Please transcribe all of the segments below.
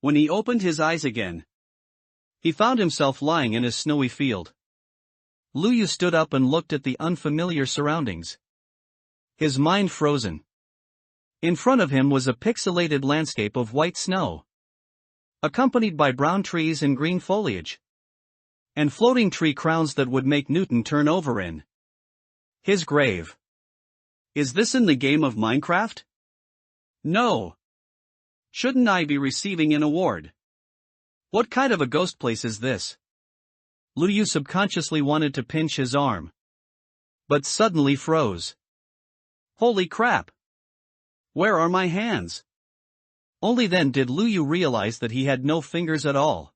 When he opened his eyes again, he found himself lying in a snowy field. Lu Yu stood up and looked at the unfamiliar surroundings. His mind frozen. In front of him was a pixelated landscape of white snow, accompanied by brown trees and green foliage, and floating tree crowns that would make Newton turn over in his grave. Is this in the game of Minecraft? No. Shouldn't I be receiving an award? What kind of a ghost place is this? Lu Yu subconsciously wanted to pinch his arm, but suddenly froze. Holy crap! Where are my hands? Only then did Lu Yu realize that he had no fingers at all.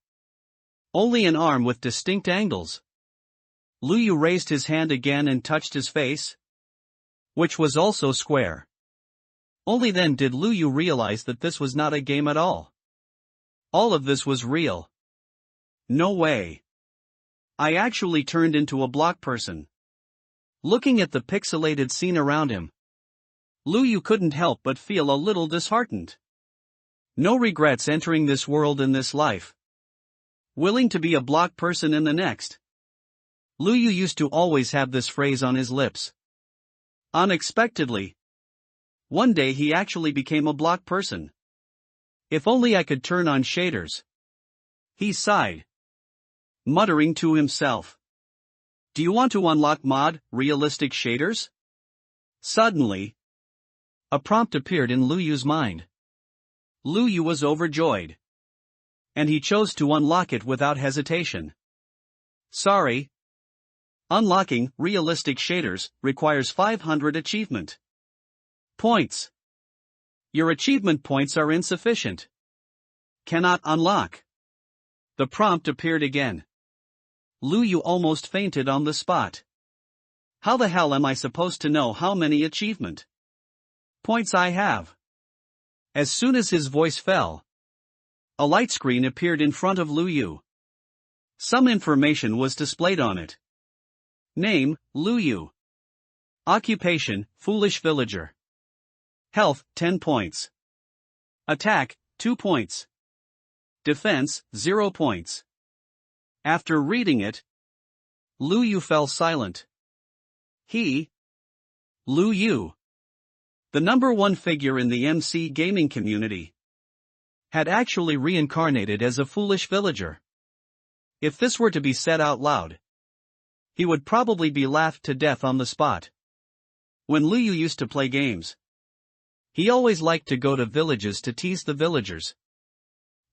Only an arm with distinct angles. Lu Yu raised his hand again and touched his face, which was also square. Only then did Lu Yu realize that this was not a game at all. All of this was real. No way. I actually turned into a block person. Looking at the pixelated scene around him, Lu Yu couldn't help but feel a little disheartened. No regrets entering this world in this life. Willing to be a block person in the next. Lu Yu used to always have this phrase on his lips. Unexpectedly, one day he actually became a block person. If only I could turn on shaders. He sighed, muttering to himself. Do you want to unlock mod, realistic shaders? Suddenly, a prompt appeared in Lu Yu's mind. Lu Yu was overjoyed, and he chose to unlock it without hesitation. Sorry. Unlocking realistic shaders requires 500 achievement points. Your achievement points are insufficient. Cannot unlock. The prompt appeared again. Lu Yu almost fainted on the spot. How the hell am I supposed to know how many achievement points I have? As soon as his voice fell, a light screen appeared in front of Lu Yu. Some information was displayed on it. Name, Lu Yu. Occupation, foolish villager. Health, 10 points. Attack, 2 points. Defense, 0 points. After reading it, Lu Yu fell silent. Lu Yu, the number one figure in the MC gaming community, had actually reincarnated as a foolish villager. If this were to be said out loud, he would probably be laughed to death on the spot. When Lu Yu used to play games, he always liked to go to villages to tease the villagers,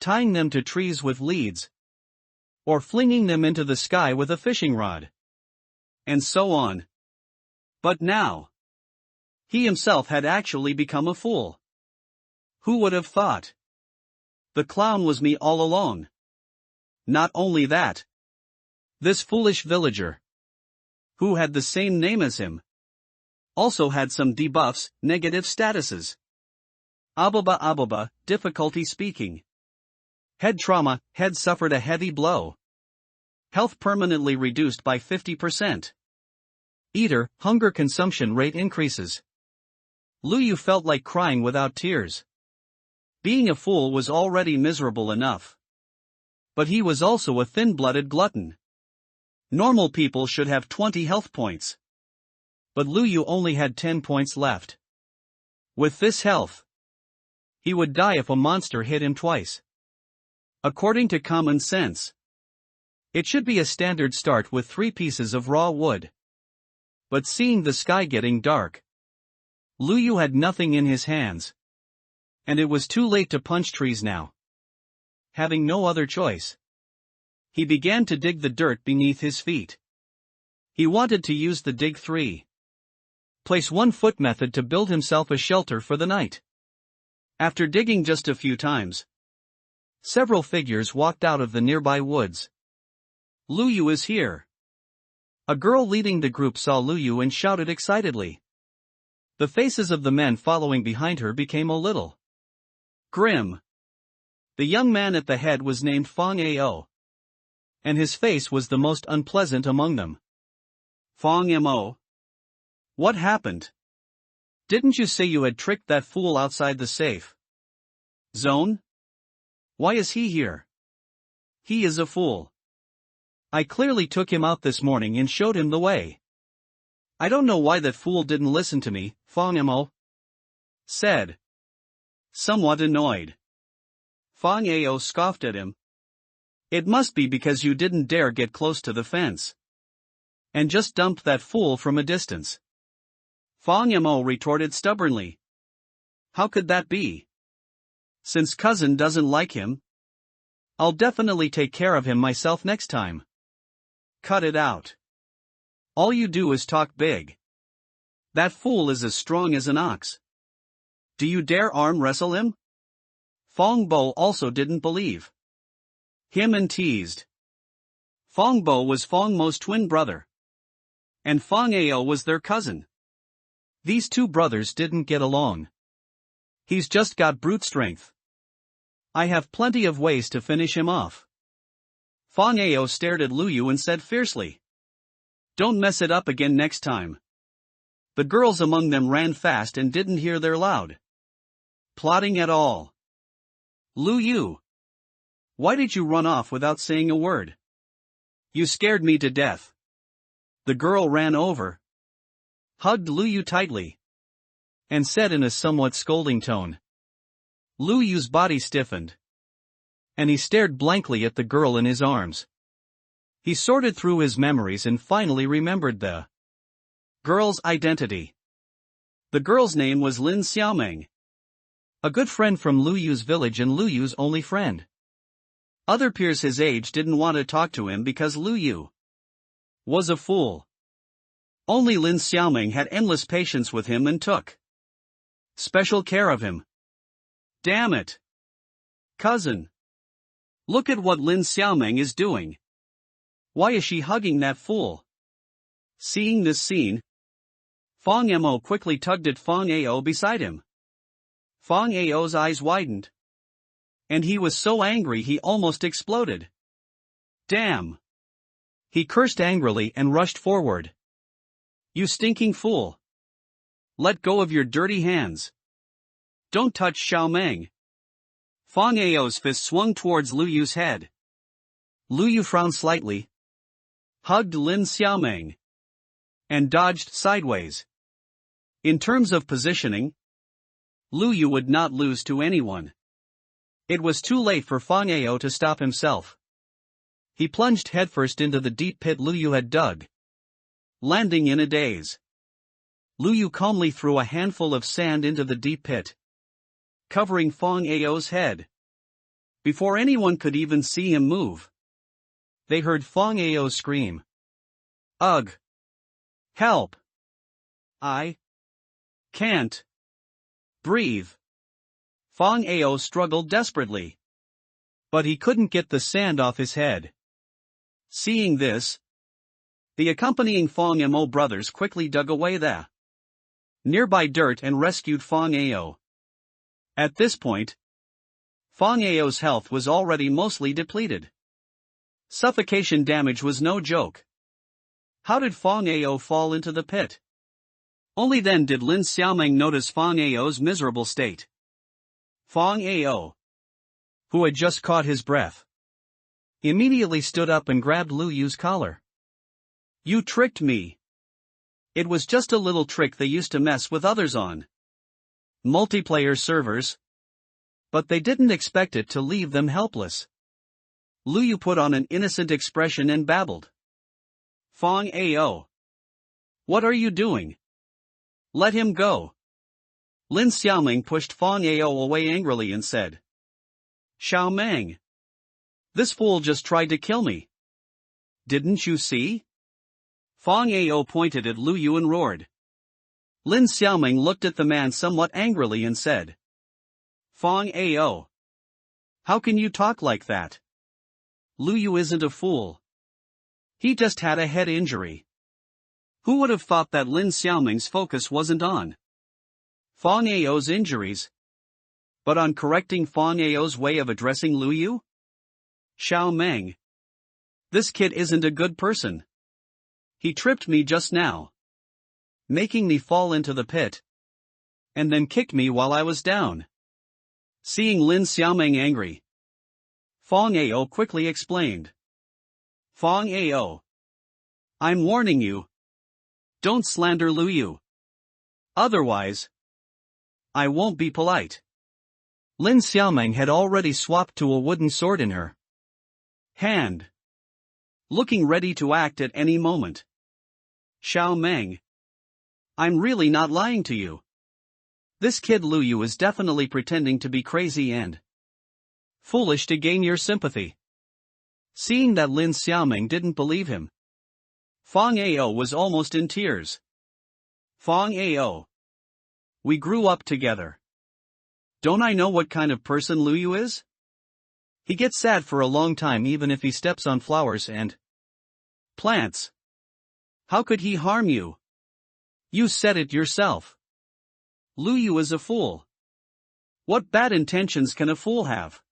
tying them to trees with leads, or flinging them into the sky with a fishing rod, and so on. But now, he himself had actually become a fool. Who would have thought? The clown was me all along. Not only that, this foolish villager, who had the same name as him, also had some debuffs, negative statuses. Ababa, difficulty speaking. Head trauma, head suffered a heavy blow. Health permanently reduced by 50%. Eater, hunger consumption rate increases. Lu Yu felt like crying without tears. Being a fool was already miserable enough. But he was also a thin-blooded glutton. Normal people should have 20 health points. But Lu Yu only had 10 points left. With this health, he would die if a monster hit him twice. According to common sense, it should be a standard start with 3 pieces of raw wood. But seeing the sky getting dark, Lu Yu had nothing in his hands. And it was too late to punch trees now. Having no other choice, he began to dig the dirt beneath his feet. He wanted to use the dig 3. Place 1 foot method to build himself a shelter for the night. After digging just a few times, several figures walked out of the nearby woods. Lu Yu is here. A girl leading the group saw Lu Yu and shouted excitedly. The faces of the men following behind her became a little grim. The young man at the head was named Fong Ao, and his face was the most unpleasant among them. Fong Mo. What happened? Didn't you say you had tricked that fool outside the safe zone? Why is he here? He is a fool. I clearly took him out this morning and showed him the way. I don't know why that fool didn't listen to me, Fong Mo said, somewhat annoyed. Fong Ao scoffed at him. It must be because you didn't dare get close to the fence. And just dumped that fool from a distance. Fong Mo retorted stubbornly. How could that be? Since cousin doesn't like him, I'll definitely take care of him myself next time. Cut it out. All you do is talk big. That fool is as strong as an ox. Do you dare arm wrestle him? Fong Bo also didn't believe him and teased. Fong Bo was Fong Mo's twin brother. And Fong Ao was their cousin. These two brothers didn't get along. He's just got brute strength. I have plenty of ways to finish him off. Fong Ao stared at Lu Yu and said fiercely. Don't mess it up again next time. The girls among them ran fast and didn't hear their loud plotting at all. Lu Yu, why did you run off without saying a word? You scared me to death. The girl ran over, hugged Lu Yu tightly, and said in a somewhat scolding tone. Lu Yu's body stiffened, and he stared blankly at the girl in his arms. He sorted through his memories and finally remembered the girl's identity. The girl's name was Lin Xiaomeng, a good friend from Lu Yu's village and Lu Yu's only friend. Other peers his age didn't want to talk to him because Lu Yu was a fool. Only Lin Xiaomeng had endless patience with him and took special care of him. Damn it! Cousin! Look at what Lin Xiaomeng is doing. Why is she hugging that fool? Seeing this scene, Fong Mo quickly tugged at Fong Ao beside him. Fong Ao's eyes widened. And he was so angry he almost exploded. Damn! He cursed angrily and rushed forward. You stinking fool! Let go of your dirty hands. Don't touch Xiaomeng. Fong Ao's fist swung towards Lu Yu's head. Lu Yu frowned slightly, hugged Lin Xiaomeng, and dodged sideways. In terms of positioning, Lu Yu would not lose to anyone. It was too late for Fong Ao to stop himself. He plunged headfirst into the deep pit Lu Yu had dug, landing in a daze. Lu Yu calmly threw a handful of sand into the deep pit, covering Fong Ao's head. Before anyone could even see him move, they heard Fong Ao scream. Ugh! Help! I can't breathe. Fong Ao struggled desperately, but he couldn't get the sand off his head. Seeing this, the accompanying Fong Mo brothers quickly dug away the nearby dirt and rescued Fong Ao. At this point, Fong Ao's health was already mostly depleted. Suffocation damage was no joke. How did Fong Ao fall into the pit? Only then did Lin Xiaomeng notice Fong Ao's miserable state. Fong Ao, who had just caught his breath, immediately stood up and grabbed Lu Yu's collar. You tricked me. It was just a little trick they used to mess with others on multiplayer servers. But they didn't expect it to leave them helpless. Lu Yu put on an innocent expression and babbled. Fong Ao. What are you doing? Let him go. Lin Xiaomeng pushed Fong Ao away angrily and said. Xiaomeng. This fool just tried to kill me. Didn't you see? Fong Ao pointed at Lu Yu and roared. Lin Xiaomeng looked at the man somewhat angrily and said. Fong Ao. How can you talk like that? Lu Yu isn't a fool. He just had a head injury. Who would have thought that Lin Xiaomeng's focus wasn't on Fong Ao's injuries, but on correcting Fong Ao's way of addressing Lu Yu? Xiaomeng. This kid isn't a good person. He tripped me just now, making me fall into the pit, and then kicked me while I was down. Seeing Lin Xiaomeng angry, Fong Ao quickly explained. Fong Ao. I'm warning you. Don't slander Lu Yu. Otherwise, I won't be polite. Lin Xiaoming had already swapped to a wooden sword in her hand, looking ready to act at any moment. Xiao Meng. I'm really not lying to you. This kid Lu Yu is definitely pretending to be crazy and foolish to gain your sympathy. Seeing that Lin Xiaoming didn't believe him, Fong Ao was almost in tears. Fong Ao. We grew up together. Don't I know what kind of person Lu Yu is? He gets sad for a long time even if he steps on flowers and plants. How could he harm you? You said it yourself. Lu Yu is a fool. What bad intentions can a fool have?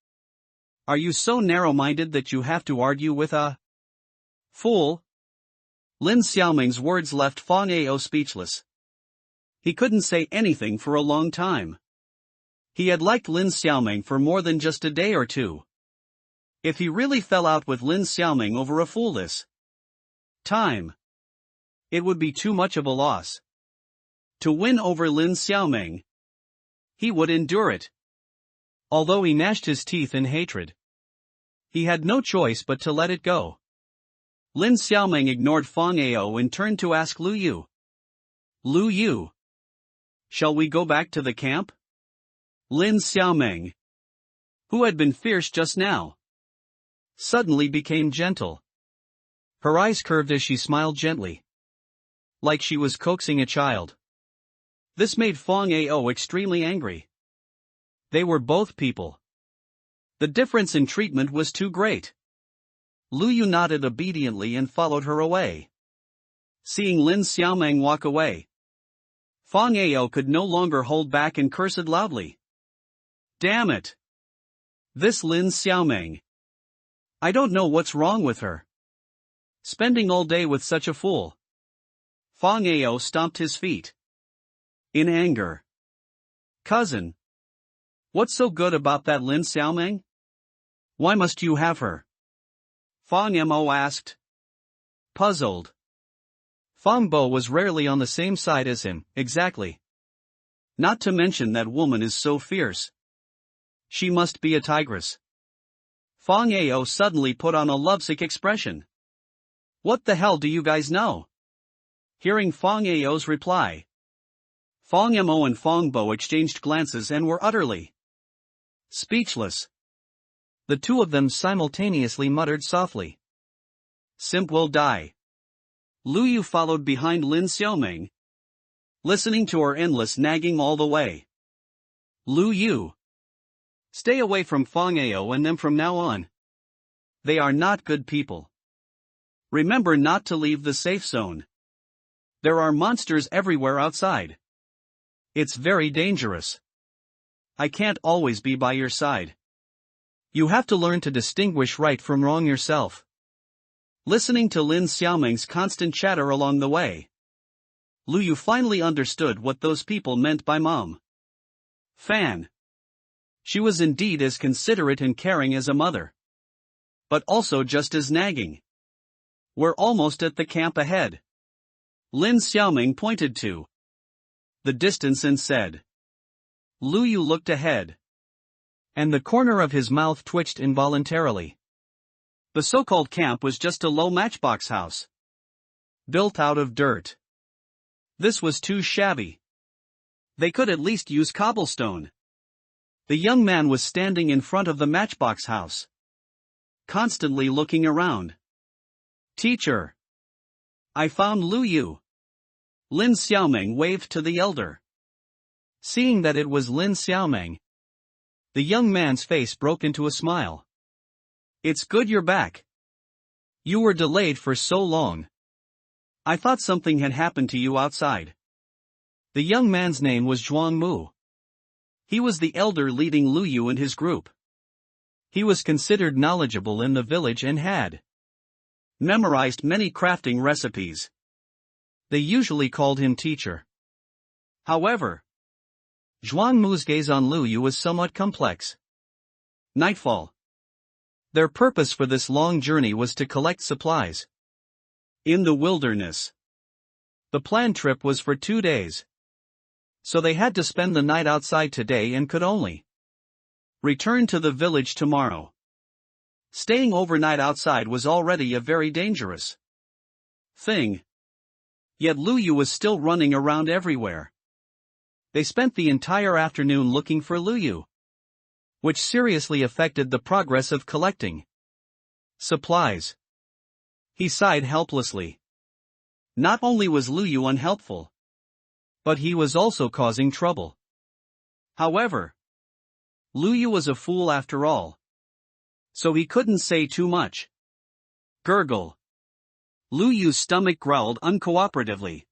Are you so narrow-minded that you have to argue with a fool? Lin Xiaoming's words left Fong Ao speechless. He couldn't say anything for a long time. He had liked Lin Xiaoming for more than just a day or two. If he really fell out with Lin Xiaoming over a fool this time, it would be too much of a loss. To win over Lin Xiaoming, he would endure it. Although he gnashed his teeth in hatred, he had no choice but to let it go. Lin Xiaoming ignored Fong Ao and turned to ask Lu Yu. Lu Yu. Shall we go back to the camp? Lin Xiaoming, who had been fierce just now, suddenly became gentle. Her eyes curved as she smiled gently, like she was coaxing a child. This made Fong Ao extremely angry. They were both people. The difference in treatment was too great. Lu Yu nodded obediently and followed her away. Seeing Lin Xiaoming walk away, Fong Ao could no longer hold back and cursed loudly. Damn it! This Lin Xiaoming. I don't know what's wrong with her. Spending all day with such a fool. Fong Ao stomped his feet in anger. Cousin. What's so good about that Lin Xiaoming? Why must you have her? Fong Mo asked, puzzled. Fong Bo was rarely on the same side as him, exactly. Not to mention that woman is so fierce. She must be a tigress. Fong Ao suddenly put on a lovesick expression. What the hell do you guys know? Hearing Fong Ao's reply, Fong Mo and Fong Bo exchanged glances and were utterly speechless. The two of them simultaneously muttered softly. Simp will die. Lu Yu followed behind Lin Xiaoming, listening to her endless nagging all the way. Lu Yu. Stay away from Fong Ao and them from now on. They are not good people. Remember not to leave the safe zone. There are monsters everywhere outside. It's very dangerous. I can't always be by your side. You have to learn to distinguish right from wrong yourself. Listening to Lin Xiaoming's constant chatter along the way, Lu Yu finally understood what those people meant by mom. Fan. She was indeed as considerate and caring as a mother, but also just as nagging. We're almost at the camp ahead. Lin Xiaoming pointed to the distance and said. Lu Yu looked ahead, and the corner of his mouth twitched involuntarily. The so-called camp was just a low matchbox house, built out of dirt. This was too shabby. They could at least use cobblestone. The young man was standing in front of the matchbox house, constantly looking around. Teacher. I found Lu Yu. Lin Xiaoming waved to the elder. Seeing that it was Lin Xiaoming, the young man's face broke into a smile. It's good you're back. You were delayed for so long. I thought something had happened to you outside. The young man's name was Zhuang Mu. He was the elder leading Lu Yu and his group. He was considered knowledgeable in the village and had memorized many crafting recipes. They usually called him teacher. However, Zhuang Mu's gaze on Lu Yu was somewhat complex. Nightfall. Their purpose for this long journey was to collect supplies in the wilderness. The planned trip was for 2 days. So they had to spend the night outside today and could only return to the village tomorrow. Staying overnight outside was already a very dangerous thing. Yet Lu Yu was still running around everywhere. They spent the entire afternoon looking for Lu Yu, which seriously affected the progress of collecting supplies. He sighed helplessly. Not only was Lu Yu unhelpful, but he was also causing trouble. However, Lu Yu was a fool after all, so he couldn't say too much. Gurgle. Lu Yu's stomach growled uncooperatively.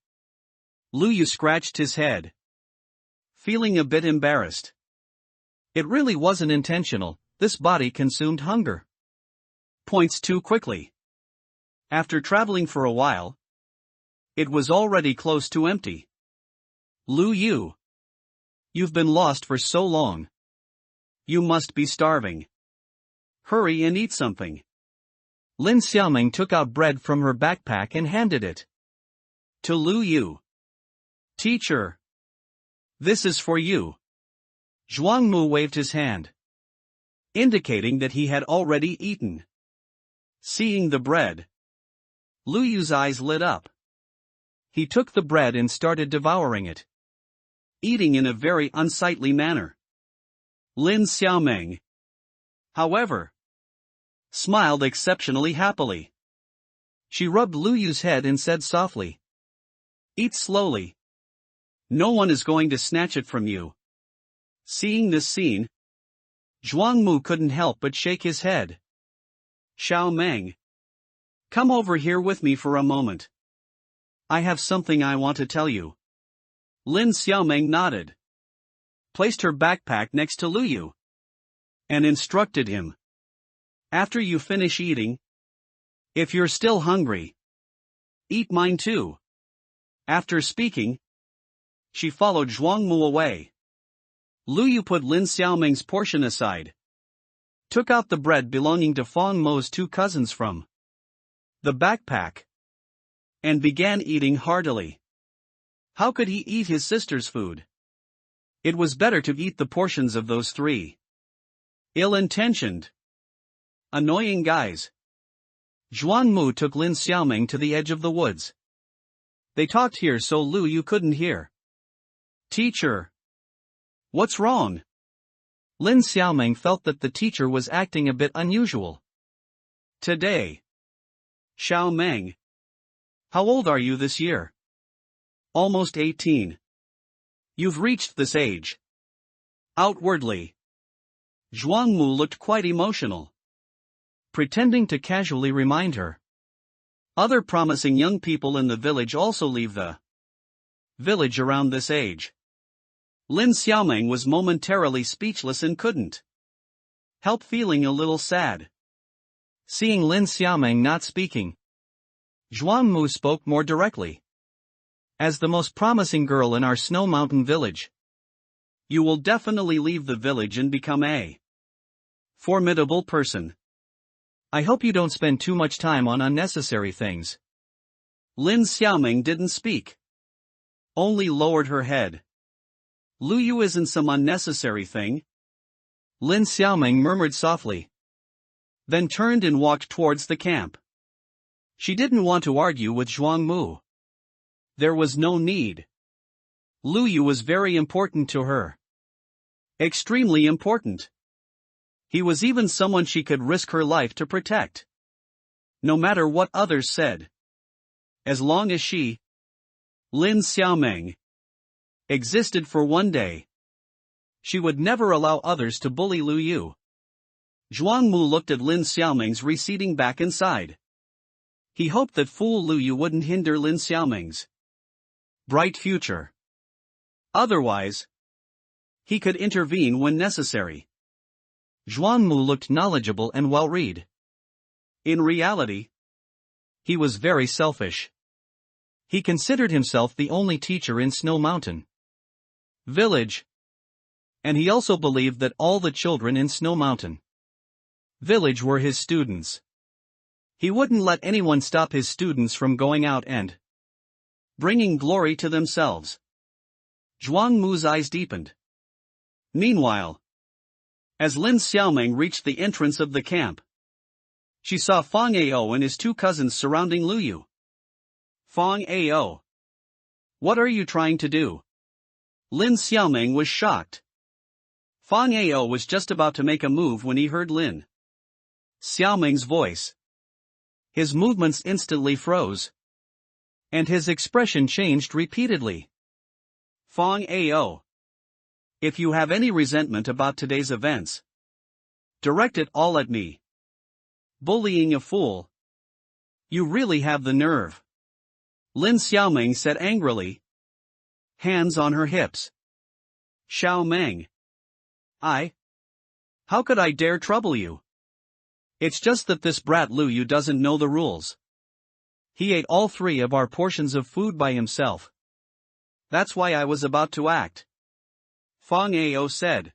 Lu Yu scratched his head, feeling a bit embarrassed. It really wasn't intentional, this body consumed hunger points too quickly. After traveling for a while, it was already close to empty. Lu Yu, you've been lost for so long. You must be starving. Hurry and eat something. Lin Xiaoming took out bread from her backpack and handed it to Lu Yu. Teacher, this is for you. Zhuangmu waved his hand, indicating that he had already eaten. Seeing the bread, Lu Yu's eyes lit up. He took the bread and started devouring it, eating in a very unsightly manner. Lin Xiaoming, however, smiled exceptionally happily. She rubbed Lu Yu's head and said softly, "Eat slowly. No one is going to snatch it from you." Seeing this scene, Zhuangmu couldn't help but shake his head. "Xiao Meng, come over here with me for a moment. I have something I want to tell you." Lin Xiaoming nodded, placed her backpack next to Lu Yu, and instructed him. "After you finish eating, if you're still hungry, eat mine too." After speaking, she followed Zhuangmu away. Lu Yu put Lin Xiaoming's portion aside, took out the bread belonging to Fang Mo's 2 cousins from the backpack, and began eating heartily. How could he eat his sister's food? It was better to eat the portions of those 3 ill-intentioned, annoying guys. Zhuangmu took Lin Xiaoming to the edge of the woods. They talked here so Lu Yu couldn't hear. "Teacher, what's wrong?" Lin Xiaoming felt that the teacher was acting a bit unusual today. "Xiao Meng, how old are you this year?" "Almost 18. You've reached this age." Outwardly, Zhuangmu looked quite emotional, pretending to casually remind her. Other promising young people in the village also leave the village around this age. Lin Xiaoming was momentarily speechless and couldn't help feeling a little sad. Seeing Lin Xiaoming not speaking, Zhuangmu spoke more directly. "As the most promising girl in our Snow Mountain village, you will definitely leave the village and become a formidable person. I hope you don't spend too much time on unnecessary things." Lin Xiaoming didn't speak, only lowered her head. "Lu Yu isn't some unnecessary thing," Lin Xiaoming murmured softly, then turned and walked towards the camp. She didn't want to argue with Zhuangmu. There was no need. Lu Yu was very important to her. Extremely important. He was even someone she could risk her life to protect. No matter what others said. As long as she, Lin Xiaoming, existed for one day, she would never allow others to bully Lu Yu. Zhuangmu looked at Lin Xiaoming's receding back inside. He hoped that fool Lu Yu wouldn't hinder Lin Xiaoming's bright future. Otherwise, he could intervene when necessary. Zhuangmu looked knowledgeable and well-read. In reality, he was very selfish. He considered himself the only teacher in Snow Mountain village, and he also believed that all the children in Snow Mountain village were his students. He wouldn't let anyone stop his students from going out and bringing glory to themselves. Zhuang Mu's eyes deepened. Meanwhile, as Lin Xiaoming reached the entrance of the camp, she saw Fang Ao and his two cousins surrounding Lu Yu. Fang Ao. What are you trying to do? Lin Xiaoming was shocked. Fang Ao was just about to make a move when he heard Lin Xiaoming's voice. His movements instantly froze, and his expression changed repeatedly. Fang Ao. If you have any resentment about today's events, direct it all at me. Bullying a fool. You really have the nerve. Lin Xiaoming said angrily, hands on her hips. Xiao Meng. How could I dare trouble you? It's just that this brat Lu Yu doesn't know the rules. He ate all 3 of our portions of food by himself. That's why I was about to act. Fang Ao said.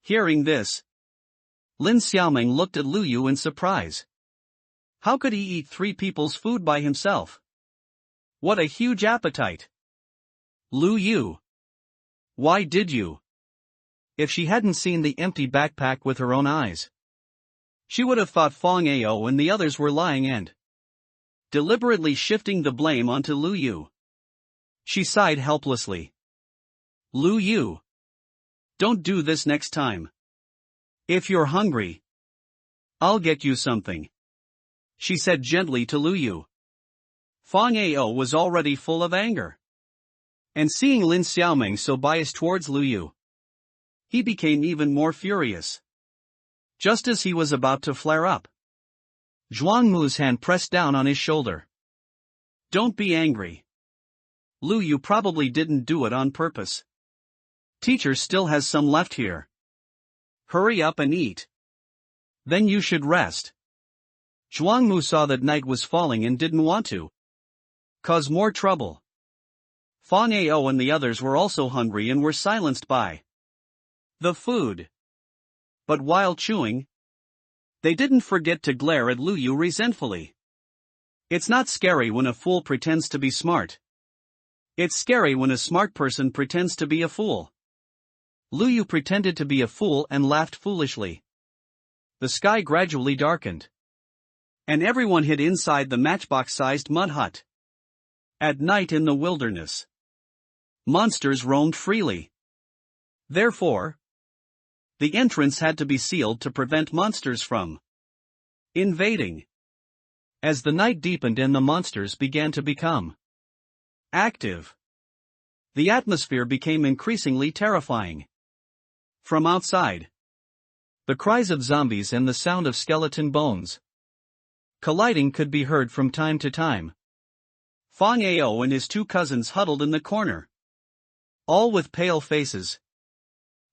Hearing this, Lin Xiaoming looked at Lu Yu in surprise. How could he eat 3 people's food by himself? What a huge appetite! Lu Yu. Why did you? If she hadn't seen the empty backpack with her own eyes, she would have thought Fang Ao and the others were lying and deliberately shifting the blame onto Lu Yu. She sighed helplessly. Lu Yu. Don't do this next time. If you're hungry, I'll get you something, she said gently to Lu Yu. Fang Ao was already full of anger, and seeing Lin Xiaoming so biased towards Lu Yu, he became even more furious. Just as he was about to flare up, Zhuang Mu's hand pressed down on his shoulder. Don't be angry. Lu Yu probably didn't do it on purpose. Teacher still has some left here. Hurry up and eat. Then you should rest. Zhuang Mu saw that night was falling and didn't want to cause more trouble. Fang Ao and the others were also hungry and were silenced by the food. But while chewing, they didn't forget to glare at Lu Yu resentfully. It's not scary when a fool pretends to be smart. It's scary when a smart person pretends to be a fool. Lu Yu pretended to be a fool and laughed foolishly. The sky gradually darkened, and everyone hid inside the matchbox-sized mud hut. At night in the wilderness, monsters roamed freely. Therefore, the entrance had to be sealed to prevent monsters from invading. As the night deepened and the monsters began to become active, the atmosphere became increasingly terrifying. From outside, the cries of zombies and the sound of skeleton bones colliding could be heard from time to time. Fang Ao and his two cousins huddled in the corner, all with pale faces,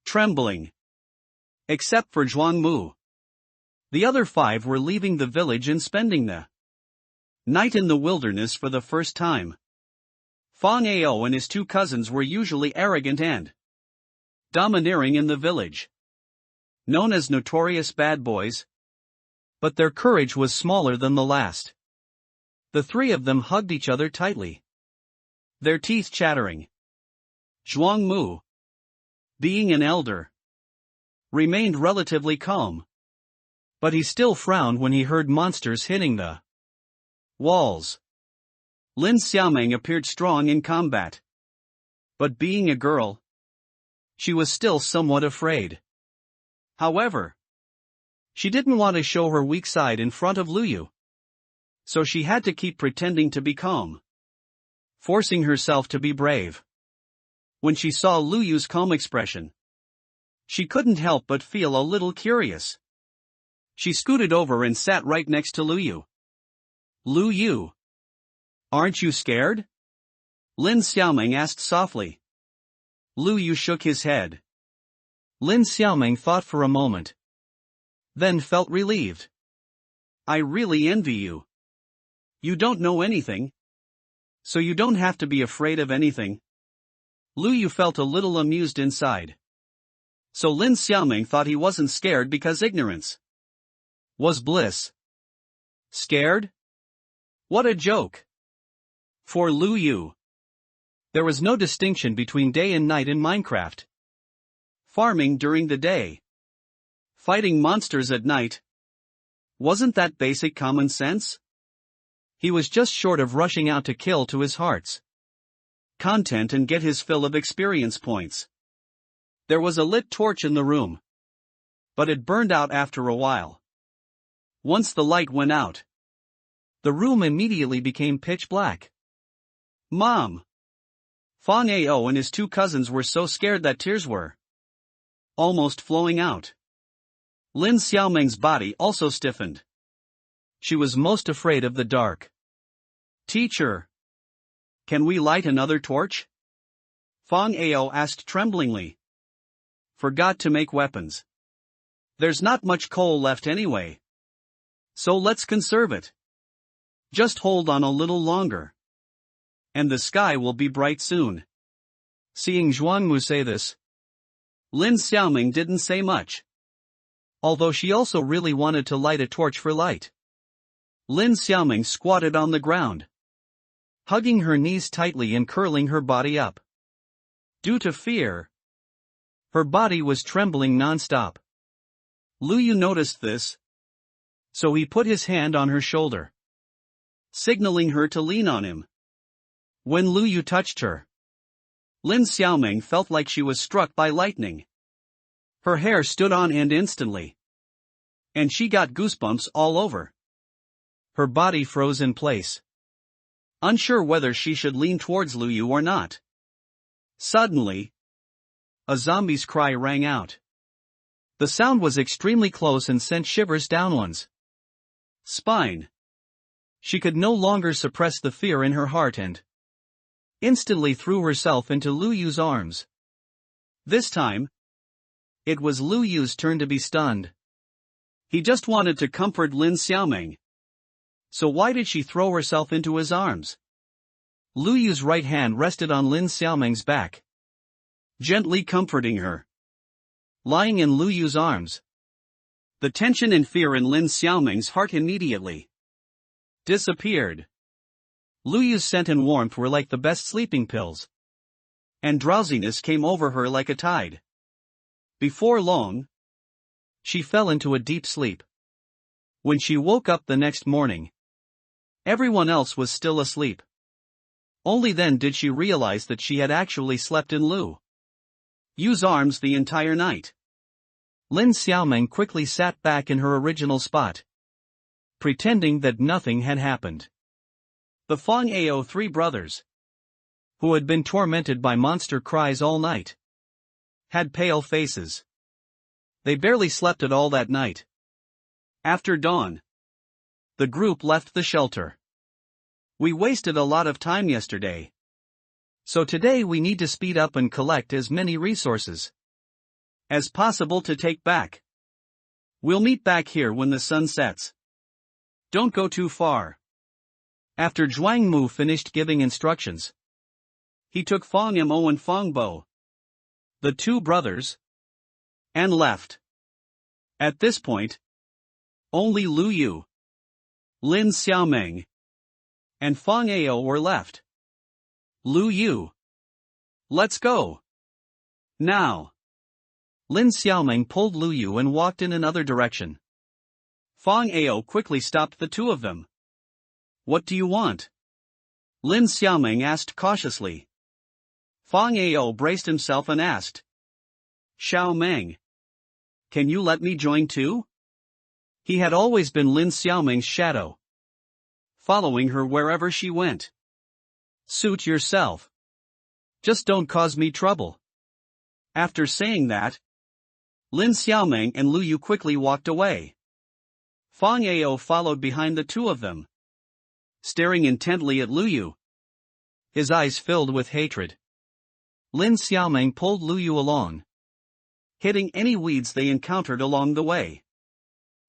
trembling. Except for Zhuang Mu. The other 5 were leaving the village and spending the night in the wilderness for the first time. Fang Ao and his two cousins were usually arrogant and domineering in the village, known as notorious bad boys. But their courage was smaller than the last. The 3 of them hugged each other tightly, their teeth chattering. Zhuang Mu, being an elder, remained relatively calm. But he still frowned when he heard monsters hitting the walls. Lin Xiaoming appeared strong in combat, but being a girl, she was still somewhat afraid. However, she didn't want to show her weak side in front of Lu Yu, so she had to keep pretending to be calm, forcing herself to be brave. When she saw Lu Yu's calm expression, she couldn't help but feel a little curious. She scooted over and sat right next to Lu Yu. Lu Yu, aren't you scared? Lin Xiaoming asked softly. Lu Yu shook his head. Lin Xiaoming thought for a moment, then felt relieved. I really envy you. You don't know anything, so you don't have to be afraid of anything. Lu Yu felt a little amused inside. So Lin Xiaoming thought he wasn't scared because ignorance Was bliss. Scared? What a joke. For Lu Yu, there was no distinction between day and night in Minecraft. Farming during the day. Fighting monsters at night. Wasn't that basic common sense? He was just short of rushing out to kill to his heart's content and get his fill of experience points. There was a lit torch in the room, but it burned out after a while. Once the light went out, the room immediately became pitch black. Mom! Fang Ao and his two cousins were so scared that tears were almost flowing out. Lin Xiaoming's body also stiffened. She was most afraid of the dark. Teacher, can we light another torch? Fang Ao asked tremblingly. Forgot to make weapons. There's not much coal left anyway. So let's conserve it. Just hold on a little longer. And the sky will be bright soon. Seeing Zhuangmu say this, Lin Xiaoming didn't say much. Although she also really wanted to light a torch for light. Lin Xiaoming squatted on the ground, hugging her knees tightly and curling her body up. Due to fear, her body was trembling non-stop. Lu Yu noticed this, so he put his hand on her shoulder, signaling her to lean on him. When Lu Yu touched her, Lin Xiaoming felt like she was struck by lightning. Her hair stood on end instantly, and she got goosebumps all over. Her body froze in place, unsure whether she should lean towards Lu Yu or not. Suddenly, a zombie's cry rang out. The sound was extremely close and sent shivers down one's spine. She could no longer suppress the fear in her heart and instantly threw herself into Lu Yu's arms. This time, it was Lu Yu's turn to be stunned. He just wanted to comfort Lin Xiaoming. So why did she throw herself into his arms? Lu Yu's right hand rested on Lin Xiaoming's back, gently comforting her. Lying in Lu Yu's arms, the tension and fear in Lin Xiaoming's heart immediately disappeared. Lu Yu's scent and warmth were like the best sleeping pills, and drowsiness came over her like a tide. Before long, she fell into a deep sleep. When she woke up the next morning, everyone else was still asleep. Only then did she realize that she had actually slept in Lu Yu's arms the entire night. Lin Xiaoming quickly sat back in her original spot, pretending that nothing had happened. The Fang Ao three brothers, who had been tormented by monster cries all night, had pale faces. They barely slept at all that night. After dawn, the group left the shelter. We wasted a lot of time yesterday. So today we need to speed up and collect as many resources as possible to take back. We'll meet back here when the sun sets. Don't go too far. After Zhuang Mu finished giving instructions, he took Fang Mo and Fang Bo, the two brothers, and left. At this point, only Lu Yu, Lin Xiaoming, and Fang Ao were left. Lu Yu, let's go. Now. Lin Xiaoming pulled Lu Yu and walked in another direction. Fang Ao quickly stopped the two of them. What do you want? Lin Xiaoming asked cautiously. Fang Ao braced himself and asked, Xiao Meng, can you let me join too? He had always been Lin Xiaoming's shadow, following her wherever she went. Suit yourself. Just don't cause me trouble. After saying that, Lin Xiaoming and Lu Yu quickly walked away. Fang Ao followed behind the two of them, staring intently at Lu Yu, his eyes filled with hatred. Lin Xiaoming pulled Lu Yu along, hitting any weeds they encountered along the way.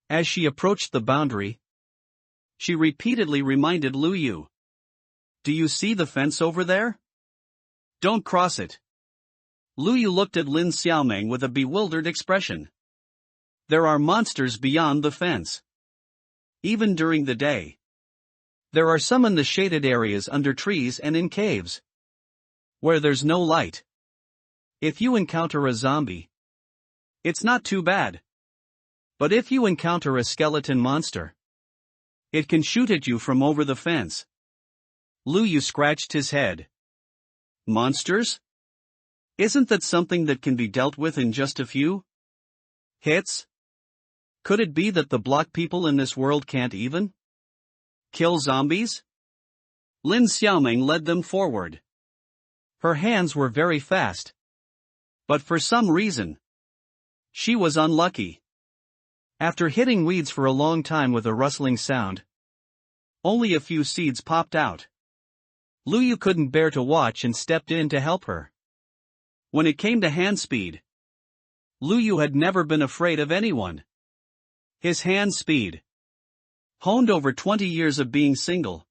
As she approached the boundary, she repeatedly reminded Lu Yu, Do you see the fence over there? Don't cross it. Lu Yu looked at Lin Xiaoming with a bewildered expression. There are monsters beyond the fence. even during the day. There are some in the shaded areas under trees and in caves, where there's no light. If you encounter a zombie, it's not too bad. But if you encounter a skeleton monster, it can shoot at you from over the fence. Luyu scratched his head. Monsters? Isn't that something that can be dealt with in just a few hits? Could it be that the block people in this world can't even kill zombies? Lin Xiaoming led them forward. Her hands were very fast. But for some reason, she was unlucky. After hitting weeds for a long time with a rustling sound, only a few seeds popped out. Luyu couldn't bear to watch and stepped in to help her. When it came to hand speed, Luyu had never been afraid of anyone. His hand speed, honed over 20 years of being single,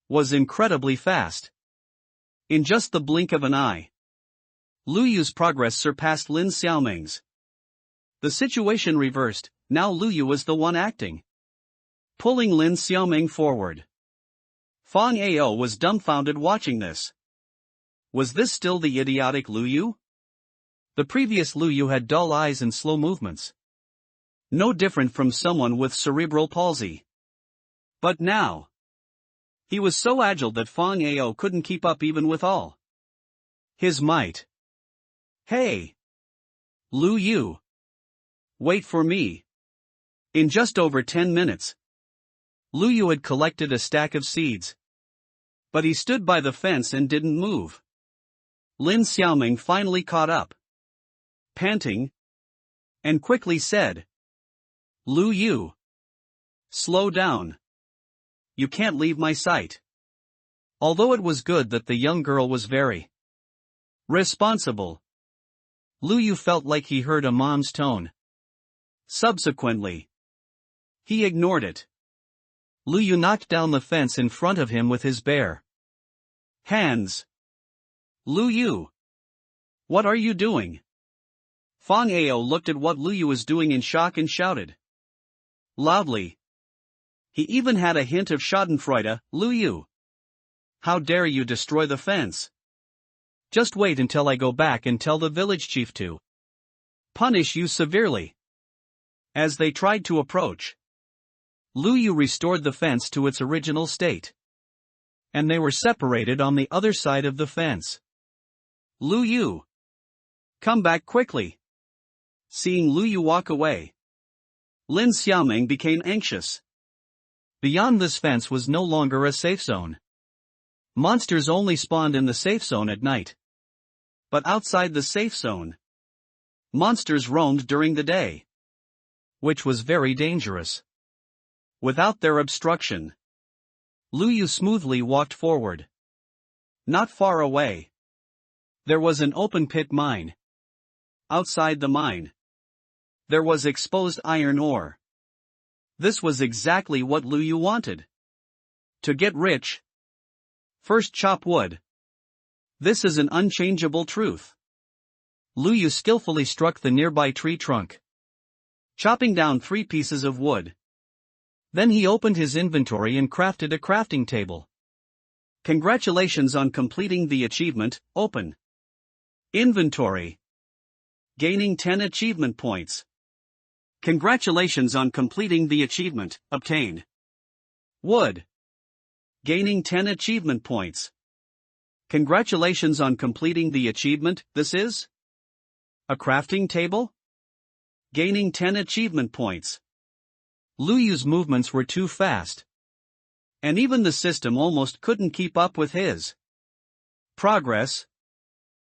was incredibly fast. In just the blink of an eye, Luyu's progress surpassed Lin Xiaoming's. The situation reversed, now Luyu was the one acting, pulling Lin Xiaoming forward. Fang Ao was dumbfounded watching this. Was this still the idiotic Luyu? The previous Luyu had dull eyes and slow movements, no different from someone with cerebral palsy. But now, he was so agile that Fang Ao couldn't keep up even with all his might. Hey! Luyu! Wait for me. In just over 10 minutes, Luyu had collected a stack of seeds. But he stood by the fence and didn't move. Lin Xiaoming finally caught up, panting, and quickly said, Luyu, slow down. You can't leave my sight. Although it was good that the young girl was very responsible, Luyu felt like he heard a mom's tone. Subsequently, he ignored it. Luyu knocked down the fence in front of him with his bare hands. Luyu! What are you doing? Fang Ao looked at what Luyu was doing in shock and shouted loudly. He even had a hint of schadenfreude. Luyu! How dare you destroy the fence? Just wait until I go back and tell the village chief to punish you severely. As they tried to approach, Luyu restored the fence to its original state, and they were separated on the other side of the fence. Luyu! Come back quickly! Seeing Luyu walk away, Lin Xiaoming became anxious. Beyond this fence was no longer a safe zone. Monsters only spawned in the safe zone at night. But outside the safe zone, monsters roamed during the day, which was very dangerous. Without their obstruction, Luyu smoothly walked forward. Not far away, there was an open pit mine. Outside the mine, there was exposed iron ore. This was exactly what Luyu wanted. To get rich, first chop wood. This is an unchangeable truth. Luyu skillfully struck the nearby tree trunk, chopping down 3 pieces of wood. Then he opened his inventory and crafted a crafting table. Congratulations on completing the achievement. Open inventory. Gaining 10 achievement points. Congratulations on completing the achievement. Obtained wood. Gaining 10 achievement points. Congratulations on completing the achievement. This is a crafting table. Gaining 10 achievement points. Luyu's movements were too fast, and even the system almost couldn't keep up with his progress.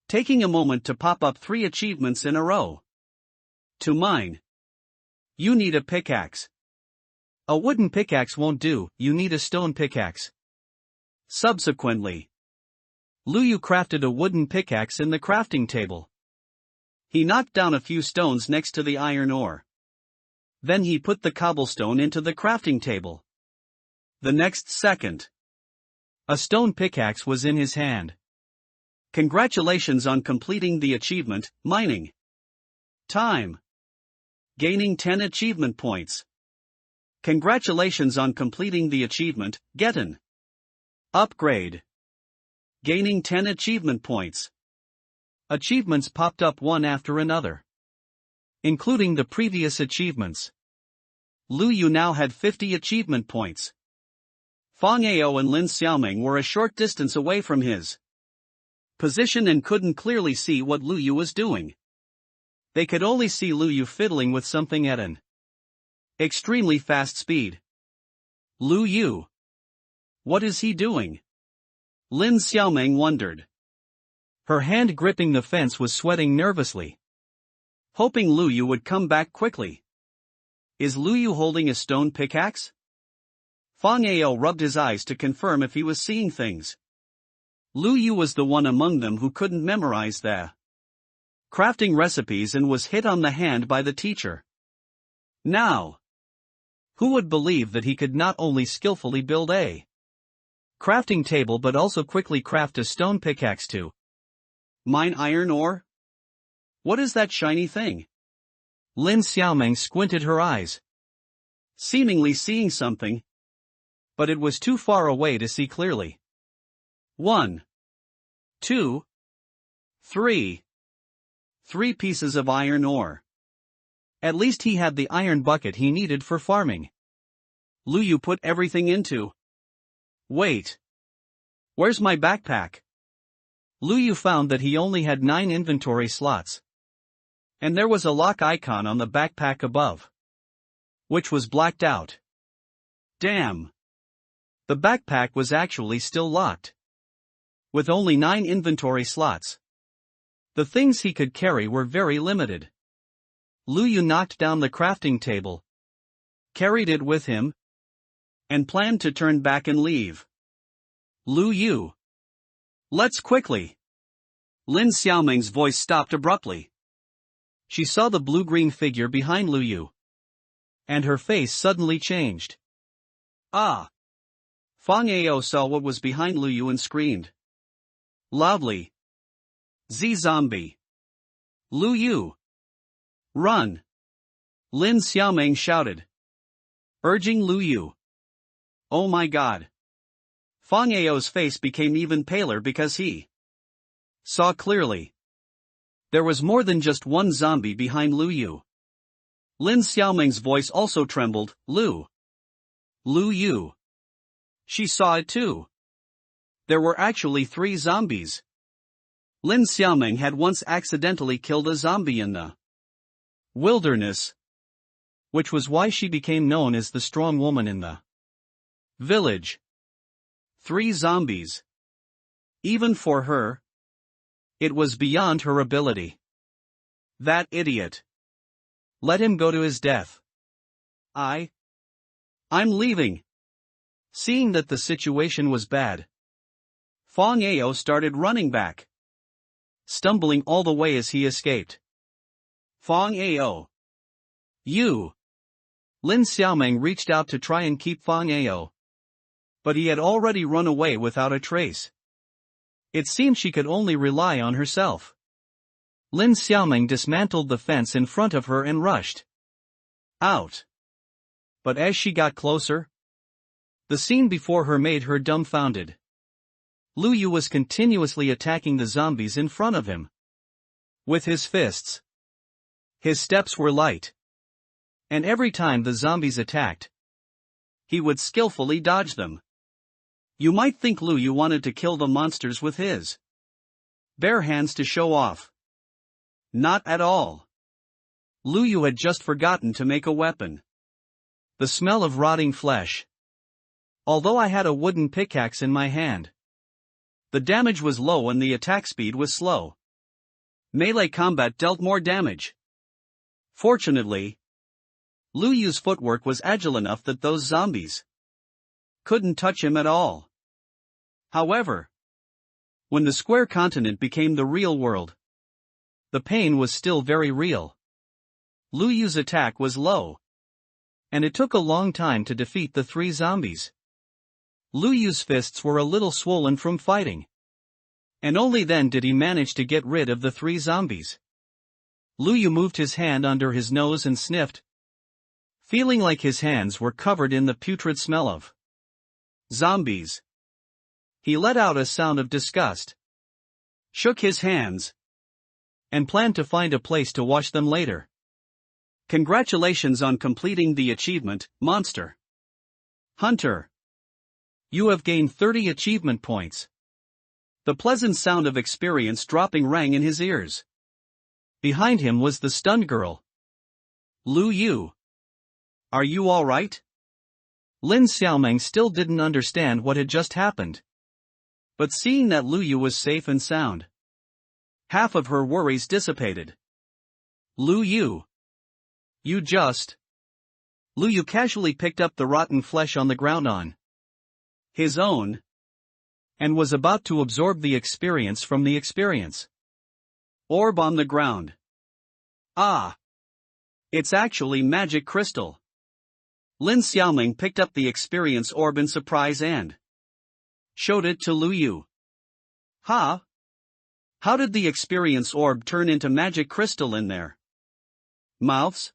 Taking a moment to pop up 3 achievements in a row. To mine, you need a pickaxe. A wooden pickaxe won't do, you need a stone pickaxe. Subsequently, Luyu crafted a wooden pickaxe in the crafting table. He knocked down a few stones next to the iron ore. Then he put the cobblestone into the crafting table. The next second, a stone pickaxe was in his hand. Congratulations on completing the achievement, mining. Time. Gaining 10 achievement points. Congratulations on completing the achievement, get an upgrade. Gaining 10 achievement points. Achievements popped up one after another, including the previous achievements. Lu Yu now had 50 achievement points. Fang Ao and Lin Xiaoming were a short distance away from his position and couldn't clearly see what Lu Yu was doing. They could only see Lu Yu fiddling with something at an extremely fast speed. Lu Yu. What is he doing? Lin Xiaoming wondered. Her hand gripping the fence was sweating nervously, hoping Lu Yu would come back quickly. Is Lu Yu holding a stone pickaxe? Fang Ao rubbed his eyes to confirm if he was seeing things. Lu Yu was the one among them who couldn't memorize the crafting recipes and was hit on the hand by the teacher. Now, who would believe that he could not only skillfully build a crafting table but also quickly craft a stone pickaxe to mine iron ore? What is that shiny thing? Lin Xiaoming squinted her eyes, seemingly seeing something, but it was too far away to see clearly. 1, 2, 3. 3 pieces of iron ore. At least he had the iron bucket he needed for farming. Lu Yu put everything into. Wait. Where's my backpack? Lu Yu found that he only had 9 inventory slots. And there was a lock icon on the backpack above, which was blacked out. Damn. The backpack was actually still locked, with only 9 inventory slots. The things he could carry were very limited. Lu Yu knocked down the crafting table, carried it with him, and planned to turn back and leave. Lu Yu. Let's quickly. Lin Xiaoming's voice stopped abruptly. She saw the blue-green figure behind Lu Yu, and her face suddenly changed. Ah! Fang Ao saw what was behind Lu Yu and screamed loudly. Z-zombie! Lu Yu! Run! Lin Xiaoming shouted, urging Lu Yu. Oh my god! Fang Ao's face became even paler because he saw clearly. There was more than just one zombie behind Lu Yu. Lin Xiaoming's voice also trembled. Lu Yu. She saw it too. There were actually 3 zombies. Lin Xiaoming had once accidentally killed a zombie in the wilderness, which was why she became known as the strong woman in the village. 3 zombies. Even for her, it was beyond her ability. That idiot. Let him go to his death. I'm leaving. Seeing that the situation was bad, Fang Ao started running back, stumbling all the way as he escaped. Fang Ao. You. Lin Xiaoming reached out to try and keep Fang Ao, but he had already run away without a trace. It seemed she could only rely on herself. Lin Xiaoming dismantled the fence in front of her and rushed out. But as she got closer, the scene before her made her dumbfounded. Lu Yu was continuously attacking the zombies in front of him with his fists. His steps were light, and every time the zombies attacked, he would skillfully dodge them. You might think Lu Yu wanted to kill the monsters with his bare hands to show off. Not at all. Lu Yu had just forgotten to make a weapon. The smell of rotting flesh. Although I had a wooden pickaxe in my hand, the damage was low and the attack speed was slow. Melee combat dealt more damage. Fortunately, Lu Yu's footwork was agile enough that those zombies couldn't touch him at all. However, when the square continent became the real world, the pain was still very real. Lu Yu's attack was low, and it took a long time to defeat the 3 zombies. Lu Yu's fists were a little swollen from fighting, and only then did he manage to get rid of the 3 zombies. Lu Yu moved his hand under his nose and sniffed. feeling like his hands were covered in the putrid smell of zombies. He let out a sound of disgust, shook his hands, and planned to find a place to wash them later. Congratulations on completing the achievement, Monster Hunter. You have gained 30 achievement points. The pleasant sound of experience dropping rang in his ears. Behind him was the stunned girl. Lu Yu. Are you alright? Lin Xiaomeng still didn't understand what had just happened. But seeing that Lu Yu was safe and sound, half of her worries dissipated. Lu Yu. You just. Lu Yu casually picked up the rotten flesh on the ground on his own, and was about to absorb the experience from the experience orb on the ground. Ah! It's actually magic crystal. Lin Xiaoming picked up the experience orb in surprise and showed it to Lu Yu. Huh? How did the experience orb turn into magic crystal in their mouths?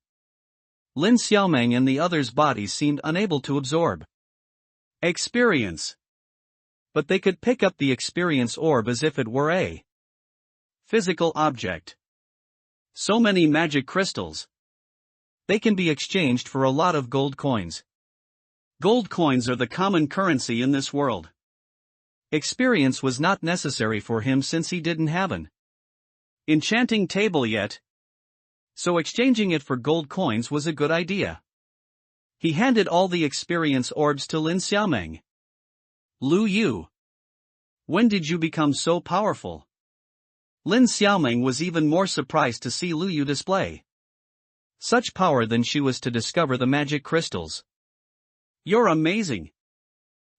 Lin Xiaoming and the others' bodies seemed unable to absorb experience. But they could pick up the experience orb as if it were a physical object. So many magic crystals. They can be exchanged for a lot of gold coins. Gold coins are the common currency in this world. Experience was not necessary for him since he didn't have an enchanting table yet. So exchanging it for gold coins was a good idea. He handed all the experience orbs to Lin Xiaomeng. Lu Yu. When did you become so powerful? Lin Xiaomeng was even more surprised to see Lu Yu display such power than she was to discover the magic crystals. You're amazing.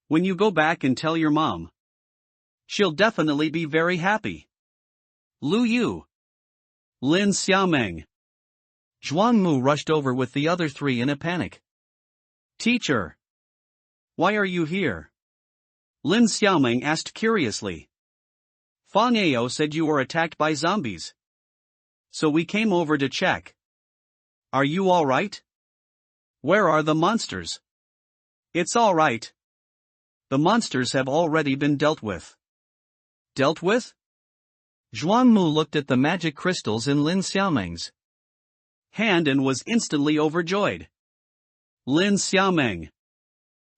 When you go back and tell your mom, she'll definitely be very happy. Lu Yu. Lin Xiaomeng. Zhuangmu rushed over with the other three in a panic. Teacher. Why are you here? Lin Xiaomeng asked curiously. Fang Ao said you were attacked by zombies. So we came over to check. Are you alright? Where are the monsters? It's alright. The monsters have already been dealt with. Dealt with? Zhuangmu looked at the magic crystals in Lin Xiaomeng's hand and was instantly overjoyed. Lin Xiaomeng.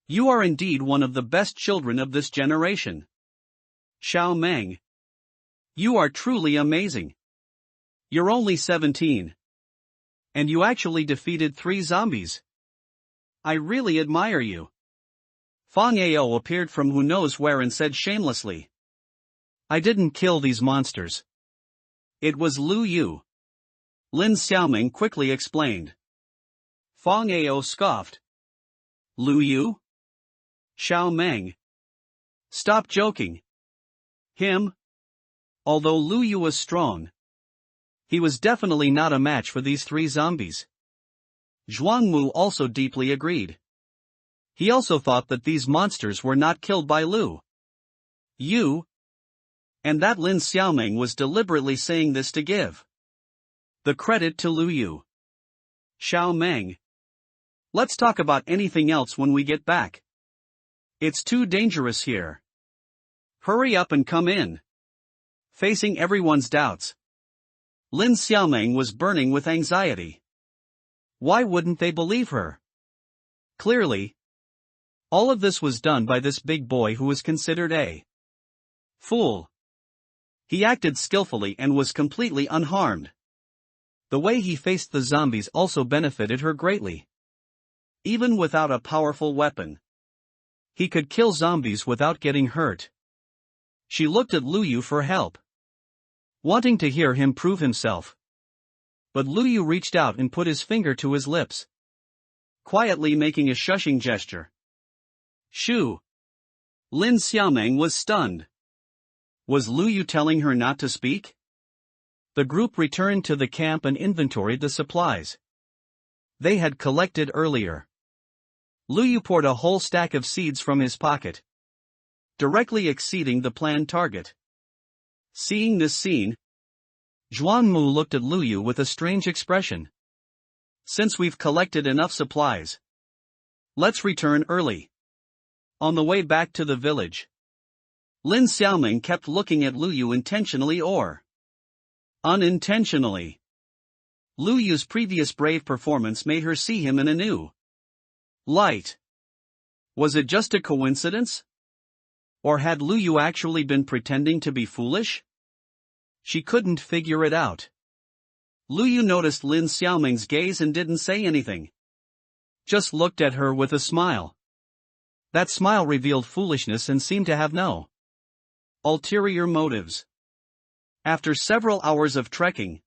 You are indeed one of the best children of this generation. Xiaomeng. You are truly amazing. You're only 17. And you actually defeated 3 zombies. I really admire you. Fang Ao appeared from who knows where and said shamelessly. I didn't kill these monsters. It was Lu Yu. Lin Xiaoming quickly explained. Fang Ao scoffed. Lu Yu? Xiaomeng. Stop joking. Him? Although Lu Yu was strong, he was definitely not a match for these 3 zombies. Zhuangmu also deeply agreed. He also thought that these monsters were not killed by Lu Yu, and that Lin Xiaoming was deliberately saying this to give the credit to Lu Yu. Xiaomeng. Let's talk about anything else when we get back. It's too dangerous here. Hurry up and come in. Facing everyone's doubts, Lin Xiaomeng was burning with anxiety. Why wouldn't they believe her? Clearly, all of this was done by this big boy who was considered a fool. He acted skillfully and was completely unharmed. The way he faced the zombies also benefited her greatly. Even without a powerful weapon, he could kill zombies without getting hurt. She looked at Lu Yu for help, wanting to hear him prove himself. But Lu Yu reached out and put his finger to his lips, quietly making a shushing gesture. Shoo! Lin Xiaomeng was stunned. Was Lu Yu telling her not to speak? The group returned to the camp and inventoried the supplies they had collected earlier. Lu Yu poured a whole stack of seeds from his pocket, directly exceeding the planned target. Seeing this scene, Zhuangmu looked at Lu Yu with a strange expression. Since we've collected enough supplies, let's return early. On the way back to the village, Lin Xiaoming kept looking at Lu Yu intentionally or unintentionally. Lu Yu's previous brave performance made her see him in a new light. Was it just a coincidence? Or had Lu Yu actually been pretending to be foolish? She couldn't figure it out. Lu Yu noticed Lin Xiaoming's gaze and didn't say anything. Just looked at her with a smile. That smile revealed foolishness and seemed to have no ulterior motives. After several hours of trekking,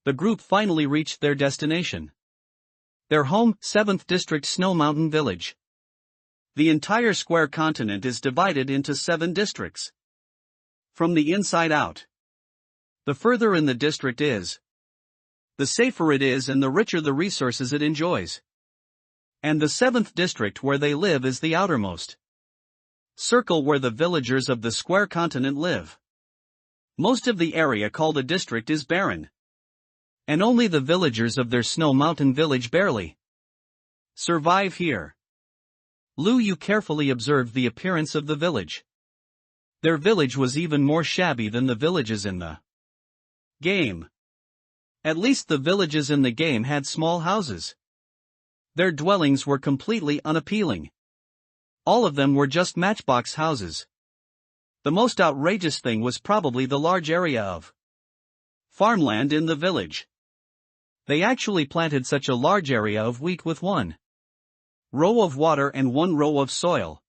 the group finally reached their destination. Their home, 7th District Snow Mountain Village. The entire square continent is divided into 7 districts. From the inside out, the further in the district is, the safer it is and the richer the resources it enjoys. And the 7th district where they live is the outermost circle where the villagers of the square continent live. Most of the area called a district is barren, and only the villagers of their Snow Mountain village barely survive here. Lu Yu carefully observed the appearance of the village. Their village was even more shabby than the villages in the game. At least the villages in the game had small houses. Their dwellings were completely unappealing. All of them were just matchbox houses. The most outrageous thing was probably the large area of farmland in the village. They actually planted such a large area of wheat with 1 row of water and 1 row of soil.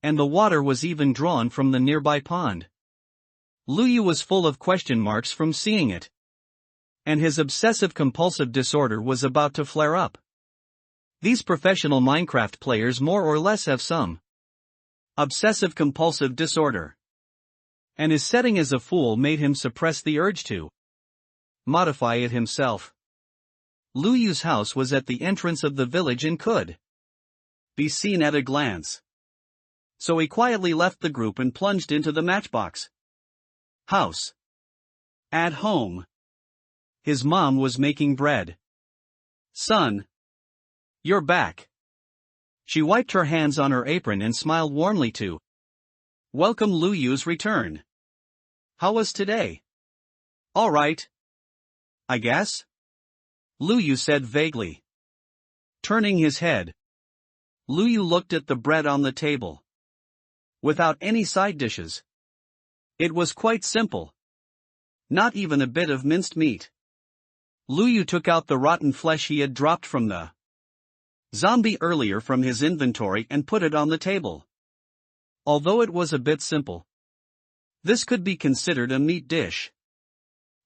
And the water was even drawn from the nearby pond. Lu Yu was full of question marks from seeing it. And his obsessive-compulsive disorder was about to flare up. These professional Minecraft players more or less have some obsessive-compulsive disorder. And his setting as a fool made him suppress the urge to modify it himself. Lu Yu's house was at the entrance of the village and could be seen at a glance. So he quietly left the group and plunged into the matchbox house. At home, his mom was making bread. "Son, you're back." She wiped her hands on her apron and smiled warmly to welcome Lu Yu's return. "How was today?" "All right, I guess," Lu Yu said vaguely. Turning his head, Lu Yu looked at the bread on the table. Without any side dishes. It was quite simple. Not even a bit of minced meat. Lu Yu took out the rotten flesh he had dropped from the zombie earlier from his inventory and put it on the table. Although it was a bit simple, this could be considered a meat dish.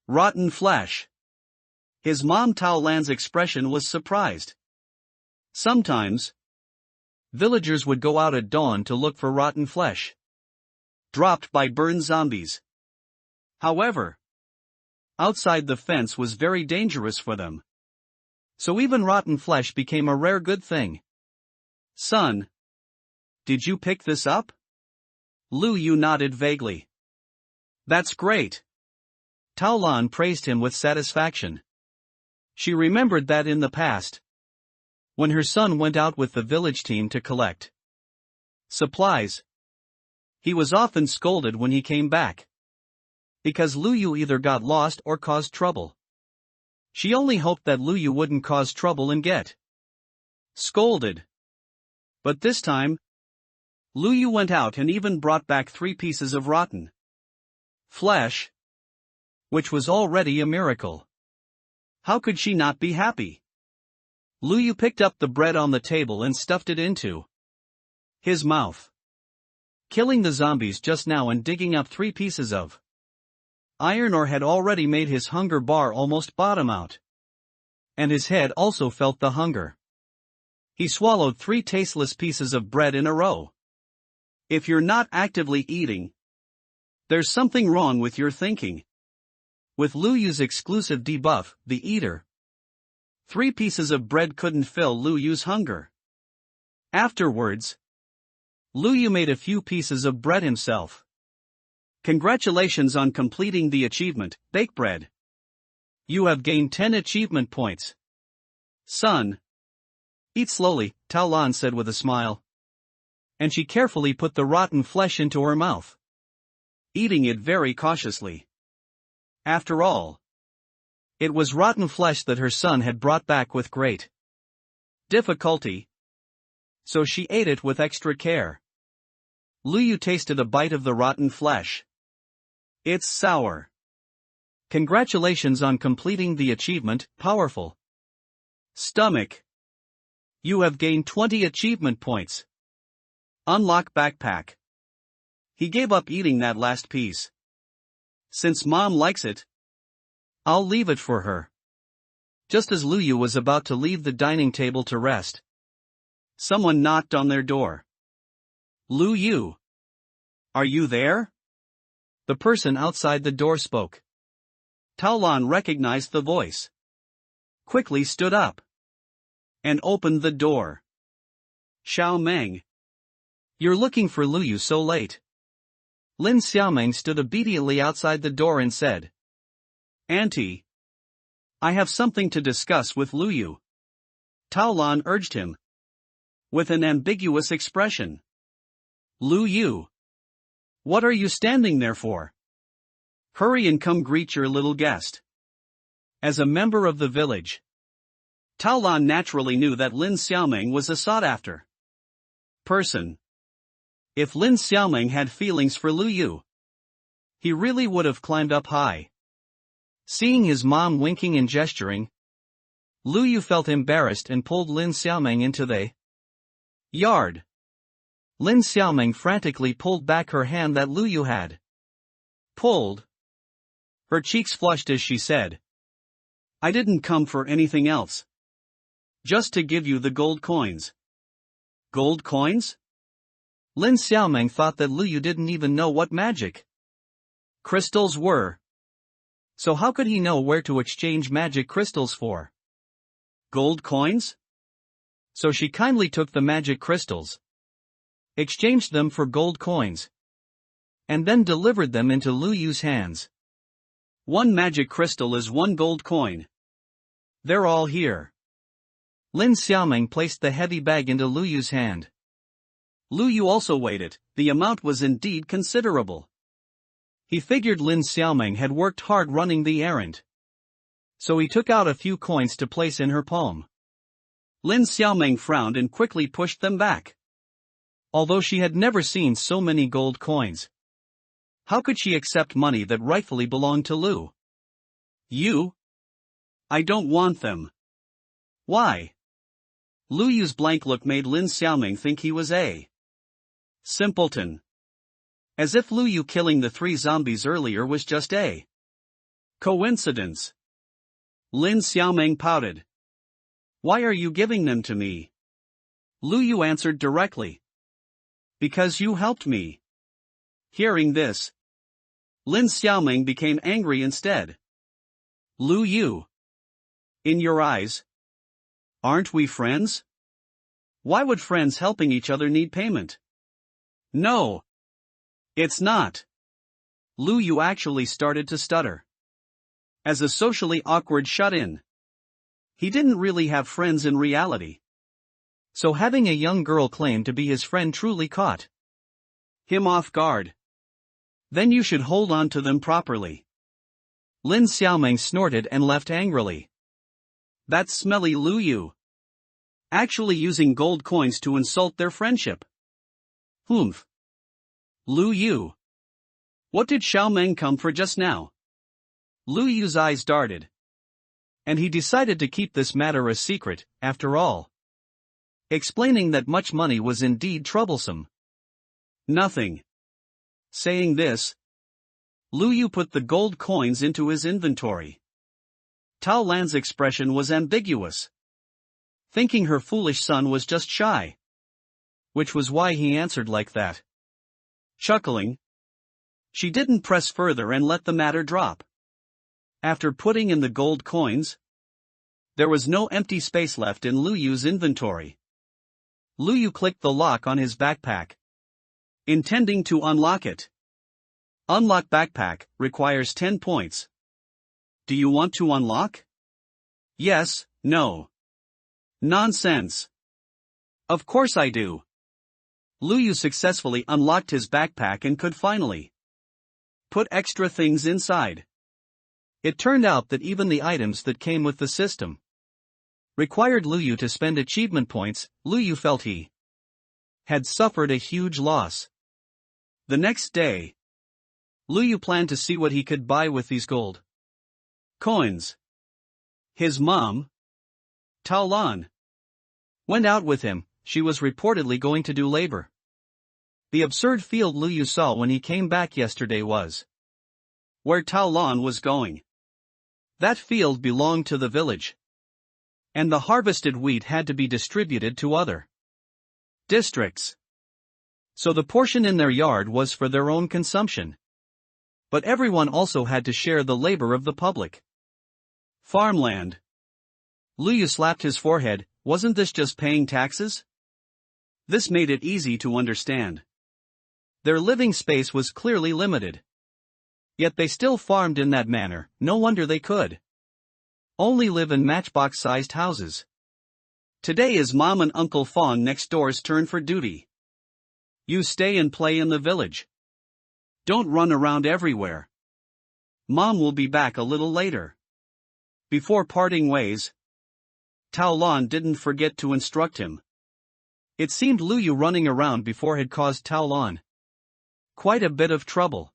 Rotten flesh. His mom Tao Lan's expression was surprised. Sometimes, villagers would go out at dawn to look for rotten flesh dropped by burned zombies. However, outside the fence was very dangerous for them. So even rotten flesh became a rare good thing. "Son, did you pick this up?" Lu Yu nodded vaguely. "That's great." Tao Lan praised him with satisfaction. She remembered that in the past, when her son went out with the village team to collect supplies, he was often scolded when he came back. Because Lu Yu either got lost or caused trouble. She only hoped that Lu Yu wouldn't cause trouble and get scolded. But this time, Lu Yu went out and even brought back 3 pieces of rotten flesh, which was already a miracle. How could she not be happy? Lu Yu picked up the bread on the table and stuffed it into his mouth. Killing the zombies just now and digging up 3 pieces of iron ore had already made his hunger bar almost bottom out. And his head also felt the hunger. He swallowed 3 tasteless pieces of bread in a row. If you're not actively eating, there's something wrong with your thinking. With Lu Yu's exclusive debuff, the eater, 3 pieces of bread couldn't fill Lu Yu's hunger. Afterwards, Lu Yu made a few pieces of bread himself. Congratulations on completing the achievement, Bake Bread. You have gained 10 achievement points. Son. Eat slowly, Tao Lan said with a smile. And she carefully put the rotten flesh into her mouth, eating it very cautiously. After all, it was rotten flesh that her son had brought back with great difficulty. So she ate it with extra care. Lu Yu tasted a bite of the rotten flesh. It's sour. Congratulations on completing the achievement, powerful stomach. You have gained 20 achievement points. Unlock backpack. He gave up eating that last piece. Since mom likes it, I'll leave it for her. Just as Lu Yu was about to leave the dining table to rest, someone knocked on their door. Lu Yu. Are you there? The person outside the door spoke. Tao Lan recognized the voice, quickly stood up, and opened the door. Xiao Meng. You're looking for Lu Yu so late. Lin Xiaomeng stood obediently outside the door and said, Auntie, I have something to discuss with Lu Yu. Tao Lan urged him, with an ambiguous expression. Lu Yu. What are you standing there for? Hurry and come greet your little guest. As a member of the village, Tao Lan naturally knew that Lin Xiaomeng was a sought-after person. If Lin Xiaomeng had feelings for Lu Yu, he really would have climbed up high. Seeing his mom winking and gesturing, Lu Yu felt embarrassed and pulled Lin Xiaomeng into the yard. Lin Xiaomeng frantically pulled back her hand that Lu Yu had pulled. Her cheeks flushed as she said, I didn't come for anything else. Just to give you the gold coins. Gold coins? Lin Xiaomeng thought that Lu Yu didn't even know what magic crystals were. So how could he know where to exchange magic crystals for? Gold coins? So she kindly took the magic crystals, exchanged them for gold coins, and then delivered them into Lu Yu's hands. One magic crystal is one gold coin. They're all here. Lin Xiaomeng placed the heavy bag into Lu Yu's hand. Lu Yu also weighed it. The amount was indeed considerable. He figured Lin Xiaomeng had worked hard running the errand, so he took out a few coins to place in her palm. Lin Xiaomeng frowned and quickly pushed them back. Although she had never seen so many gold coins, how could she accept money that rightfully belonged to Lu Yu? I don't want them. Why? Lu Yu's blank look made Lin Xiaomeng think he was a simpleton. As if Lu Yu killing the 3 zombies earlier was just a coincidence. Lin Xiaomeng pouted. Why are you giving them to me? Lu Yu answered directly. Because you helped me. Hearing this, Lin Xiaomeng became angry instead. Lu Yu. In your eyes, aren't we friends? Why would friends helping each other need payment? No. It's not. Lu Yu actually started to stutter. As a socially awkward shut-in, he didn't really have friends in reality. So having a young girl claim to be his friend truly caught him off guard. Then you should hold on to them properly. Lin Xiaomeng snorted and left angrily. That smelly Lu Yu. Actually using gold coins to insult their friendship. Humph. Lu Yu. What did Xiaomeng come for just now? Lu Yu's eyes darted. And he decided to keep this matter a secret, after all. Explaining that much money was indeed troublesome. Nothing. Saying this, Lu Yu put the gold coins into his inventory. Tao Lan's expression was ambiguous. Thinking her foolish son was just shy. Which was why he answered like that. Chuckling, she didn't press further and let the matter drop. After putting in the gold coins, there was no empty space left in Lu Yu's inventory. Lu Yu clicked the lock on his backpack, intending to unlock it. Unlock backpack requires 10 points. Do you want to unlock? Yes, no. Nonsense. Of course I do. Luyu successfully unlocked his backpack and could finally put extra things inside. It turned out that even the items that came with the system required Luyu to spend achievement points. Luyu felt he had suffered a huge loss. The next day, Luyu planned to see what he could buy with these gold coins. His mom, Taolan, went out with him. She was reportedly going to do labor. The absurd field Luyu saw when he came back yesterday was where Taolan was going. That field belonged to the village, and the harvested wheat had to be distributed to other districts. So the portion in their yard was for their own consumption. But everyone also had to share the labor of the public farmland. Luyu slapped his forehead. Wasn't this just paying taxes? This made it easy to understand. Their living space was clearly limited. Yet they still farmed in that manner. No wonder they could only live in matchbox-sized houses. Today is Mom and Uncle Fawn next door's turn for duty. You stay and play in the village. Don't run around everywhere. Mom will be back a little later. Before parting ways, Taolan didn't forget to instruct him. It seemed Luyu running around before had caused Taolan quite a bit of trouble.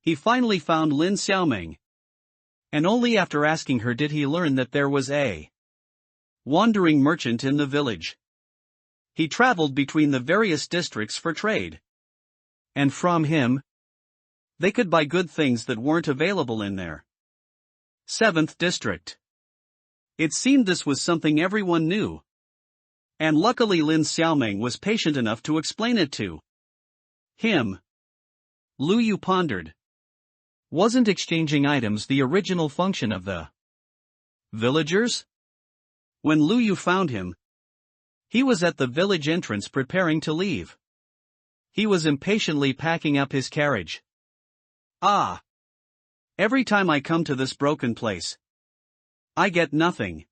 He finally found Lin Xiaoming, and only after asking her did he learn that there was a wandering merchant in the village. He traveled between the various districts for trade, and from him, they could buy good things that weren't available in their 7th district. It seemed this was something everyone knew, and luckily Lin Xiaoming was patient enough to explain it to him. Luyu pondered. Wasn't exchanging items the original function of the villagers? When Luyu found him, he was at the village entrance preparing to leave. He was impatiently packing up his carriage. Ah! Every time I come to this broken place, I get nothing.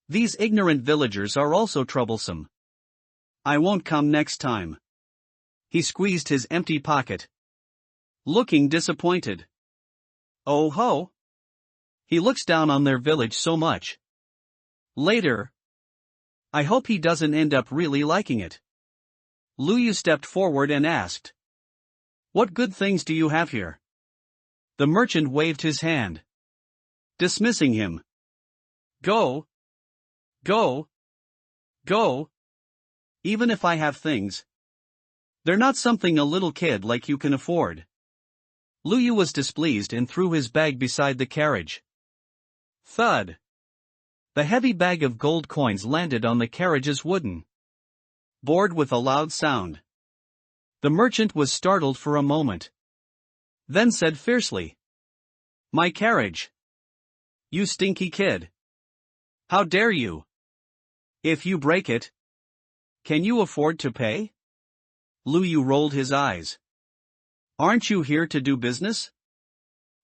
These ignorant villagers are also troublesome. I won't come next time. He squeezed his empty pocket, looking disappointed. Oh ho! He looks down on their village so much. Later, I hope he doesn't end up really liking it. Luyu stepped forward and asked, What good things do you have here? The merchant waved his hand, dismissing him. Go! Go! Go! Even if I have things, they're not something a little kid like you can afford. Luyu was displeased and threw his bag beside the carriage. Thud! The heavy bag of gold coins landed on the carriage's wooden board with a loud sound. The merchant was startled for a moment, then said fiercely, My carriage! You stinky kid! How dare you! If you break it, can you afford to pay? Luyu rolled his eyes. Aren't you here to do business?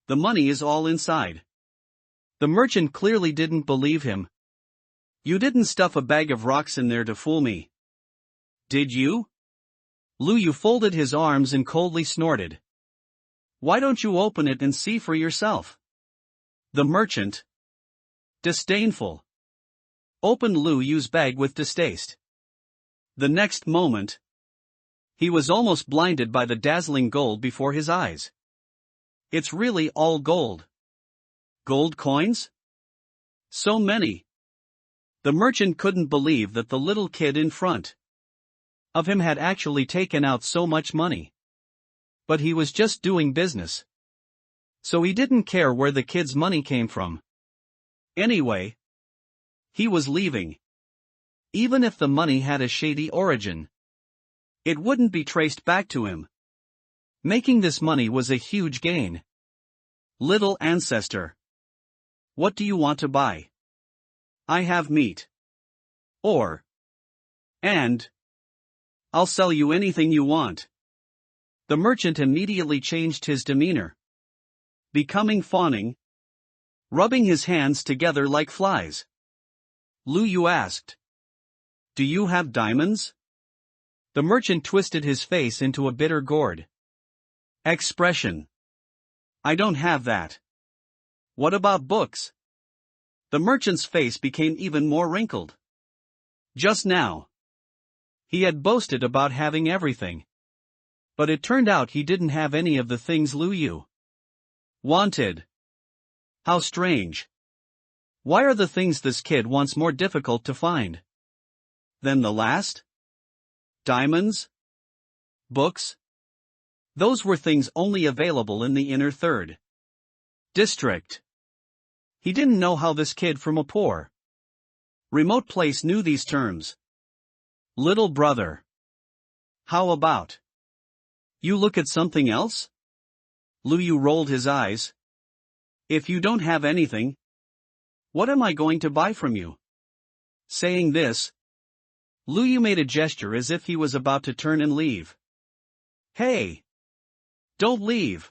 The money is all inside. The merchant clearly didn't believe him. You didn't stuff a bag of rocks in there to fool me. Did you? Luyu folded his arms and coldly snorted. Why don't you open it and see for yourself? The merchant, disdainful, opened Luyu's bag with distaste. The next moment, he was almost blinded by the dazzling gold before his eyes. It's really all gold. Gold coins? So many. The merchant couldn't believe that the little kid in front of him had actually taken out so much money. But he was just doing business, so he didn't care where the kid's money came from. Anyway, he was leaving. Even if the money had a shady origin, it wouldn't be traced back to him. Making this money was a huge gain. Little ancestor, what do you want to buy? I have meat. And I'll sell you anything you want. The merchant immediately changed his demeanor, becoming fawning, rubbing his hands together like flies. Lu Yu asked. Do you have diamonds? The merchant twisted his face into a bitter gourd expression. I don't have that. What about books? The merchant's face became even more wrinkled. Just now, he had boasted about having everything. But it turned out he didn't have any of the things Lu Yu wanted. How strange. Why are the things this kid wants more difficult to find than the last? Diamonds? Books? Those were things only available in the inner third district. He didn't know how this kid from a poor, remote place knew these terms. Little brother. How about you look at something else? Lu Yu rolled his eyes. If you don't have anything, what am I going to buy from you? Saying this, Lu Yu made a gesture as if he was about to turn and leave. Hey! Don't leave!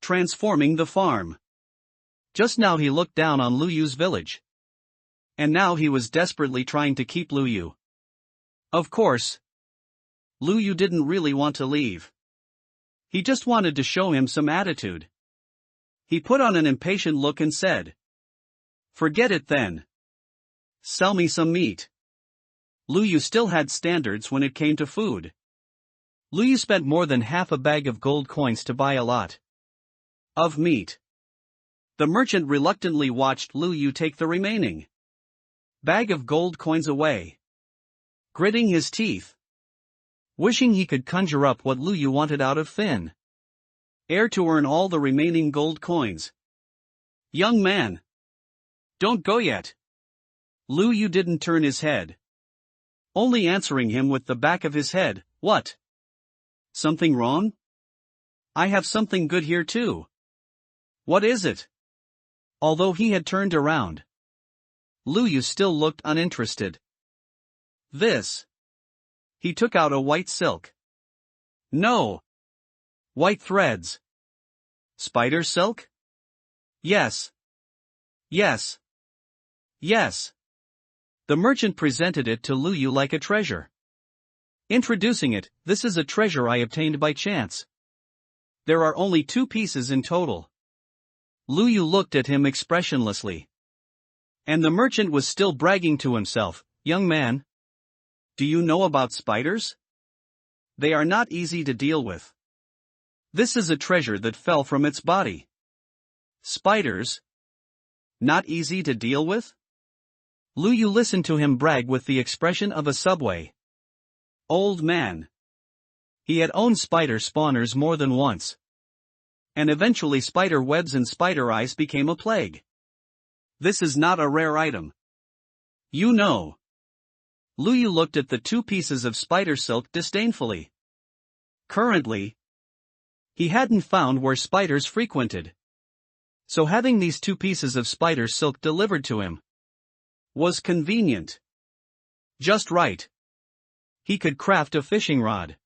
Transforming the farm. Just now he looked down on Lu Yu's village. And now he was desperately trying to keep Lu Yu. Of course, Lu Yu didn't really want to leave. He just wanted to show him some attitude. He put on an impatient look and said, forget it then. Sell me some meat. Lu Yu still had standards when it came to food. Lu Yu spent more than half a bag of gold coins to buy a lot of meat. The merchant reluctantly watched Lu Yu take the remaining bag of gold coins away, gritting his teeth, wishing he could conjure up what Lu Yu wanted out of thin air to earn all the remaining gold coins. Young man! Don't go yet! Lu Yu didn't turn his head, only answering him with the back of his head. What? Something wrong? I have something good here too. What is it? Although he had turned around, Lu Yu still looked uninterested. This. He took out a white silk. No. White threads. Spider silk? Yes. Yes. Yes. The merchant presented it to Lu Yu like a treasure. Introducing it, this is a treasure I obtained by chance. There are only 2 pieces in total. Lu Yu looked at him expressionlessly. And the merchant was still bragging to himself, young man. Do you know about spiders? They are not easy to deal with. This is a treasure that fell from its body. Spiders? Not easy to deal with? Lu Yu listened to him brag with the expression of a subway old man. He had owned spider spawners more than once. And eventually spider webs and spider eyes became a plague. This is not a rare item. You know. Lu Yu looked at the 2 pieces of spider silk disdainfully. Currently, he hadn't found where spiders frequented. So having these 2 pieces of spider silk delivered to him was convenient. Just right. He could craft a fishing rod.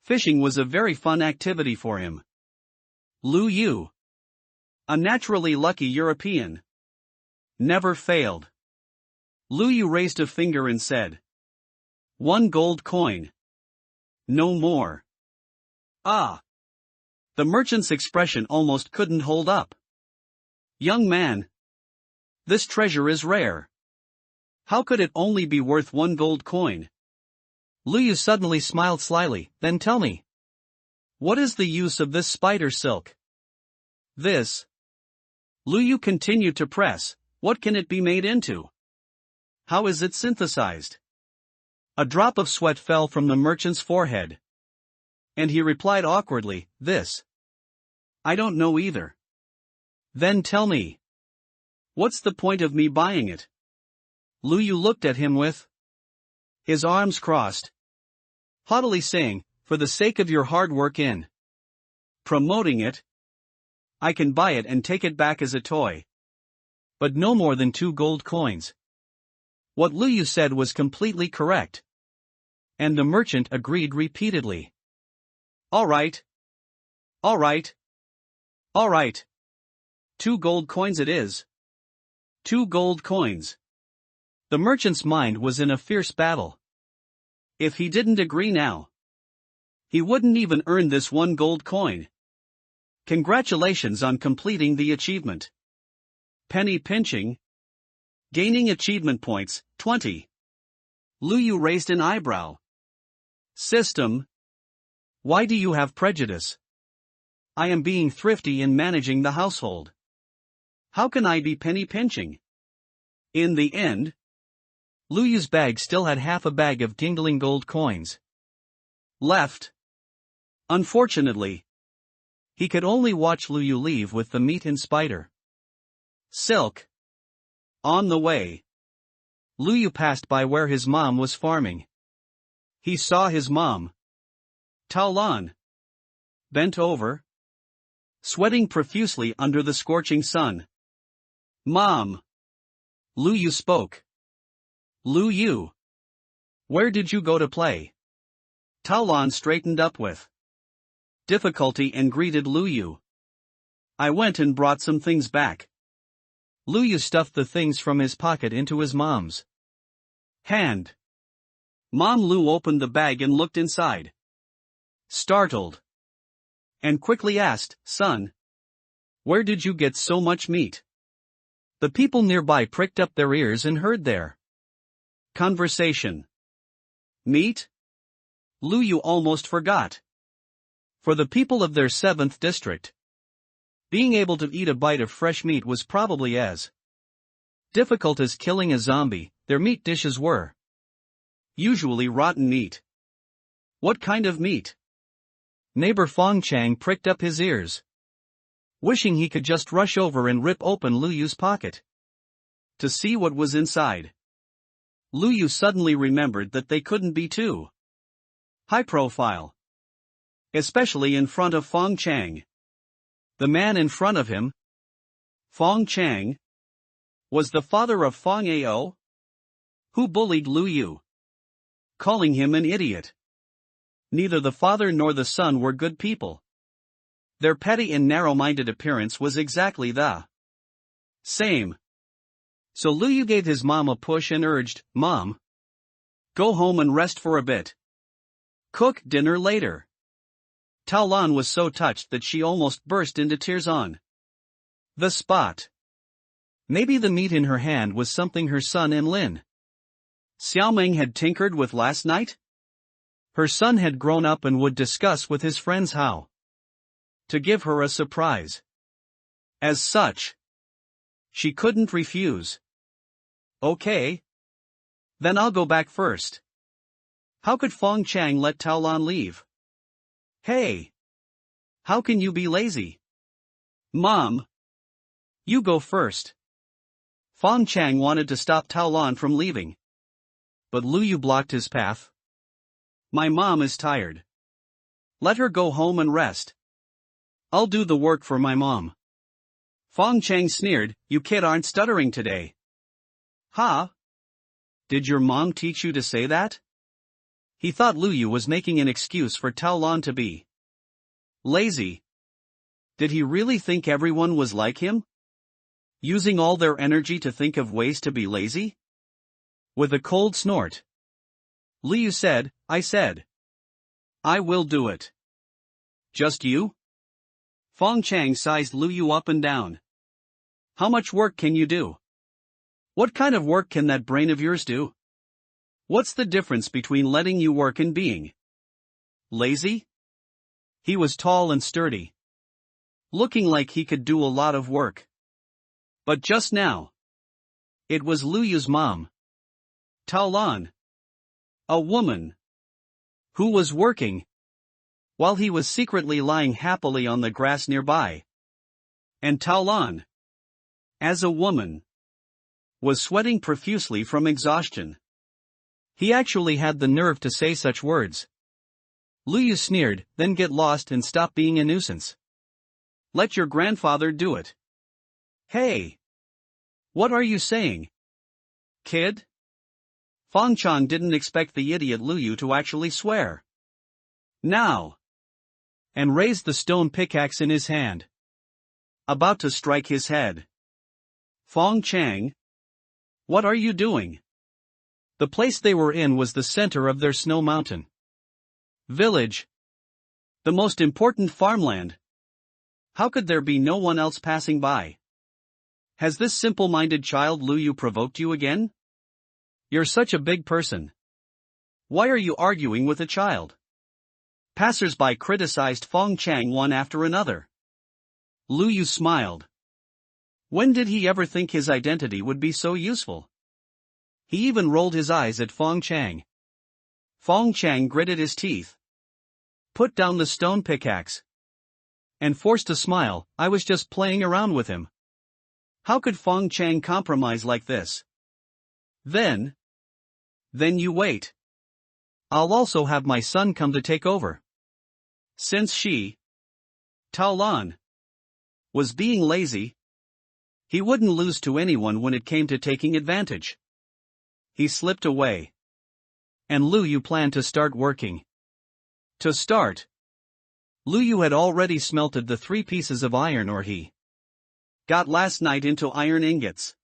Fishing was a very fun activity for him. Lu Yu, a naturally lucky European, never failed. Lu Yu raised a finger and said, 1 gold coin. No more. Ah! The merchant's expression almost couldn't hold up. Young man, this treasure is rare. How could it only be worth 1 gold coin? Lu Yu suddenly smiled slyly. Then tell me, what is the use of this spider silk? This. Lu Yu continued to press. What can it be made into? How is it synthesized? A drop of sweat fell from the merchant's forehead. And he replied awkwardly, this. I don't know either. Then tell me. What's the point of me buying it? Lu Yu looked at him with his arms crossed, haughtily saying, for the sake of your hard work in promoting it, I can buy it and take it back as a toy. But no more than 2 gold coins. What Lu Yu said was completely correct. And the merchant agreed repeatedly. All right. All right. All right. 2 gold coins it is. 2 gold coins. The merchant's mind was in a fierce battle. If he didn't agree now, he wouldn't even earn this 1 gold coin. Congratulations on completing the achievement. Penny pinching. Gaining achievement points, 20. Luyu raised an eyebrow. System. Why do you have prejudice? I am being thrifty in managing the household. How can I be penny pinching? In the end, Luyu's bag still had half a bag of dingling gold coins left. Unfortunately, he could only watch Luyu leave with the meat and spider silk. On the way, Luyu passed by where his mom was farming. He saw his mom, Taolan, bent over, sweating profusely under the scorching sun. Mom! Luyu spoke. Luyu! Where did you go to play? Taolan straightened up with difficulty and greeted Luyu. I went and brought some things back. Luyu stuffed the things from his pocket into his mom's hand. Mom Lu opened the bag and looked inside, startled, and quickly asked, Son, where did you get so much meat? The people nearby pricked up their ears and heard their conversation. Meat? Luyu almost forgot. For the people of their 7th district, being able to eat a bite of fresh meat was probably as difficult as killing a zombie. Their meat dishes were usually rotten meat. What kind of meat? Neighbor Fong Chang pricked up his ears, wishing he could just rush over and rip open Luyu's pocket to see what was inside. Luyu suddenly remembered that they couldn't be too high profile, especially in front of Fong Chang. The man in front of him, Fong Chang, was the father of Fong Ao, who bullied Luyu, calling him an idiot. Neither the father nor the son were good people. Their petty and narrow-minded appearance was exactly the same. So Luyu gave his mom a push and urged, Mom, go home and rest for a bit. Cook dinner later. Taolan was so touched that she almost burst into tears on the spot. Maybe the meat in her hand was something her son and Lin Xiaoming had tinkered with last night? Her son had grown up and would discuss with his friends how to give her a surprise. As such, she couldn't refuse. Okay. Then I'll go back first. How could Fong Chang let Taolan leave? Hey! How can you be lazy? Mom! You go first. Fong Chang wanted to stop Taolan from leaving, but Luyu blocked his path. My mom is tired. Let her go home and rest. I'll do the work for my mom. Fong Chang sneered, You kid aren't stuttering today. Huh? Did your mom teach you to say that? He thought Luyu was making an excuse for Taolan to be lazy. Did he really think everyone was like him? Using all their energy to think of ways to be lazy? With a cold snort, Luyu said, I will do it. Just you? Fong Chang sized Luyu up and down. How much work can you do? What kind of work can that brain of yours do? What's the difference between letting you work and being lazy? He was tall and sturdy, looking like he could do a lot of work. But just now, it was Luyu's mom, Taolan, a woman who was working while he was secretly lying happily on the grass nearby. And Taolan, as a woman, was sweating profusely from exhaustion. He actually had the nerve to say such words. Luyu sneered, Then get lost and stop being a nuisance. Let your grandfather do it. Hey! What are you saying? Kid? Fong Chang didn't expect the idiot Luyu to actually swear. Now! And raised the stone pickaxe in his hand, about to strike his head. Fong Chang? What are you doing? The place they were in was the center of their snow mountain village, the most important farmland. How could there be no one else passing by? Has this simple-minded child Lu Yu provoked you again? You're such a big person. Why are you arguing with a child? Passers-by criticized Fong Chang one after another. Lu Yu smiled. When did he ever think his identity would be so useful? He even rolled his eyes at Fong Chang. Fong Chang gritted his teeth, put down the stone pickaxe, and forced a smile. I was just playing around with him. How could Fong Chang compromise like this? Then you wait. I'll also have my son come to take over. Since Tao Lan, was being lazy, he wouldn't lose to anyone when it came to taking advantage. He slipped away. And Lu Yu planned to start working. To start, Lu Yu had already smelted the 3 pieces of iron ore he got last night into iron ingots.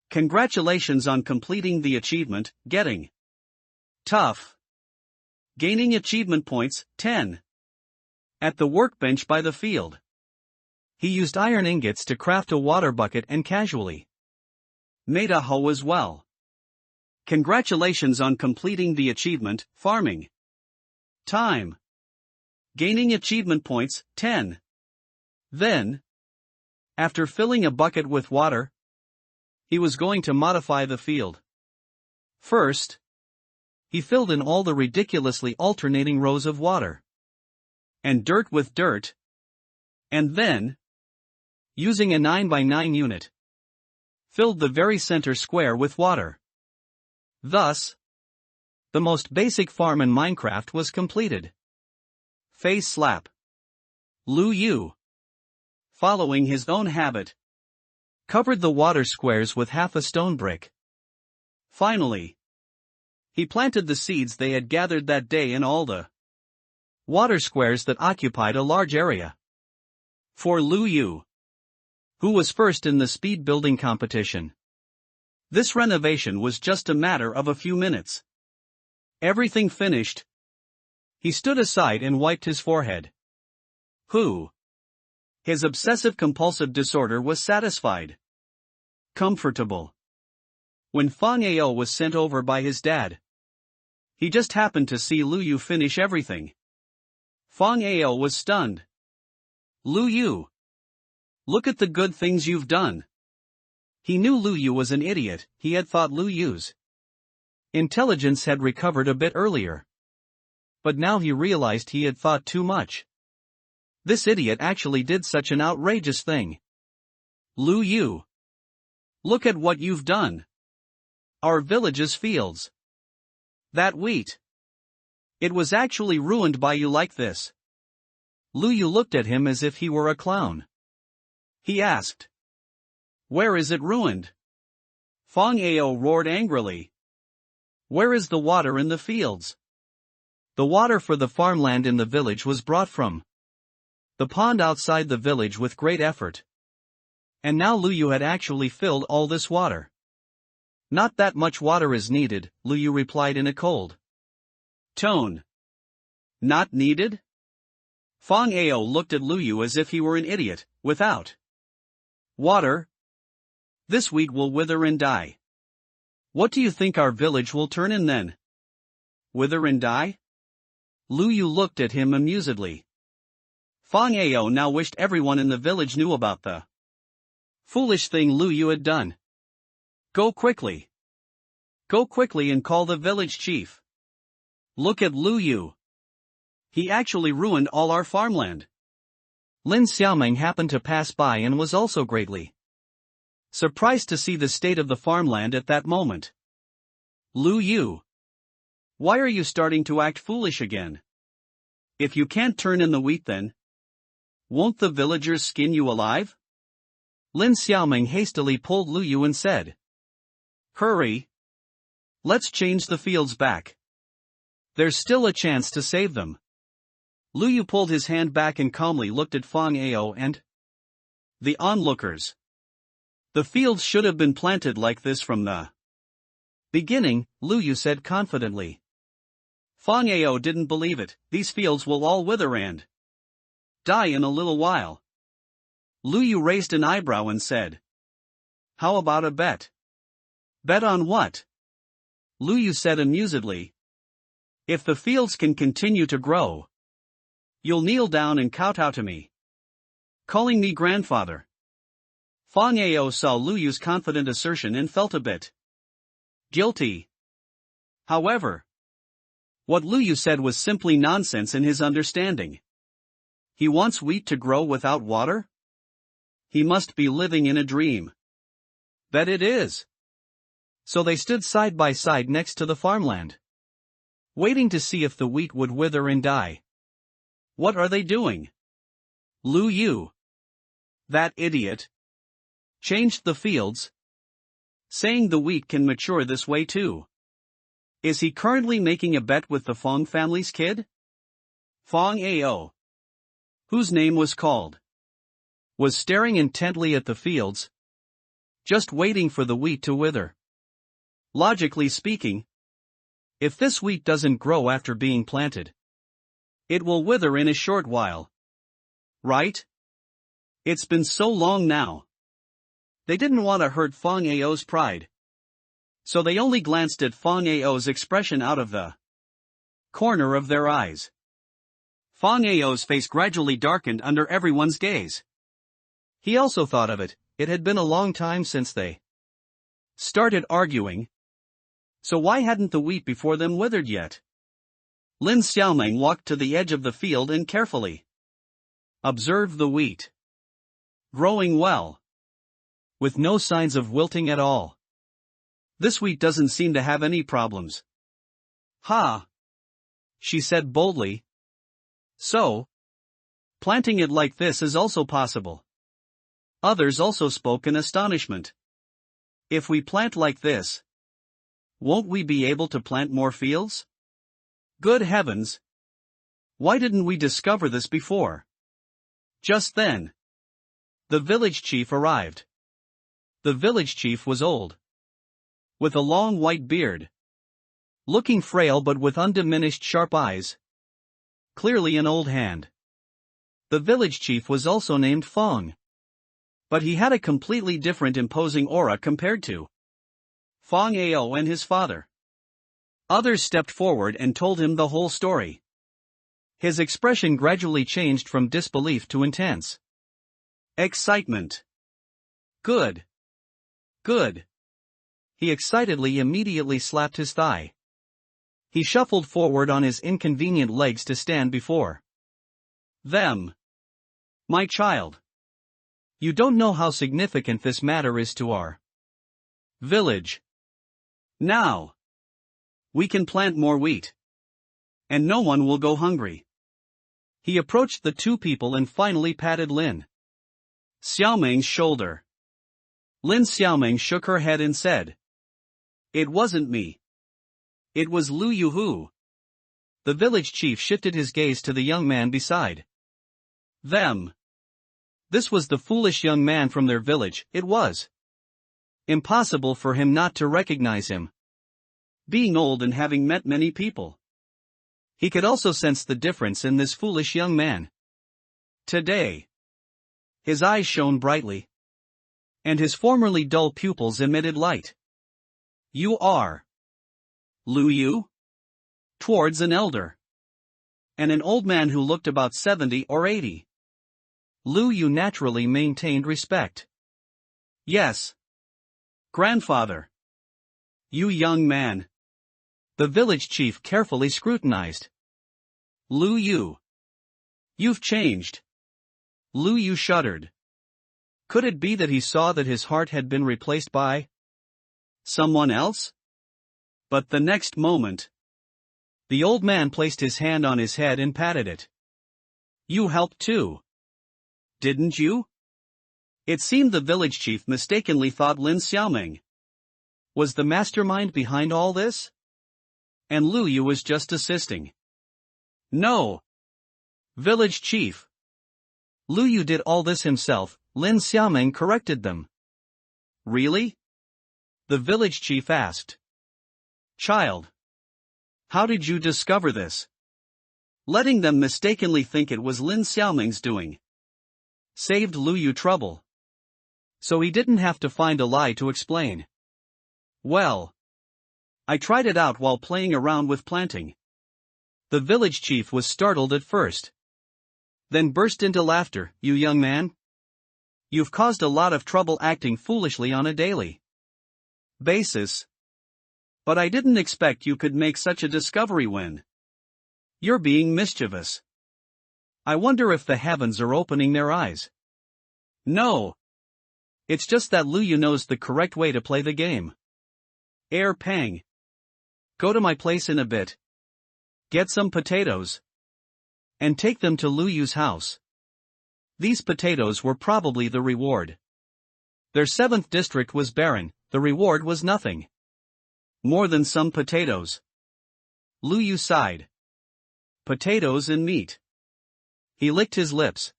Congratulations on completing the achievement, getting tough. Gaining achievement points, 10. At the workbench by the field, he used iron ingots to craft a water bucket and casually made a hoe as well. Congratulations on completing the achievement, farming. Time. Gaining achievement points, 10. Then, after filling a bucket with water, he was going to modify the field. First, he filled in all the ridiculously alternating rows of water and dirt with dirt, and then, using a 9x9 unit, filled the very center square with water. Thus, the most basic farm in Minecraft was completed. Face slap. Lu Yu, following his own habit, covered the water squares with half a stone brick. Finally, he planted the seeds they had gathered that day in all the water squares that occupied a large area. For Lu Yu, who was first in the speed building competition, this renovation was just a matter of a few minutes. Everything finished, he stood aside and wiped his forehead. His obsessive-compulsive disorder was satisfied. Comfortable. When Fang Ao was sent over by his dad, he just happened to see Lu Yu finish everything. Fang Ao was stunned. Lu Yu, look at the good things you've done. He knew Lu Yu was an idiot. He had thought Lu Yu's intelligence had recovered a bit earlier. But now he realized he had thought too much. This idiot actually did such an outrageous thing. Lu Yu, look at what you've done. Our village's fields. That wheat. It was actually ruined by you like this. Lu Yu looked at him as if he were a clown. He asked, where is it ruined? Fang Ao roared angrily. Where is the water in the fields? The water for the farmland in the village was brought from the pond outside the village with great effort. And now Lu Yu had actually filled all this water. Not that much water is needed, Lu Yu replied in a cold tone. Not needed? Fang Ao looked at Lu Yu as if he were an idiot. Without water, this wheat will wither and die. What do you think our village will turn in then? Wither and die? Lu Yu looked at him amusedly. Fang Ao now wished everyone in the village knew about the foolish thing Lu Yu had done. Go quickly. Go quickly and call the village chief. Look at Lu Yu. He actually ruined all our farmland. Lin Xiaoming happened to pass by and was also greatly surprised to see the state of the farmland at that moment. Lu Yu, why are you starting to act foolish again? If you can't turn in the wheat then, won't the villagers skin you alive? Lin Xiaoming hastily pulled Lu Yu and said, hurry. Let's change the fields back. There's still a chance to save them. Lu Yu pulled his hand back and calmly looked at Fang Ao and the onlookers. The fields should have been planted like this from the Beginning, Lu Yu said confidently. Fang Ao didn't believe it. These fields will all wither and die in a little while. Lu Yu raised an eyebrow and said, how about a bet? Bet on what? Lu Yu said amusedly. If the fields can continue to grow, you'll kneel down and kowtow to me, calling me grandfather. Fang Ao saw Lu Yu's confident assertion and felt a bit guilty. However, what Lu Yu said was simply nonsense in his understanding. He wants wheat to grow without water? He must be living in a dream. Bet it is. So they stood side by side next to the farmland, waiting to see if the wheat would wither and die. What are they doing? Lu Yu, that idiot, changed the fields, saying the wheat can mature this way too. Is he currently making a bet with the Fong family's kid? Fang Ao, whose name was called, was staring intently at the fields, just waiting for the wheat to wither. Logically speaking, if this wheat doesn't grow after being planted, it will wither in a short while. Right? It's been so long now. They didn't want to hurt Fang Ao's pride, so they only glanced at Fang Ao's expression out of the corner of their eyes. Fang Ao's face gradually darkened under everyone's gaze. He also thought of it. It had been a long time since they started arguing. So why hadn't the wheat before them withered yet? Lin Xiaoming walked to the edge of the field and carefully observed the wheat growing well, with no signs of wilting at all. This wheat doesn't seem to have any problems. Ha! She said boldly. So, planting it like this is also possible. Others also spoke in astonishment. If we plant like this, won't we be able to plant more fields? Good heavens! Why didn't we discover this before? Just then, the village chief arrived. The village chief was old, with a long white beard, looking frail but with undiminished sharp eyes. Clearly an old hand. The village chief was also named Fong, but he had a completely different imposing aura compared to Fang Ao and his father. Others stepped forward and told him the whole story. His expression gradually changed from disbelief to intense excitement. Good. Good. He excitedly immediately slapped his thigh. He shuffled forward on his inconvenient legs to stand before them. My child, you don't know how significant this matter is to our village. Now, we can plant more wheat, and no one will go hungry. He approached the two people and finally patted Lin Xiaoming's shoulder. Lin Xiaoming shook her head and said, it wasn't me. It was Lu Yu who. The village chief shifted his gaze to the young man beside them. This was the foolish young man from their village. It was impossible for him not to recognize him. Being old and having met many people, he could also sense the difference in this foolish young man. Today, his eyes shone brightly, and his formerly dull pupils emitted light. You are Lu Yu? Towards an elder, and an old man who looked about 70 or 80. Lu Yu naturally maintained respect. Yes. Grandfather. You young man. The village chief carefully scrutinized Lu Yu. You've changed. Lu Yu shuddered. Could it be that he saw that his heart had been replaced by someone else? But the next moment, the old man placed his hand on his head and patted it. You helped too, didn't you? It seemed the village chief mistakenly thought Lin Xiaoming was the mastermind behind all this, and Lu Yu was just assisting. No. Village chief. Lu Yu did all this himself. Lin Xiaoming corrected them. Really? The village chief asked. Child. How did you discover this? Letting them mistakenly think it was Lin Xiaoming's doing saved Lu Yu trouble. So he didn't have to find a lie to explain. Well, I tried it out while playing around with planting. The village chief was startled at first, then burst into laughter. You young man? You've caused a lot of trouble acting foolishly on a daily basis. But I didn't expect you could make such a discovery when you're being mischievous. I wonder if the heavens are opening their eyes. No. It's just that Lu Yu knows the correct way to play the game. Air Pang. Go to my place in a bit. Get some potatoes. And take them to Lu Yu's house. These potatoes were probably the reward. Their 7th district was barren, the reward was nothing more than some potatoes. Lu Yu sighed. Potatoes and meat. He licked his lips,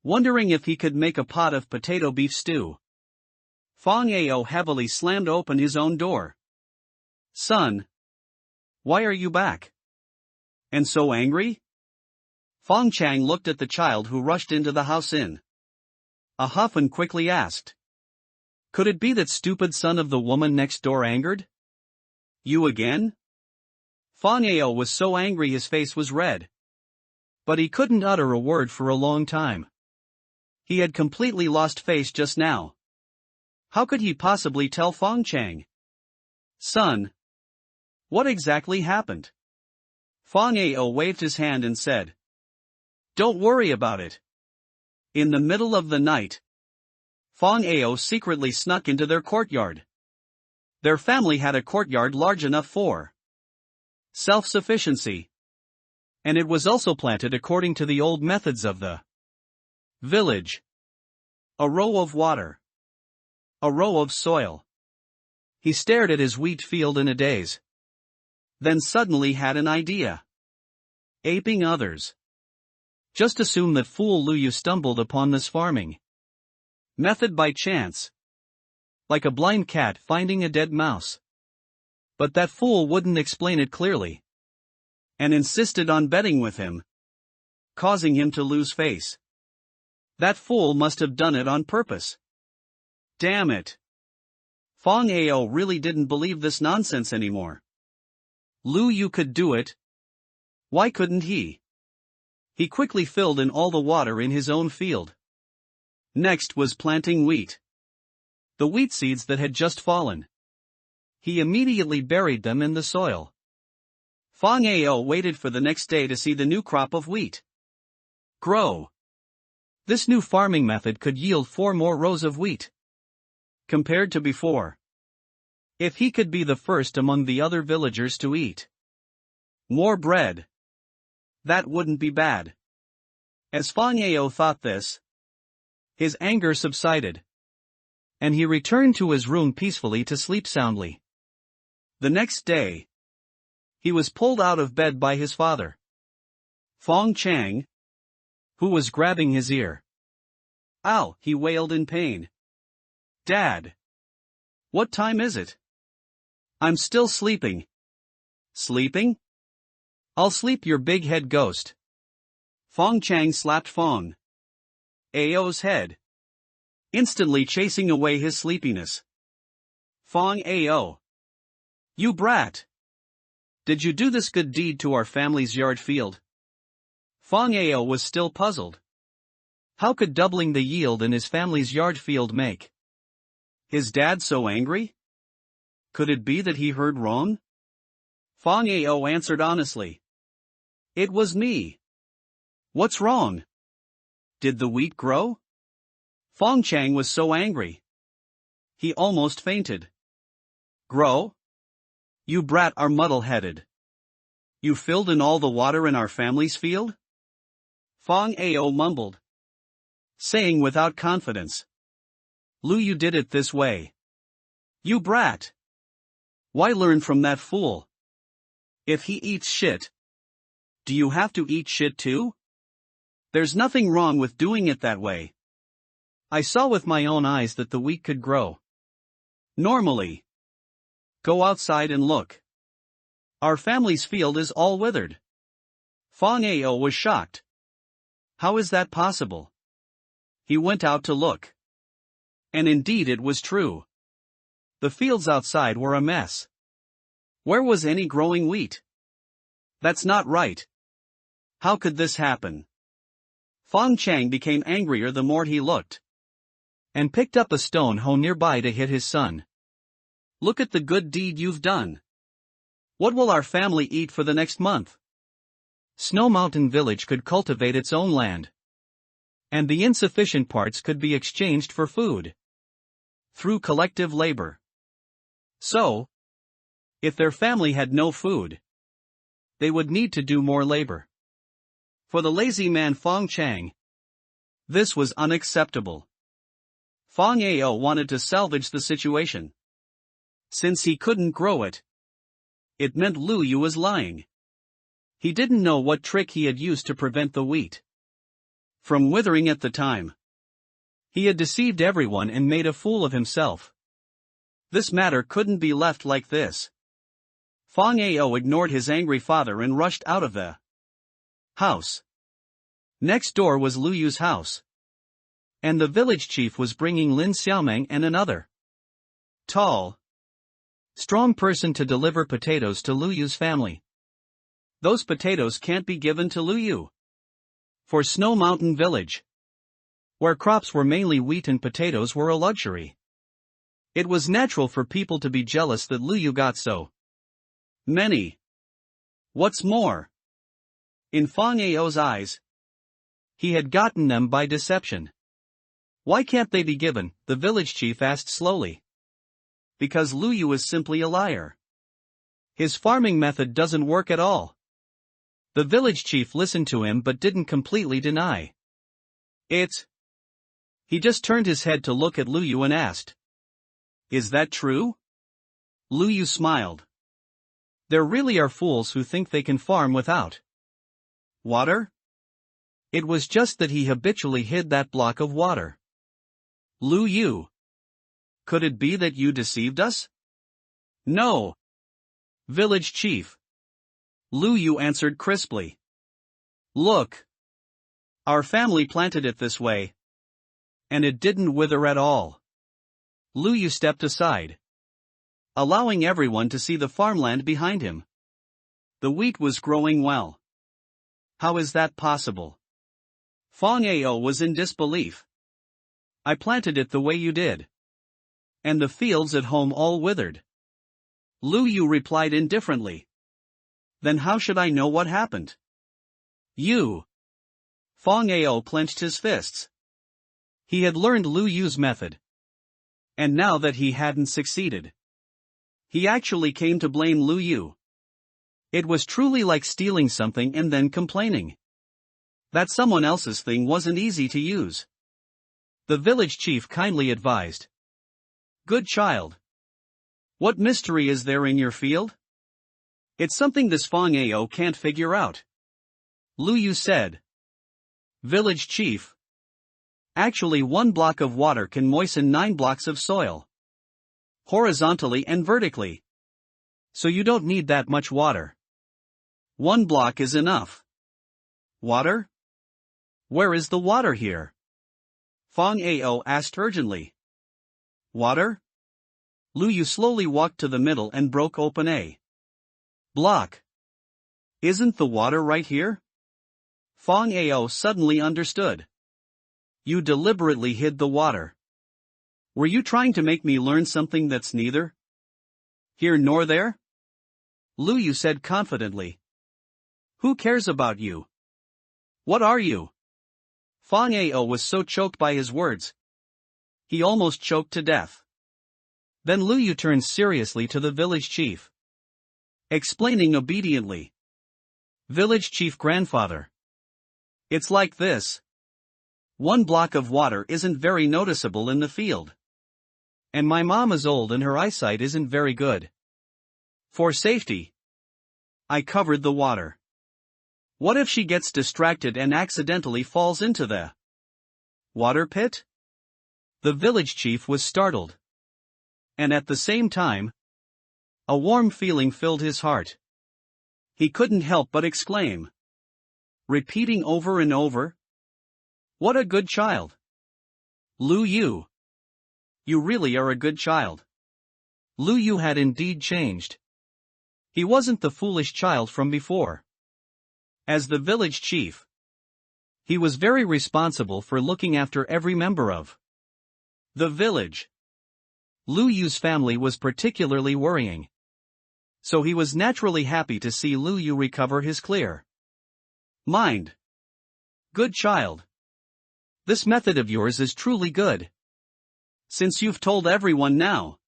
wondering if he could make a pot of potato beef stew. Fang Ao heavily slammed open his own door. Son. Why are you back? And so angry? Fang Chang looked at the child who rushed into the house in a huff and quickly asked. Could it be that stupid son of the woman next door angered you again? Fang Ao was so angry his face was red. But he couldn't utter a word for a long time. He had completely lost face just now. How could he possibly tell Fang Chang? Son. What exactly happened? Fang Ao waved his hand and said. Don't worry about it. In the middle of the night, Fang Ao secretly snuck into their courtyard. Their family had a courtyard large enough for self-sufficiency. And it was also planted according to the old methods of the village. A row of water. A row of soil. He stared at his wheat field in a daze. Then suddenly had an idea. Aping others. Just assume that fool Lu Yu stumbled upon this farming method by chance. Like a blind cat finding a dead mouse. But that fool wouldn't explain it clearly. And insisted on betting with him, causing him to lose face. That fool must have done it on purpose. Damn it. Fang Ao really didn't believe this nonsense anymore. Lu Yu could do it. Why couldn't he? He quickly filled in all the water in his own field. Next was planting wheat. The wheat seeds that had just fallen. He immediately buried them in the soil. Fang Ao waited for the next day to see the new crop of wheat grow. This new farming method could yield 4 more rows of wheat compared to before. If he could be the first among the other villagers to eat more bread, that wouldn't be bad. As Fang Ao thought this, his anger subsided, and he returned to his room peacefully to sleep soundly. The next day, he was pulled out of bed by his father, Fang Chang, who was grabbing his ear. Ow, he wailed in pain. Dad! What time is it? I'm still sleeping. Sleeping? I'll sleep, your big head ghost. Fang Chang slapped Fang Ao's head, instantly chasing away his sleepiness. Fang Ao. You brat! Did you do this good deed to our family's yard field? Fang Ao was still puzzled. How could doubling the yield in his family's yard field make his dad so angry? Could it be that he heard wrong? Fang Ao answered honestly. It was me. What's wrong? Did the wheat grow? Fang Chang was so angry. He almost fainted. Grow? You brat are muddle-headed. You filled in all the water in our family's field? Fang Ao mumbled, saying without confidence. Lu Yu did it this way. You brat! Why learn from that fool? If he eats shit, do you have to eat shit too? There's nothing wrong with doing it that way. I saw with my own eyes that the wheat could grow normally. Go outside and look. Our family's field is all withered. Fong Ao was shocked. How is that possible? He went out to look. And indeed it was true. The fields outside were a mess. Where was any growing wheat? That's not right. How could this happen? Fong Chang became angrier the more he looked. And picked up a stone hoe nearby to hit his son. Look at the good deed you've done. What will our family eat for the next month? Snow Mountain Village could cultivate its own land. And the insufficient parts could be exchanged for food. Through collective labor. So, if their family had no food, they would need to do more labor. For the lazy man Fong Chang, this was unacceptable. Fong Ao wanted to salvage the situation. Since he couldn't grow it, it meant Lu Yu was lying. He didn't know what trick he had used to prevent the wheat from withering at the time. He had deceived everyone and made a fool of himself. This matter couldn't be left like this. Fong Ao ignored his angry father and rushed out of the house. Next door was Lu Yu's house. And the village chief was bringing Lin Xiaoming and another tall, strong person to deliver potatoes to Lu Yu's family. Those potatoes can't be given to Lu Yu. For Snow Mountain Village, where crops were mainly wheat and potatoes were a luxury, it was natural for people to be jealous that Lu Yu got so many. What's more, in Fong Ao's eyes, he had gotten them by deception. Why can't they be given? The village chief asked slowly. Because Lu Yu is simply a liar. His farming method doesn't work at all. The village chief listened to him but didn't completely deny it. He just turned his head to look at Lu Yu and asked, "Is that true?" Lu Yu smiled. There really are fools who think they can farm without water? It was just that he habitually hid that block of water. Lu Yu, could it be that you deceived us? No. Village chief. Lu Yu answered crisply. Look. Our family planted it this way. And it didn't wither at all. Lu Yu stepped aside, allowing everyone to see the farmland behind him. The wheat was growing well. How is that possible? Fong Ao was in disbelief. I planted it the way you did. And the fields at home all withered. Lu Yu replied indifferently. Then how should I know what happened? You. Fong Ao clenched his fists. He had learned Lu Yu's method. And now that he hadn't succeeded, he actually came to blame Lu Yu. It was truly like stealing something and then complaining that someone else's thing wasn't easy to use. The village chief kindly advised. Good child. What mystery is there in your field? It's something this Fong Ao can't figure out. Lu Yu said. Village chief. Actually, 1 block of water can moisten 9 blocks of soil. Horizontally and vertically. So you don't need that much water. 1 block is enough. Water? Where is the water here? Fong Ao asked urgently. Water? Lu Yu slowly walked to the middle and broke open a block. Isn't the water right here? Fong Ao suddenly understood. You deliberately hid the water. Were you trying to make me learn something that's neither here nor there? Lu Yu said confidently. Who cares about you? What are you? Fong Ao was so choked by his words. He almost choked to death. Then Lu Yu turned seriously to the village chief, explaining obediently. Village chief grandfather. It's like this. 1 block of water isn't very noticeable in the field. And my mom is old and her eyesight isn't very good. For safety, I covered the water. What if she gets distracted and accidentally falls into the water pit? The village chief was startled. And at the same time, a warm feeling filled his heart. He couldn't help but exclaim, repeating over and over, "What a good child! Lu Yu! You really are a good child." Lu Yu had indeed changed. He wasn't the foolish child from before. As the village chief, he was very responsible for looking after every member of the village. Lu Yu's family was particularly worrying, so he was naturally happy to see Lu Yu recover his clear mind. Good child. This method of yours is truly good. Since you've told everyone now,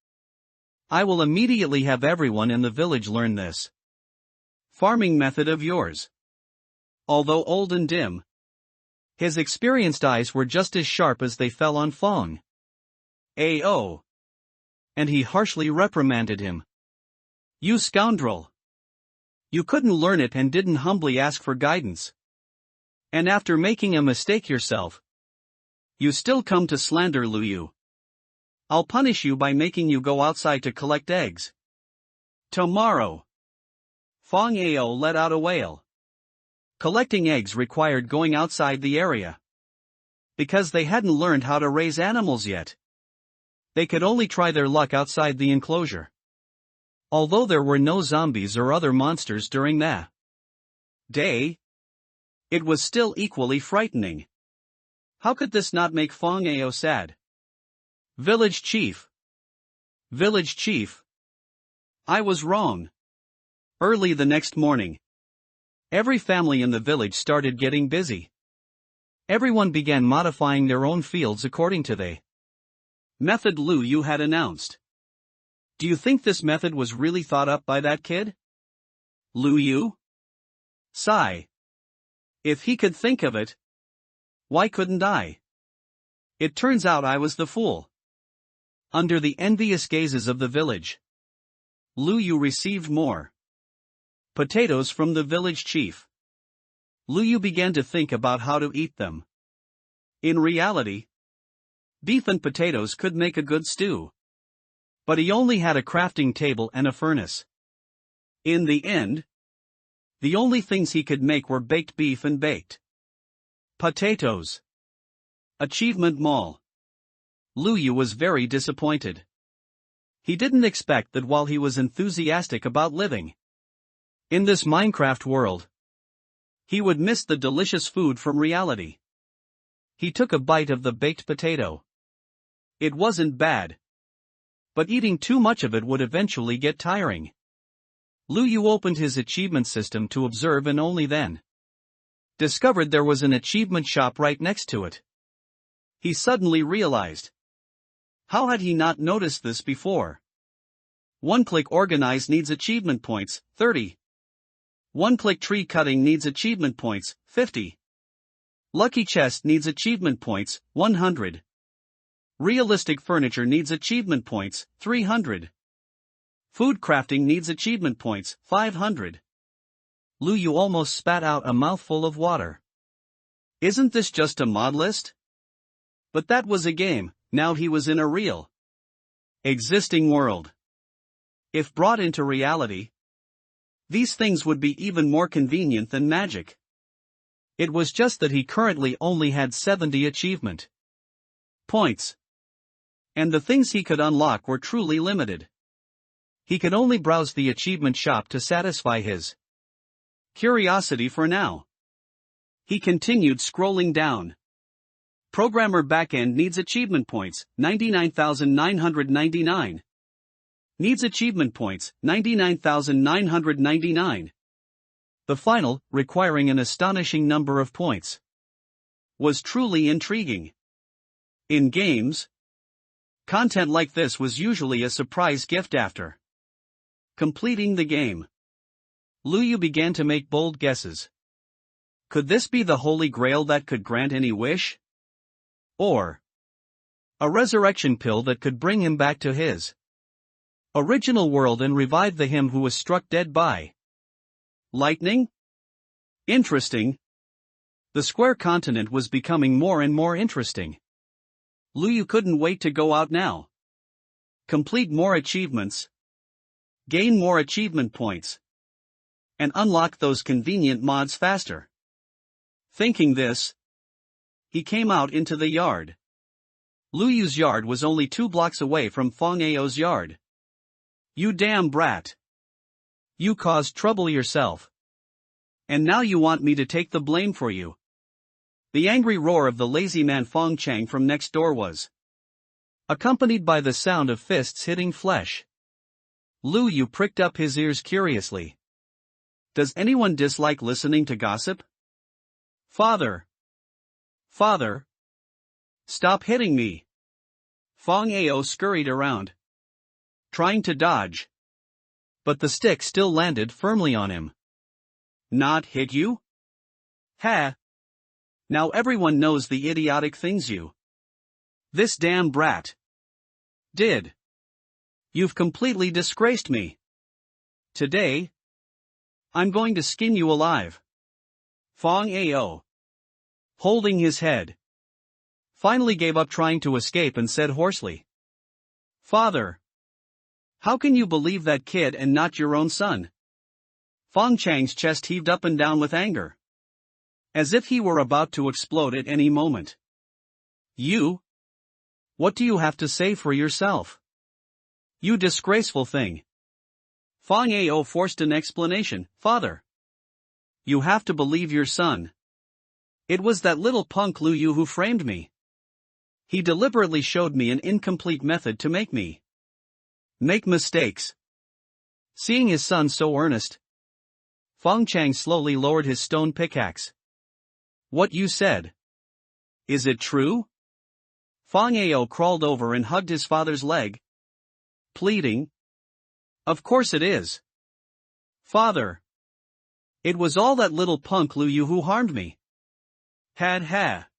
I will immediately have everyone in the village learn this farming method of yours. Although old and dim, his experienced eyes were just as sharp as they fell on Fong. "Ao." And he harshly reprimanded him. "You scoundrel! You couldn't learn it and didn't humbly ask for guidance. And after making a mistake yourself, you still come to slander Lu Yu. I'll punish you by making you go outside to collect eggs. Tomorrow." Fong Ao let out a wail. Collecting eggs required going outside the area. Because they hadn't learned how to raise animals yet, they could only try their luck outside the enclosure. Although there were no zombies or other monsters during that day, it was still equally frightening. How could this not make Fong Ao sad? Village Chief. Village Chief. I was wrong. Early the next morning, every family in the village started getting busy. Everyone began modifying their own fields according to the method Lu Yu had announced. Do you think this method was really thought up by that kid? Lu Yu? Sigh. If he could think of it, why couldn't I? It turns out I was the fool. Under the envious gazes of the village, Lu Yu received more potatoes from the village chief. Lu Yu began to think about how to eat them. In reality, beef and potatoes could make a good stew. But he only had a crafting table and a furnace. In the end, the only things he could make were baked beef and baked potatoes. Achievement Mall. Lu Yu was very disappointed. He didn't expect that while he was enthusiastic about living in this Minecraft world, he would miss the delicious food from reality. He took a bite of the baked potato. It wasn't bad, but eating too much of it would eventually get tiring. Lu Yu opened his achievement system to observe and only then discovered there was an achievement shop right next to it. He suddenly realized. How had he not noticed this before? One-click organize needs achievement points, 30. One-click tree cutting needs achievement points, 50. Lucky chest needs achievement points, 100. Realistic furniture needs achievement points, 300. Food crafting needs achievement points, 500. Lu Yu almost spat out a mouthful of water. Isn't this just a mod list? But that was a game, now he was in a real existing world. If brought into reality, these things would be even more convenient than magic. It was just that he currently only had 70 achievement points. And the things he could unlock were truly limited. He could only browse the achievement shop to satisfy his curiosity for now. He continued scrolling down. Programmer backend needs achievement points, 99,999. Needs achievement points, 99,999. The final, requiring an astonishing number of points, was truly intriguing. In games, content like this was usually a surprise gift after completing the game. Lu Yu began to make bold guesses. Could this be the Holy Grail that could grant any wish? Or a resurrection pill that could bring him back to his original world and revive him who was struck dead by lightning? Interesting. The square continent was becoming more and more interesting. Lu Yu couldn't wait to go out now. Complete more achievements. Gain more achievement points. and unlock those convenient mods faster. Thinking this, he came out into the yard. Lu Yu's yard was only 2 blocks away from Fong Ao's yard. "You damn brat! You caused trouble yourself. And now you want me to take the blame for you." The angry roar of the lazy man Fong Chang from next door was accompanied by the sound of fists hitting flesh. Lu Yu pricked up his ears curiously. Does anyone dislike listening to gossip? Father! Father! Stop hitting me! Fong Ao scurried around, trying to dodge. But the stick still landed firmly on him. Not hit you? Ha! Now everyone knows the idiotic things you. This damn brat did. You've completely disgraced me. Today, I'm going to skin you alive. Fong Ao, holding his head, finally gave up trying to escape and said hoarsely, "Father, how can you believe that kid and not your own son?" Fong Chang's chest heaved up and down with anger, as if he were about to explode at any moment. "You? What do you have to say for yourself? You disgraceful thing." Fong Ao forced an explanation. "Father, you have to believe your son. It was that little punk Lu Yu who framed me. He deliberately showed me an incomplete method to make me make mistakes." Seeing his son so earnest, Fong Chang slowly lowered his stone pickaxe. "What you said, is it true?" Fong Ao crawled over and hugged his father's leg, pleading, "Of course it is. Father, it was all that little punk Lu Yu who harmed me." Had ha.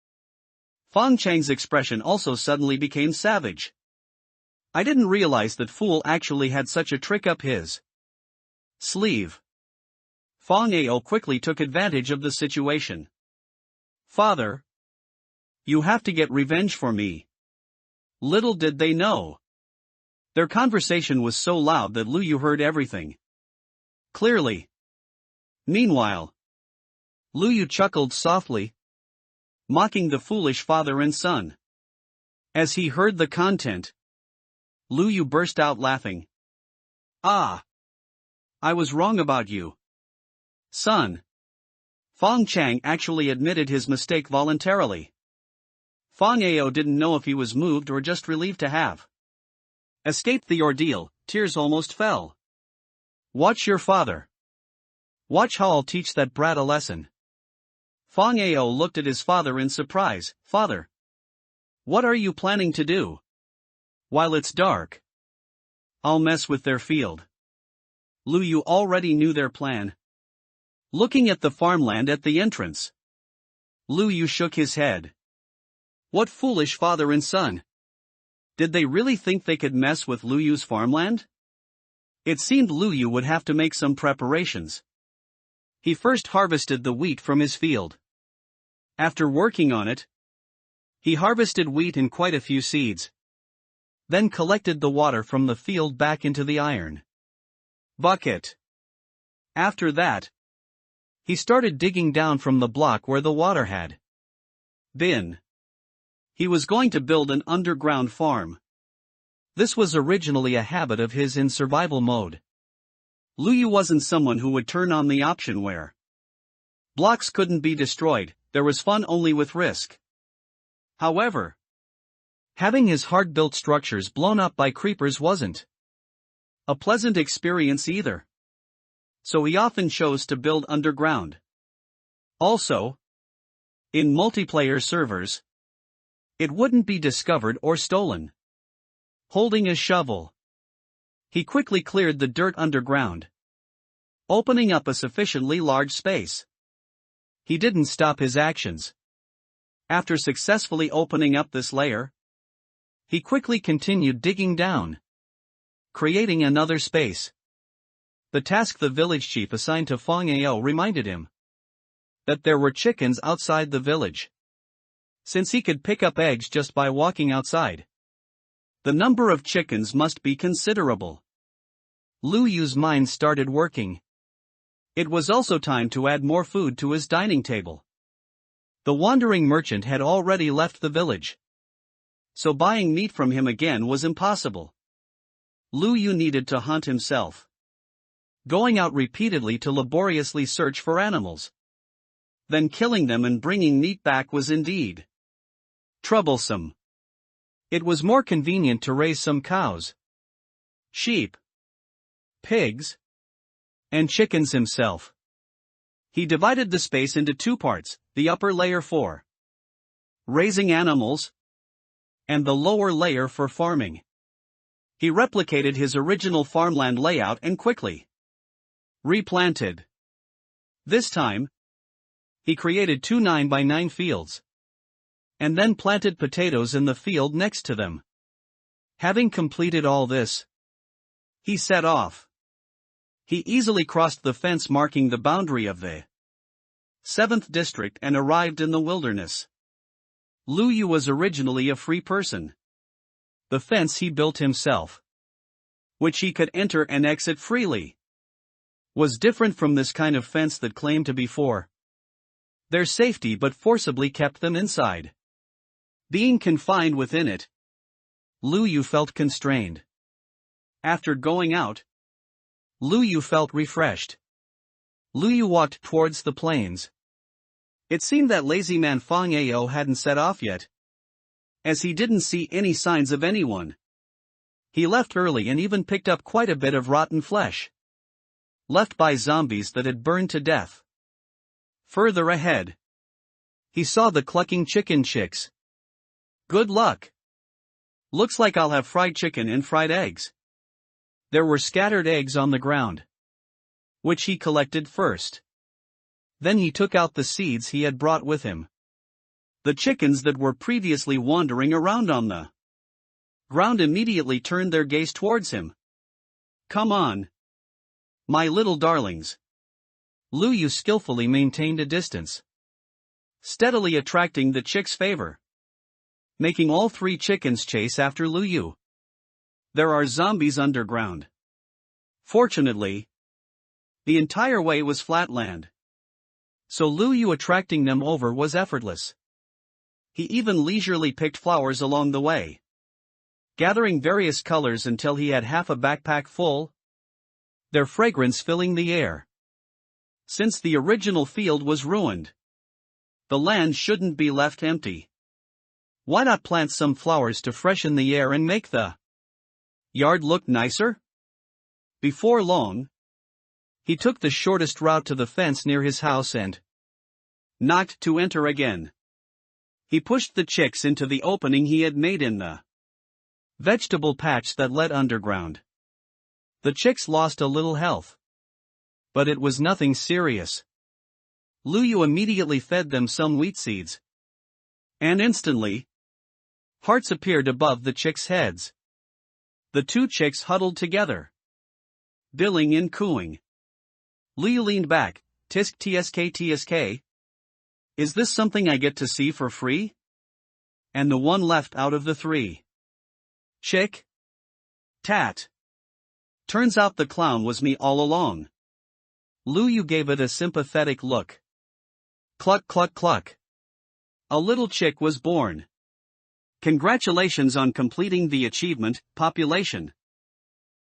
Fong Chang's expression also suddenly became savage. "I didn't realize that fool actually had such a trick up his sleeve." Fong Ao quickly took advantage of the situation. "Father, you have to get revenge for me." Little did they know, their conversation was so loud that Lu Yu heard everything clearly. Meanwhile, Lu Yu chuckled softly, mocking the foolish father and son. As he heard the content, Lu Yu burst out laughing. "Ah! I was wrong about you, son." Fong Chang actually admitted his mistake voluntarily. Fong Ao didn't know if he was moved or just relieved to have escaped the ordeal. Tears almost fell. "Watch your father. Watch how I'll teach that brat a lesson." Fong Ao looked at his father in surprise. "Father, what are you planning to do?" "While it's dark, I'll mess with their field." Lu Yu already knew their plan. Looking at the farmland at the entrance, Lu Yu shook his head. What foolish father and son! Did they really think they could mess with Lu Yu's farmland? It seemed Lu Yu would have to make some preparations. He first harvested the wheat from his field. After working on it, he harvested wheat and quite a few seeds. Then collected the water from the field back into the iron bucket. After that, he started digging down from the block where the water had been. He was going to build an underground farm. This was originally a habit of his in survival mode. Lu Yu wasn't someone who would turn on the option where blocks couldn't be destroyed. There was fun only with risk. However, having his hard-built structures blown up by creepers wasn't a pleasant experience either. So he often chose to build underground. Also, in multiplayer servers, it wouldn't be discovered or stolen. Holding a shovel, he quickly cleared the dirt underground, opening up a sufficiently large space. He didn't stop his actions. After successfully opening up this layer, he quickly continued digging down, creating another space. The task the village chief assigned to Fong Ao reminded him that there were chickens outside the village. Since he could pick up eggs just by walking outside, the number of chickens must be considerable. Lu Yu's mind started working. It was also time to add more food to his dining table. The wandering merchant had already left the village, so buying meat from him again was impossible. Lu Yu needed to hunt himself, going out repeatedly to laboriously search for animals. Then killing them and bringing meat back was indeed troublesome. It was more convenient to raise some cows, sheep, pigs, and chickens himself. He divided the space into two parts, the upper layer for raising animals, and the lower layer for farming. He replicated his original farmland layout and quickly replanted. This time, he created 2 9x9 fields, and then planted potatoes in the field next to them. Having completed all this, he set off. He easily crossed the fence marking the boundary of the 7th district and arrived in the wilderness. Lu Yu was originally a free person. The fence he built himself, which he could enter and exit freely, was different from this kind of fence that claimed to be for their safety but forcibly kept them inside. Being confined within it, Lu Yu felt constrained. After going out, Lu Yu felt refreshed. Lu Yu walked towards the plains. It seemed that lazy man Fang Ao hadn't set off yet, as he didn't see any signs of anyone. He left early and even picked up quite a bit of rotten flesh, left by zombies that had burned to death. Further ahead, he saw the clucking chicken chicks. Good luck. Looks like I'll have fried chicken and fried eggs. There were scattered eggs on the ground, which he collected first. Then he took out the seeds he had brought with him. The chickens that were previously wandering around on the ground immediately turned their gaze towards him. Come on, my little darlings. Lu Yu skillfully maintained a distance, steadily attracting the chicks' favor, making all 3 chickens chase after Lu Yu. There are zombies underground. Fortunately, the entire way was flat land, so Lu Yu attracting them over was effortless. He even leisurely picked flowers along the way, gathering various colors until he had half a backpack full, their fragrance filling the air. Since the original field was ruined, the land shouldn't be left empty. Why not plant some flowers to freshen the air and make the yard look nicer? Before long, he took the shortest route to the fence near his house and knocked to enter again. He pushed the chicks into the opening he had made in the vegetable patch that led underground. The chicks lost a little health, but it was nothing serious. Lu Yu immediately fed them some wheat seeds, and instantly, hearts appeared above the chicks' heads. The 2 chicks huddled together, billing and cooing. Lu Yu leaned back. Tisk tsk tsk. Is this something I get to see for free? And the one left out of the 3. Chick? Tat. Turns out the clown was me all along. Lu Yu gave it a sympathetic look. Cluck cluck cluck. A little chick was born. Congratulations on completing the achievement, population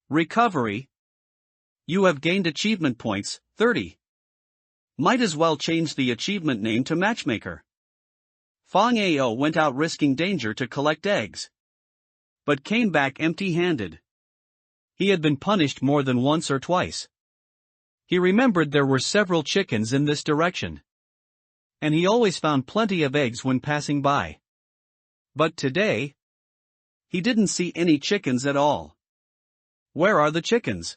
recovery. You have gained achievement points, 30. Might as well change the achievement name to Matchmaker. Fang Ao went out risking danger to collect eggs, but came back empty-handed. He had been punished more than once or twice. He remembered there were several chickens in this direction, and he always found plenty of eggs when passing by. But today, he didn't see any chickens at all. Where are the chickens?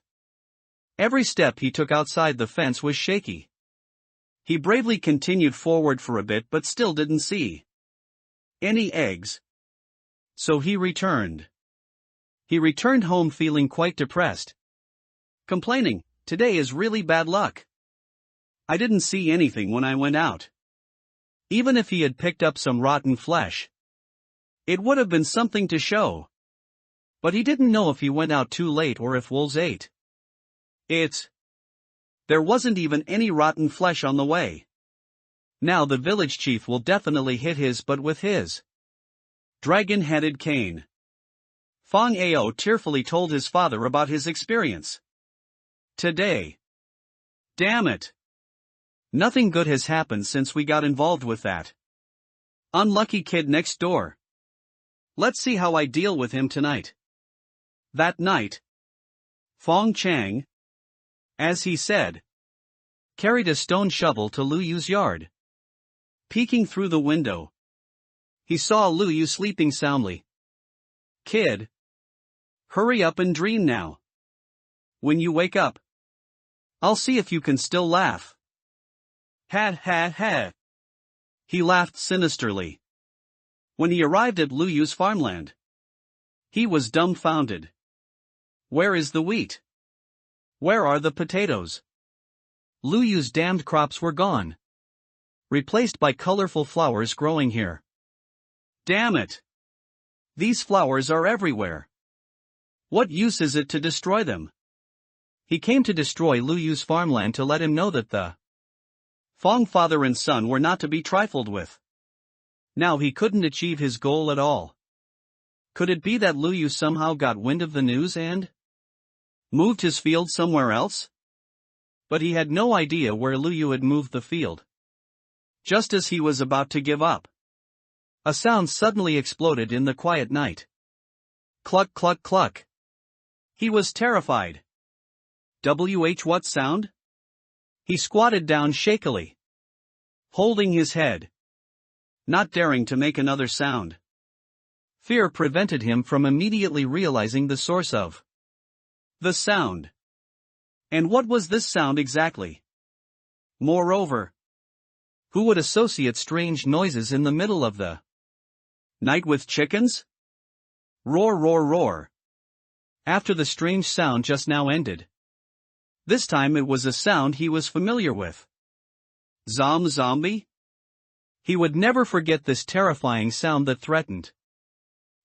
Every step he took outside the fence was shaky. He bravely continued forward for a bit but still didn't see any eggs. So he returned. He returned home feeling quite depressed, complaining, "Today is really bad luck. I didn't see anything when I went out." Even if he had picked up some rotten flesh, it would have been something to show. But he didn't know if he went out too late or if wolves ate it. There wasn't even any rotten flesh on the way. Now the village chief will definitely hit his butt with his dragon-headed cane. Fong Ao tearfully told his father about his experience. Today. Damn it. Nothing good has happened since we got involved with that unlucky kid next door. Let's see how I deal with him tonight. That night, Fong Chang, as he said, carried a stone shovel to Lu Yu's yard. Peeking through the window, he saw Lu Yu sleeping soundly. Kid, hurry up and dream now. When you wake up, I'll see if you can still laugh. Ha ha ha. He laughed sinisterly. When he arrived at Lu Yu's farmland, he was dumbfounded. Where is the wheat? Where are the potatoes? Lu Yu's damned crops were gone, replaced by colorful flowers growing here. Damn it! These flowers are everywhere. What use is it to destroy them? He came to destroy Lu Yu's farmland to let him know that the Fong father and son were not to be trifled with. Now he couldn't achieve his goal at all. Could it be that Lu Yu somehow got wind of the news and moved his field somewhere else? But he had no idea where Lu Yu had moved the field. Just as he was about to give up, a sound suddenly exploded in the quiet night. Cluck cluck cluck. He was terrified. What sound? He squatted down shakily, holding his head, not daring to make another sound. Fear prevented him from immediately realizing the source of the sound. And what was this sound exactly? Moreover, who would associate strange noises in the middle of the night with chickens? Roar roar roar. After the strange sound just now ended, this time it was a sound he was familiar with. Zombie? He would never forget this terrifying sound that threatened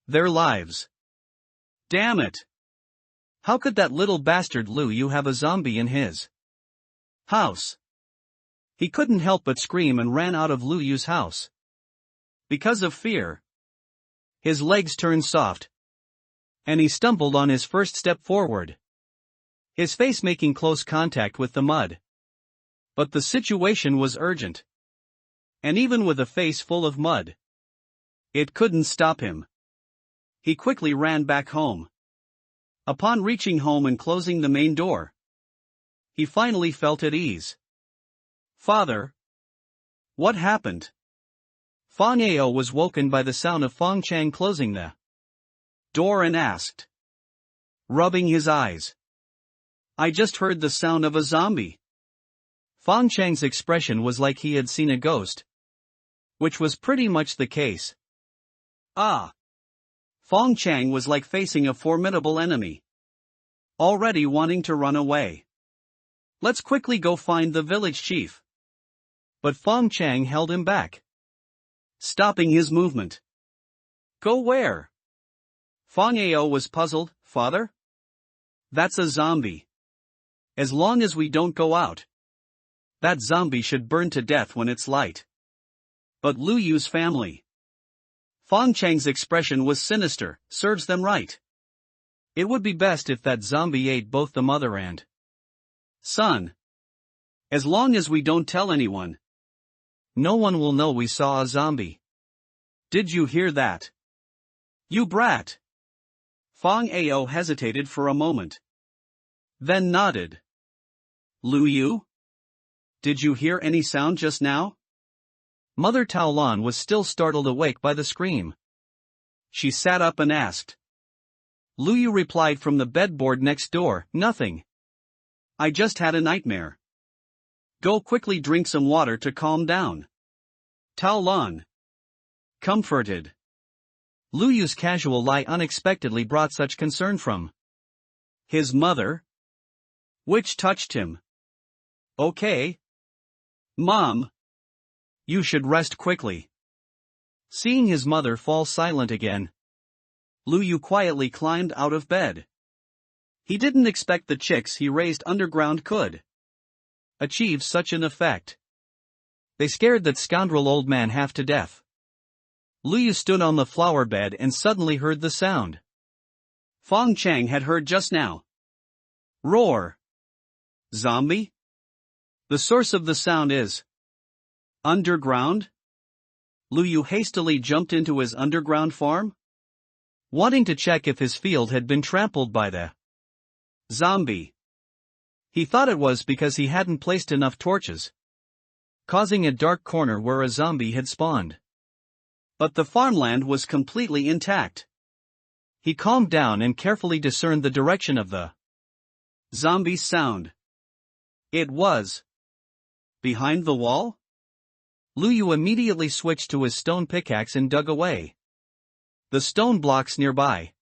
their lives. Damn it! How could that little bastard Lu Yu have a zombie in his house? He couldn't help but scream and ran out of Lu Yu's house. Because of fear, his legs turned soft, and he stumbled on his first step forward, his face making close contact with the mud. But the situation was urgent. And even with a face full of mud, it couldn't stop him. He quickly ran back home. Upon reaching home and closing the main door, he finally felt at ease. Father? What happened? Fong Ao was woken by the sound of Fong Chang closing the door and asked, rubbing his eyes. I just heard the sound of a zombie. Fong Chang's expression was like he had seen a ghost, which was pretty much the case. Ah! Fong Chang was like facing a formidable enemy, already wanting to run away. Let's quickly go find the village chief. But Fong Chang held him back, stopping his movement. Go where? Fong Ao was puzzled. Father? That's a zombie. As long as we don't go out, that zombie should burn to death when it's light. But Lu Yu's family. Fong Chang's expression was sinister. Serves them right. It would be best if that zombie ate both the mother and son. As long as we don't tell anyone, no one will know we saw a zombie. Did you hear that? You brat. Fong Ao hesitated for a moment, then nodded. Lu Yu? Did you hear any sound just now? Mother Taolan was still startled awake by the scream. She sat up and asked. Lu Yu replied from the bedboard next door, nothing. I just had a nightmare. Go quickly drink some water to calm down. Taolan comforted. Lu Yu's casual lie unexpectedly brought such concern from his mother, which touched him. Okay. Mom. You should rest quickly. Seeing his mother fall silent again, Lu Yu quietly climbed out of bed. He didn't expect the chicks he raised underground could achieve such an effect. They scared that scoundrel old man half to death. Lu Yu stood on the flower bed and suddenly heard the sound Fong Chang had heard just now. Roar. Zombie? The source of the sound is underground? Lu Yu hastily jumped into his underground farm, wanting to check if his field had been trampled by the zombie. He thought it was because he hadn't placed enough torches, causing a dark corner where a zombie had spawned. But the farmland was completely intact. He calmed down and carefully discerned the direction of the zombie's sound. It was behind the wall? Lu Yu immediately switched to his stone pickaxe and dug away the stone blocks nearby.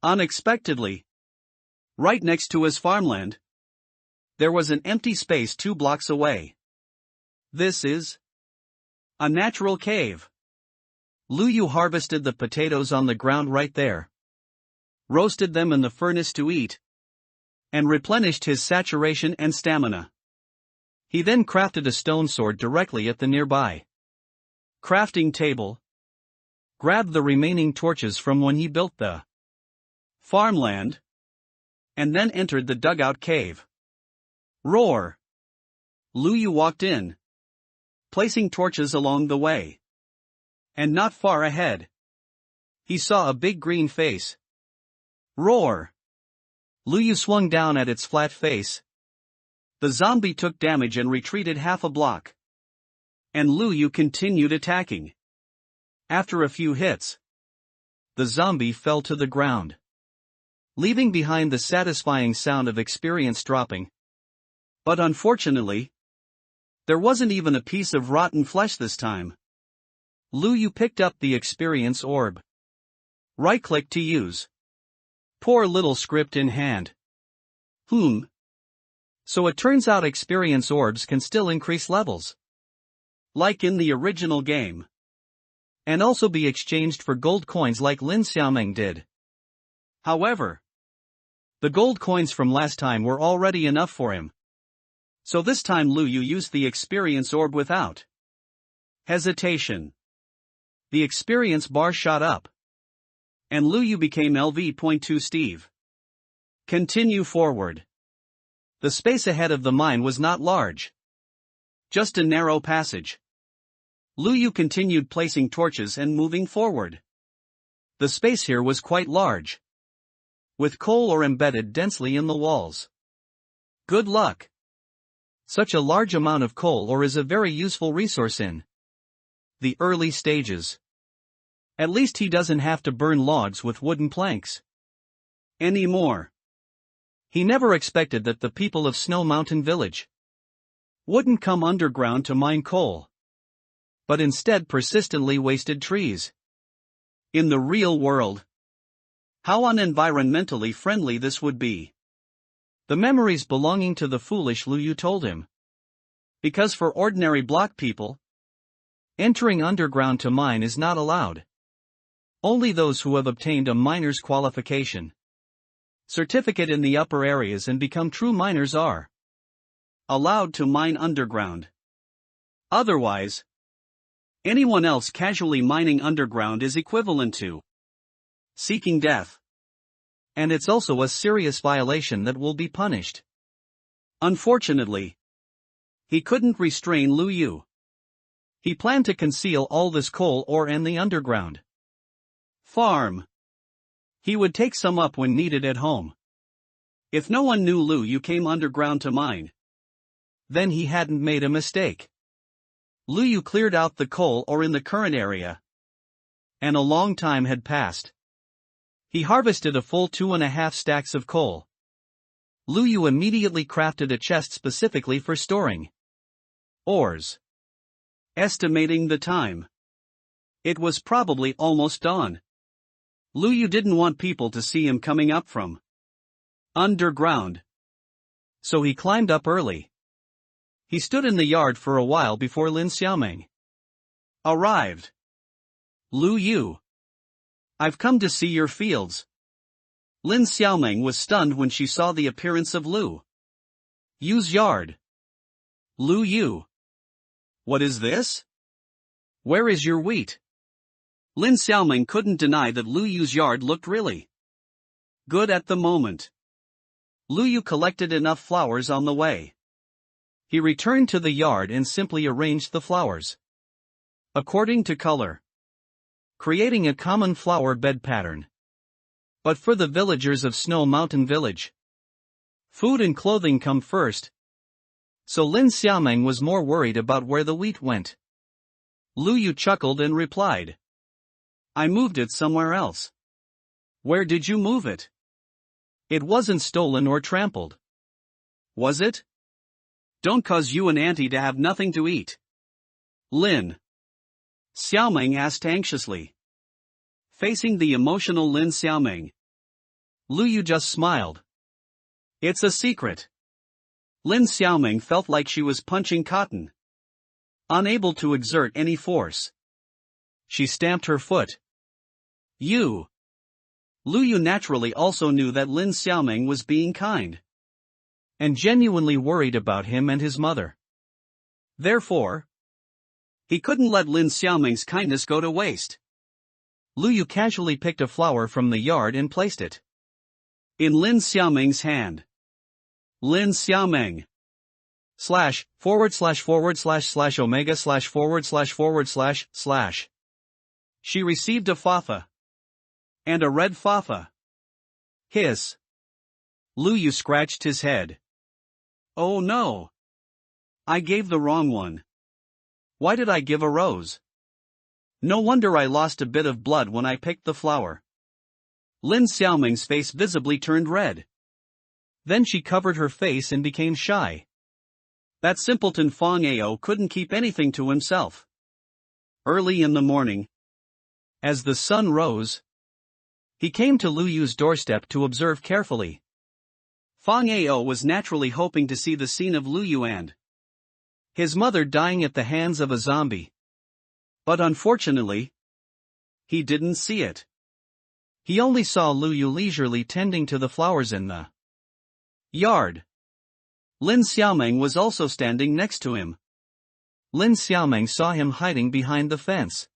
Unexpectedly, right next to his farmland, there was an empty space 2 blocks away. This is a natural cave. Lu Yu harvested the potatoes on the ground right there, roasted them in the furnace to eat, and replenished his saturation and stamina. He then crafted a stone sword directly at the nearby crafting table, grabbed the remaining torches from when he built the farmland, and then entered the dugout cave. Roar! Lu Yu walked in, placing torches along the way. And not far ahead, he saw a big green face. Roar! Lu Yu swung down at its flat face. The zombie took damage and retreated half a block. And Lu Yu continued attacking. After a few hits, the zombie fell to the ground, leaving behind the satisfying sound of experience dropping. But unfortunately, there wasn't even a piece of rotten flesh this time. Lu Yu picked up the experience orb. Right-click to use. Poor little script in hand. So it turns out experience orbs can still increase levels, like in the original game, and also be exchanged for gold coins like Lin Xiaoming did. However, the gold coins from last time were already enough for him. So this time Lu Yu used the experience orb without hesitation. The experience bar shot up, and Lu Yu became LV.2 Steve. Continue forward. The space ahead of the mine was not large, just a narrow passage. Lu Yu continued placing torches and moving forward. The space here was quite large, with coal ore embedded densely in the walls. Good luck. Such a large amount of coal ore is a very useful resource in the early stages. At least he doesn't have to burn logs with wooden planks anymore. He never expected that the people of Snow Mountain Village wouldn't come underground to mine coal, but instead persistently wasted trees. In the real world, how unenvironmentally friendly this would be. The memories belonging to the foolish Lu Yu told him. Because for ordinary block people, entering underground to mine is not allowed. Only those who have obtained a miner's qualification certificate in the upper areas and become true miners are allowed to mine underground. Otherwise, anyone else casually mining underground is equivalent to seeking death. And it's also a serious violation that will be punished. Unfortunately, he couldn't restrain Lu Yu. He planned to conceal all this coal ore in the underground farm. He would take some up when needed at home. If no one knew Lu Yu came underground to mine, then he hadn't made a mistake. Lu Yu cleared out the coal ore in the current area, and a long time had passed. He harvested a full 2.5 stacks of coal. Lu Yu immediately crafted a chest specifically for storing ores. Estimating the time, it was probably almost dawn. Lu Yu didn't want people to see him coming up from underground, so he climbed up early. He stood in the yard for a while before Lin Xiaoming arrived. Lu Yu, I've come to see your fields. Lin Xiaoming was stunned when she saw the appearance of Lu Yu's yard. Lu Yu. What is this? Where is your wheat? Lin Xiaoming couldn't deny that Lu Yu's yard looked really good at the moment. Lu Yu collected enough flowers on the way. He returned to the yard and simply arranged the flowers according to color, creating a common flower bed pattern. But for the villagers of Snow Mountain Village, food and clothing come first. So Lin Xiaoming was more worried about where the wheat went. Lu Yu chuckled and replied, I moved it somewhere else. Where did you move it? It wasn't stolen or trampled. Was it? Don't cause you and auntie to have nothing to eat. Lin Xiaoming asked anxiously. Facing the emotional Lin Xiaoming, Lu Yu just smiled. It's a secret. Lin Xiaoming felt like she was punching cotton, unable to exert any force. She stamped her foot. You. Lu Yu naturally also knew that Lin Xiaoming was being kind and genuinely worried about him and his mother. Therefore, he couldn't let Lin Xiaoming's kindness go to waste. Lu Yu casually picked a flower from the yard and placed it in Lin Xiaoming's hand. Lin Xiaoming / omega / She received a fafa. And a red fafa. Hiss. Lu Yu scratched his head. Oh no. I gave the wrong one. Why did I give a rose? No wonder I lost a bit of blood when I picked the flower. Lin Xiaoming's face visibly turned red. Then she covered her face and became shy. That simpleton Fang Ao couldn't keep anything to himself. Early in the morning, as the sun rose, he came to Lu Yu's doorstep to observe carefully. Fang Ao was naturally hoping to see the scene of Lu Yu and his mother dying at the hands of a zombie. But unfortunately, he didn't see it. He only saw Lu Yu leisurely tending to the flowers in the yard. Lin Xiaoming was also standing next to him. Lin Xiaoming saw him hiding behind the fence.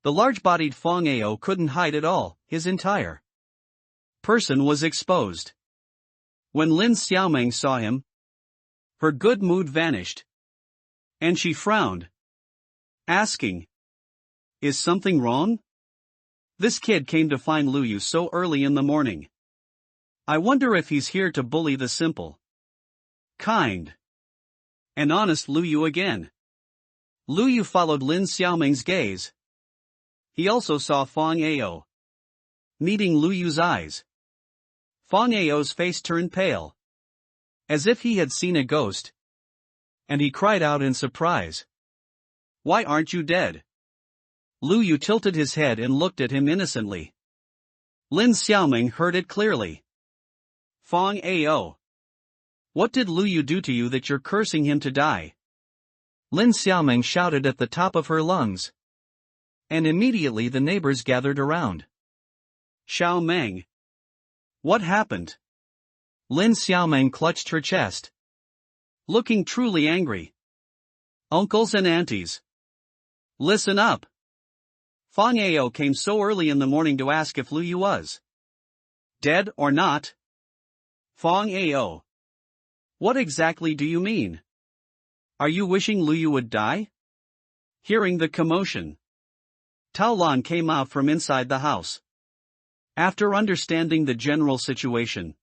The large-bodied Fang Ao couldn't hide at all, his entire person was exposed. When Lin Xiaoming saw him, her good mood vanished. And she frowned, asking, Is something wrong? This kid came to find Lu Yu so early in the morning. I wonder if he's here to bully the simple, kind, and honest Lu Yu again. Lu Yu followed Lin Xiaoming's gaze. He also saw Fang Ao. Meeting Lu Yu's eyes, Fang Ao's face turned pale, as if he had seen a ghost. And he cried out in surprise. Why aren't you dead? Lu Yu tilted his head and looked at him innocently. Lin Xiaoming heard it clearly. Fang Ao. What did Lu Yu do to you that you're cursing him to die? Lin Xiaoming shouted at the top of her lungs. And immediately the neighbors gathered around. Xiao Meng. What happened? Lin Xiaoming clutched her chest, looking truly angry. Uncles and aunties, listen up. Fang Ao came so early in the morning to ask if Lu Yu was dead or not. Fang Ao. What exactly do you mean? Are you wishing Lu Yu would die? Hearing the commotion, Tao Lan came out from inside the house. After understanding the general situation,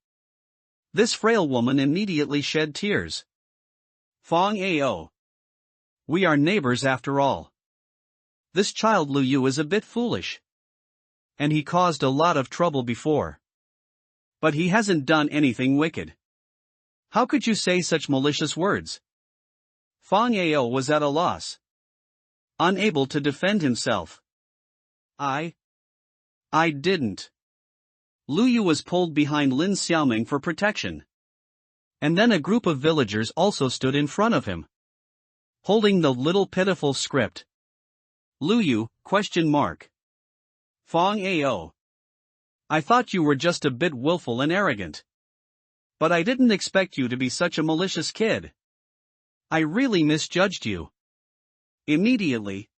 this frail woman immediately shed tears. Fang Ao. We are neighbors after all. This child Lu Yu is a bit foolish. And he caused a lot of trouble before. But he hasn't done anything wicked. How could you say such malicious words? Fang Ao was at a loss, unable to defend himself. I didn't. Lu Yu was pulled behind Lin Xiaoming for protection. And then a group of villagers also stood in front of him, holding the little pitiful script. Lu Yu, ? Fang Ao. I thought you were just a bit willful and arrogant. But I didn't expect you to be such a malicious kid. I really misjudged you. Immediately,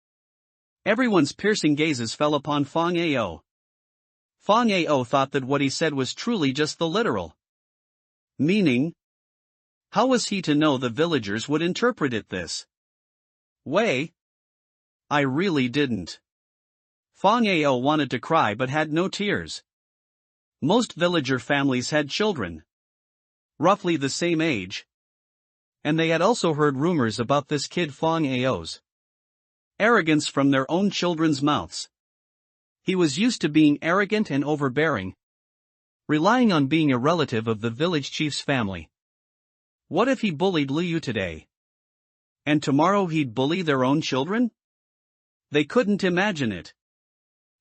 everyone's piercing gazes fell upon Fong Ao. Fong Ao thought that what he said was truly just the literal meaning. How was he to know the villagers would interpret it this way? I really didn't. Fong Ao wanted to cry but had no tears. Most villager families had children, roughly the same age, and they had also heard rumors about this kid Fong Ao's arrogance from their own children's mouths. He was used to being arrogant and overbearing, relying on being a relative of the village chief's family. What if he bullied Liu today? And tomorrow he'd bully their own children? They couldn't imagine it,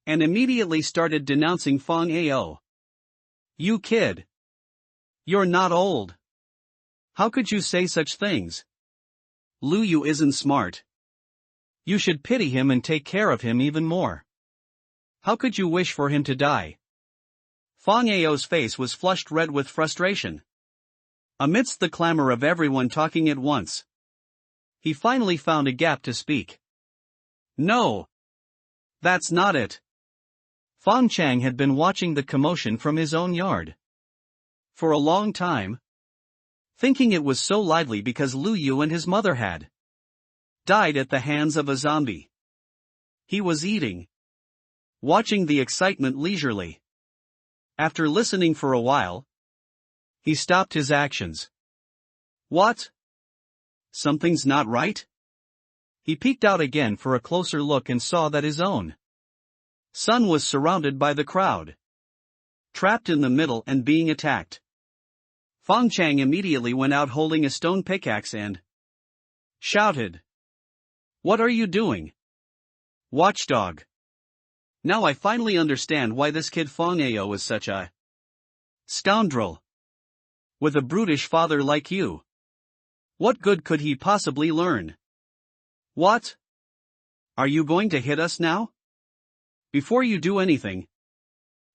and immediately started denouncing Fong Ao. You kid! You're not old. How could you say such things? Liu isn't smart. You should pity him and take care of him even more. How could you wish for him to die? Fong Ao's face was flushed red with frustration. Amidst the clamor of everyone talking at once, he finally found a gap to speak. No! That's not it. Fong Chang had been watching the commotion from his own yard for a long time, thinking it was so lively because Liu and his mother had died at the hands of a zombie. He was eating, watching the excitement leisurely. After listening for a while, he stopped his actions. What? Something's not right? He peeked out again for a closer look and saw that his own son was surrounded by the crowd, trapped in the middle and being attacked. Fong Chang immediately went out holding a stone pickaxe and shouted, "What are you doing, watchdog? Now I finally understand why this kid Fong Ao is such a scoundrel. With a brutish father like you, what good could he possibly learn? What? Are you going to hit us now? Before you do anything,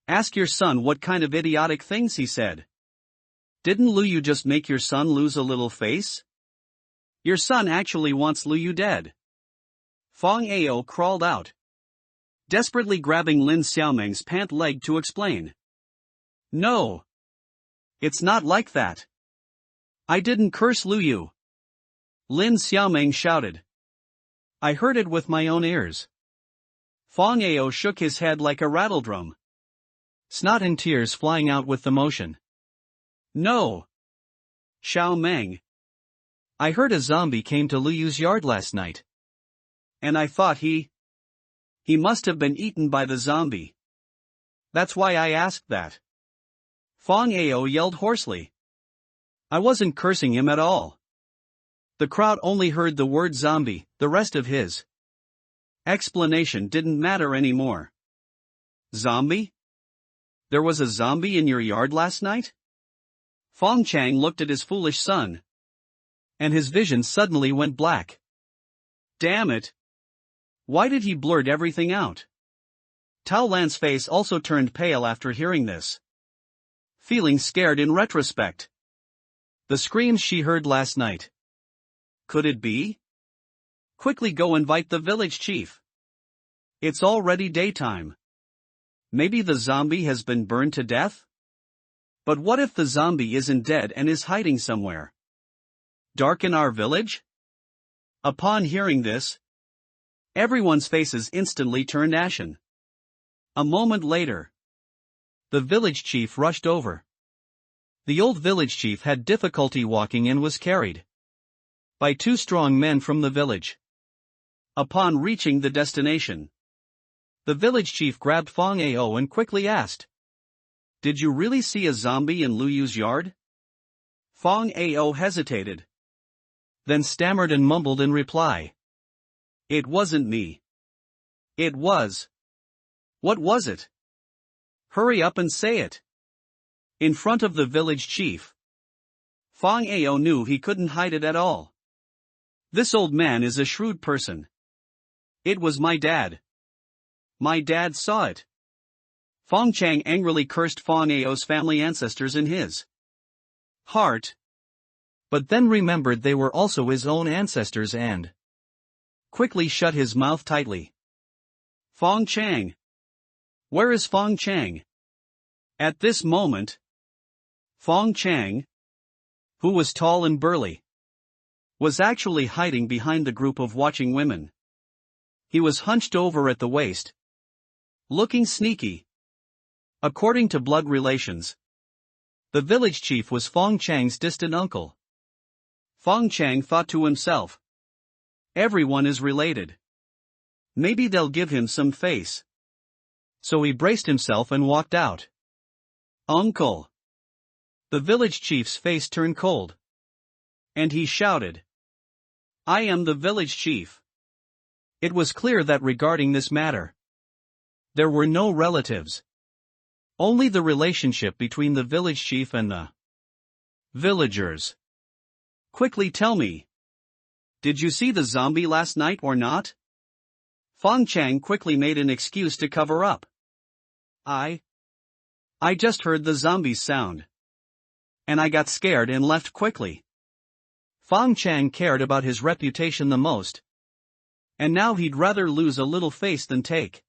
ask your son what kind of idiotic things he said. Didn't Liu just make your son lose a little face? Your son actually wants Liu dead." Fong Ao crawled out, desperately grabbing Lin Xiaomeng's pant leg to explain. No! It's not like that. I didn't curse Liu. Lin Xiaomeng shouted. I heard it with my own ears. Fong Ao shook his head like a rattledrum, snot and tears flying out with the motion. No! Xiaomeng. I heard a zombie came to Liu's yard last night. And I thought he must have been eaten by the zombie. That's why I asked that. Fong Ao yelled hoarsely. I wasn't cursing him at all. The crowd only heard the word zombie, the rest of his explanation didn't matter anymore. Zombie? There was a zombie in your yard last night? Fong Chang looked at his foolish son, and his vision suddenly went black. Damn it! Why did he blurt everything out? Tao Lan's face also turned pale after hearing this, feeling scared in retrospect. The screams she heard last night. Could it be? Quickly go invite the village chief. It's already daytime. Maybe the zombie has been burned to death? But what if the zombie isn't dead and is hiding somewhere? Dark in our village? Upon hearing this, everyone's faces instantly turned ashen. A moment later, the village chief rushed over. The old village chief had difficulty walking and was carried by two strong men from the village. Upon reaching the destination, the village chief grabbed Fong Ao and quickly asked, Did you really see a zombie in Liu's yard? Fong Ao hesitated, then stammered and mumbled in reply. It wasn't me. It was. What was it? Hurry up and say it. In front of the village chief, Fong Ao knew he couldn't hide it at all. This old man is a shrewd person. It was my dad. My dad saw it. Fong Chang angrily cursed Fong Ao's family ancestors in his heart. but then remembered they were also his own ancestors and quickly shut his mouth tightly. Fong Chang. Where is Fong Chang? At this moment, Fong Chang, who was tall and burly, was actually hiding behind the group of watching women. He was hunched over at the waist, looking sneaky. According to blood relations, the village chief was Fong Chang's distant uncle. Fong Chang thought to himself, everyone is related. Maybe they'll give him some face. So he braced himself and walked out. Uncle! The village chief's face turned cold. And he shouted, I am the village chief. It was clear that regarding this matter, there were no relatives. Only the relationship between the village chief and the villagers. Quickly tell me. Did you see the zombie last night or not? Fong Chang quickly made an excuse to cover up. I just heard the zombie's sound. And I got scared and left quickly. Fong Chang cared about his reputation the most. And now he'd rather lose a little face than take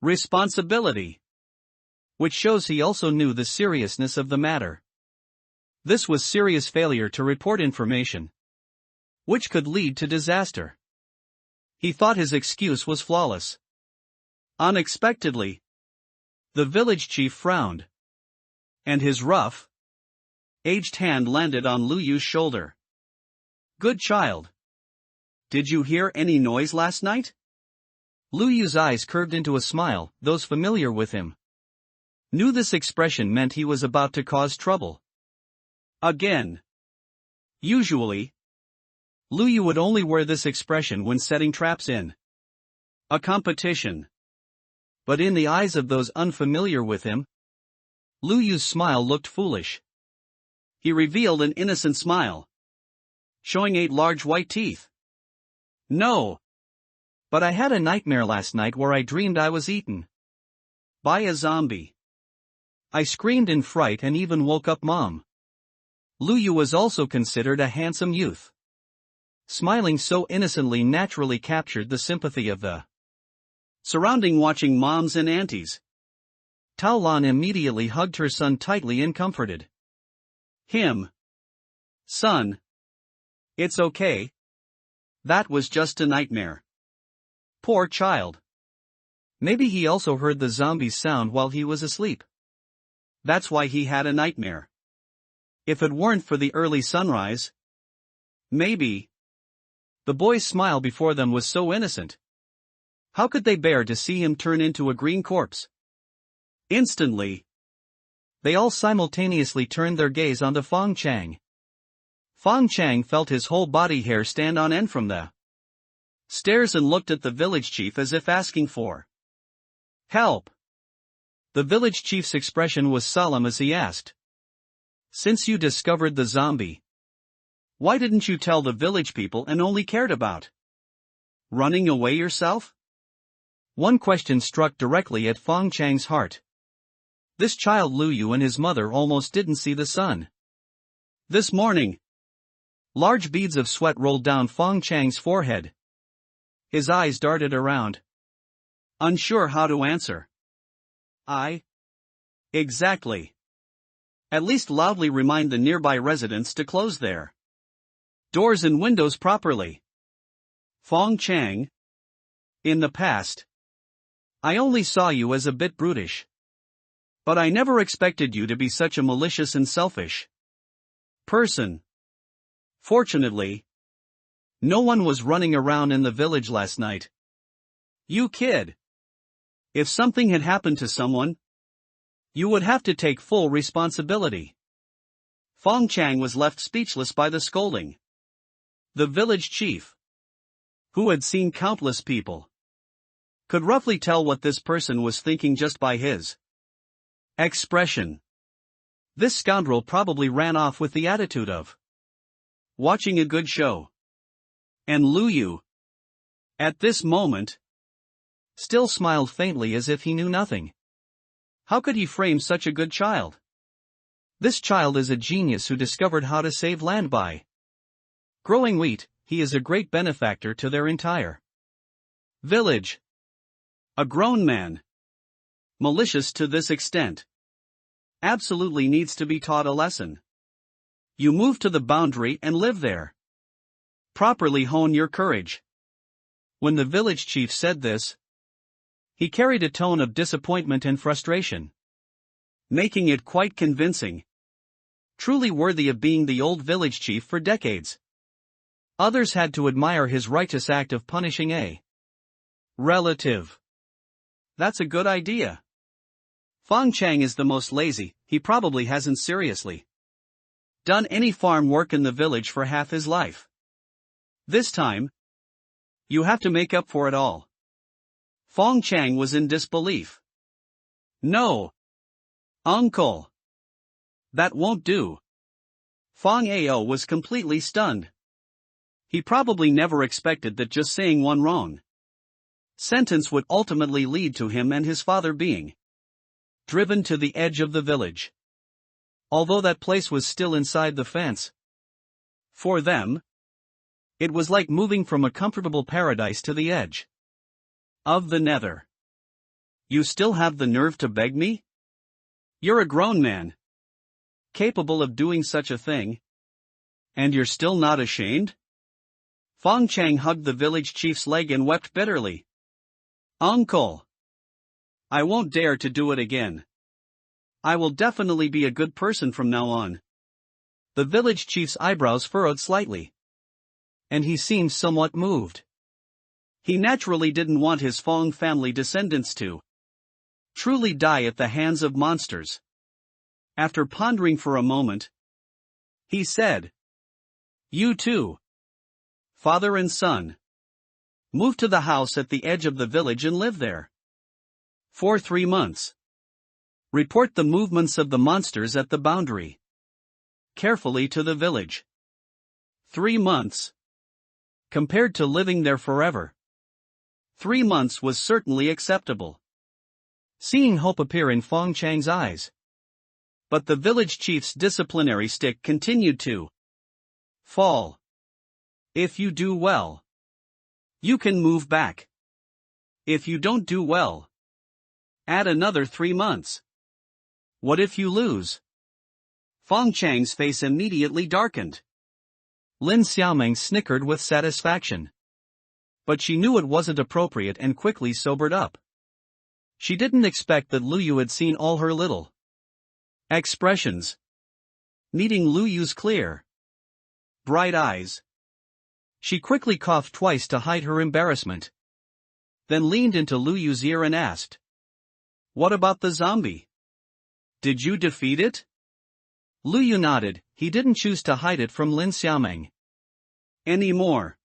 responsibility. Which shows he also knew the seriousness of the matter. This was serious failure to report information, which could lead to disaster. He thought his excuse was flawless. Unexpectedly, the village chief frowned. And his rough, aged hand landed on Lu Yu's shoulder. Good child. Did you hear any noise last night? Lu Yu's eyes curved into a smile. Those familiar with him knew this expression meant he was about to cause trouble. Again. Usually, Lu Yu would only wear this expression when setting traps in a competition. But in the eyes of those unfamiliar with him, Lu Yu's smile looked foolish. He revealed an innocent smile, showing 8 large white teeth. No. But I had a nightmare last night where I dreamed I was eaten by a zombie. I screamed in fright and even woke up Mom. Lu Yu was also considered a handsome youth. Smiling so innocently naturally captured the sympathy of the surrounding watching moms and aunties. Tao Lan immediately hugged her son tightly and comforted him. Son. It's okay. That was just a nightmare. Poor child. Maybe he also heard the zombie's sound while he was asleep. That's why he had a nightmare. If it weren't for the early sunrise. Maybe. The boy's smile before them was so innocent. How could they bear to see him turn into a green corpse? Instantly, they all simultaneously turned their gaze onto Fong Chang. Fong Chang felt his whole body hair stand on end from the stares and looked at the village chief as if asking for help. The village chief's expression was solemn as he asked, since you discovered the zombie, why didn't you tell the village people and only cared about running away yourself? One question struck directly at Fong Chang's heart. This child Lu Yu and his mother almost didn't see the sun. This morning, large beads of sweat rolled down Fong Chang's forehead. His eyes darted around, unsure how to answer. Exactly. At least loudly remind the nearby residents to close their doors and windows properly. Fong Chang. In the past, I only saw you as a bit brutish. But I never expected you to be such a malicious and selfish person. Fortunately, no one was running around in the village last night. You kid. If something had happened to someone, you would have to take full responsibility. Fong Chang was left speechless by the scolding. The village chief, who had seen countless people, could roughly tell what this person was thinking just by his expression. This scoundrel probably ran off with the attitude of watching a good show. And Lu Yu, at this moment, still smiled faintly as if he knew nothing. How could he frame such a good child? This child is a genius who discovered how to save land by growing wheat. He is a great benefactor to their entire village. A grown man, malicious to this extent, absolutely needs to be taught a lesson. You move to the boundary and live there. Properly hone your courage. When the village chief said this, he carried a tone of disappointment and frustration, making it quite convincing. Truly worthy of being the old village chief for decades. Others had to admire his righteous act of punishing a relative. That's a good idea. Fong Chang is the most lazy. He probably hasn't seriously done any farm work in the village for half his life. This time, you have to make up for it all. Fong Chang was in disbelief. No, uncle. That won't do. Fong Ao was completely stunned. He probably never expected that just saying one wrong sentence would ultimately lead to him and his father being driven to the edge of the village. Although that place was still inside the fence. For them, it was like moving from a comfortable paradise to the edge of the nether. You still have the nerve to beg me? You're a grown man, capable of doing such a thing, and you're still not ashamed? Fong Chang hugged the village chief's leg and wept bitterly. Uncle! I won't dare to do it again. I will definitely be a good person from now on. The village chief's eyebrows furrowed slightly, and he seemed somewhat moved. He naturally didn't want his Fong family descendants to truly die at the hands of monsters. After pondering for a moment, he said, "You two, father and son, move to the house at the edge of the village and live there for 3 months. Report the movements of the monsters at the boundary carefully to the village. 3 months. Compared to living there forever, 3 months was certainly acceptable." Seeing hope appear in Fong Chang's eyes. But the village chief's disciplinary stick continued to fall. If you do well, you can move back. If you don't do well, add another 3 months. What if you lose? Fong Chang's face immediately darkened. Lin Xiaoming snickered with satisfaction. But she knew it wasn't appropriate and quickly sobered up. She didn't expect that Lu Yu had seen all her little expressions. Meeting Lu Yu's clear, bright eyes, she quickly coughed twice to hide her embarrassment. Then leaned into Lu Yu's ear and asked, "What about the zombie? Did you defeat it?" Lu Yu nodded. He didn't choose to hide it from Lin Xiaoming anymore.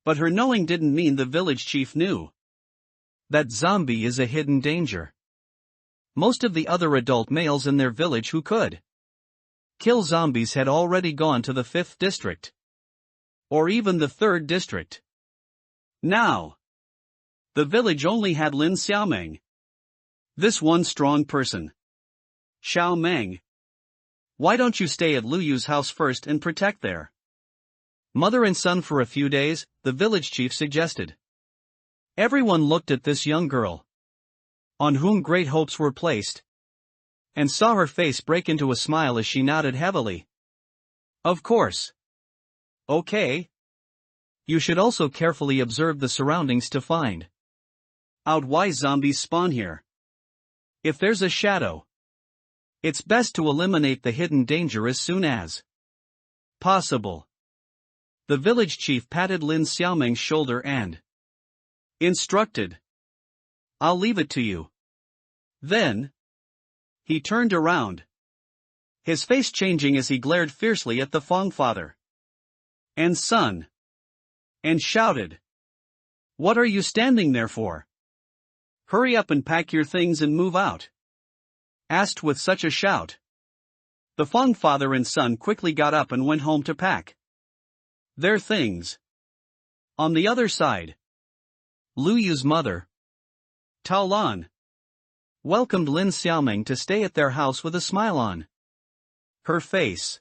But her knowing didn't mean the village chief knew. That zombie is a hidden danger. Most of the other adult males in their village who could kill zombies had already gone to the 5th district. Or even the 3rd district. Now, the village only had Lin Xiaoming. This one strong person. Xiao Meng. Why don't you stay at Lu Yu's house first and protect their mother and son for a few days, the village chief suggested. Everyone looked at this young girl, on whom great hopes were placed, and saw her face break into a smile as she nodded heavily. Of course. Okay. You should also carefully observe the surroundings to find out why zombies spawn here. If there's a shadow, it's best to eliminate the hidden danger as soon as possible. The village chief patted Lin Xiaoming's shoulder and instructed, "I'll leave it to you." Then, he turned around, his face changing as he glared fiercely at the Fong father and son, and shouted, "What are you standing there for? Hurry up and pack your things and move out." Asked with such a shout, the Fong father and son quickly got up and went home to pack their things. On the other side, Lu Yu's mother, Tao Lan, welcomed Lin Xiaoming to stay at their house with a smile on Her face.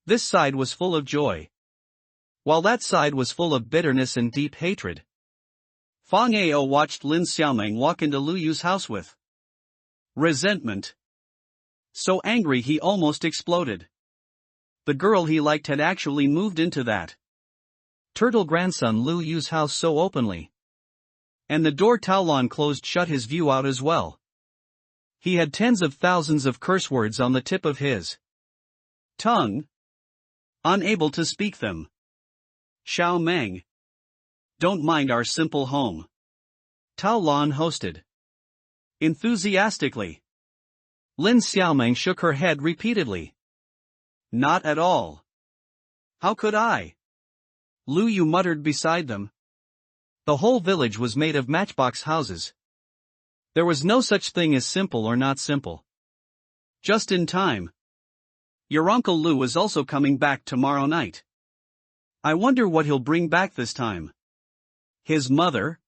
This side was full of joy, while that side was full of bitterness and deep hatred. Fang Ao watched Lin Xiaoming walk into Lu Yu's house with resentment. So angry he almost exploded. The girl he liked had actually moved into that turtle grandson Lu Yu's house so openly. And the door Taolon closed shut his view out as well. He had tens of thousands of curse words on the tip of his tongue, unable to speak them. Xiao Meng. Don't mind our simple home. Taolon hosted enthusiastically. Lin Xiaoming shook her head repeatedly. Not at all. How could I? Lu Yu muttered beside them. The whole village was made of matchbox houses. There was no such thing as simple or not simple. Just in time. Your Uncle Lu is also coming back tomorrow night. I wonder what he'll bring back this time. His mother?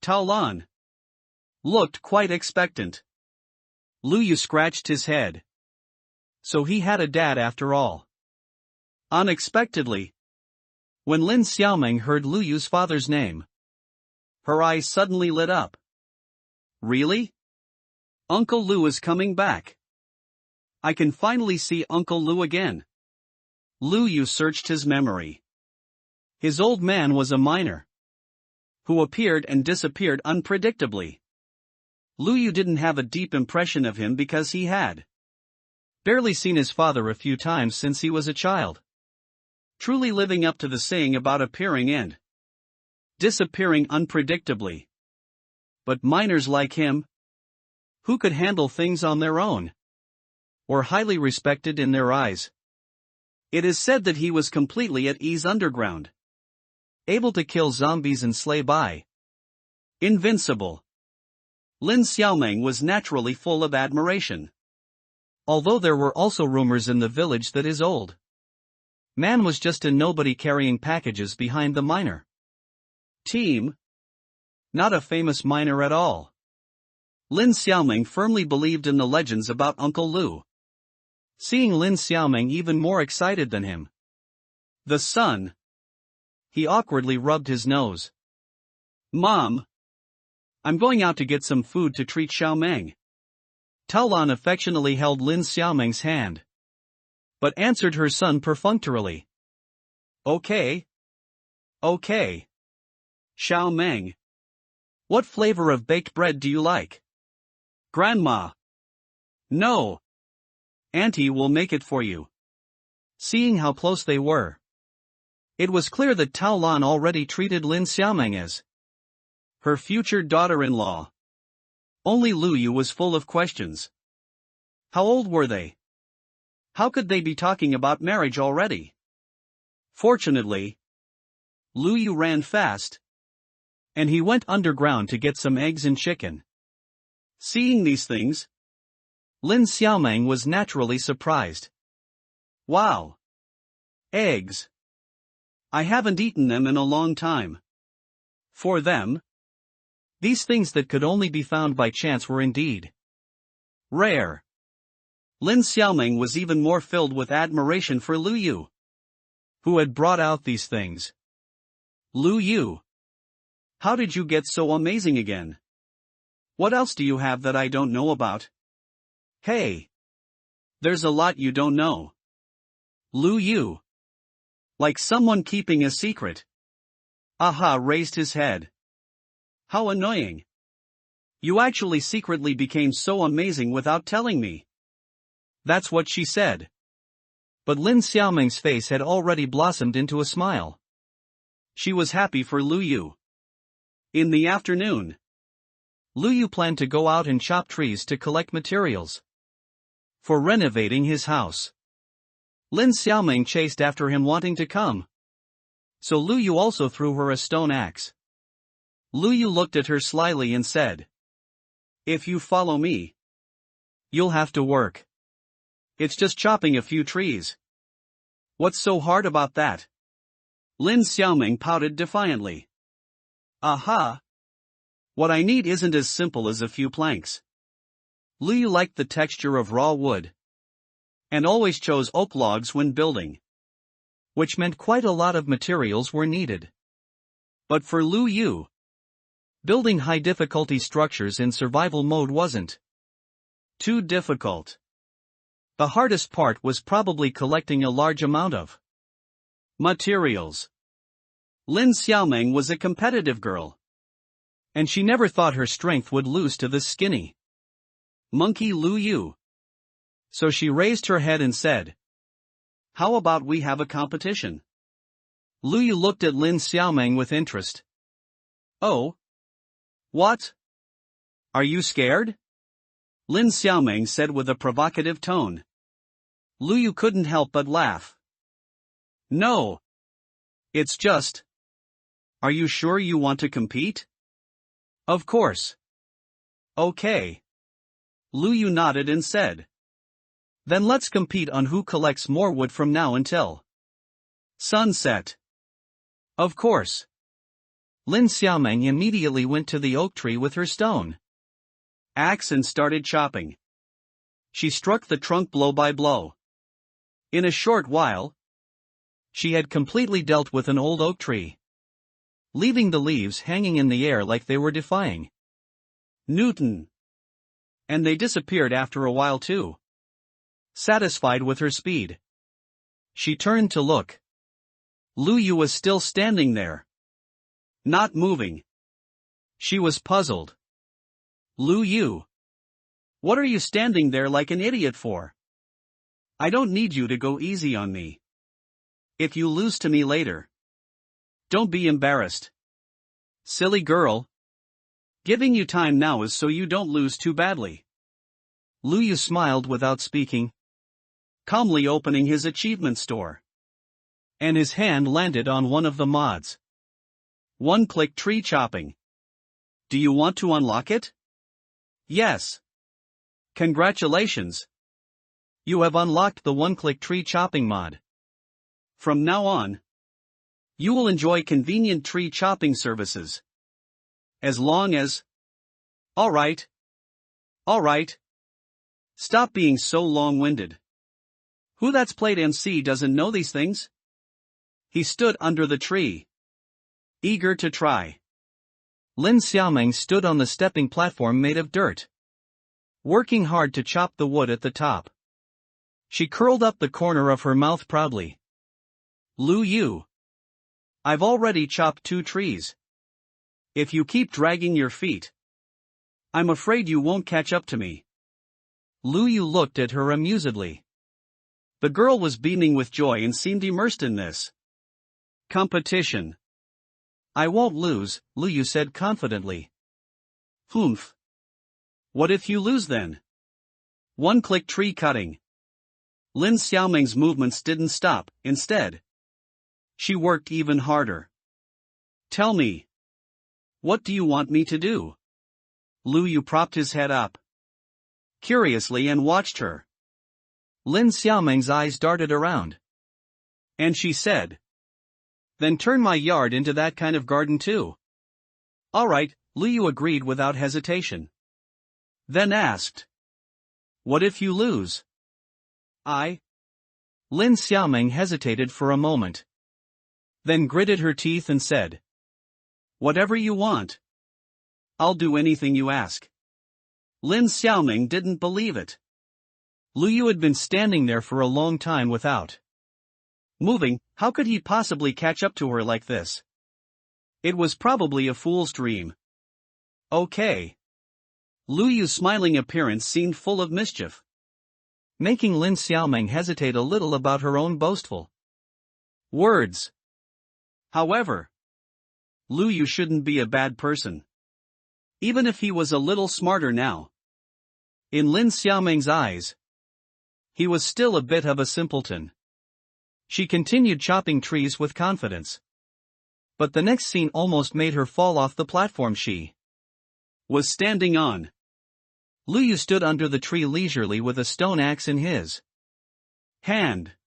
Taolon looked quite expectant. Lu Yu scratched his head. So he had a dad after all. Unexpectedly, when Lin Xiaoming heard Lu Yu's father's name, her eyes suddenly lit up. Really? Uncle Lu is coming back. I can finally see Uncle Lu again. Lu Yu searched his memory. His old man was a miner who appeared and disappeared unpredictably. Lu Yu didn't have a deep impression of him because he had barely seen his father a few times since he was a child. Truly living up to the saying about appearing and disappearing unpredictably. But miners like him, who could handle things on their own, were highly respected in their eyes. It is said that he was completely at ease underground, able to kill zombies and slay by invincible. Lin Xiaoming was naturally full of admiration. Although there were also rumors in the village that his old man was just a nobody carrying packages behind the miner team. Not a famous miner at all. Lin Xiaoming firmly believed in the legends about Uncle Lu. Seeing Lin Xiaoming even more excited than him, the son, he awkwardly rubbed his nose. Mom, I'm going out to get some food to treat Xiaoming. Taolon affectionately held Lin Xiaoming's hand, but answered her son perfunctorily. Okay. Okay. Xiaoming. What flavor of baked bread do you like? Grandma. No. Auntie will make it for you. Seeing how close they were, it was clear that Taolon already treated Lin Xiaoming as her future daughter-in-law. Only Lu Yu was full of questions. How old were they? How could they be talking about marriage already? Fortunately, Lu Yu ran fast, and he went underground to get some eggs and chicken. Seeing these things, Lin Xiaoming was naturally surprised. Wow! Eggs! I haven't eaten them in a long time. For them, these things that could only be found by chance were indeed rare. Lin Xiaoming was even more filled with admiration for Lu Yu, who had brought out these things. Lu Yu, how did you get so amazing again? What else do you have that I don't know about? Hey! There's a lot you don't know. Lu Yu. Like someone keeping a secret. Aha raised his head. How annoying. You actually secretly became so amazing without telling me. That's what she said. But Lin Xiaoming's face had already blossomed into a smile. She was happy for Lu Yu. In the afternoon, Lu Yu planned to go out and chop trees to collect materials for renovating his house. Lin Xiaoming chased after him wanting to come. So Lu Yu also threw her a stone axe. Lu Yu looked at her slyly and said, "If you follow me, you'll have to work. It's just chopping a few trees. What's so hard about that?" Lin Xiaoming pouted defiantly. Aha! What I need isn't as simple as a few planks. Lu Yu liked the texture of raw wood. and always chose oak logs when building, which meant quite a lot of materials were needed. But for Lu Yu, building high-difficulty structures in survival mode wasn't too difficult. The hardest part was probably collecting a large amount of materials. Lin Xiaoming was a competitive girl, and she never thought her strength would lose to this skinny monkey Lu Yu. So she raised her head and said, "How about we have a competition?" Lu Yu looked at Lin Xiaoming with interest. "Oh? What? Are you scared?" Lin Xiaoming said with a provocative tone. Lu Yu couldn't help but laugh. "No. It's just. Are you sure you want to compete?" "Of course." "Okay." Lu Yu nodded and said, "Then let's compete on who collects more wood from now until sunset." "Of course." Lin Xiaoming immediately went to the oak tree with her stone axe and started chopping. She struck the trunk blow by blow. In a short while, she had completely dealt with an old oak tree, leaving the leaves hanging in the air like they were defying Newton. And they disappeared after a while too. Satisfied with her speed, she turned to look. Lu Yu was still standing there, not moving. She was puzzled. "Lu Yu, what are you standing there like an idiot for? I don't need you to go easy on me. If you lose to me later, don't be embarrassed." "Silly girl. Giving you time now is so you don't lose too badly." Lu Yu smiled without speaking, calmly opening his achievement store. And his hand landed on one of the mods. One-click tree chopping. "Do you want to unlock it?" "Yes." "Congratulations. You have unlocked the one-click tree chopping mod. From now on, you will enjoy convenient tree chopping services. As long as..." Alright. Stop being so long-winded. Who that's played MC doesn't know these things? He stood under the tree, eager to try. Lin Xiaoming stood on the stepping platform made of dirt, working hard to chop the wood at the top. She curled up the corner of her mouth proudly. "Lu Yu, I've already chopped 2 trees. If you keep dragging your feet, I'm afraid you won't catch up to me." Lu Yu looked at her amusedly. The girl was beaming with joy and seemed immersed in this competition. "I won't lose," Lu Yu said confidently. "Humph. What if you lose then?" One-click tree cutting. Lin Xiaoming's movements didn't stop. Instead, she worked even harder. "Tell me. What do you want me to do?" Lu Yu propped his head up curiously and watched her. Lin Xiaoming's eyes darted around, and she said, "Then turn my yard into that kind of garden too." "Alright," Lu Yu agreed without hesitation. Then asked, "What if you lose?" Lin Xiaoming hesitated for a moment, then gritted her teeth and said, "Whatever you want. I'll do anything you ask." Lin Xiaoming didn't believe it. Lu Yu had been standing there for a long time without moving. How could he possibly catch up to her like this? It was probably a fool's dream. "Okay." Lu Yu's smiling appearance seemed full of mischief, making Lin Xiaoming hesitate a little about her own boastful words. However, Lu Yu shouldn't be a bad person, even if he was a little smarter now. In Lin Xiaoming's eyes, he was still a bit of a simpleton. She continued chopping trees with confidence. But the next scene almost made her fall off the platform she was standing on. Lu Yu stood under the tree leisurely with a stone axe in his hand,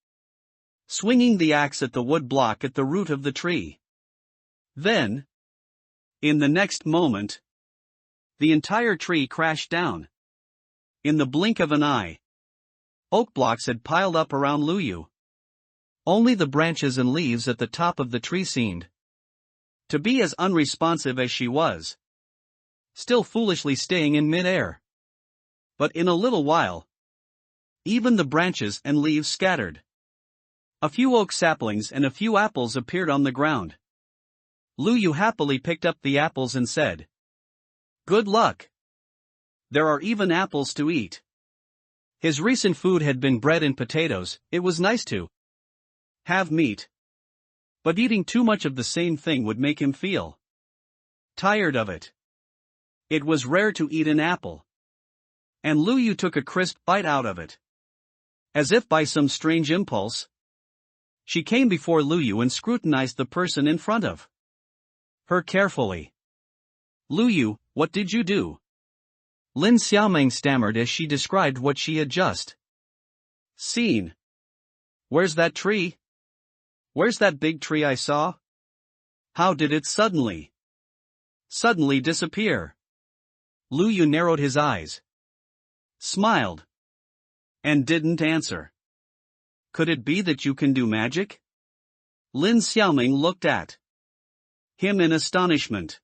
swinging the axe at the wood block at the root of the tree. Then, in the next moment, the entire tree crashed down. In the blink of an eye, oak blocks had piled up around Lu Yu. Only the branches and leaves at the top of the tree seemed to be as unresponsive as she was, still foolishly staying in mid-air. But in a little while, even the branches and leaves scattered. A few oak saplings and a few apples appeared on the ground. Lu Yu happily picked up the apples and said, "Good luck. There are even apples to eat." His recent food had been bread and potatoes. It was nice to have meat. But eating too much of the same thing would make him feel tired of it. It was rare to eat an apple. And Lu Yu took a crisp bite out of it. As if by some strange impulse, she came before Lu Yu and scrutinized the person in front of her carefully. "Lu Yu, what did you do?" Lin Xiaoming stammered as she described what she had just seen. "Where's that tree? Where's that big tree I saw? How did it suddenly disappear?" Lu Yu narrowed his eyes, smiled, and didn't answer. "Could it be that you can do magic?" Lin Xiaoming looked at him in astonishment.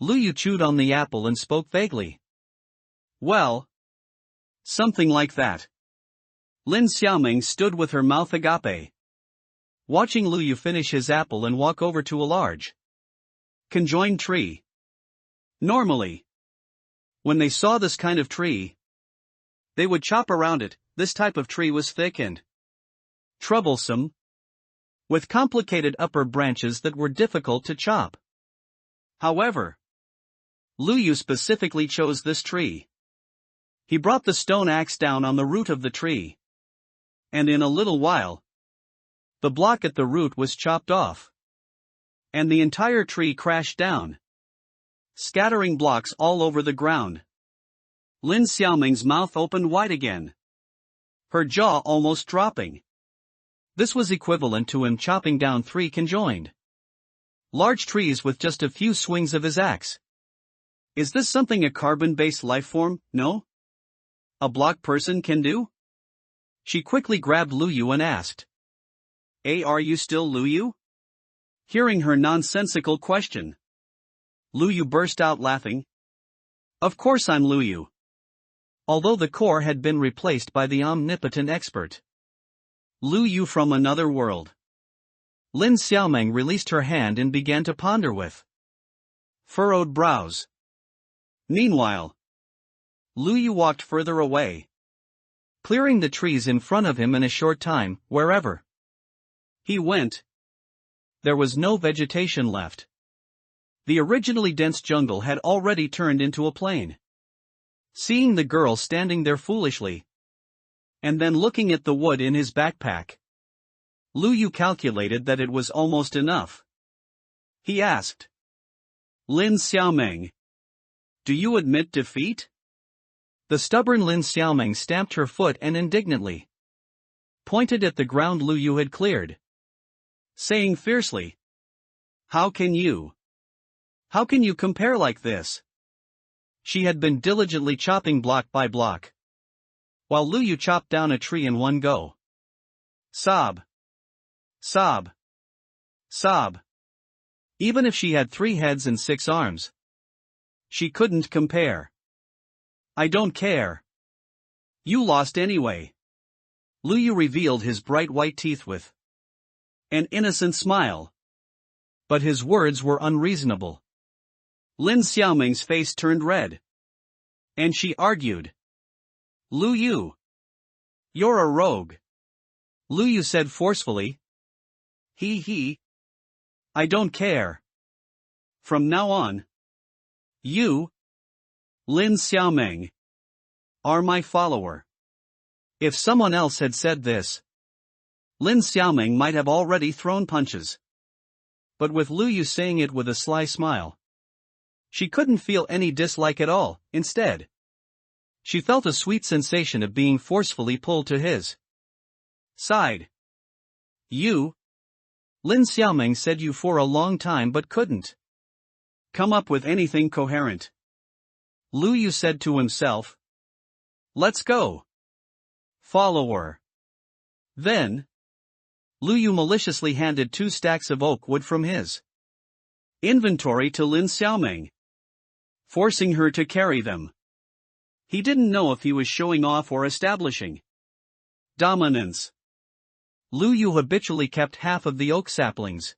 Lu Yu chewed on the apple and spoke vaguely. "Well, something like that." Lin Xiaoming stood with her mouth agape, watching Lu Yu finish his apple and walk over to a large conjoined tree. Normally, when they saw this kind of tree, they would chop around it. This type of tree was thick and troublesome, with complicated upper branches that were difficult to chop. However, Lu Yu specifically chose this tree. He brought the stone axe down on the root of the tree, and in a little while, the block at the root was chopped off, and the entire tree crashed down, scattering blocks all over the ground. Lin Xiaoming's mouth opened wide again, her jaw almost dropping. This was equivalent to him chopping down 3 conjoined large trees with just a few swings of his axe. Is this something a carbon-based lifeform, no? A block person can do? She quickly grabbed Lu Yu and asked, Are you still Lu Yu?" Hearing her nonsensical question, Lu Yu burst out laughing. "Of course I'm Lu Yu." Although the core had been replaced by the omnipotent expert Lu Yu from another world. Lin Xiaoming released her hand and began to ponder with furrowed brows. Meanwhile, Lu Yu walked further away, clearing the trees in front of him in a short time. Wherever he went, there was no vegetation left. The originally dense jungle had already turned into a plain. Seeing the girl standing there foolishly, and then looking at the wood in his backpack, Lu Yu calculated that it was almost enough. He asked, "Lin Xiaoming, do you admit defeat?" The stubborn Lin Xiaoming stamped her foot and indignantly pointed at the ground Lu Yu had cleared, saying fiercely, How can you compare like this?" She had been diligently chopping block by block, while Lu Yu chopped down a tree in one go. Sob. Sob. Sob. Even if she had 3 heads and 6 arms, she couldn't compare. "I don't care. You lost anyway." Lu Yu revealed his bright white teeth with an innocent smile. But his words were unreasonable. Lin Xiaoming's face turned red, and she argued, "Lu Yu, you're a rogue." Lu Yu said forcefully, I don't care. From now on, you, Lin Xiaoming, are my follower." If someone else had said this, Lin Xiaoming might have already thrown punches. But with Lu Yu saying it with a sly smile, she couldn't feel any dislike at all. Instead, she felt a sweet sensation of being forcefully pulled to his side. "You?" Lin Xiaoming said you for a long time but couldn't come up with anything coherent. Lu Yu said to himself, "Let's go." Follower. Then, Lu Yu maliciously handed 2 stacks of oak wood from his inventory to Lin Xiaoming, forcing her to carry them. He didn't know if he was showing off or establishing dominance. Lu Yu habitually kept half of the oak saplings.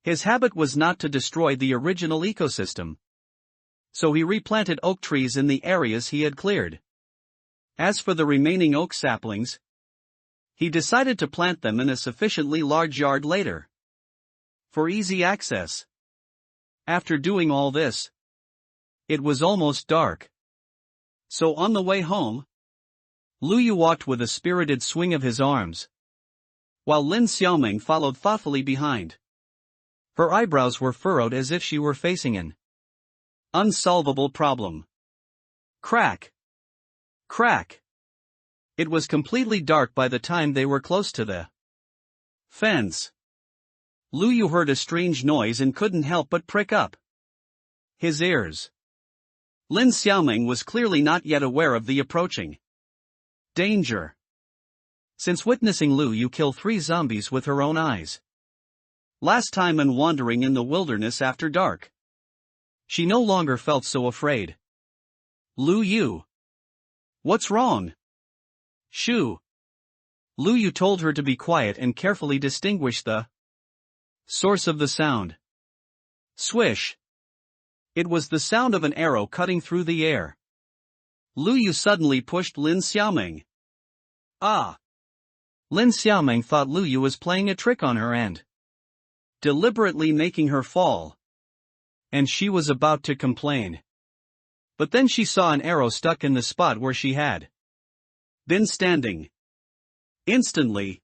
His habit was not to destroy the original ecosystem, so he replanted oak trees in the areas he had cleared. As for the remaining oak saplings, he decided to plant them in a sufficiently large yard later, for easy access. After doing all this, it was almost dark. So on the way home, Lu Yu walked with a spirited swing of his arms, while Lin Xiaoming followed thoughtfully behind. Her eyebrows were furrowed as if she were facing an unsolvable problem. Crack! Crack! It was completely dark by the time they were close to the fence. Lu Yu heard a strange noise and couldn't help but prick up his ears. Lin Xiaoming was clearly not yet aware of the approaching danger, since witnessing Lu Yu kill 3 zombies with her own eyes last time and wandering in the wilderness after dark. She no longer felt so afraid. Lu Yu. What's wrong? Shoo. Lu Yu told her to be quiet and carefully distinguish the source of the sound. Swish. It was the sound of an arrow cutting through the air. Lu Yu suddenly pushed Lin Xiaoming. Ah! Lin Xiaoming thought Lu Yu was playing a trick on her and deliberately making her fall, and she was about to complain. But then she saw an arrow stuck in the spot where she had been standing. Instantly,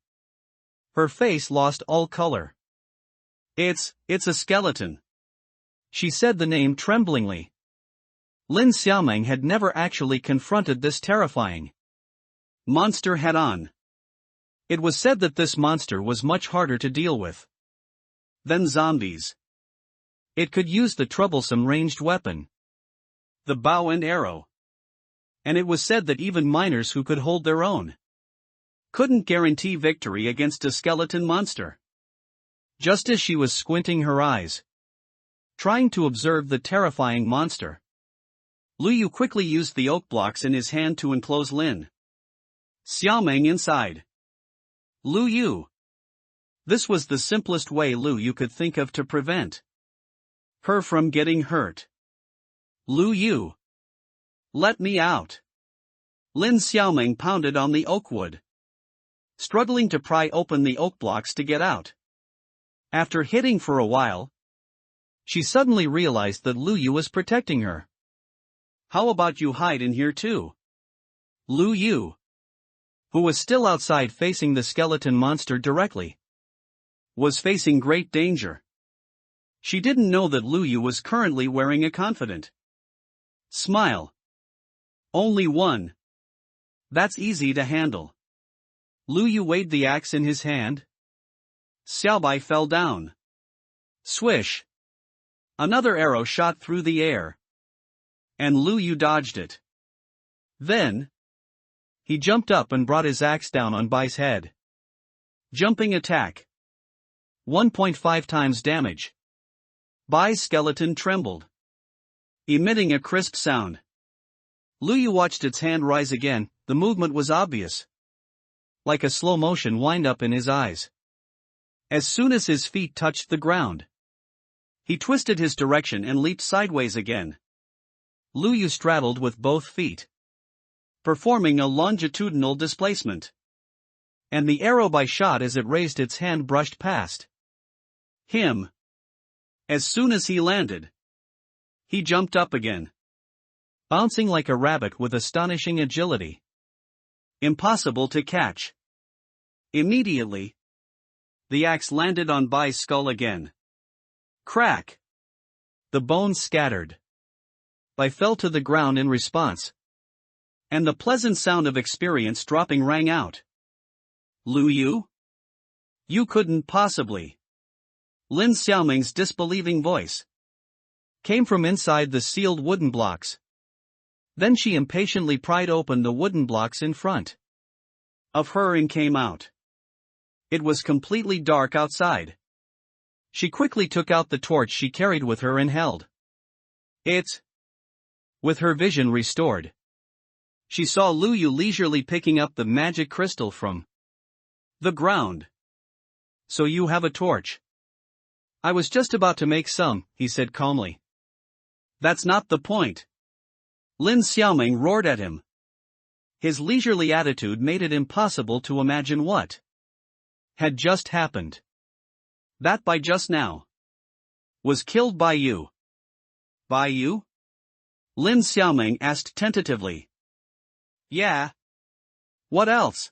her face lost all color. It's a skeleton. She said the name tremblingly. Lin Xiaoming had never actually confronted this terrifying monster head-on. It was said that this monster was much harder to deal with than zombies. It could use the troublesome ranged weapon, the bow and arrow. And it was said that even miners who could hold their own couldn't guarantee victory against a skeleton monster. Just as she was squinting her eyes, trying to observe the terrifying monster, Lu Yu quickly used the oak blocks in his hand to enclose Lin Xiaoming inside. Lu Yu. This was the simplest way Lu Yu could think of to prevent her from getting hurt. Lu Yu. Let me out. Lin Xiaoming pounded on the oak wood, struggling to pry open the oak blocks to get out. After hitting for a while, she suddenly realized that Lu Yu was protecting her. How about you hide in here too? Lu Yu, who was still outside facing the skeleton monster directly, was facing great danger. She didn't know that Lu Yu was currently wearing a confident smile. Only one. That's easy to handle. Lu Yu weighed the axe in his hand. Xiaobai fell down. Swish. Another arrow shot through the air, and Lu Yu dodged it. Then, he jumped up and brought his axe down on Bai's head. Jumping attack. 1.5 times damage. Bai's skeleton trembled, emitting a crisp sound. Lu Yu watched its hand rise again. The movement was obvious, like a slow-motion wind-up in his eyes. As soon as his feet touched the ground, he twisted his direction and leaped sideways again. Lu Yu straddled with both feet, performing a longitudinal displacement. And the arrow Bai shot as it raised its hand brushed past him. As soon as he landed, he jumped up again, bouncing like a rabbit with astonishing agility. Impossible to catch. Immediately, the axe landed on Bai's skull again. Crack! The bones scattered. Bai fell to the ground in response, and the pleasant sound of experience dropping rang out. Lu Yu? You couldn't possibly. Lin Xiaoming's disbelieving voice came from inside the sealed wooden blocks. Then she impatiently pried open the wooden blocks in front of her and came out. It was completely dark outside. She quickly took out the torch she carried with her and held it. With her vision restored, she saw Lu Yu leisurely picking up the magic crystal from the ground. So you have a torch? I was just about to make some, he said calmly. That's not the point. Lin Xiaoming roared at him. His leisurely attitude made it impossible to imagine what had just happened. That by just now was killed by you. By you? Lin Xiaoming asked tentatively. Yeah. What else?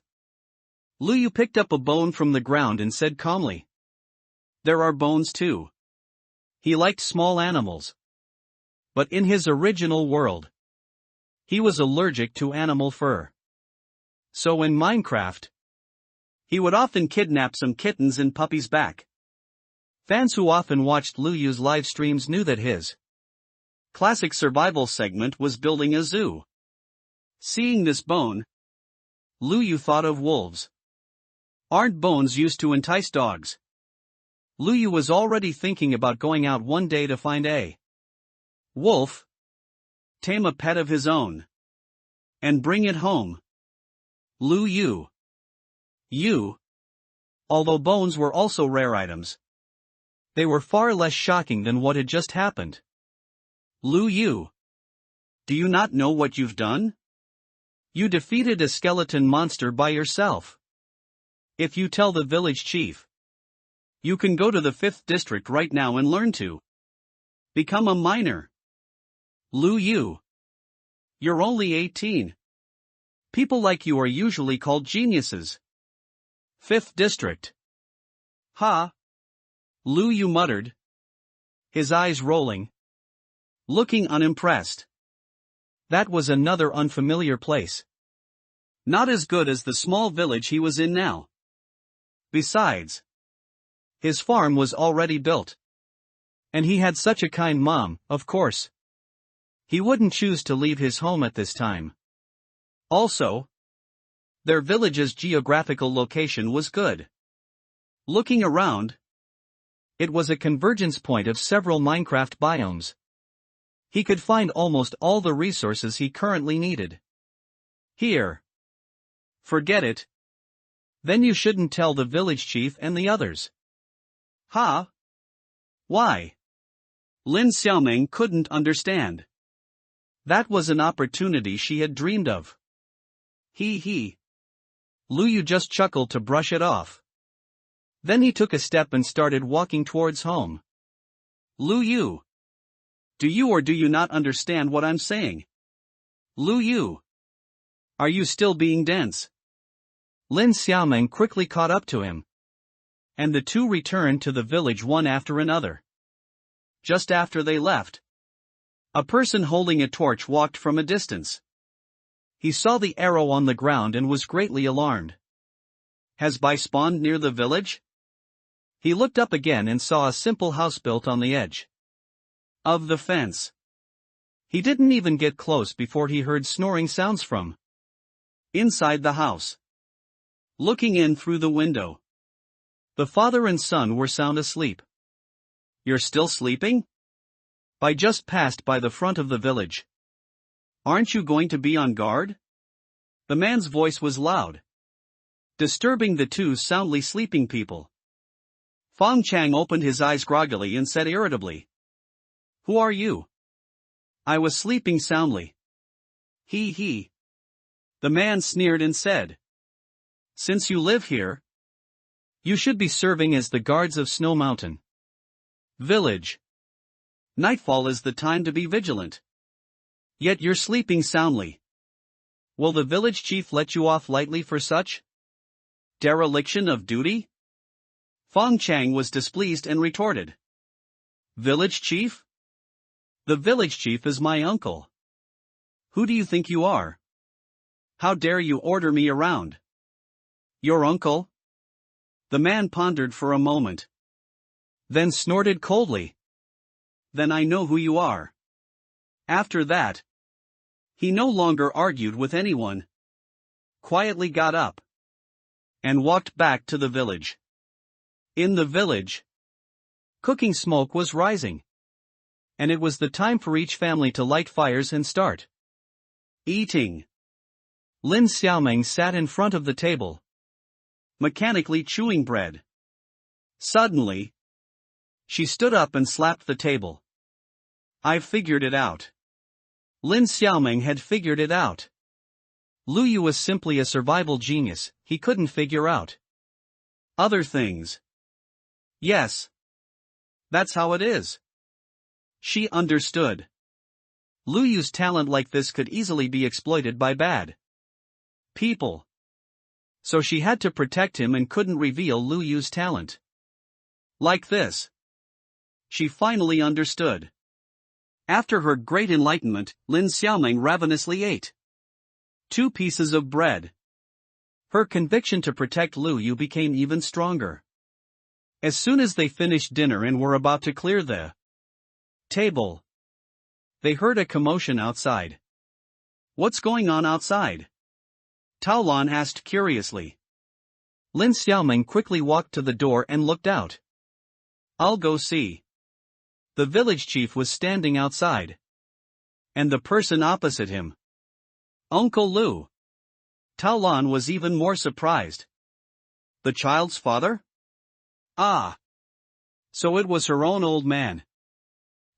Lu Yu picked up a bone from the ground and said calmly. There are bones too. He liked small animals. But in his original world, he was allergic to animal fur. So in Minecraft, he would often kidnap some kittens and puppies back. Fans who often watched Lu Yu's live streams knew that his classic survival segment was building a zoo. Seeing this bone, Lu Yu thought of wolves. Aren't bones used to entice dogs? Lu Yu was already thinking about going out one day to find a wolf, tame a pet of his own, and bring it home. Lu Yu. Although bones were also rare items, they were far less shocking than what had just happened. Lu Yu. Do you not know what you've done? You defeated a skeleton monster by yourself. If you tell the village chief, you can go to the 5th district right now and learn to become a miner. Lu Yu. You're only 18. People like you are usually called geniuses. 5th district. Ha! Lu Yu muttered, his eyes rolling, looking unimpressed. That was another unfamiliar place. Not as good as the small village he was in now. Besides, his farm was already built. And he had such a kind mom, of course. He wouldn't choose to leave his home at this time. Also, their village's geographical location was good. Looking around, it was a convergence point of several Minecraft biomes. He could find almost all the resources he currently needed. Here. Forget it. Then you shouldn't tell the village chief and the others. Huh? Why? Lin Xiaoming couldn't understand. That was an opportunity she had dreamed of. He. Lu Yu just chuckled to brush it off. Then he took a step and started walking towards home. Lu Yu. Do you or do you not understand what I'm saying? Lu Yu. Are you still being dense? Lin Xiaoming quickly caught up to him. And the two returned to the village one after another. Just after they left, a person holding a torch walked from a distance. He saw the arrow on the ground and was greatly alarmed. Has Bai spawned near the village? He looked up again and saw a simple house built on the edge of the fence. He didn't even get close before he heard snoring sounds from inside the house. Looking in through the window, the father and son were sound asleep. You're still sleeping? Bai just passed by the front of the village. Aren't you going to be on guard? The man's voice was loud, disturbing the two soundly sleeping people. Fang Chang opened his eyes groggily and said irritably, Who are you? I was sleeping soundly. He. The man sneered and said, Since you live here, you should be serving as the guards of Snow Mountain Village. Nightfall is the time to be vigilant. Yet you're sleeping soundly. Will the village chief let you off lightly for such dereliction of duty? Fang Chang was displeased and retorted. Village chief? The village chief is my uncle. Who do you think you are? How dare you order me around? Your uncle? The man pondered for a moment, then snorted coldly. Then I know who you are. After that, he no longer argued with anyone. Quietly got up, and walked back to the village. In the village, cooking smoke was rising. And it was the time for each family to light fires and start eating. Lin Xiaoming sat in front of the table, mechanically chewing bread. Suddenly, she stood up and slapped the table. "I've figured it out." Lin Xiaoming had figured it out. Lu Yu was simply a survival genius, he couldn't figure out other things. Yes. That's how it is. She understood. Lu Yu's talent like this could easily be exploited by bad people. So she had to protect him and couldn't reveal Lu Yu's talent like this. She finally understood. After her great enlightenment, Lin Xiaoming ravenously ate 2 pieces of bread. Her conviction to protect Lu Yu became even stronger. As soon as they finished dinner and were about to clear the table, they heard a commotion outside. "What's going on outside?" Tao Lan asked curiously. Lin Xiaoming quickly walked to the door and looked out. "I'll go see." The village chief was standing outside. And the person opposite him, Uncle Lu. Tao Lan was even more surprised. The child's father? Ah! So it was her own old man.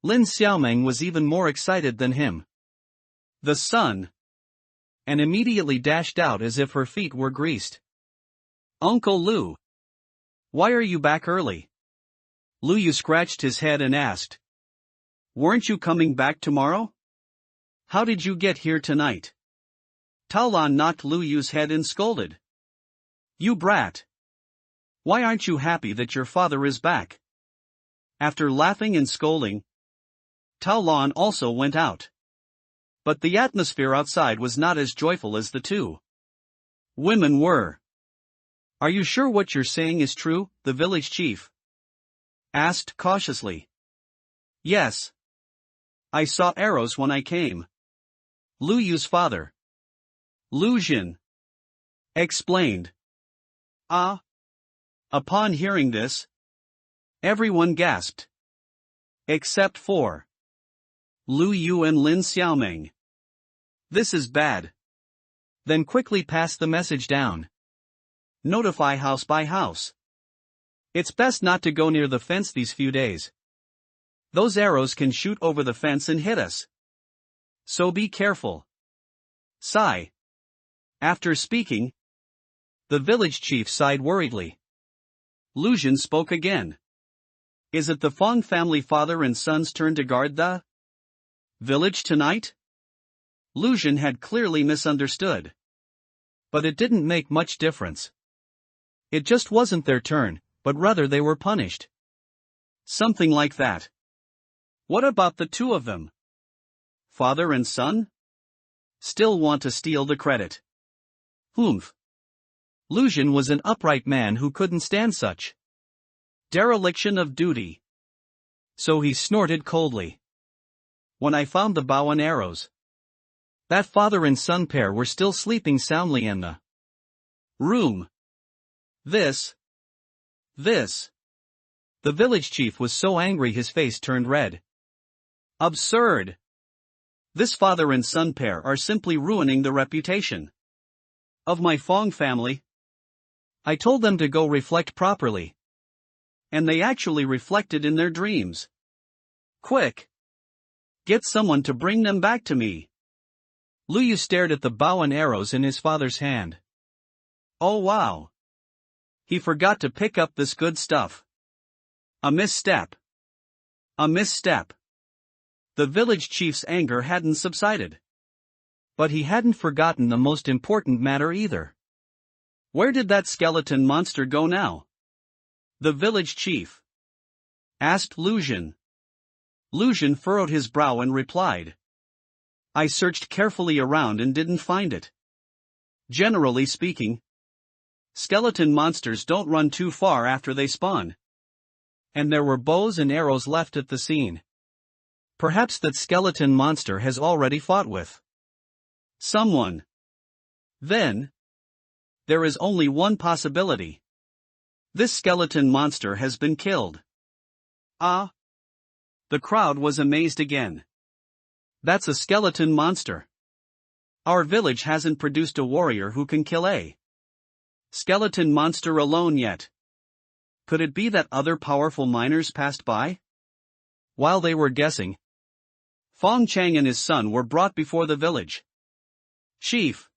Lin Xiaoming was even more excited than him. The son! And immediately dashed out as if her feet were greased. "Uncle Lu! Why are you back early?" Lu Yu scratched his head and asked. "Weren't you coming back tomorrow? How did you get here tonight?" Tao Lan knocked Lu Yu's head and scolded. "You brat! Why aren't you happy that your father is back?" After laughing and scolding, Tao Lan also went out. But the atmosphere outside was not as joyful as the 2 women were. "Are you sure what you're saying is true?" the village chief asked cautiously. "Yes. I saw arrows when I came." Lu Yu's father, Lu Jin, explained. "Ah." Upon hearing this, everyone gasped. Except for Lu Yu and Lin Xiaoming. "This is bad." Then quickly pass the message down. Notify house by house. It's best not to go near the fence these few days. Those arrows can shoot over the fence and hit us. So be careful. Sigh. After speaking, the village chief sighed worriedly. Lu Jin spoke again. "Is it the Fong family father and son's turn to guard the village tonight?" Lu Jin had clearly misunderstood. But it didn't make much difference. It just wasn't their turn, but rather they were punished. Something like that. What about the 2 of them? Father and son? Still want to steal the credit. Humph. Lu Jin was an upright man who couldn't stand such dereliction of duty. So he snorted coldly. When I found the bow and arrows, that father and son pair were still sleeping soundly in the room. This. The village chief was so angry his face turned red. Absurd. This father and son pair are simply ruining the reputation of my Fong family. I told them to go reflect properly. And they actually reflected in their dreams. Quick! Get someone to bring them back to me. Lu Yu stared at the bow and arrows in his father's hand. Oh wow! He forgot to pick up this good stuff. A misstep. A misstep. The village chief's anger hadn't subsided. But he hadn't forgotten the most important matter either. Where did that skeleton monster go now? The village chief asked Lu Jin. Lu Jin furrowed his brow and replied. I searched carefully around and didn't find it. Generally speaking, skeleton monsters don't run too far after they spawn. And there were bows and arrows left at the scene. Perhaps that skeleton monster has already fought with someone. Then, There is only one possibility. This skeleton monster has been killed. Ah! The crowd was amazed again. That's a skeleton monster. Our village hasn't produced a warrior who can kill a skeleton monster alone yet. Could it be that other powerful miners passed by? While they were guessing, Fong Chang and his son were brought before the village chief.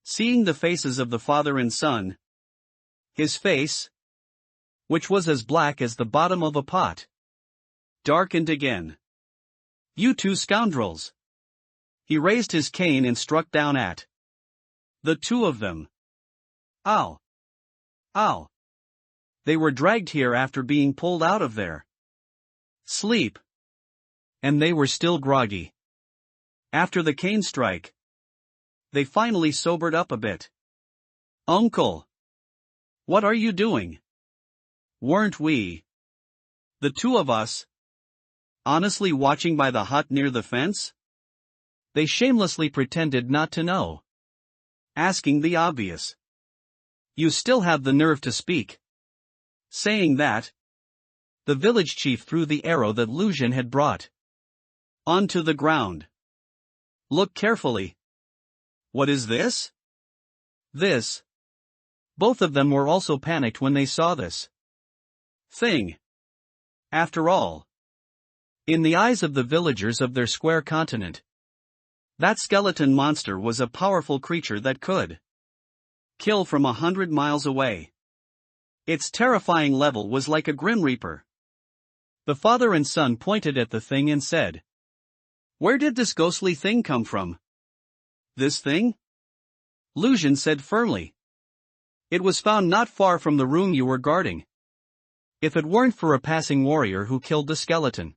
Seeing the faces of the father and son, his face, which was as black as the bottom of a pot, darkened again. You two scoundrels! He raised his cane and struck down at the two of them. Ow! Ow! They were dragged here after being pulled out of their sleep. And they were still groggy. After the cane strike, they finally sobered up a bit. Uncle! What are you doing? Weren't we, the two of us, honestly watching by the hut near the fence? They shamelessly pretended not to know, asking the obvious. You still have the nerve to speak. Saying that, the village chief threw the arrow that Lu Xun had brought onto the ground. Look carefully. What is this? This. Both of them were also panicked when they saw this thing. After all, in the eyes of the villagers of their square continent, that skeleton monster was a powerful creature that could kill from 100 miles away. Its terrifying level was like a grim reaper. The father and son pointed at the thing and said, "Where did this ghostly thing come from?" This thing? Lu Xun said firmly. It was found not far from the room you were guarding. If it weren't for a passing warrior who killed the skeleton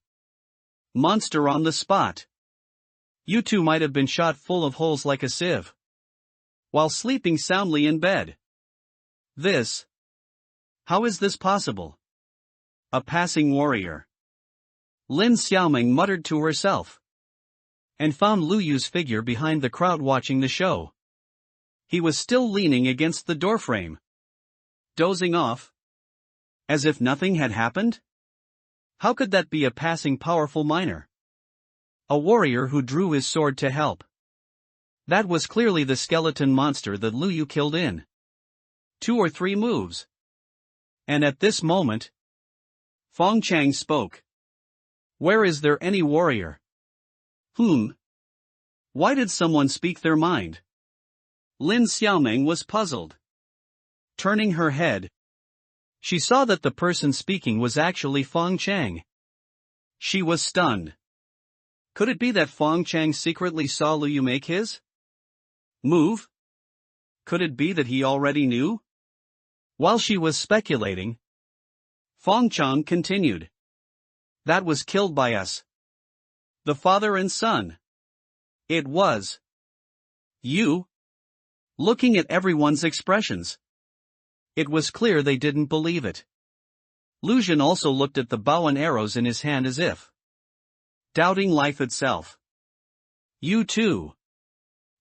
monster on the spot, you two might have been shot full of holes like a sieve, while sleeping soundly in bed. This? How is this possible? A passing warrior. Lin Xiaoming muttered to herself, and found Lu Yu's figure behind the crowd watching the show. He was still leaning against the doorframe, dozing off, as if nothing had happened. How could that be a passing powerful miner? A warrior who drew his sword to help. That was clearly the skeleton monster that Lu Yu killed in 2 or 3 moves. And at this moment, Fong Chang spoke. Where is there any warrior? Why did someone speak their mind? Lin Xiaoming was puzzled. Turning her head, she saw that the person speaking was actually Fong Chang. She was stunned. Could it be that Fong Chang secretly saw Lu Yu make his move? Could it be that he already knew? While she was speculating, Fong Chang continued. That was killed by us. The father and son. It was you. Looking at everyone's expressions, it was clear they didn't believe it. Lu Xun also looked at the bow and arrows in his hand as if doubting life itself. You too.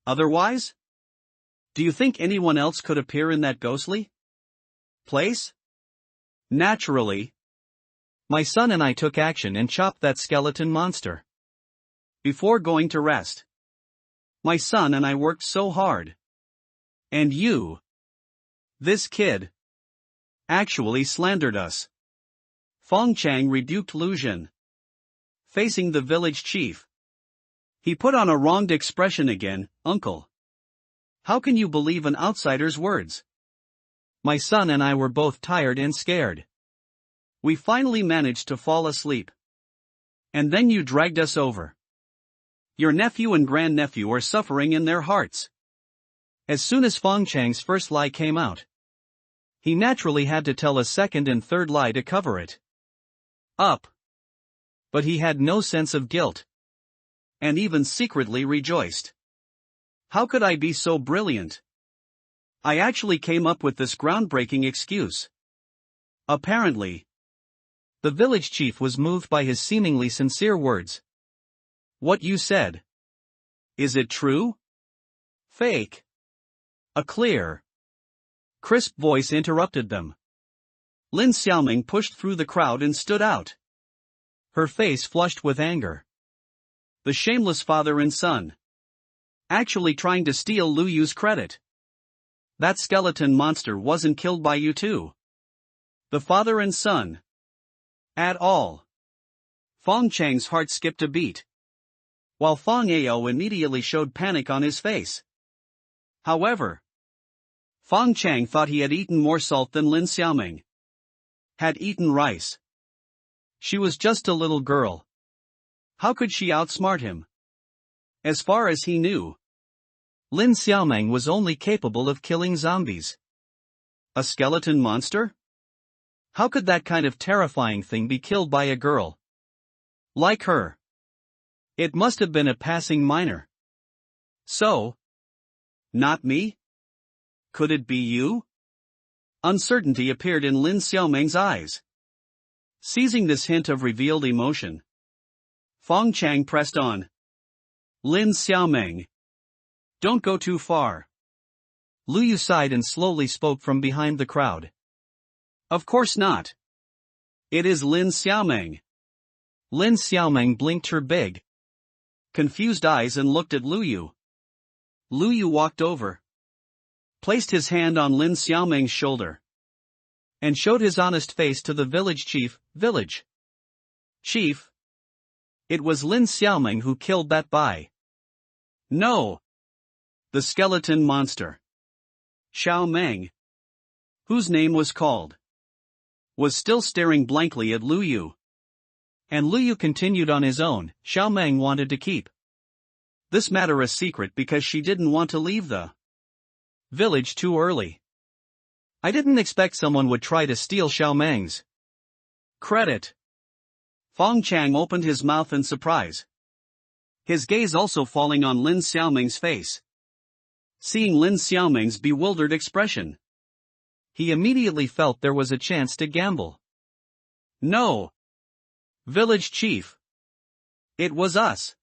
Otherwise? Do you think anyone else could appear in that ghostly place? Naturally. My son and I took action and chopped that skeleton monster. Before going to rest, my son and I worked so hard. And you, this kid, actually slandered us. Fong Chang rebuked Lu Xun. Facing the village chief, he put on a wronged expression again. Uncle, how can you believe an outsider's words? My son and I were both tired and scared. We finally managed to fall asleep. And then you dragged us over. Your nephew and grandnephew are suffering in their hearts. As soon as Fong Chang's first lie came out, he naturally had to tell a second and third lie to cover it up. But he had no sense of guilt, and even secretly rejoiced. How could I be so brilliant? I actually came up with this groundbreaking excuse. Apparently, the village chief was moved by his seemingly sincere words. What you said. Is it true? Fake. A clear crisp voice interrupted them. Lin Xiaoming pushed through the crowd and stood out. Her face flushed with anger. The shameless father and son. Actually trying to steal Lu Yu's credit. That skeleton monster wasn't killed by you too. The father and son. At all. Fong Chang's heart skipped a beat. While Fong Ao immediately showed panic on his face. However, Fong Chang thought he had eaten more salt than Lin Xiaoming had eaten rice. She was just a little girl. How could she outsmart him? As far as he knew, Lin Xiaoming was only capable of killing zombies. A skeleton monster? How could that kind of terrifying thing be killed by a girl like her? It must have been a passing minor. So, not me? Could it be you? Uncertainty appeared in Lin Xiaoming's eyes. Seizing this hint of revealed emotion, Fong Chang pressed on. Lin Xiaoming. Don't go too far. Lu Yu sighed and slowly spoke from behind the crowd. Of course not. It is Lin Xiaoming. Lin Xiaoming blinked her big, confused eyes and looked at Lu Yu. Lu Yu walked over, placed his hand on Lin Xiaoming's shoulder, and showed his honest face to the village chief. Village chief. It was Lin Xiaoming who killed that bai. No. The skeleton monster. Xiao Meng, whose name was called, was still staring blankly at Lu Yu. And Lu Yu continued on his own. Xiao Meng wanted to keep this matter a secret because she didn't want to leave the village too early. I didn't expect someone would try to steal Xiao Meng's credit. Fong Chang opened his mouth in surprise, his gaze also falling on Lin Xiaoming's face. Seeing Lin Xiaoming's bewildered expression, he immediately felt there was a chance to gamble. No. Village chief. It was us.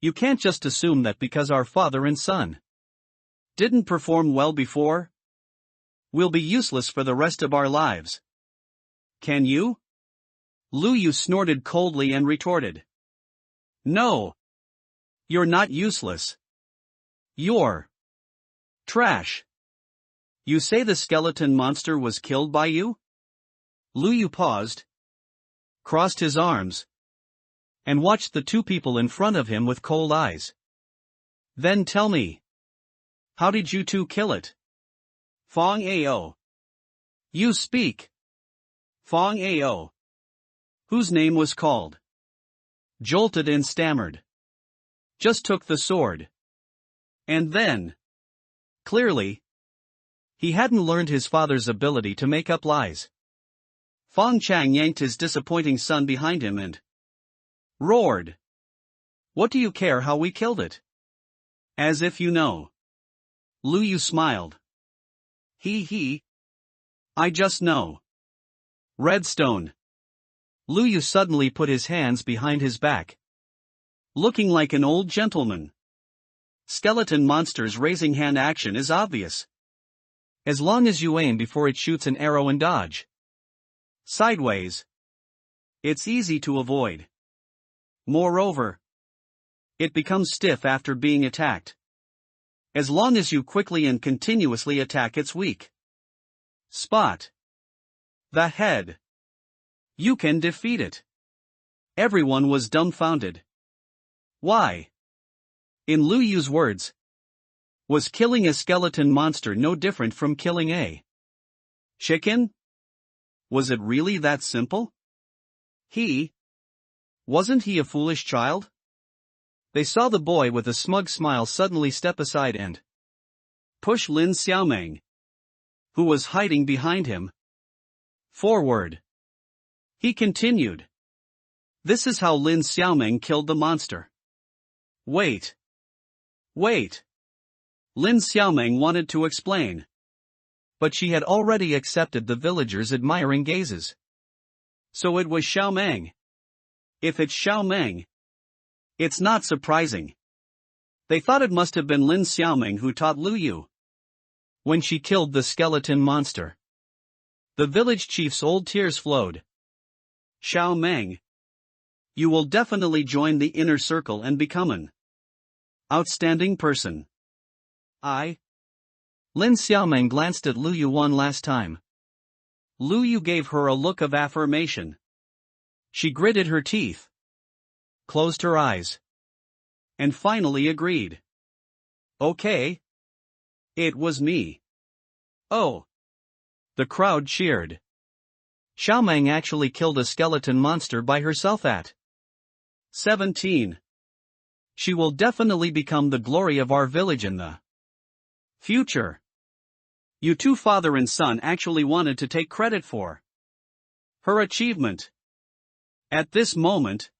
You can't just assume that because our father and son didn't perform well before, we'll be useless for the rest of our lives. Can you? Lu Yu snorted coldly and retorted. No. You're not useless. You're trash. You say the skeleton monster was killed by you? Lu Yu paused, crossed his arms, and watched the two people in front of him with cold eyes. Then tell me, how did you two kill it? Fong Ao. You speak. Fong Ao, whose name was called, jolted and stammered. Just took the sword. And then, clearly, he hadn't learned his father's ability to make up lies. Fong Chang yanked his disappointing son behind him and roared. What do you care how we killed it? As if you know. Lu Yu smiled. He. I just know. Redstone. Lu Yu suddenly put his hands behind his back, looking like an old gentleman. Skeleton monster's raising hand action is obvious. As long as you aim before it shoots an arrow and dodge sideways, it's easy to avoid. Moreover, it becomes stiff after being attacked. As long as you quickly and continuously attack its weak spot, the head, you can defeat it. Everyone was dumbfounded. Why? In Lu Yu's words, was killing a skeleton monster no different from killing a chicken? Was it really that simple? Wasn't he a foolish child? They saw the boy with a smug smile suddenly step aside and push Lin Xiaoming, who was hiding behind him, forward. He continued. This is how Lin Xiaoming killed the monster. Wait. Lin Xiaoming wanted to explain, but she had already accepted the villagers' admiring gazes. So it was Xiao Meng. If it's Xiao Meng, it's not surprising. They thought it must have been Lin Xiaoming who taught Lu Yu. when she killed the skeleton monster. The village chief's old tears flowed. Xiao Meng, you will definitely join the inner circle and become an outstanding person. Lin Xiaomeng glanced at Lu Yu one last time. Lu Yu gave her a look of affirmation. She gritted her teeth, closed her eyes, and finally agreed. Okay. It was me. Oh. The crowd cheered. Xiaomeng actually killed a skeleton monster by herself at 17. She will definitely become the glory of our village in the future. You two father and son actually wanted to take credit for her achievement. At this moment,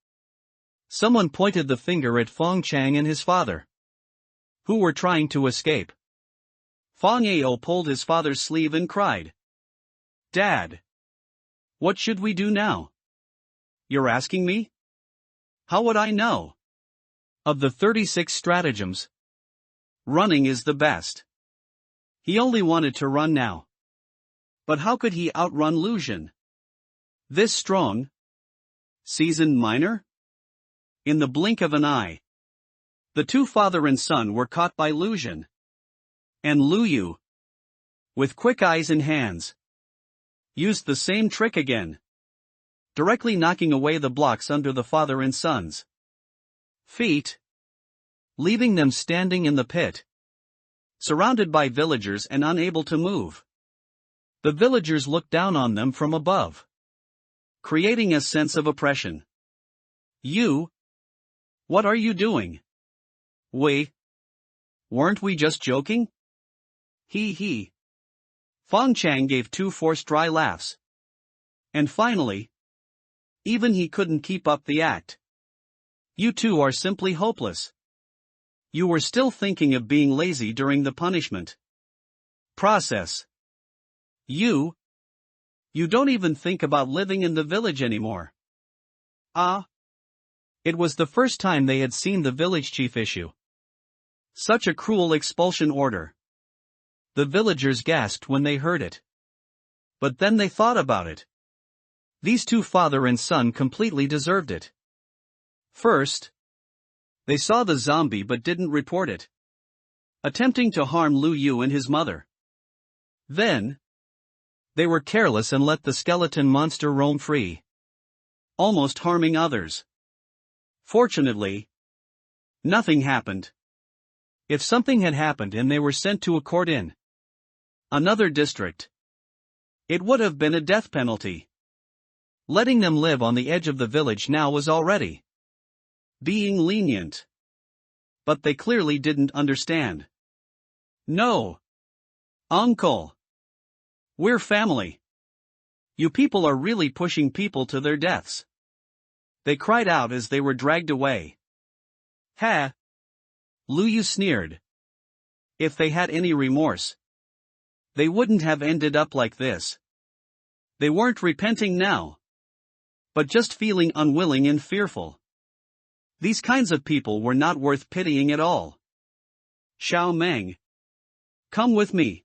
someone pointed the finger at Fong Chang and his father, who were trying to escape. Fong Ao pulled his father's sleeve and cried, "Dad! What should we do now?" "You're asking me? How would I know?" Of the 36 stratagems, running is the best. He only wanted to run now. But how could he outrun Lu Xun? This strong, seasoned miner? In the blink of an eye, the two father and son were caught by Lu Xun. And Lu Yu, with quick eyes and hands, used the same trick again, directly knocking away the blocks under the father and son's feet, leaving them standing in the pit, surrounded by villagers and unable to move. The villagers looked down on them from above, creating a sense of oppression. "You? What are you doing? Weren't we just joking?" He. Fong Chang gave two forced dry laughs. And finally, even he couldn't keep up the act. "You two are simply hopeless. You were still thinking of being lazy during the punishment process. You don't even think about living in the village anymore." It was the first time they had seen the village chief issue such a cruel expulsion order. The villagers gasped when they heard it. But then they thought about it. These two father and son completely deserved it. First, they saw the zombie but didn't report it, attempting to harm Lu Yu and his mother. Then, they were careless and let the skeleton monster roam free, almost harming others. Fortunately, nothing happened. If something had happened and they were sent to a court in another district, it would have been a death penalty. Letting them live on the edge of the village now was already being lenient. But they clearly didn't understand. "No. Uncle. We're family. You people are really pushing people to their deaths," they cried out as they were dragged away. "Ha!" Lu Yu sneered. If they had any remorse, they wouldn't have ended up like this. They weren't repenting now, but just feeling unwilling and fearful. These kinds of people were not worth pitying at all. "Xiao Meng, come with me."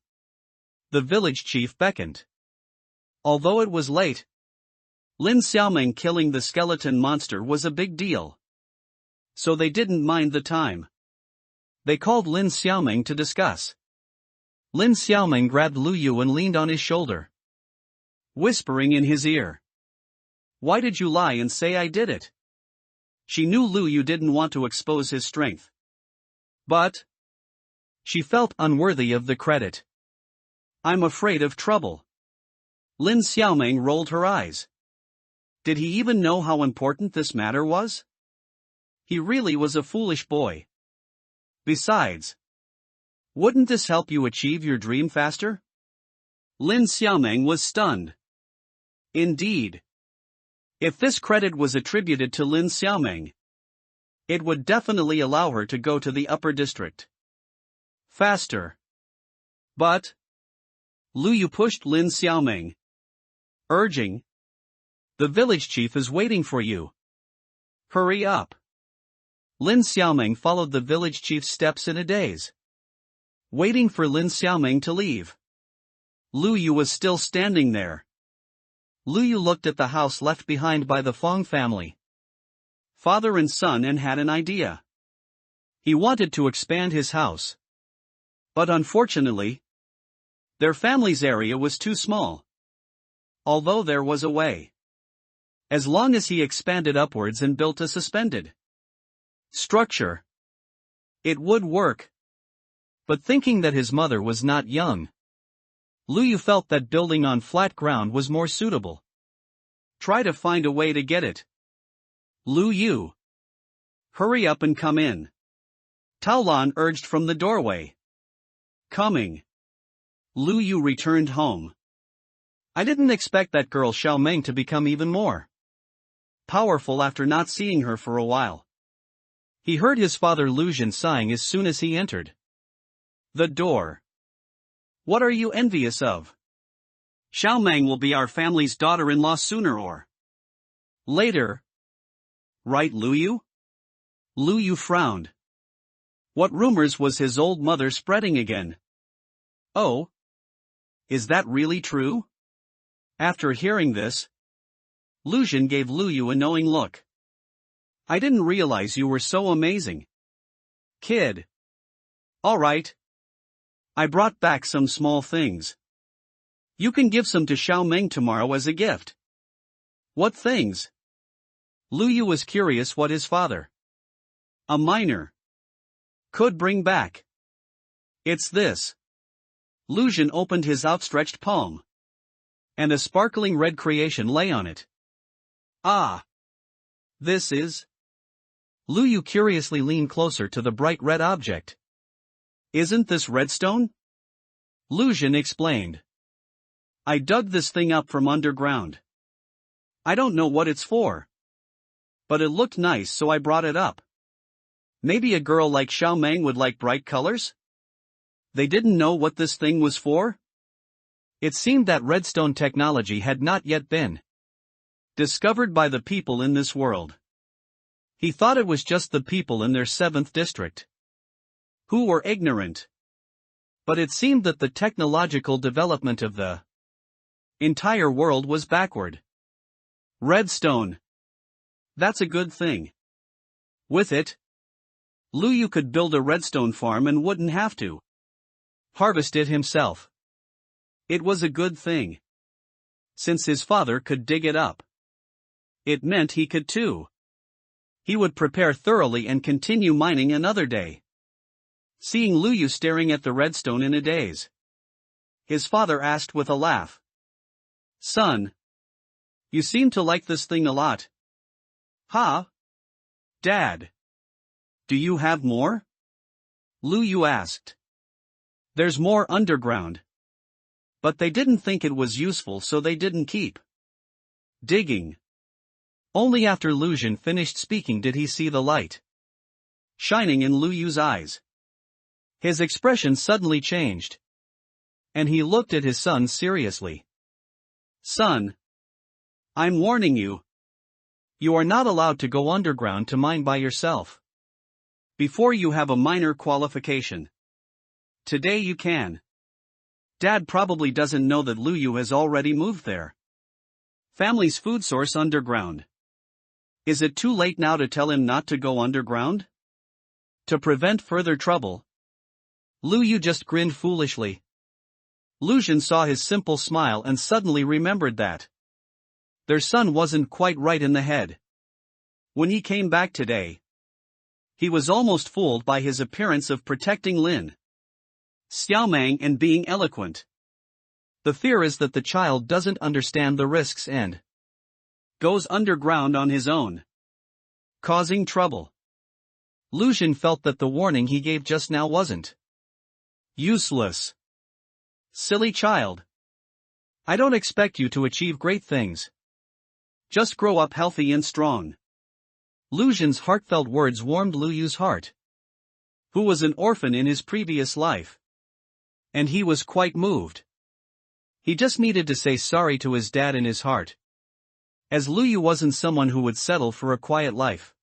The village chief beckoned. Although it was late, Lin Xiaomeng killing the skeleton monster was a big deal, so they didn't mind the time. They called Lin Xiaomeng to discuss. Lin Xiaomeng grabbed Lu Yu and leaned on his shoulder, whispering in his ear, "Why did you lie and say I did it?" She knew Lu Yu didn't want to expose his strength, but she felt unworthy of the credit. "I'm afraid of trouble." Lin Xiaomeng rolled her eyes. Did he even know how important this matter was? He really was a foolish boy. Besides, wouldn't this help you achieve your dream faster? Lin Xiaomeng was stunned. Indeed. If this credit was attributed to Lin Xiaomeng, it would definitely allow her to go to the upper district faster. But Lu Yu pushed Lin Xiaomeng, urging, "The village chief is waiting for you. Hurry up." Lin Xiaomeng followed the village chief's steps in a daze. waiting for Lin Xiaoming to leave. Lu Yu was still standing there. Lu Yu looked at the house left behind by the Fong family, father and son, and had an idea. He wanted to expand his house. But unfortunately, their family's area was too small. Although there was a way. As long as he expanded upwards and built a suspended structure, it would work. But thinking that his mother was not young, Lu Yu felt that building on flat ground was more suitable. Try to find a way to get it. Lu Yu, hurry up and come in. Tao Lan urged from the doorway. Coming. Lu Yu returned home. I didn't expect that girl Xiaoming to become even more powerful after not seeing her for a while. He heard his father Lu Jin sighing as soon as he entered the door. What are you envious of? Xiaoming will be our family's daughter-in-law sooner or later. Right, Lu Yu? Lu Yu frowned. What rumors was his old mother spreading again? Oh? Is that really true? After hearing this, Lu Jin gave Lu Yu a knowing look. I didn't realize you were so amazing, kid. All right. I brought back some small things. You can give some to Xiaoming tomorrow as a gift. What things? Lu Yu was curious what his father, a miner, could bring back. It's this. Lu Jin opened his outstretched palm, and a sparkling red creation lay on it. Ah! This is? Lu Yu curiously leaned closer to the bright red object. Isn't this redstone? Lu Jin explained. I dug this thing up from underground. I don't know what it's for, but it looked nice, so I brought it up. Maybe a girl like Xiaoming would like bright colors? They didn't know what this thing was for? It seemed that redstone technology had not yet been discovered by the people in this world. He thought it was just the people in their 7th district who were ignorant. But it seemed that the technological development of the entire world was backward. Redstone. That's a good thing. With it, Lu Yu could build a redstone farm and wouldn't have to harvest it himself. It was a good thing. Since his father could dig it up, it meant he could too. He would prepare thoroughly and continue mining another day. Seeing Lu Yu staring at the redstone in a daze, his father asked with a laugh. Son, you seem to like this thing a lot. Huh? Dad. Do you have more? Lu Yu asked. There's more underground. But they didn't think it was useful, so they didn't keep digging. Only after Lu Jin finished speaking did he see the light shining in Lu Yu's eyes. His expression suddenly changed, and he looked at his son seriously. Son, I'm warning you. You are not allowed to go underground to mine by yourself before you have a miner qualification. Today you can. Dad probably doesn't know that Lu Yu has already moved there. Family's food source underground. Is it too late now to tell him not to go underground? To prevent further trouble? Lu Yu just grinned foolishly. Lu Jin saw his simple smile and suddenly remembered that their son wasn't quite right in the head. When he came back today, he was almost fooled by his appearance of protecting Lin Xiaoming and being eloquent. The fear is that the child doesn't understand the risks and goes underground on his own, causing trouble. Lu Jin felt that the warning he gave just now wasn't useless. Silly child. I don't expect you to achieve great things. Just grow up healthy and strong. Lu Jin's heartfelt words warmed Lu Yu's heart, who was an orphan in his previous life. And he was quite moved. He just needed to say sorry to his dad in his heart, as Lu Yu wasn't someone who would settle for a quiet life.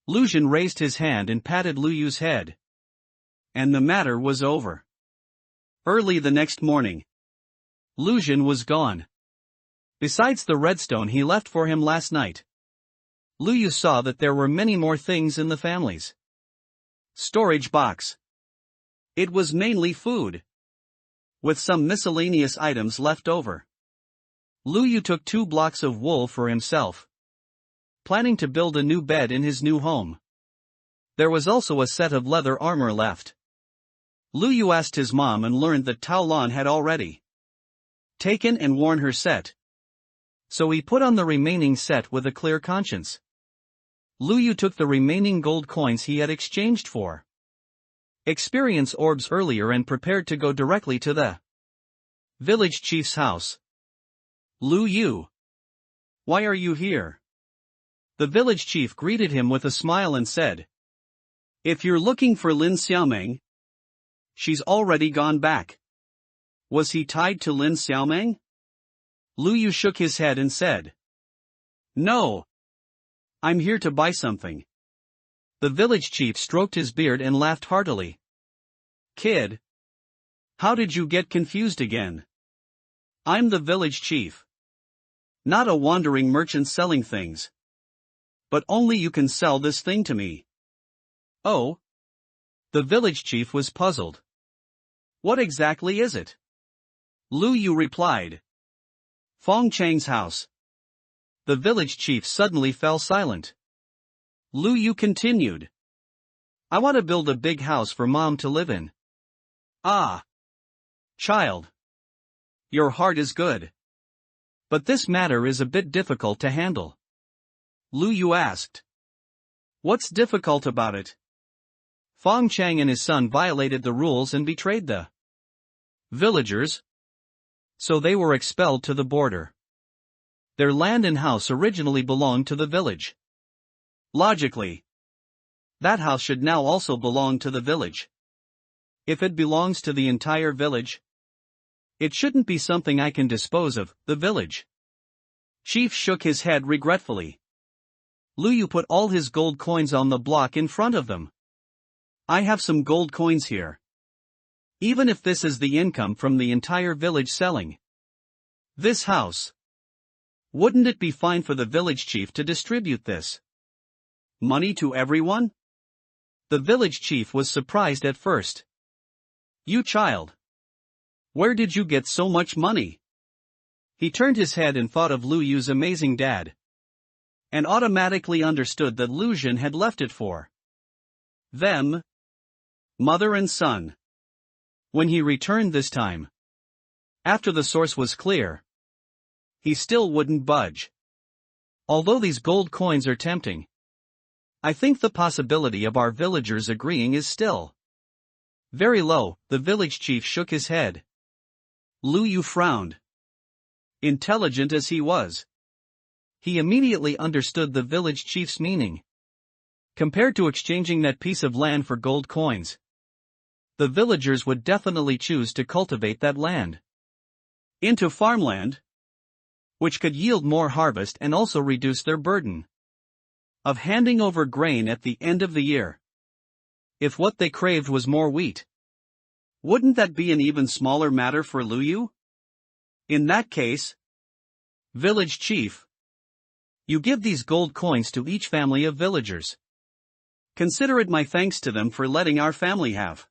Lu Jin raised his hand and patted Lu Yu's head. And the matter was over. Early the next morning, Lu Xun was gone. Besides the redstone he left for him last night, Lu Yu saw that there were many more things in the family's storage box. It was mainly food, with some miscellaneous items left over. Lu Yu took 2 blocks of wool for himself, planning to build a new bed in his new home. There was also a set of leather armor left. Lu Yu asked his mom and learned that Tao Lan had already taken and worn her set. So he put on the remaining set with a clear conscience. Lu Yu took the remaining gold coins he had exchanged for experience orbs earlier and prepared to go directly to the village chief's house. Lu Yu, why are you here? The village chief greeted him with a smile and said, if you're looking for Lin Xiaomeng, she's already gone back. Was he tied to Lin Xiaomeng? Lu Yu shook his head and said, no. I'm here to buy something. The village chief stroked his beard and laughed heartily. Kid, how did you get confused again? I'm the village chief. Not a wandering merchant selling things. But only you can sell this thing to me. Oh? The village chief was puzzled. What exactly is it? Lu Yu replied. Fong Chang's house. The village chief suddenly fell silent. Lu Yu continued. I want to build a big house for Mom to live in. Ah. Child. Your heart is good. But this matter is a bit difficult to handle. Lu Yu asked. What's difficult about it? Fong Chang and his son violated the rules and betrayed the villagers, so they were expelled to the border. Their land and house originally belonged to the village. Logically, that house should now also belong to the village. If it belongs to the entire village, it shouldn't be something I can dispose of, the village chief shook his head regretfully. Lu Yu put all his gold coins on the block in front of them. I have some gold coins here. Even if this is the income from the entire village selling this house, wouldn't it be fine for the village chief to distribute this money to everyone? The village chief was surprised at first. You child. Where did you get so much money? He turned his head and thought of Lu Yu's amazing dad, and automatically understood that Lu Xun had left it for them, mother and son. When he returned this time, after the source was clear, he still wouldn't budge. Although these gold coins are tempting, I think the possibility of our villagers agreeing is still very low. The village chief shook his head. Lu Yu frowned. Intelligent as he was, he immediately understood the village chief's meaning. Compared to exchanging that piece of land for gold coins, the villagers would definitely choose to cultivate that land into farmland, which could yield more harvest and also reduce their burden of handing over grain at the end of the year. If what they craved was more wheat, wouldn't that be an even smaller matter for Lu Yu? In that case, village chief, you give these gold coins to each family of villagers. Consider it my thanks to them for letting our family have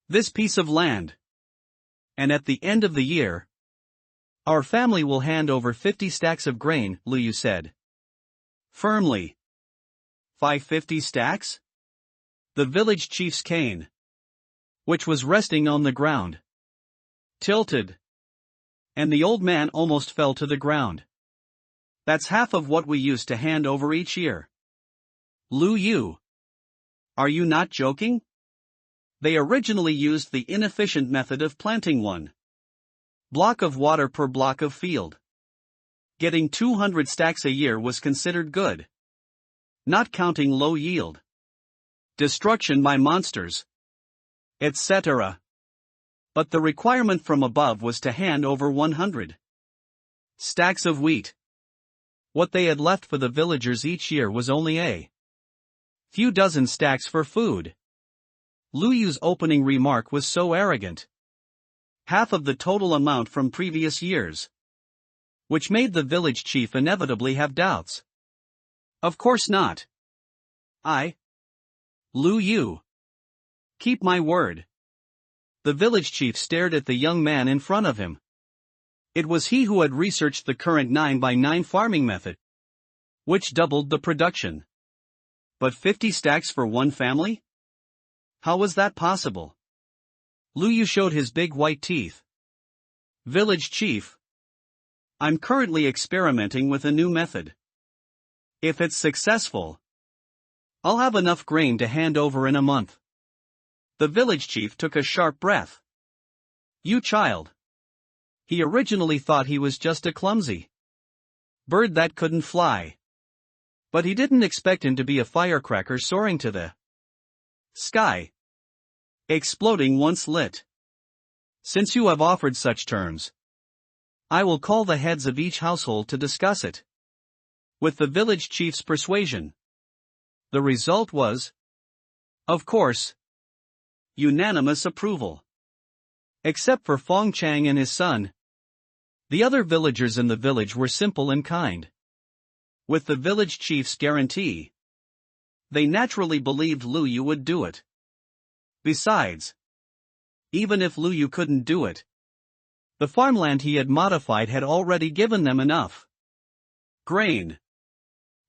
this piece of land. And at the end of the year, our family will hand over 50 stacks of grain, Lu Yu said firmly. 550 stacks? The village chief's cane, which was resting on the ground, tilted, and the old man almost fell to the ground. That's half of what we used to hand over each year. Lu Yu, are you not joking? They originally used the inefficient method of planting 1 block of water per block of field. Getting 200 stacks a year was considered good, not counting low yield, destruction by monsters, etc. But the requirement from above was to hand over 100 stacks of wheat. What they had left for the villagers each year was only a few dozen stacks for food. Lu Yu's opening remark was so arrogant. Half of the total amount from previous years. Which made the village chief inevitably have doubts. Of course not. Lu Yu. Keep my word. The village chief stared at the young man in front of him. It was he who had researched the current 9x9 farming method, which doubled the production. But 50 stacks for one family? How was that possible? Lu Yu showed his big white teeth. Village chief. I'm currently experimenting with a new method. If it's successful, I'll have enough grain to hand over in a month. The village chief took a sharp breath. You child. He originally thought he was just a clumsy bird that couldn't fly. But he didn't expect him to be a firecracker soaring to the sky, exploding once lit. Since you have offered such terms, I will call the heads of each household to discuss it. With the village chief's persuasion, the result was, of course, unanimous approval. Except for Fong Chang and his son. The other villagers in the village were simple and kind. With the village chief's guarantee, they naturally believed Lu Yu would do it. Besides, even if Lu Yu couldn't do it, the farmland he had modified had already given them enough grain.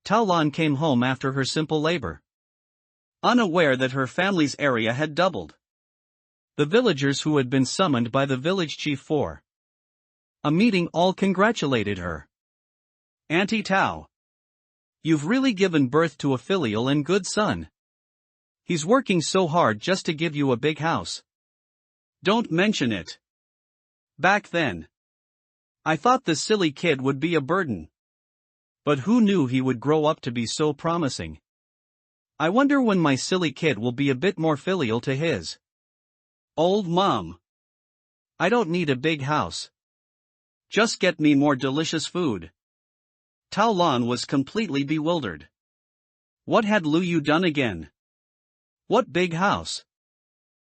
Tao Lan came home after her simple labor, unaware that her family's area had doubled. The villagers who had been summoned by the village chief for a meeting all congratulated her. Auntie Tao, you've really given birth to a filial and good son. He's working so hard just to give you a big house. Don't mention it. Back then, I thought the silly kid would be a burden. But who knew he would grow up to be so promising? I wonder when my silly kid will be a bit more filial to his old mom. I don't need a big house. Just get me more delicious food. Tao Lan was completely bewildered. What had Lu Yu done again? What big house?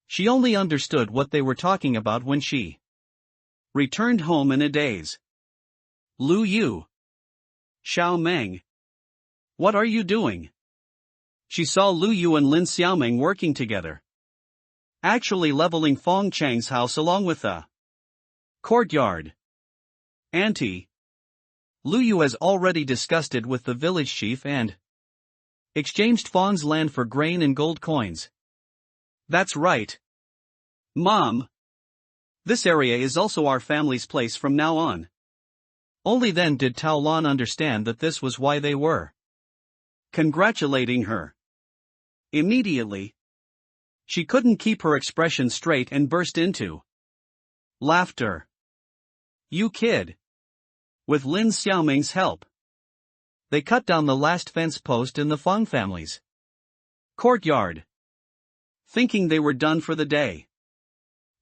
She only understood what they were talking about when she returned home in a daze. Lu Yu. Xiao Meng. What are you doing? She saw Lu Yu and Lin Xiaoming working together, actually leveling Fong Chang's house along with the courtyard. Auntie, Lu Yu has already discussed it with the village chief and exchanged Fong's land for grain and gold coins. That's right. Mom. This area is also our family's place from now on. Only then did Tao Lan understand that this was why they were congratulating her. Immediately, she couldn't keep her expression straight and burst into laughter. You kid. With Lin Xiaoming's help, they cut down the last fence post in the Fong family's courtyard, thinking they were done for the day.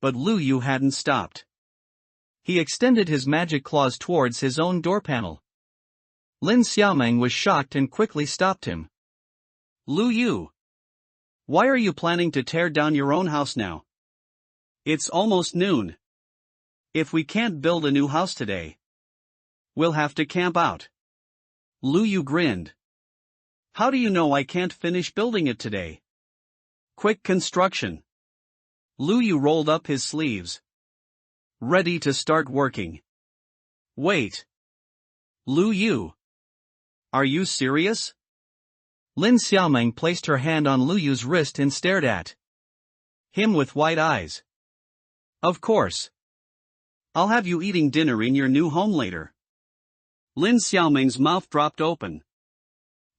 But Lu Yu hadn't stopped. He extended his magic claws towards his own door panel. Lin Xiaoming was shocked and quickly stopped him. Lu Yu. Why are you planning to tear down your own house now? It's almost noon. If we can't build a new house today, we'll have to camp out. Lu Yu grinned. How do you know I can't finish building it today? Quick construction. Lu Yu rolled up his sleeves, ready to start working. Wait. Lu Yu. Are you serious? Lin Xiaoming placed her hand on Lu Yu's wrist and stared at him with wide eyes. Of course. I'll have you eating dinner in your new home later. Lin Xiaoming's mouth dropped open,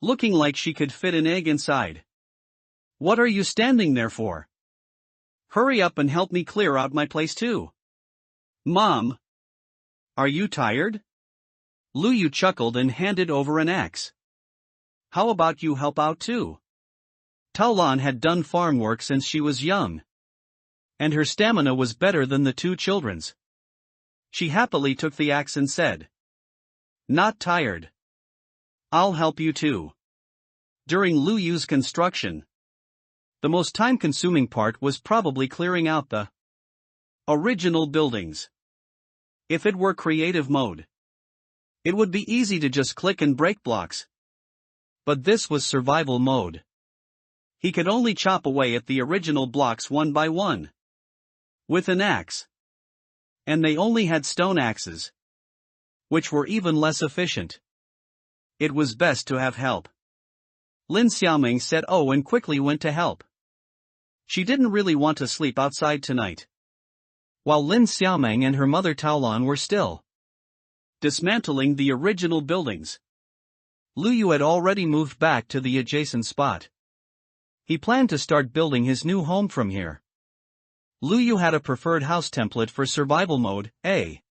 looking like she could fit an egg inside. What are you standing there for? Hurry up and help me clear out my place too. Mom. Are you tired? Lu Yu chuckled and handed over an axe. How about you help out too? Tao Lan had done farm work since she was young, and her stamina was better than the two children's. She happily took the axe and said, Not tired. I'll help you too. During Lu Yu's construction, The most time-consuming part was probably clearing out the original buildings. If it were creative mode, it would be easy to just click and break blocks. But this was survival mode. He could only chop away at the original blocks one by one with an axe. And they only had stone axes, which were even less efficient. It was best to have help. Lin Xiaoming said oh and quickly went to help. She didn't really want to sleep outside tonight. While Lin Xiaoming and her mother Taolan were still dismantling the original buildings, Lu Yu had already moved back to the adjacent spot. He planned to start building his new home from here. Lu Yu had a preferred house template for survival mode, a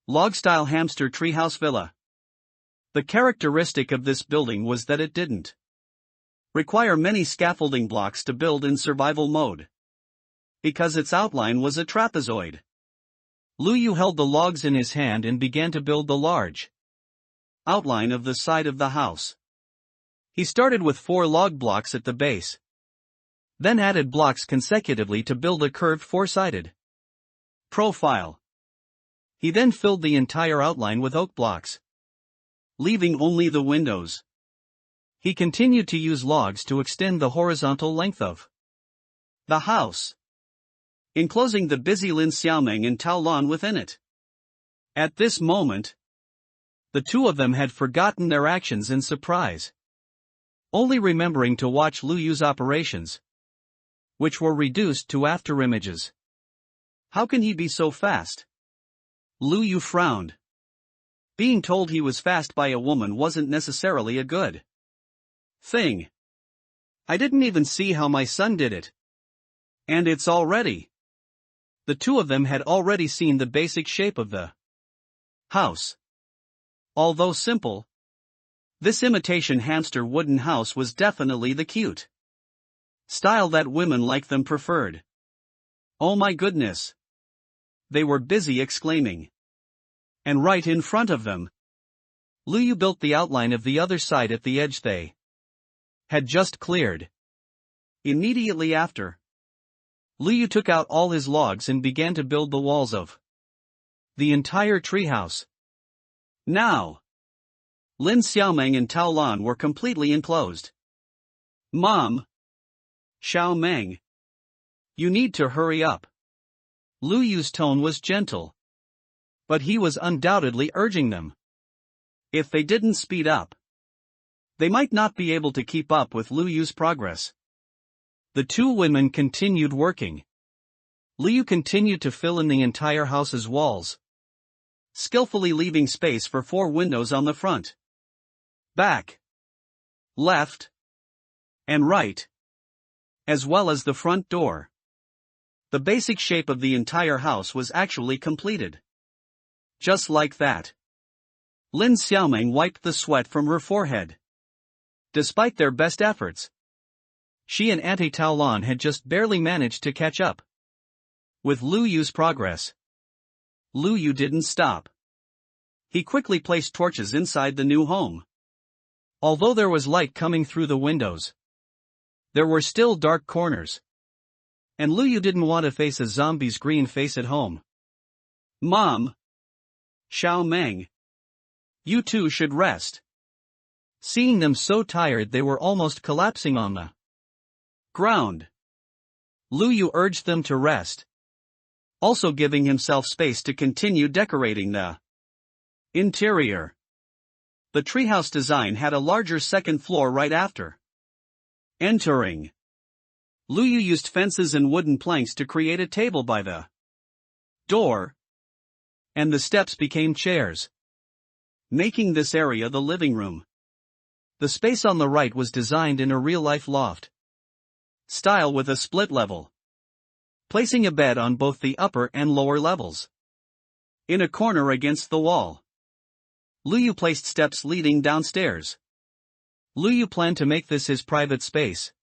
log-style hamster treehouse villa. The characteristic of this building was that it didn't require many scaffolding blocks to build in survival mode, because its outline was a trapezoid. Lu Yu held the logs in his hand and began to build the large outline of the side of the house. He started with 4 log blocks at the base, then added blocks consecutively to build a curved 4-sided profile. He then filled the entire outline with oak blocks, leaving only the windows. He continued to use logs to extend the horizontal length of the house, enclosing the busy Lin Xiaoming and Tao Lan within it. At this moment, the two of them had forgotten their actions in surprise, only remembering to watch Lu Yu's operations, which were reduced to afterimages. How can he be so fast? Lu Yu frowned. Being told he was fast by a woman wasn't necessarily a good thing. I didn't even see how my son did it. And it's already. The two of them had already seen the basic shape of the house. Although simple, this imitation hamster wooden house was definitely the cute style that women like them preferred. Oh my goodness! They were busy exclaiming. And right in front of them, Lu Yu built the outline of the other side at the edge they had just cleared. Immediately after, Lu Yu took out all his logs and began to build the walls of the entire treehouse. Now, Lin Xiaoming and Tao Lan were completely enclosed. Mom! Xiao Meng! You need to hurry up. Lu Yu's tone was gentle, but he was undoubtedly urging them. If they didn't speed up, they might not be able to keep up with Lu Yu's progress. The two women continued working. Lu Yu continued to fill in the entire house's walls, skillfully leaving space for 4 windows on the front, back, left, and right, as well as the front door. The basic shape of the entire house was actually completed. Just like that. Lin Xiaoming wiped the sweat from her forehead. Despite their best efforts, she and Auntie Tao Lan had just barely managed to catch up with Lu Yu's progress. Lu Yu didn't stop. He quickly placed torches inside the new home. Although there was light coming through the windows, there were still dark corners. And Lu Yu didn't want to face a zombie's green face at home. Mom! Xiao Meng! You two should rest. Seeing them so tired they were almost collapsing on the ground, Lu Yu urged them to rest, also giving himself space to continue decorating the interior. The treehouse design had a larger second floor right after entering. Lu Yu used fences and wooden planks to create a table by the door, and the steps became chairs, making this area the living room. The space on the right was designed in a real-life loft style with a split level, placing a bed on both the upper and lower levels. In a corner against the wall, Lu Yu placed steps leading downstairs. Lu Yu planned to make this his private space,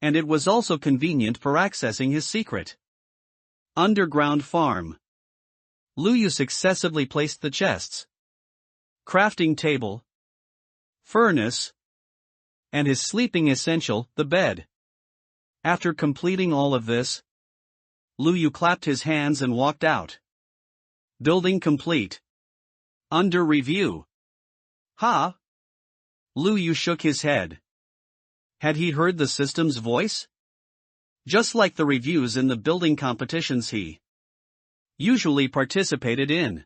and it was also convenient for accessing his secret underground farm. Lu Yu successively placed the chests, crafting table, furnace, and his sleeping essential, the bed. After completing all of this, Lu Yu clapped his hands and walked out. Building complete. Under review. Ha? Lu Yu shook his head. Had he heard the system's voice? Just like the reviews in the building competitions he usually participated in.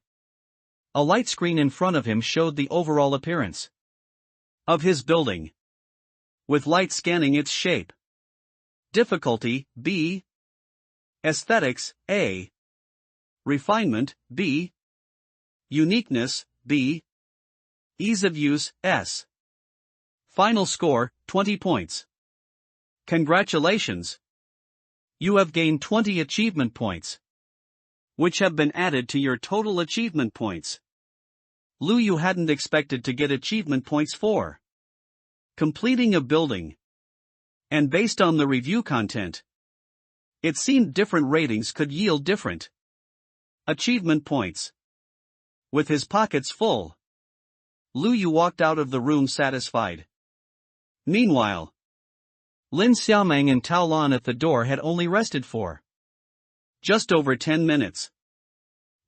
A light screen in front of him showed the overall appearance of his building, with light scanning its shape. Difficulty, B. Aesthetics, A. Refinement, B. Uniqueness, B. Ease of use, S. Final score, 20 points. Congratulations! You have gained 20 achievement points, which have been added to your total achievement points. Lu Yu hadn't expected to get achievement points for completing a building. And based on the review content, it seemed different ratings could yield different achievement points. With his pockets full, Lu Yu walked out of the room satisfied. Meanwhile, Lin Xiaoming and Tao Lan at the door had only rested for just over 10 minutes.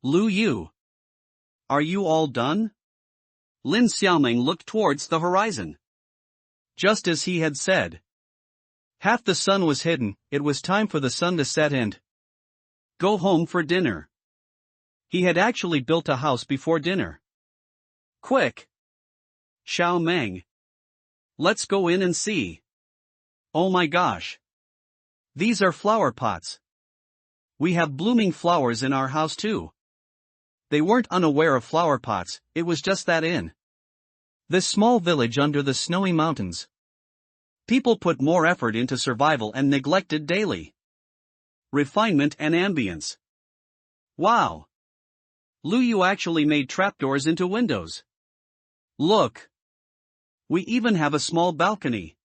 Lu Yu, are you all done? Lin Xiaoming looked towards the horizon. Just as he had said. Half the sun was hidden, it was time for the sun to set and go home for dinner. He had actually built a house before dinner. Quick! Xiaoming, let's go in and see. Oh my gosh! These are flower pots. We have blooming flowers in our house too. They weren't unaware of flower pots, it was just that in this small village under the snowy mountains, people put more effort into survival and neglected daily refinement and ambience. Wow! Lu Yu actually made trapdoors into windows. Look! We even have a small balcony.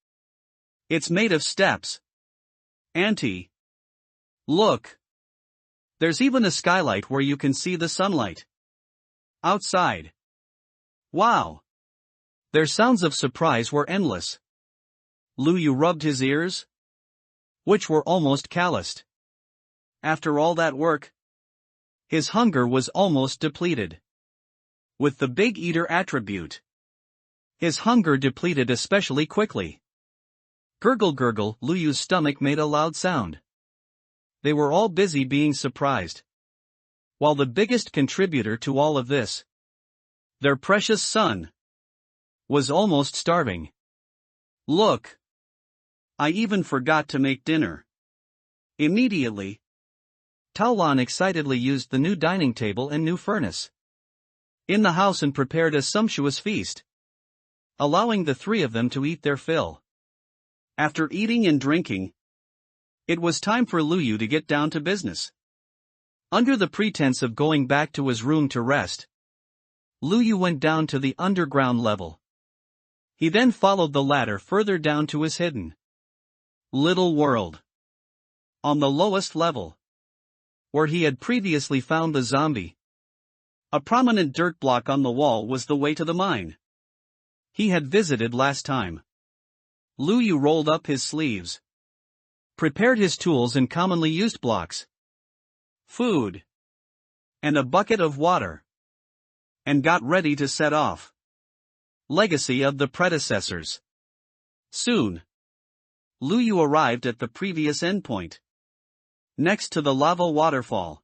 It's made of steps. Auntie! Look! There's even a skylight where you can see the sunlight outside. Wow! Their sounds of surprise were endless. Lu Yu rubbed his ears, which were almost calloused. After all that work, his hunger was almost depleted. With the big eater attribute, his hunger depleted especially quickly. Gurgle gurgle, Lu Yu's stomach made a loud sound. They were all busy being surprised. While the biggest contributor to all of this, their precious son, was almost starving. Look! I even forgot to make dinner. Immediately, Tao Lan excitedly used the new dining table and new furnace in the house and prepared a sumptuous feast, allowing the three of them to eat their fill. After eating and drinking, it was time for Lu Yu to get down to business. Under the pretense of going back to his room to rest, Lu Yu went down to the underground level. He then followed the ladder further down to his hidden little world. On the lowest level, where he had previously found the zombie, a prominent dirt block on the wall was the way to the mine he had visited last time. Lu Yu rolled up his sleeves, prepared his tools and commonly used blocks, food, and a bucket of water, and got ready to set off. Legacy of the predecessors. Soon, Lu Yu arrived at the previous endpoint, next to the lava waterfall.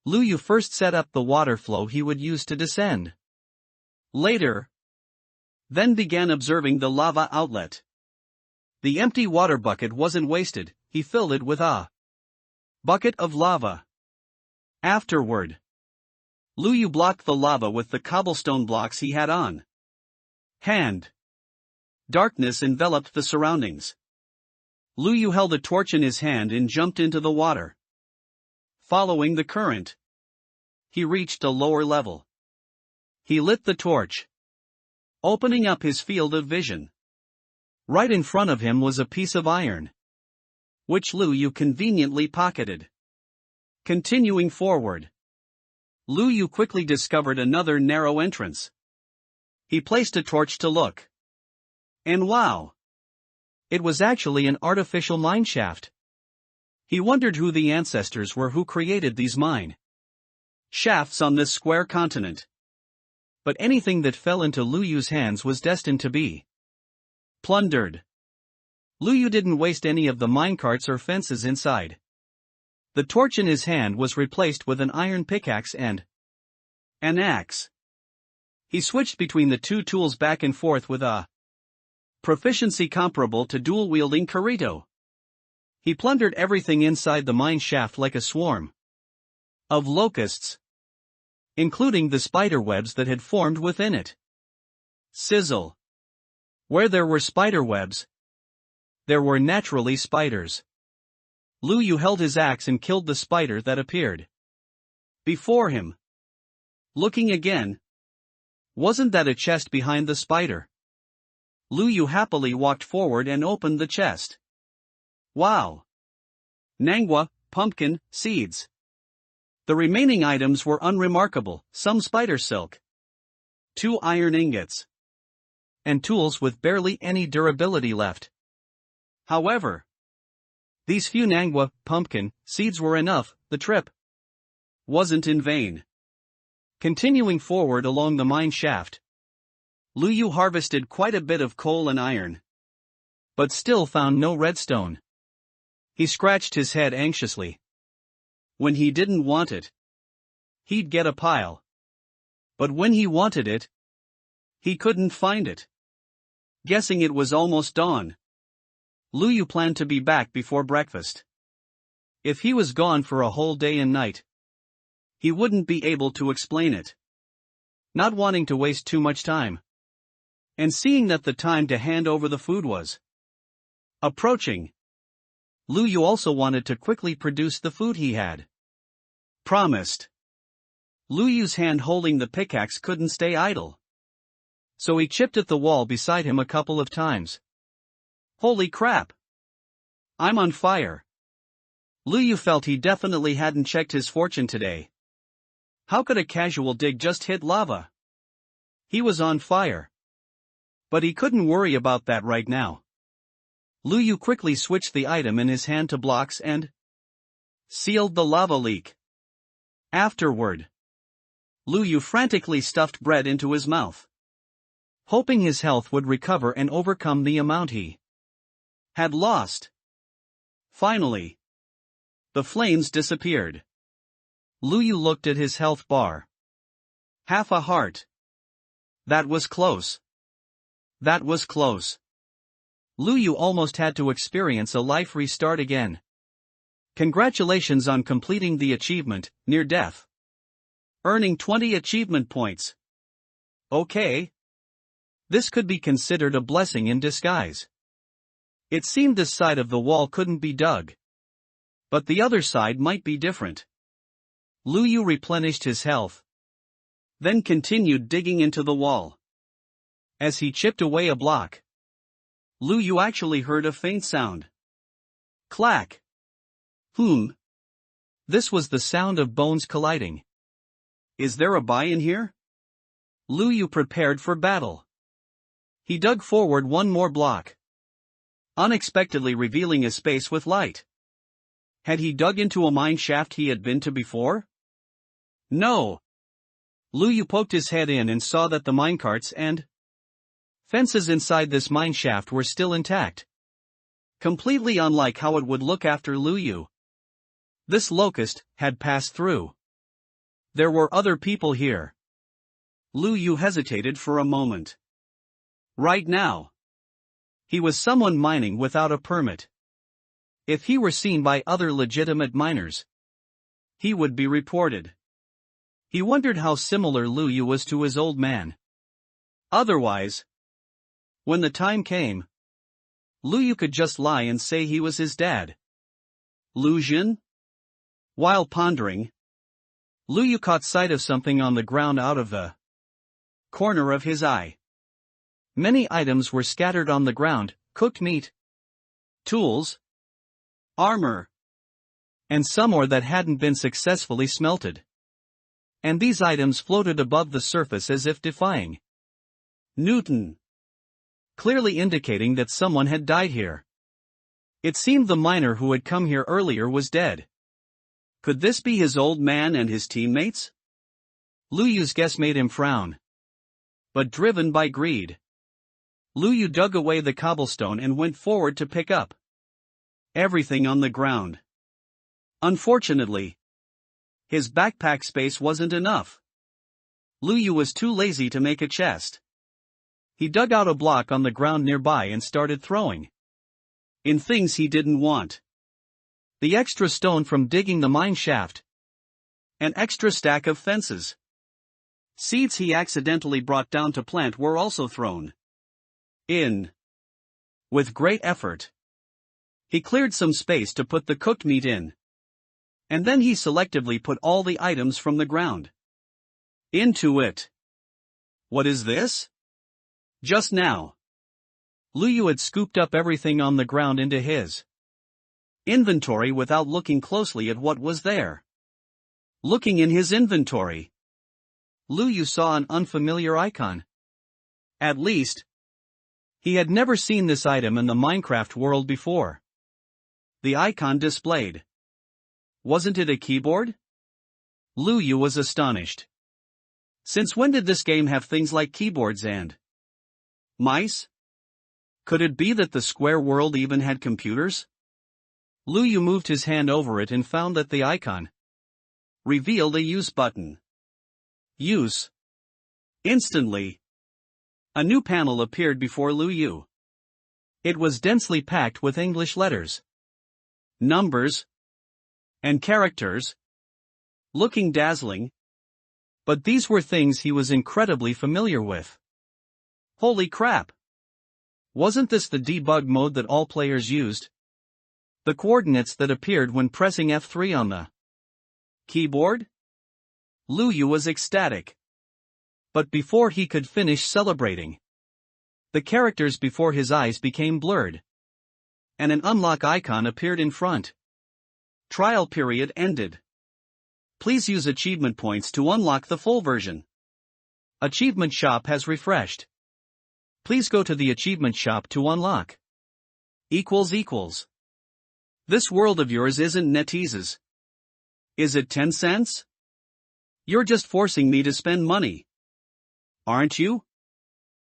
Lu Yu first set up the water flow he would use to descend. Later, then began observing the lava outlet. The empty water bucket wasn't wasted, he filled it with a bucket of lava. Afterward, Lu Yu blocked the lava with the cobblestone blocks he had on hand. Darkness enveloped the surroundings. Lu Yu held a torch in his hand and jumped into the water. Following the current, he reached a lower level. He lit the torch, opening up his field of vision. Right in front of him was a piece of iron, which Lu Yu conveniently pocketed. Continuing forward, Lu Yu quickly discovered another narrow entrance. He placed a torch to look. And wow! It was actually an artificial mineshaft. He wondered who the ancestors were who created these mine shafts on this square continent. But anything that fell into Lu Yu's hands was destined to be plundered. Lu Yu didn't waste any of the minecarts or fences inside. The torch in his hand was replaced with an iron pickaxe and an axe. He switched between the two tools back and forth with a proficiency comparable to dual-wielding Kirito. He plundered everything inside the mine shaft like a swarm of locusts, including the spider webs that had formed within it. Sizzle. Where there were spider webs, there were naturally spiders. Lu Yu held his axe and killed the spider that appeared before him. Looking again. Wasn't that a chest behind the spider? Lu Yu happily walked forward and opened the chest. Wow! Manhwa, pumpkin, seeds. The remaining items were unremarkable, some spider silk, 2 iron ingots, and tools with barely any durability left. However, these few manhwa, pumpkin, seeds were enough. The trip wasn't in vain. Continuing forward along the mine shaft, Lu Yu harvested quite a bit of coal and iron, but still found no redstone. He scratched his head anxiously. When he didn't want it, he'd get a pile. But when he wanted it, he couldn't find it. Guessing it was almost dawn, Lu Yu planned to be back before breakfast. If he was gone for a whole day and night, he wouldn't be able to explain it. Not wanting to waste too much time, and seeing that the time to hand over the food was approaching, Lu Yu also wanted to quickly produce the food he had promised. Lu Yu's hand holding the pickaxe couldn't stay idle, so he chipped at the wall beside him a couple of times. Holy crap! I'm on fire. Lu Yu felt he definitely hadn't checked his fortune today. How could a casual dig just hit lava? He was on fire. But he couldn't worry about that right now. Lu Yu quickly switched the item in his hand to blocks and sealed the lava leak. Afterward, Lu Yu frantically stuffed bread into his mouth, hoping his health would recover and overcome the amount he had lost. Finally, the flames disappeared. Lu Yu looked at his health bar. Half a heart. That was close. That was close. Lu Yu almost had to experience a life restart again. Congratulations on completing the achievement, Near Death. Earning 20 achievement points. Okay. This could be considered a blessing in disguise. It seemed this side of the wall couldn't be dug, but the other side might be different. Lu Yu replenished his health, then continued digging into the wall. As he chipped away a block, Lu Yu actually heard a faint sound. Clack. This was the sound of bones colliding. Is there a buy in here? Lu Yu prepared for battle. He dug forward one more block, unexpectedly revealing a space with light. Had he dug into a mine shaft he had been to before? No. Lu Yu poked his head in and saw that the minecarts and fences inside this mine shaft were still intact. Completely unlike how it would look after Lu Yu. This locust had passed through. There were other people here. Lu Yu hesitated for a moment. Right now, he was someone mining without a permit. If he were seen by other legitimate miners, he would be reported. He wondered how similar Lu Yu was to his old man. Otherwise, when the time came, Lu Yu could just lie and say he was his dad. Lu Jin? While pondering, Lu Yu caught sight of something on the ground out of the corner of his eye. Many items were scattered on the ground: cooked meat, tools, armor, and some ore that hadn't been successfully smelted. And these items floated above the surface as if defying Newton. clearly indicating that someone had died here. It seemed the miner who had come here earlier was dead. Could this be his old man and his teammates? Lu Yu's guess made him frown. But driven by greed, Lu Yu dug away the cobblestone and went forward to pick up everything on the ground. Unfortunately, his backpack space wasn't enough. Lu Yu was too lazy to make a chest. He dug out a block on the ground nearby and started throwing in things he didn't want. The extra stone from digging the mine shaft. An extra stack of fences. Seeds he accidentally brought down to plant were also thrown in. With great effort, he cleared some space to put the cooked meat in. And then he selectively put all the items from the ground into it. What is this? Just now, Lu Yu had scooped up everything on the ground into his inventory without looking closely at what was there. Looking in his inventory, Lu Yu saw an unfamiliar icon. At least, he had never seen this item in the Minecraft world before. The icon displayed. Wasn't it a keyboard? Lu Yu was astonished. Since when did this game have things like keyboards and mice? Could it be that the square world even had computers? Lu Yu moved his hand over it and found that the icon revealed a use button. Use. Instantly, a new panel appeared before Lu Yu. It was densely packed with English letters, numbers, and characters, looking dazzling. But these were things he was incredibly familiar with. Holy crap! Wasn't this the debug mode that all players used? The coordinates that appeared when pressing F3 on the keyboard? Lu Yu was ecstatic. But before he could finish celebrating, the characters before his eyes became blurred, and an unlock icon appeared in front. Trial period ended. Please use achievement points to unlock the full version. Achievement shop has refreshed. Please go to the achievement shop to unlock. This world of yours isn't NetEase's. Is it 10 cents? You're just forcing me to spend money. Aren't you?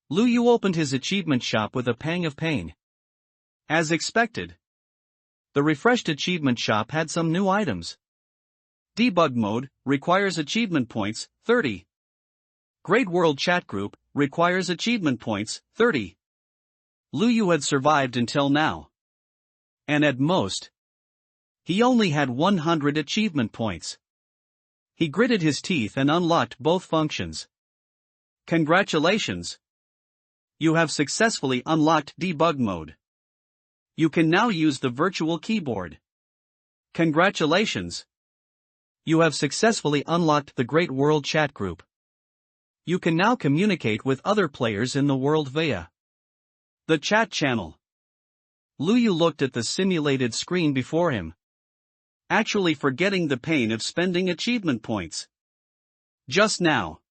Lu Yu opened his achievement shop with a pang of pain. As expected, the refreshed achievement shop had some new items. Debug mode requires achievement points, 30. Great World Chat Group requires achievement points, 30. Lu Yu had survived until now. And at most, he only had 100 achievement points. He gritted his teeth and unlocked both functions. Congratulations! You have successfully unlocked debug mode. You can now use the virtual keyboard. Congratulations! You have successfully unlocked the Great World Chat Group. You can now communicate with other players in the world via the chat channel. Lu Yu looked at the simulated screen before him, actually forgetting the pain of spending achievement points. Just now,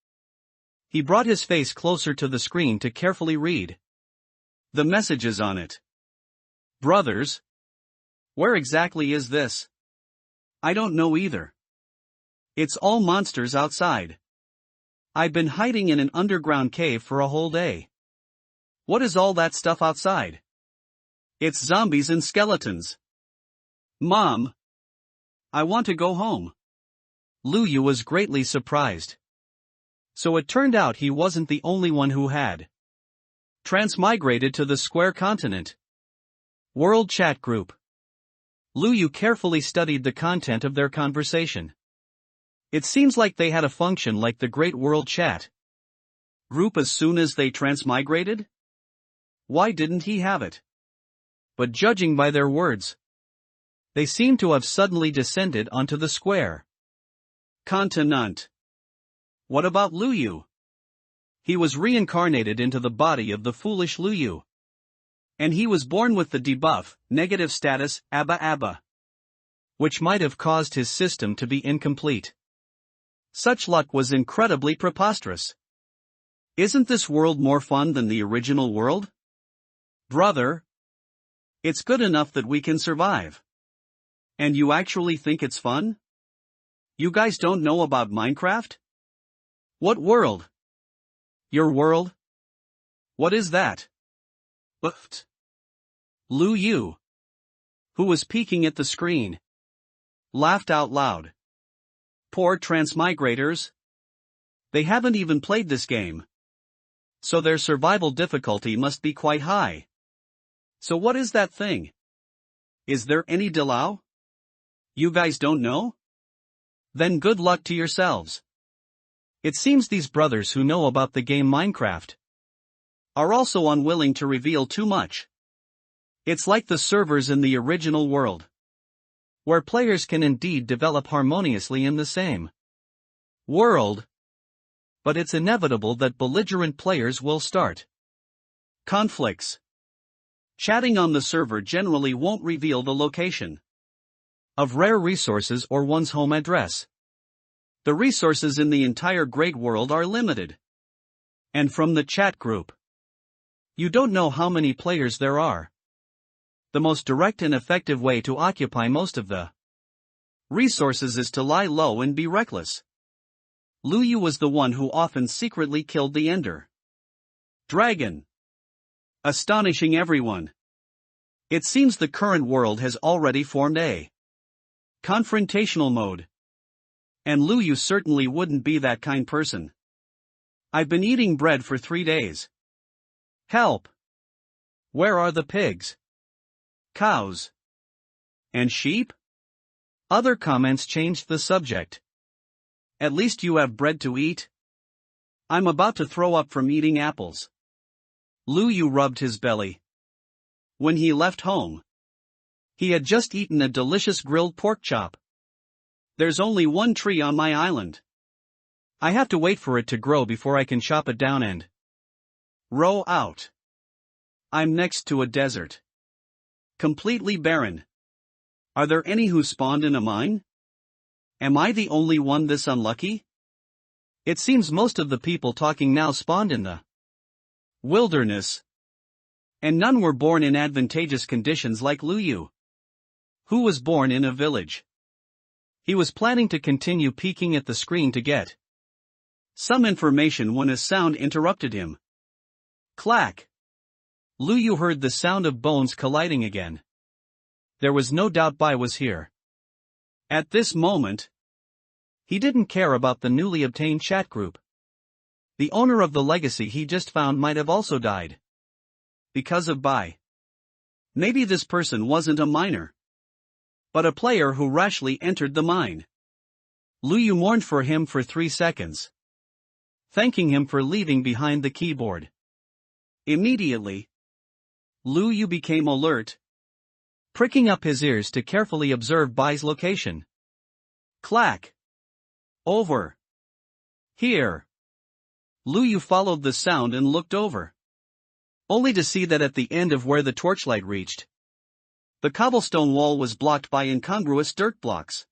he brought his face closer to the screen to carefully read the messages on it. Brothers? Where exactly is this? I don't know either. It's all monsters outside. I've been hiding in an underground cave for a whole day. What is all that stuff outside? It's zombies and skeletons. Mom, I want to go home. Lu Yu was greatly surprised. So it turned out he wasn't the only one who had transmigrated to the square continent. World Chat Group. Lu Yu carefully studied the content of their conversation. It seems like they had a function like the Great World Chat Group as soon as they transmigrated? Why didn't he have it? But judging by their words, they seem to have suddenly descended onto the square continent. What about Lu Yu? He was reincarnated into the body of the foolish Lu Yu. And he was born with the debuff, negative status, ABBA, which might have caused his system to be incomplete. Such luck was incredibly preposterous. Isn't this world more fun than the original world? Brother, it's good enough that we can survive. And you actually think it's fun? You guys don't know about Minecraft? What world? Your world? What is that? Oofed. Lu Yu, who was peeking at the screen, laughed out loud. Poor transmigrators. They haven't even played this game. So their survival difficulty must be quite high. So what is that thing? Is there any Dilau? You guys don't know? Then good luck to yourselves. It seems these brothers who know about the game Minecraft are also unwilling to reveal too much. It's like the servers in the original world, where players can indeed develop harmoniously in the same world. But it's inevitable that belligerent players will start conflicts. Chatting on the server generally won't reveal the location of rare resources or one's home address. The resources in the entire great world are limited. And from the chat group, you don't know how many players there are. The most direct and effective way to occupy most of the resources is to lie low and be reckless. Lu Yu was the one who often secretly killed the Ender Dragon, astonishing everyone. It seems the current world has already formed a confrontational mode. And Lu Yu certainly wouldn't be that kind person. I've been eating bread for 3 days. Help! Where are the pigs? Cows? And sheep? Other comments changed the subject. At least you have bread to eat? I'm about to throw up from eating apples. Lu Yu rubbed his belly. When he left home, he had just eaten a delicious grilled pork chop. There's only one tree on my island. I have to wait for it to grow before I can chop it down and row out. I'm next to a desert. Completely barren. Are there any who spawned in a mine? Am I the only one this unlucky? It seems most of the people talking now spawned in the wilderness. And none were born in advantageous conditions like Lu Yu, who was born in a village. He was planning to continue peeking at the screen to get some information when a sound interrupted him. Clack! Lu Yu heard the sound of bones colliding again. There was no doubt Bai was here. At this moment, he didn't care about the newly obtained chat group. The owner of the legacy he just found might have also died because of Bai. Maybe this person wasn't a miner, but a player who rashly entered the mine. Lu Yu mourned for him for 3 seconds, thanking him for leaving behind the keyboard. Immediately, Lu Yu became alert, pricking up his ears to carefully observe Bai's location. Clack! Over here! Lu Yu followed the sound and looked over, only to see that at the end of where the torchlight reached, the cobblestone wall was blocked by incongruous dirt blocks.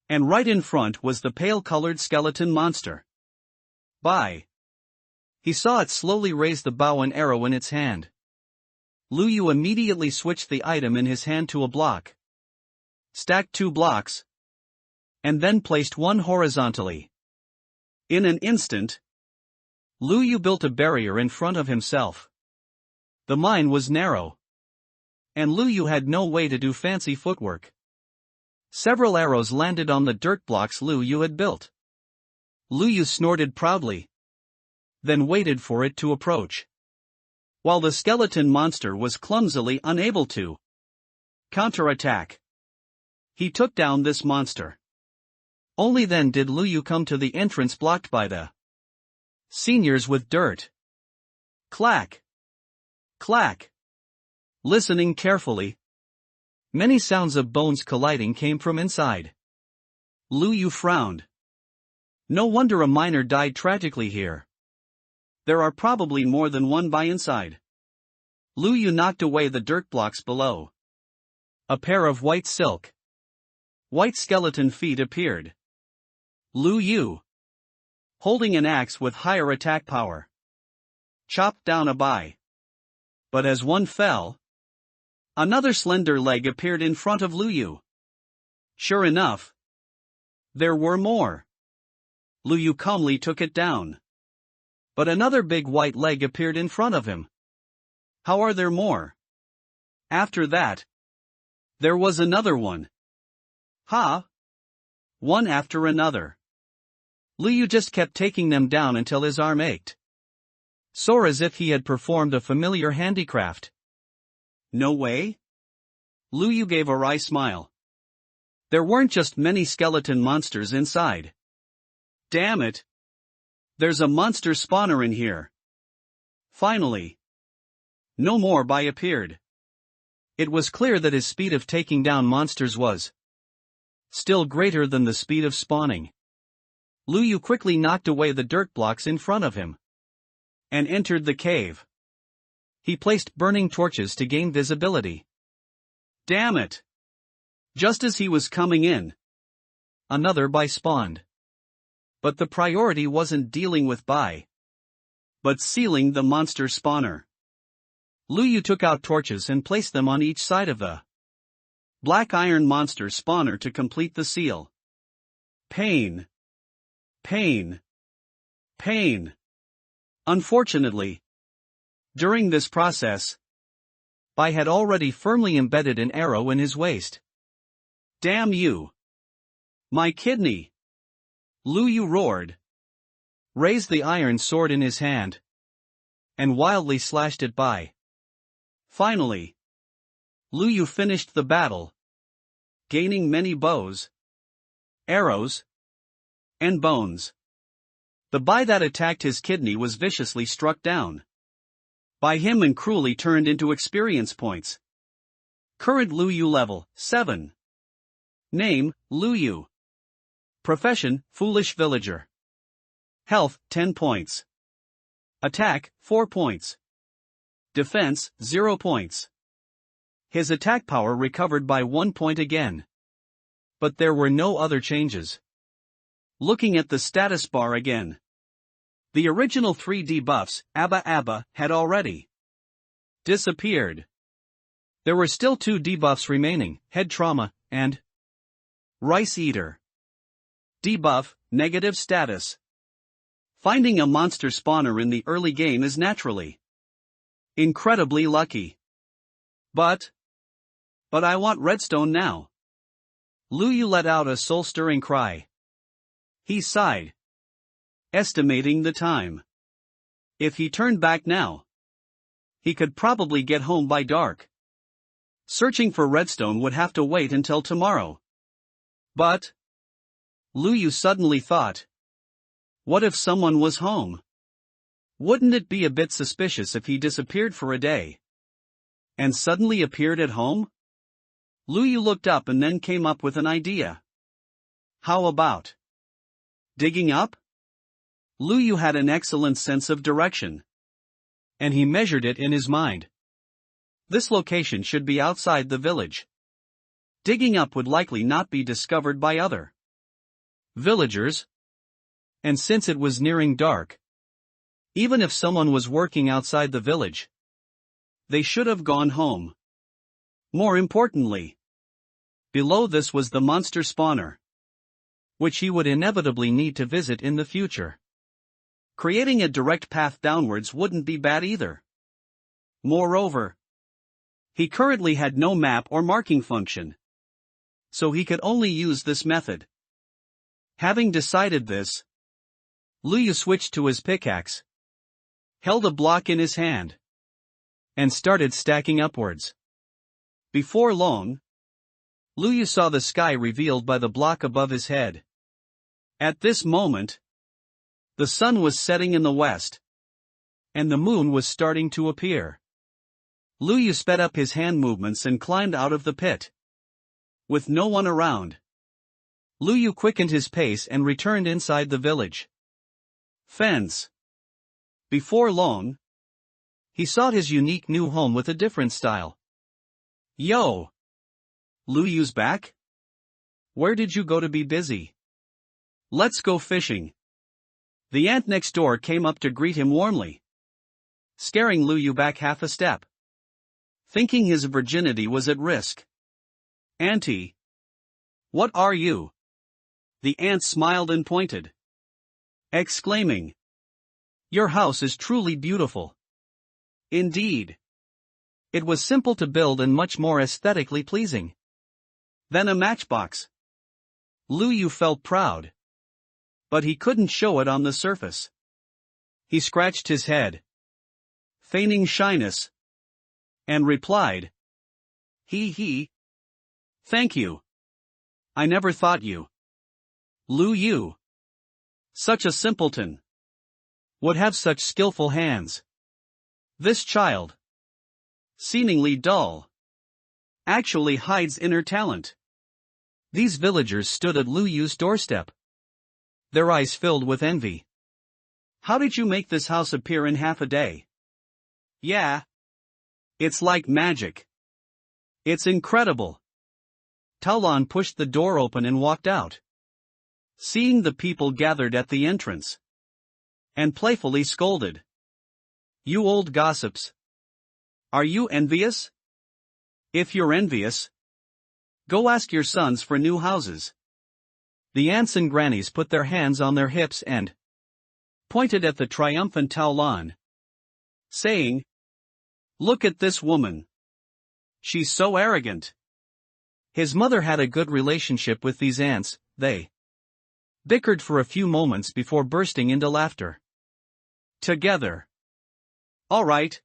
And right in front was the pale-colored skeleton monster. Bai! He saw it slowly raise the bow and arrow in its hand. Lu Yu immediately switched the item in his hand to a block, stacked 2 blocks, and then placed one horizontally. In an instant, Lu Yu built a barrier in front of himself. The mine was narrow, and Lu Yu had no way to do fancy footwork. Several arrows landed on the dirt blocks Lu Yu had built. Lu Yu snorted proudly, then waited for it to approach. While the skeleton monster was clumsily unable to counterattack, he took down this monster. Only then did Lu Yu come to the entrance blocked by the seniors with dirt. Clack! Clack! Listening carefully, many sounds of bones colliding came from inside. Lu Yu frowned. No wonder a miner died tragically here. There are probably more than one Bai inside. Lu Yu knocked away the dirt blocks below. A pair of white skeleton feet appeared. Lu Yu, holding an axe with higher attack power, chopped down a Bai. But as one fell, another slender leg appeared in front of Lu Yu. Sure enough, there were more. Lu Yu calmly took it down. But another big white leg appeared in front of him. How are there more? After that, there was another one. Ha! One after another. Lu Yu just kept taking them down until his arm ached. Sore as if he had performed a familiar handicraft. No way? Lu Yu gave a wry smile. There weren't just many skeleton monsters inside. Damn it! There's a monster spawner in here. Finally. No more Bai appeared. It was clear that his speed of taking down monsters was still greater than the speed of spawning. Lu Yu quickly knocked away the dirt blocks in front of him and entered the cave. He placed burning torches to gain visibility. Damn it! Just as he was coming in, another Bai spawned. But the priority wasn't dealing with Bai, but sealing the monster spawner. Lu Yu took out torches and placed them on each side of the black iron monster spawner to complete the seal. Pain. Pain. Pain. Unfortunately, during this process, Bai had already firmly embedded an arrow in his waist. Damn you! My kidney! Lu Yu roared, raised the iron sword in his hand, and wildly slashed at Bai. Finally, Lu Yu finished the battle, gaining many bows, arrows, and bones. The Bai that attacked his kidney was viciously struck down by him and cruelly turned into experience points. Current Lu Yu level, 7. Name, Lu Yu. Profession, Foolish Villager. Health, 10 points. Attack, 4 points. Defense, 0 points. His attack power recovered by 1 point again. But there were no other changes. Looking at the status bar again. The original 3 debuffs, Abba Abba, had already disappeared. There were still 2 debuffs remaining, Head Trauma, and Rice Eater. Debuff, negative status. Finding a monster spawner in the early game is naturally incredibly lucky. But I want redstone now. Lu Yu let out a soul-stirring cry. He sighed, estimating the time. If he turned back now, he could probably get home by dark. Searching for redstone would have to wait until tomorrow. But Lu Yu suddenly thought, what if someone was home? Wouldn't it be a bit suspicious if he disappeared for a day and suddenly appeared at home? Lu Yu looked up and then came up with an idea. How about digging up? Lu Yu had an excellent sense of direction, and he measured it in his mind. This location should be outside the village. Digging up would likely not be discovered by other villagers, and since it was nearing dark, even if someone was working outside the village, they should have gone home. More importantly, below this was the monster spawner, which he would inevitably need to visit in the future. Creating a direct path downwards wouldn't be bad either. Moreover, he currently had no map or marking function, so he could only use this method. Having decided this, Lu Yu switched to his pickaxe, held a block in his hand, and started stacking upwards. Before long, Lu Yu saw the sky revealed by the block above his head. At this moment, the sun was setting in the west, and the moon was starting to appear. Lu Yu sped up his hand movements and climbed out of the pit. With no one around, Lu Yu quickened his pace and returned inside the village fence. Before long, he sought his unique new home with a different style. Yo! Lu Yu's back? Where did you go to be busy? Let's go fishing. The ant next door came up to greet him warmly, scaring Lu Yu back half a step. thinking his virginity was at risk. "Auntie. What are you?" The aunt smiled and pointed, exclaiming, "Your house is truly beautiful." Indeed. It was simple to build and much more aesthetically pleasing than a matchbox. Lu Yu felt proud, but he couldn't show it on the surface. He scratched his head, feigning shyness, and replied, He. Thank you. I never thought you, Lu Yu, such a simpleton, would have such skillful hands. This child, seemingly dull, actually hides inner talent." These villagers stood at Lu Yu's doorstep, their eyes filled with envy. "How did you make this house appear in half a day?" "Yeah. It's like magic. It's incredible." Taolan pushed the door open and walked out, seeing the people gathered at the entrance, and playfully scolded, "You old gossips. Are you envious? If you're envious, go ask your sons for new houses." The aunts and grannies put their hands on their hips and pointed at the triumphant Taolan, saying, "Look at this woman. She's so arrogant." His mother had a good relationship with these aunts. They bickered for a few moments before bursting into laughter together. "All right.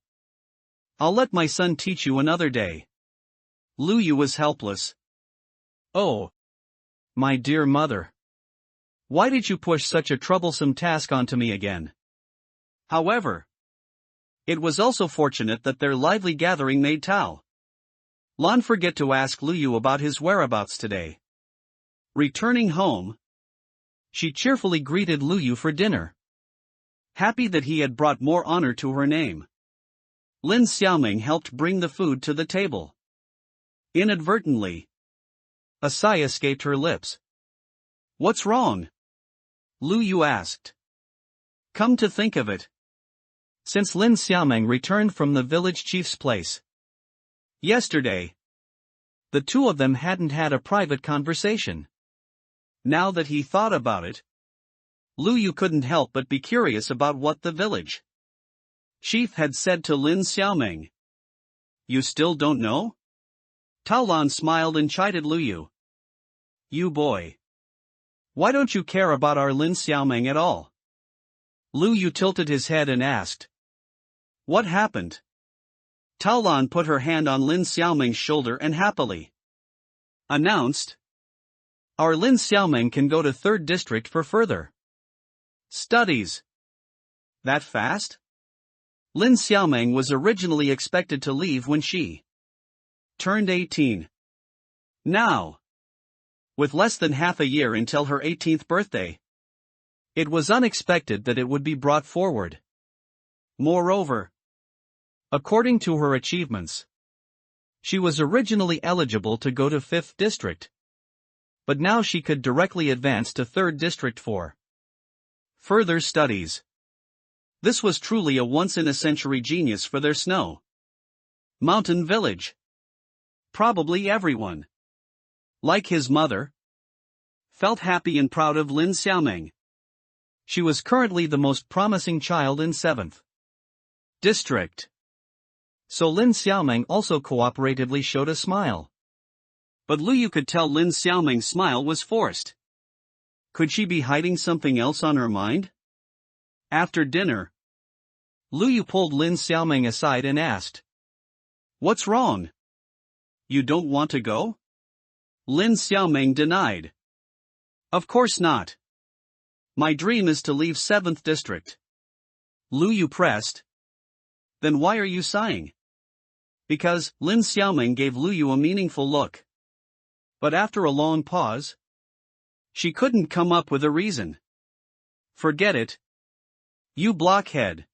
I'll let my son teach you another day." Lu Yu was helpless. "Oh, my dear mother. Why did you push such a troublesome task onto me again?" However, it was also fortunate that their lively gathering made Tao Lan forget to ask Lu Yu about his whereabouts today. Returning home, she cheerfully greeted Lu Yu for dinner, happy that he had brought more honor to her name. Lin Xiaoming helped bring the food to the table. Inadvertently, a sigh escaped her lips. "What's wrong?" Lu Yu asked. Come to think of it, since Lin Xiaoming returned from the village chief's place yesterday, the two of them hadn't had a private conversation. Now that he thought about it, Lu Yu couldn't help but be curious about what the village chief had said to Lin Xiaoming. "You still don't know?" Taolan smiled and chided Lu Yu. "You boy. Why don't you care about our Lin Xiaoming at all?" Lu Yu tilted his head and asked, "What happened?" Taolan put her hand on Lin Xiaoming's shoulder and happily announced, "Our Lin Xiaoming can go to 3rd District for further studies." That fast? Lin Xiaoming was originally expected to leave when she turned 18. Now, with less than half a year until her 18th birthday, it was unexpected that it would be brought forward. Moreover, according to her achievements, she was originally eligible to go to 5th District, but now she could directly advance to 3rd District for further studies. This was truly a once-in-a-century genius for their snow mountain village. Probably everyone, like his mother, felt happy and proud of Lin Xiaoming. She was currently the most promising child in 7th District. So Lin Xiaoming also cooperatively showed a smile. But Lu Yu could tell Lin Xiaoming's smile was forced. Could she be hiding something else on her mind? After dinner, Lu Yu pulled Lin Xiaoming aside and asked, "What's wrong? You don't want to go?" Lin Xiaoming denied. "Of course not. My dream is to leave 7th District." Lu Yu pressed. "Then why are you sighing?" "Because," Lin Xiaoming gave Lu Yu a meaningful look. But after a long pause, she couldn't come up with a reason. "Forget it. You blockhead."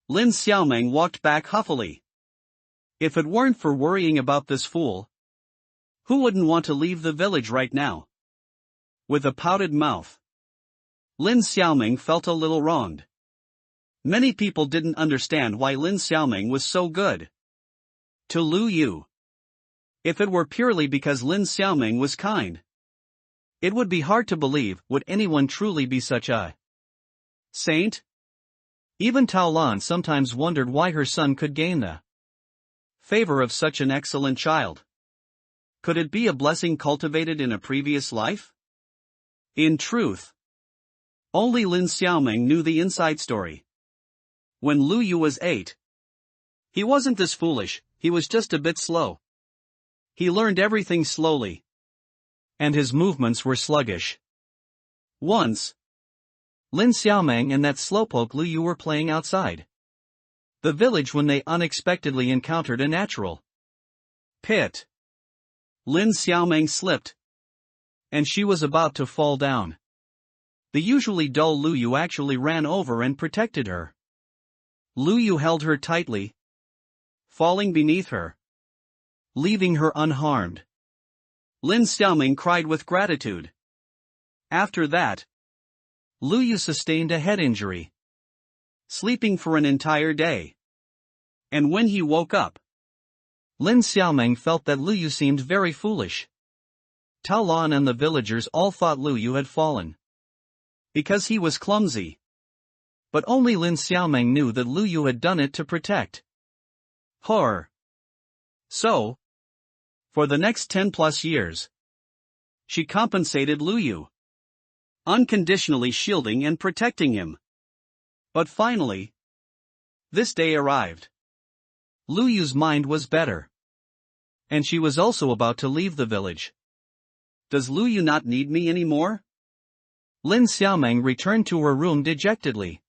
Lin Xiaoming walked back huffily. If it weren't for worrying about this fool, who wouldn't want to leave the village right now? With a pouted mouth, Lin Xiaoming felt a little wronged. Many people didn't understand why Lin Xiaoming was so good. to Lu Yu. If it were purely because Lin Xiaoming was kind, it would be hard to believe would anyone truly be such a saint. Even Tao Lan sometimes wondered why her son could gain the favor of such an excellent child. Could it be a blessing cultivated in a previous life? In truth, only Lin Xiaoming knew the inside story. When Lu Yu was 8, he wasn't this foolish, he was just a bit slow. He learned everything slowly, and his movements were sluggish. Once, Lin Xiaoming and that slowpoke Lu Yu were playing outside the village when they unexpectedly encountered a natural pit. Lin Xiaoming slipped, and she was about to fall down. The usually dull Lu Yu actually ran over and protected her. Lu Yu held her tightly, falling beneath her, leaving her unharmed. Lin Xiaoming cried with gratitude. After that, Lu Yu sustained a head injury, sleeping for an entire day. And when he woke up, Lin Xiaoming felt that Lu Yu seemed very foolish. Tao Lan and the villagers all thought Lu Yu had fallen because he was clumsy. But only Lin Xiaoming knew that Lu Yu had done it to protect her. So, for the next 10+ years, she compensated Lu Yu, unconditionally shielding and protecting him. But finally, this day arrived. Lu Yu's mind was better, and she was also about to leave the village. Does Lu Yu not need me anymore? Lin Xiaoming returned to her room dejectedly,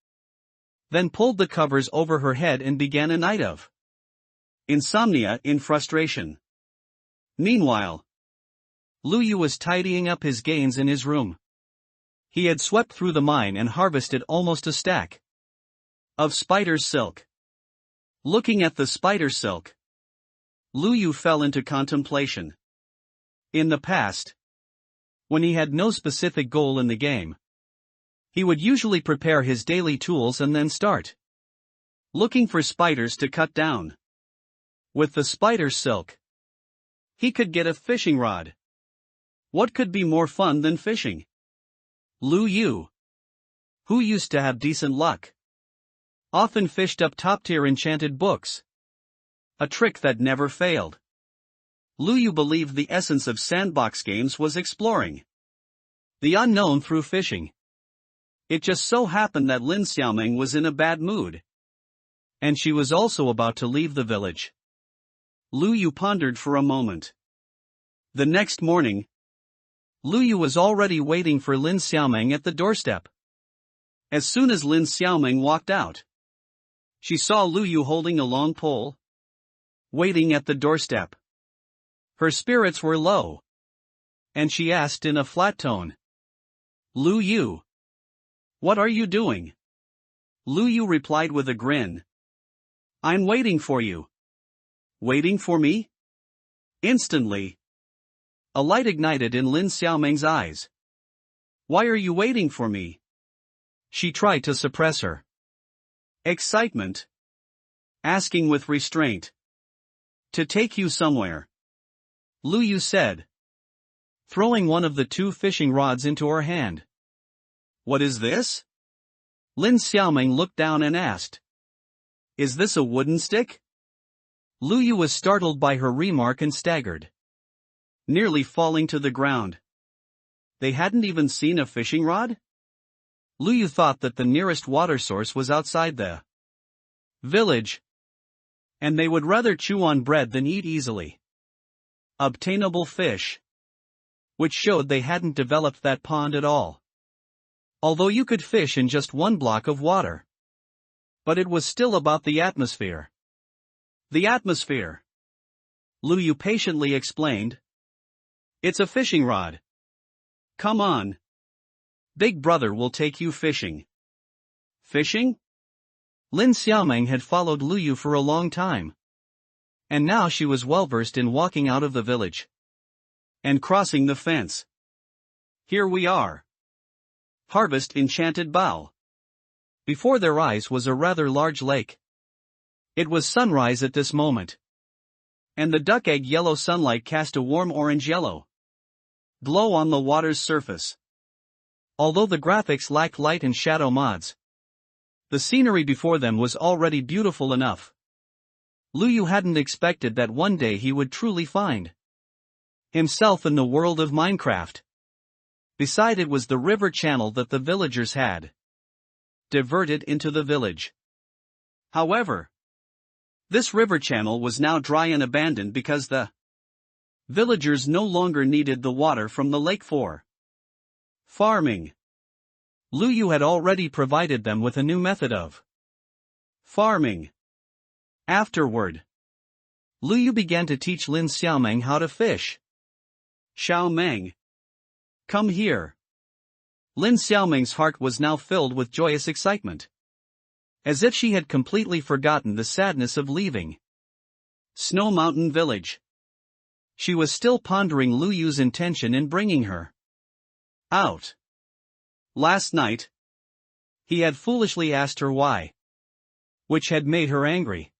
then pulled the covers over her head and began a night of insomnia in frustration. Meanwhile, Lu Yu was tidying up his gains in his room. He had swept through the mine and harvested almost a stack of spider silk. Looking at the spider silk, Lu Yu fell into contemplation. In the past, when he had no specific goal in the game, he would usually prepare his daily tools and then start looking for spiders to cut down. With the spider silk, he could get a fishing rod. What could be more fun than fishing? Lu Yu, who used to have decent luck, often fished up top-tier enchanted books, a trick that never failed. Lu Yu believed the essence of sandbox games was exploring the unknown through fishing. It just so happened that Lin Xiaoming was in a bad mood, and she was also about to leave the village. Lu Yu pondered for a moment. The next morning, Lu Yu was already waiting for Lin Xiaoming at the doorstep. As soon as Lin Xiaoming walked out, she saw Lu Yu holding a long pole, waiting at the doorstep. Her spirits were low, and she asked in a flat tone, "Lu Yu, what are you doing?" Lu Yu replied with a grin, "I'm waiting for you." "Waiting for me?" Instantly, a light ignited in Lin Xiaoming's eyes. "Why are you waiting for me?" She tried to suppress her excitement, asking with restraint, "To take you somewhere," Lu Yu said, throwing one of the 2 fishing rods into her hand. "What is this?" Lin Xiaoming looked down and asked, "Is this a wooden stick?" Lu Yu was startled by her remark and staggered, nearly falling to the ground. They hadn't even seen a fishing rod? Lu Yu thought that the nearest water source was outside the village, and they would rather chew on bread than eat easily obtainable fish, which showed they hadn't developed that pond at all. Although you could fish in just 1 block of water. But it was still about the atmosphere. The atmosphere, Lu Yu patiently explained. It's a fishing rod. Come on. Big brother will take you fishing. Fishing? Lin Xiaoming had followed Lu Yu for a long time, and now she was well versed in walking out of the village and crossing the fence. Here we are. Harvest enchanted bough. Before their eyes was a rather large lake. It was sunrise at this moment. and the duck egg yellow sunlight cast a warm orange-yellow glow on the water's surface. Although the graphics lacked light and shadow mods, the scenery before them was already beautiful enough. Luyu hadn't expected that one day he would truly find himself in the world of Minecraft. Beside it was the river channel that the villagers had diverted into the village. However, this river channel was now dry and abandoned because the villagers no longer needed the water from the lake for farming. Luyu had already provided them with a new method of farming. Afterward, Luyu began to teach Lin Xiaomeng how to fish. Xiaomeng, come here. Lin Xiaomeng's heart was now filled with joyous excitement, as if she had completely forgotten the sadness of leaving Snow Mountain Village. She was still pondering Luyu's intention in bringing her out. Last night, he had foolishly asked her why, which had made her angry.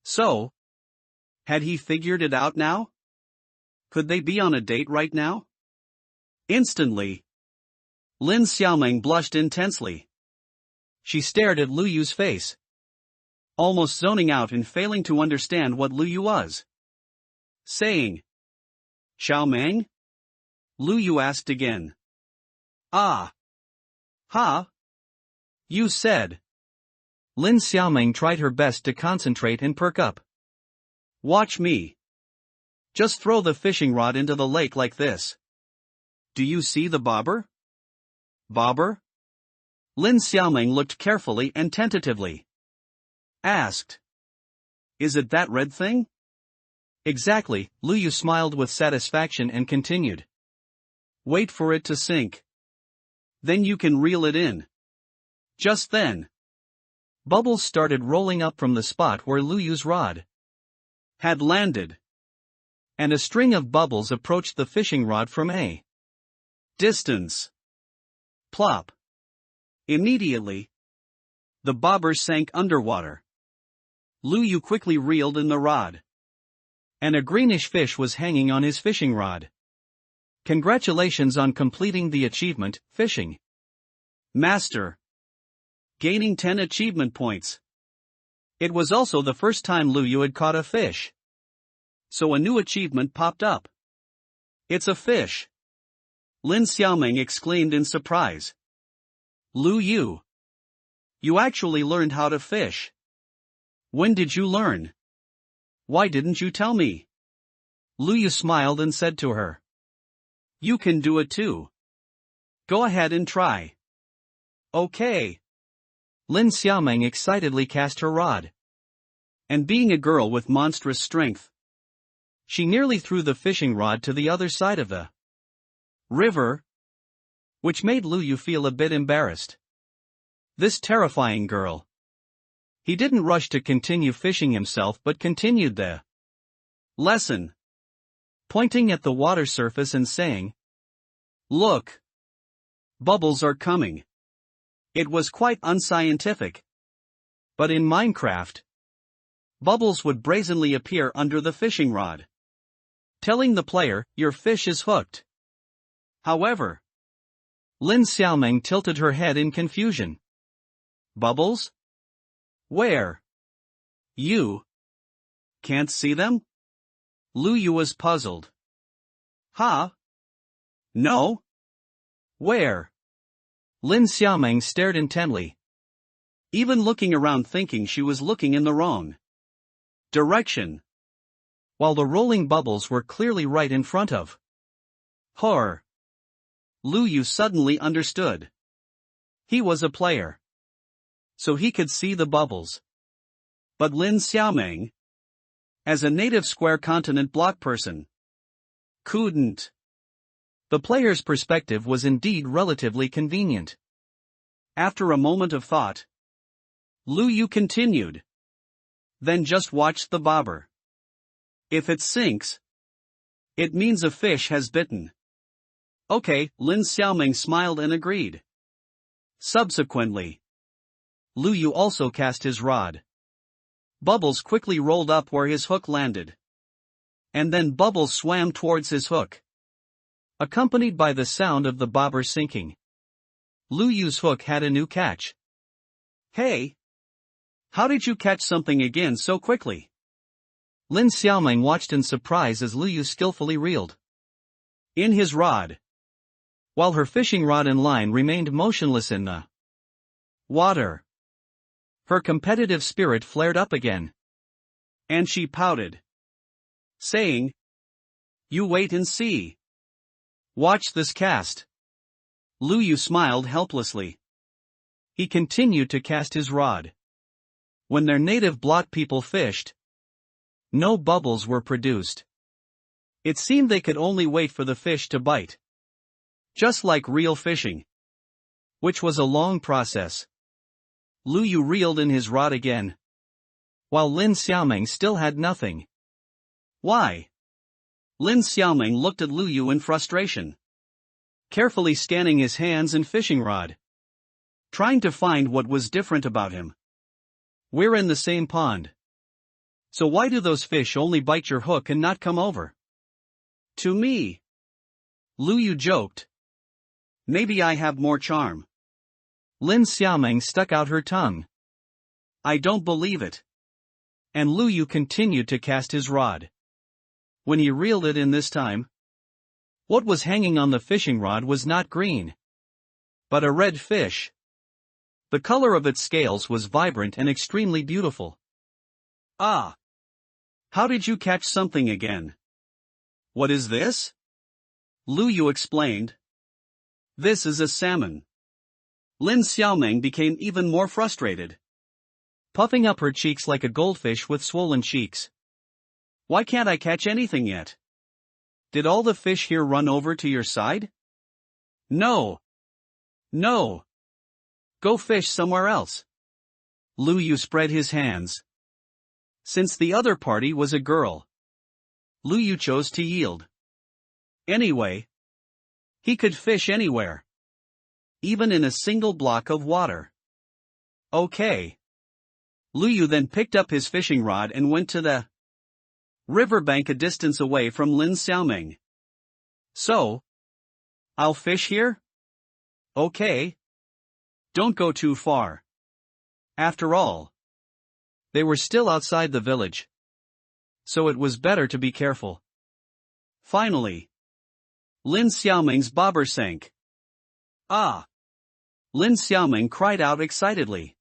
So, had he figured it out now? Could they be on a date right now? Instantly, Lin Xiaomeng blushed intensely. She stared at Luyu's face, almost zoning out and failing to understand what Luyu was saying. Xiaomeng? Luyu asked again. Ah. Ha? You said. Lin Xiaomeng tried her best to concentrate and perk up. Watch me. Just throw the fishing rod into the lake like this. Do you see the bobber? Bobber? Lin Xiaomeng looked carefully and tentatively asked. Is it that red thing? Exactly, Luyu smiled with satisfaction and continued. Wait for it to sink. Then you can reel it in. Just then, bubbles started rolling up from the spot where Luyu's rod had landed, and a string of bubbles approached the fishing rod from a distance. Plop. Immediately, the bobber sank underwater. Luyu quickly reeled in the rod, and a greenish fish was hanging on his fishing rod. Congratulations on completing the achievement, Fishing Master. Gaining 10 achievement points. It was also the first time Luyu had caught a fish, so a new achievement popped up. It's a fish. Lin Xiaomeng exclaimed in surprise. Luyu, you actually learned how to fish. When did you learn? Why didn't you tell me? Luyu smiled and said to her. You can do it too. Go ahead and try. Okay. Lin Xiaomeng excitedly cast her rod. And being a girl with monstrous strength, she nearly threw the fishing rod to the other side of the river, which made Luyu feel a bit embarrassed. This terrifying girl. He didn't rush to continue fishing himself but continued the lesson, pointing at the water surface and saying, Look! Bubbles are coming. It was quite unscientific. But in Minecraft, bubbles would brazenly appear under the fishing rod, telling the player, your fish is hooked. However, Lin Xiaomeng tilted her head in confusion. Bubbles? Where? You can't see them? Luyu was puzzled. Huh? No? Where? Lin Xiaomeng stared intently, even looking around thinking she was looking in the wrong direction, while the rolling bubbles were clearly right in front of her. Luyu suddenly understood. He was a player, so he could see the bubbles. But Lin Xiaomeng, as a native square continent block person, couldn't. The player's perspective was indeed relatively convenient. After a moment of thought, Luyu continued. Then just watch the bobber. If it sinks, it means a fish has bitten. Okay, Lin Xiaomeng smiled and agreed. Subsequently, Luyu also cast his rod. Bubbles quickly rolled up where his hook landed. And then bubbles swam towards his hook, accompanied by the sound of the bobber sinking. Lu Yu's hook had a new catch. Hey! How did you catch something again so quickly? Lin Xiaoming watched in surprise as Lu Yu skillfully reeled in his rod, while her fishing rod and line remained motionless in the water. Her competitive spirit flared up again, and she pouted, saying, "You wait and see. Watch this cast." Lu Yu smiled helplessly. He continued to cast his rod. When their native blot people fished, no bubbles were produced. It seemed they could only wait for the fish to bite. Just like real fishing, which was a long process. Lu Yu reeled in his rod again, while Lin Xiaoming still had nothing. Why? Lin Xiaoming looked at Lu Yu in frustration, carefully scanning his hands and fishing rod, trying to find what was different about him. We're in the same pond. So why do those fish only bite your hook and not come over to me? Lu Yu joked. Maybe I have more charm. Lin Xiaoming stuck out her tongue. I don't believe it. And Lu Yu continued to cast his rod. When he reeled it in this time, what was hanging on the fishing rod was not green, but a red fish. The color of its scales was vibrant and extremely beautiful. Ah! How did you catch something again? What is this? Lu Yu explained. This is a salmon. Lin Xiaoming became even more frustrated, puffing up her cheeks like a goldfish with swollen cheeks. Why can't I catch anything yet? Did all the fish here run over to your side? No. No. Go fish somewhere else. Lu Yu spread his hands. Since the other party was a girl, Lu Yu chose to yield. Anyway, he could fish anywhere, even in a single block of water. Okay. Lu Yu then picked up his fishing rod and went to the riverbank a distance away from Lin Xiaoming. So, I'll fish here? Okay. Don't go too far. After all, they were still outside the village, so it was better to be careful. Finally, Lin Xiaoming's bobber sank. Ah! Lin Xiaoming cried out excitedly.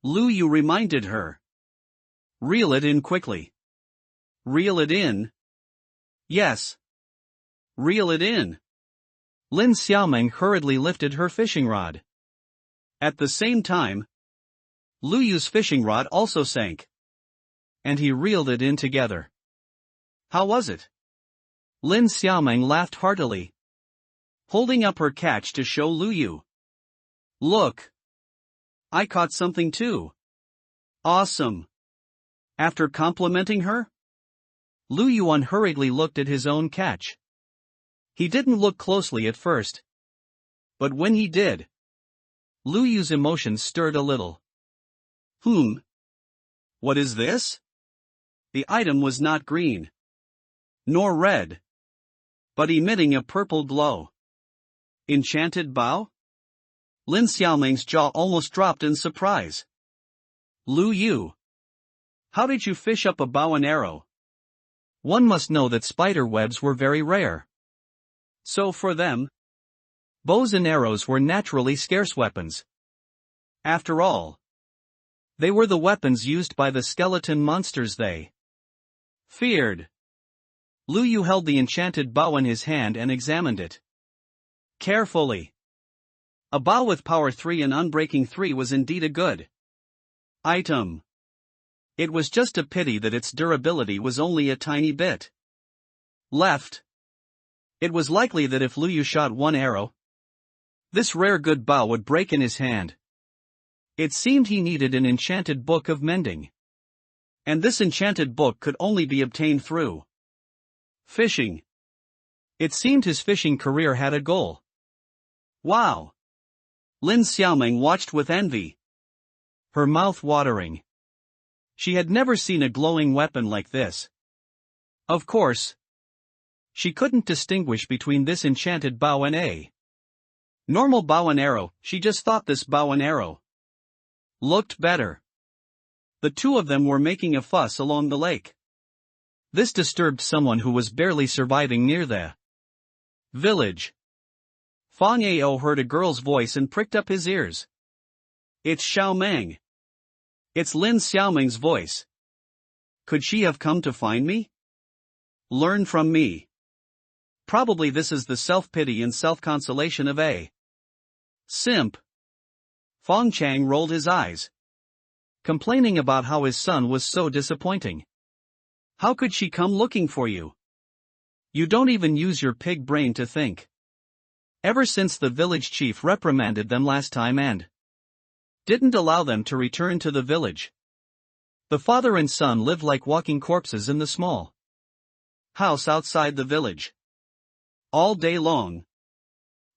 Lu Yu reminded her. Reel it in quickly. Reel it in? Yes. Reel it in. Lin Xiaoming hurriedly lifted her fishing rod. At the same time, Lu Yu's fishing rod also sank, and he reeled it in together. How was it? Lin Xiaoming laughed heartily, holding up her catch to show Lu Yu. Look! I caught something too. Awesome! After complimenting her, Lu Yu unhurriedly looked at his own catch. He didn't look closely at first, but when he did, Lu Yu's emotions stirred a little. What is this? The item was not green, nor red, but emitting a purple glow. Enchanted bow? Lin Xiaoming's jaw almost dropped in surprise. Lu Yu, how did you fish up a bow and arrow? One must know that spider webs were very rare. So for them, bows and arrows were naturally scarce weapons. After all, they were the weapons used by the skeleton monsters they feared. Lu Yu held the enchanted bow in his hand and examined it carefully. A bow with power 3 and unbreaking 3 was indeed a good item. It was just a pity that its durability was only a tiny bit left. It was likely that if Lu Yu shot one arrow, this rare good bow would break in his hand. It seemed he needed an enchanted book of mending. And this enchanted book could only be obtained through fishing. It seemed his fishing career had a goal. Wow! Lin Xiaoming watched with envy, her mouth watering. She had never seen a glowing weapon like this. Of course, she couldn't distinguish between this enchanted bow and a normal bow and arrow. She just thought this bow and arrow looked better. The two of them were making a fuss along the lake. This disturbed someone who was barely surviving near the village. Fang Ao heard a girl's voice and pricked up his ears. It's Xiao Meng. It's Lin Xiaoming's voice. Could she have come to find me? Learn from me. Probably this is the self-pity and self-consolation of a simp. Fang Chang rolled his eyes, complaining about how his son was so disappointing. How could she come looking for you? You don't even use your pig brain to think. Ever since the village chief reprimanded them last time and didn't allow them to return to the village, the father and son lived like walking corpses in the small house outside the village. All day long,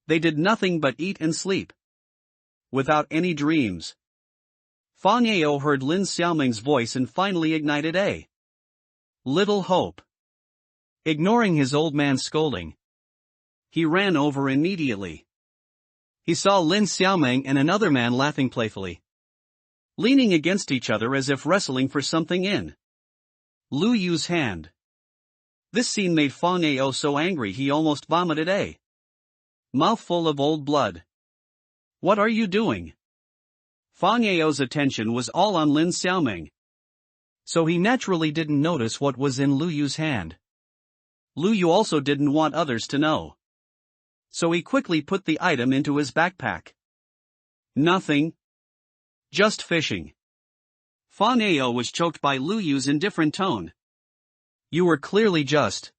they did nothing but eat and sleep, without any dreams. Fang Ao heard Lin Xiaoming's voice and finally ignited a little hope. Ignoring his old man's scolding, he ran over immediately. He saw Lin Xiaoming and another man laughing playfully, leaning against each other as if wrestling for something in Lu Yu's hand. This scene made Fang Ao so angry he almost vomited a mouthful of old blood. What are you doing? Fang Ao's attention was all on Lin Xiaoming, so he naturally didn't notice what was in Lu Yu's hand. Lu Yu also didn't want others to know, so he quickly put the item into his backpack. Nothing. Just fishing. Fang Ao was choked by Lu Yu's indifferent tone. You were clearly just.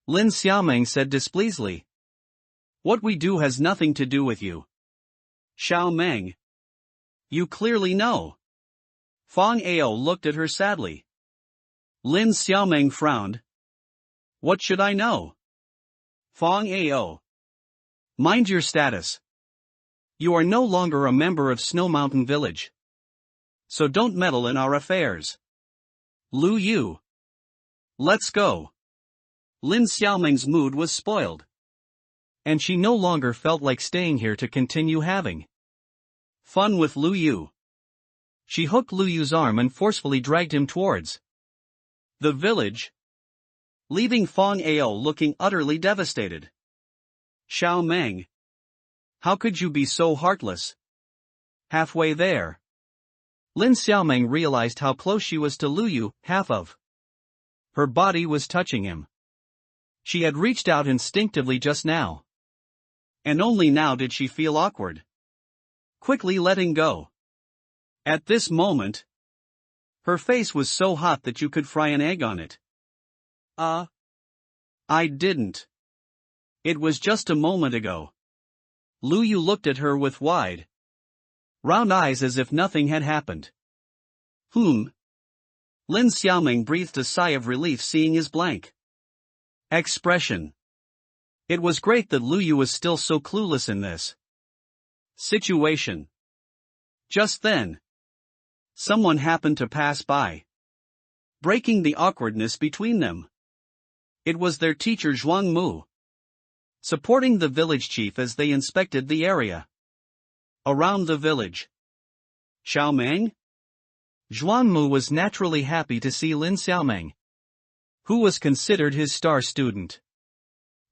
Lin Xiaoming said displeasedly. What we do has nothing to do with you. Xiao Meng. You clearly know. Fang Ao looked at her sadly. Lin Xiaoming frowned. What should I know? Fang Ao. Mind your status. You are no longer a member of Snow Mountain Village, so don't meddle in our affairs. Lu Yu. Let's go. Lin Xiaoming's mood was spoiled, and she no longer felt like staying here to continue having fun with Lu Yu. She hooked Lu Yu's arm and forcefully dragged him towards the village, leaving Fang Ao looking utterly devastated. Xiao Meng. How could you be so heartless? Halfway there, Lin Xiaoming realized how close she was to Lu Yu. Half of her body was touching him. She had reached out instinctively just now, and only now did she feel awkward, quickly letting go. At this moment, her face was so hot that you could fry an egg on it. I didn't. It was just a moment ago. Lu Yu looked at her with wide, round eyes as if nothing had happened. Lin Xiaoming breathed a sigh of relief seeing his blank expression. It was great that Lu Yu was still so clueless in this situation. Just then, someone happened to pass by, breaking the awkwardness between them. It was their teacher Zhuang Mu, supporting the village chief as they inspected the area around the village. Xiao Meng? Zhuang Mu was naturally happy to see Lin Xiaoming, who was considered his star student.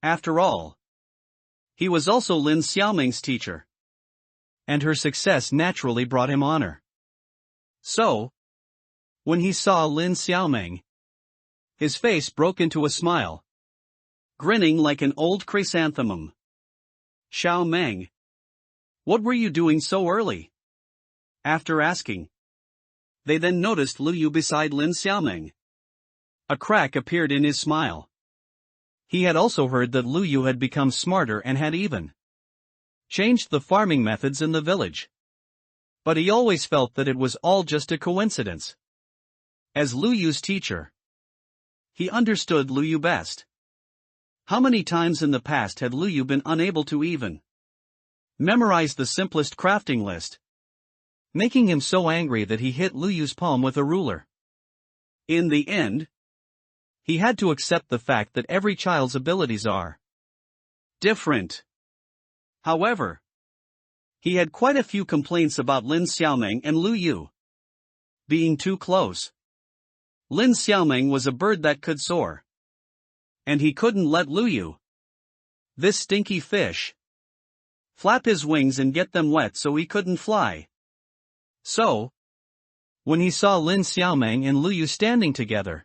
After all, he was also Lin Xiaoming's teacher, and her success naturally brought him honor. So, when he saw Lin Xiaoming, his face broke into a smile, grinning like an old chrysanthemum. Xiao Meng. What were you doing so early? After asking, they then noticed Lu Yu beside Lin Xiaoming. A crack appeared in his smile. He had also heard that Lu Yu had become smarter and had even changed the farming methods in the village. But he always felt that it was all just a coincidence. As Lu Yu's teacher, he understood Lu Yu best. How many times in the past had Lu Yu been unable to even memorize the simplest crafting list, making him so angry that he hit Lu Yu's palm with a ruler. In the end, He had to accept the fact that every child's abilities are different. However, he had quite a few complaints about Lin Xiaoming and Lu Yu being too close. Lin Xiaoming was a bird that could soar. And he couldn't let Lu Yu, this stinky fish, flap his wings and get them wet so he couldn't fly. So, when he saw Lin Xiaoming and Lu Yu standing together,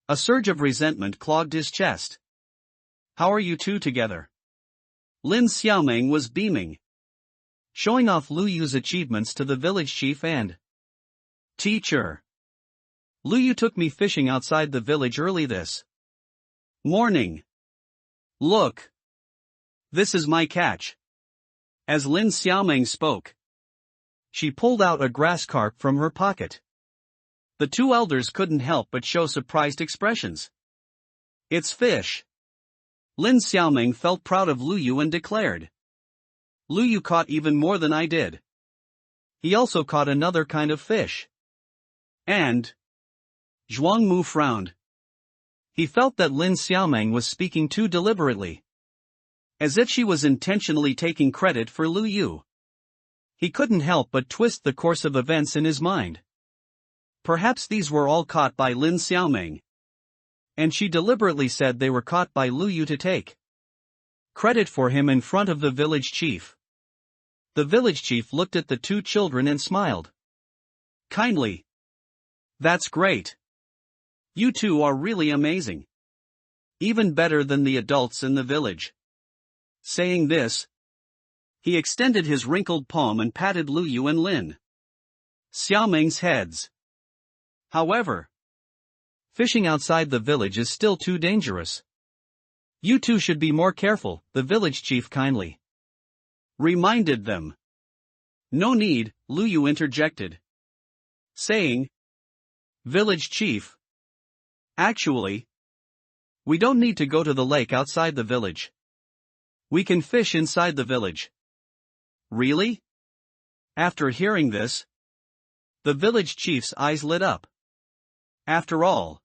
a surge of resentment clogged his chest. How are you two together? Lin Xiaoming was beaming, showing off Lu Yu's achievements to the village chief and teacher. Lu Yu took me fishing outside the village early this morning. Look. This is my catch. As Lin Xiaoming spoke, she pulled out a grass carp from her pocket. The two elders couldn't help but show surprised expressions. It's fish. Lin Xiaoming felt proud of Lu Yu and declared. Lu Yu caught even more than I did. He also caught another kind of fish. And Zhuang Mu frowned. He felt that Lin Xiaoming was speaking too deliberately, as if she was intentionally taking credit for Lu Yu. He couldn't help but twist the course of events in his mind. Perhaps these were all caught by Lin Xiaoming, and she deliberately said they were caught by Lu Yu to take credit for him in front of the village chief. The village chief looked at the two children and smiled kindly. That's great. You two are really amazing. Even better than the adults in the village. Saying this, he extended his wrinkled palm and patted Lu Yu and Lin Xiaoming's heads. However, fishing outside the village is still too dangerous. You two should be more careful, the village chief kindly reminded them. No need, Lu Yu interjected, saying, Village chief, actually, we don't need to go to the lake outside the village. We can fish inside the village. Really? After hearing this, the village chief's eyes lit up. After all,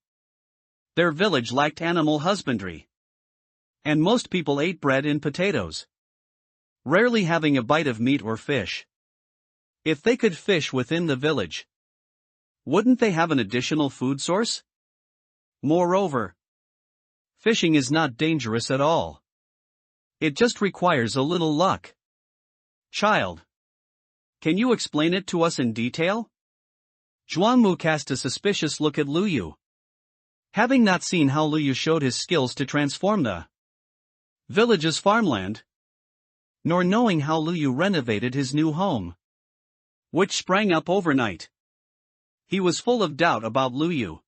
their village lacked animal husbandry, and most people ate bread and potatoes, rarely having a bite of meat or fish. If they could fish within the village, wouldn't they have an additional food source? Moreover, fishing is not dangerous at all. It just requires a little luck. Child, can you explain it to us in detail? Zhuangmu cast a suspicious look at Lu Yu. Having not seen how Lu Yu showed his skills to transform the village's farmland, nor knowing how Lu Yu renovated his new home, which sprang up overnight, he was full of doubt about Lu Yu.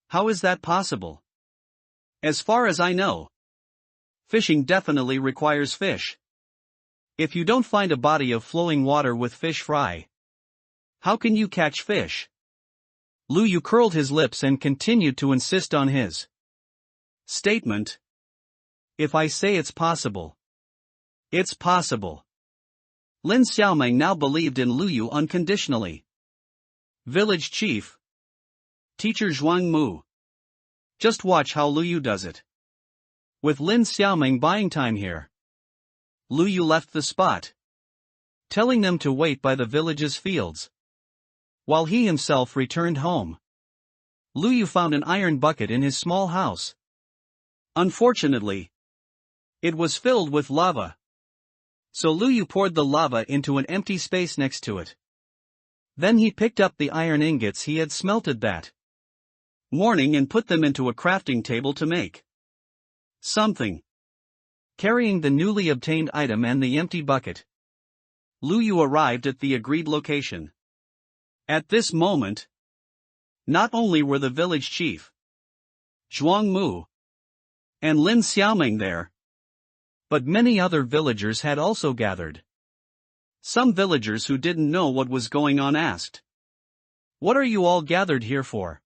How is that possible? As far as I know, fishing definitely requires fish. If you don't find a body of flowing water with fish fry, how can you catch fish? Lu Yu curled his lips and continued to insist on his statement. If I say it's possible, it's possible. Lin Xiaoming now believed in Lu Yu unconditionally. Village chief, teacher Zhuang Mu, just watch how Lu Yu does it. With Lin Xiaoming buying time here, Lu Yu left the spot, telling them to wait by the village's fields, while he himself returned home. Lu Yu found an iron bucket in his small house. Unfortunately, it was filled with lava. So Lu Yu poured the lava into an empty space next to it. Then he picked up the iron ingots he had smelted that morning and put them into a crafting table to make something. Carrying the newly obtained item and the empty bucket, Lu Yu arrived at the agreed location. At this moment, not only were the village chief, Zhuang Mu, and Lin Xiaoming there, but many other villagers had also gathered. Some villagers who didn't know what was going on asked, "What are you all gathered here for?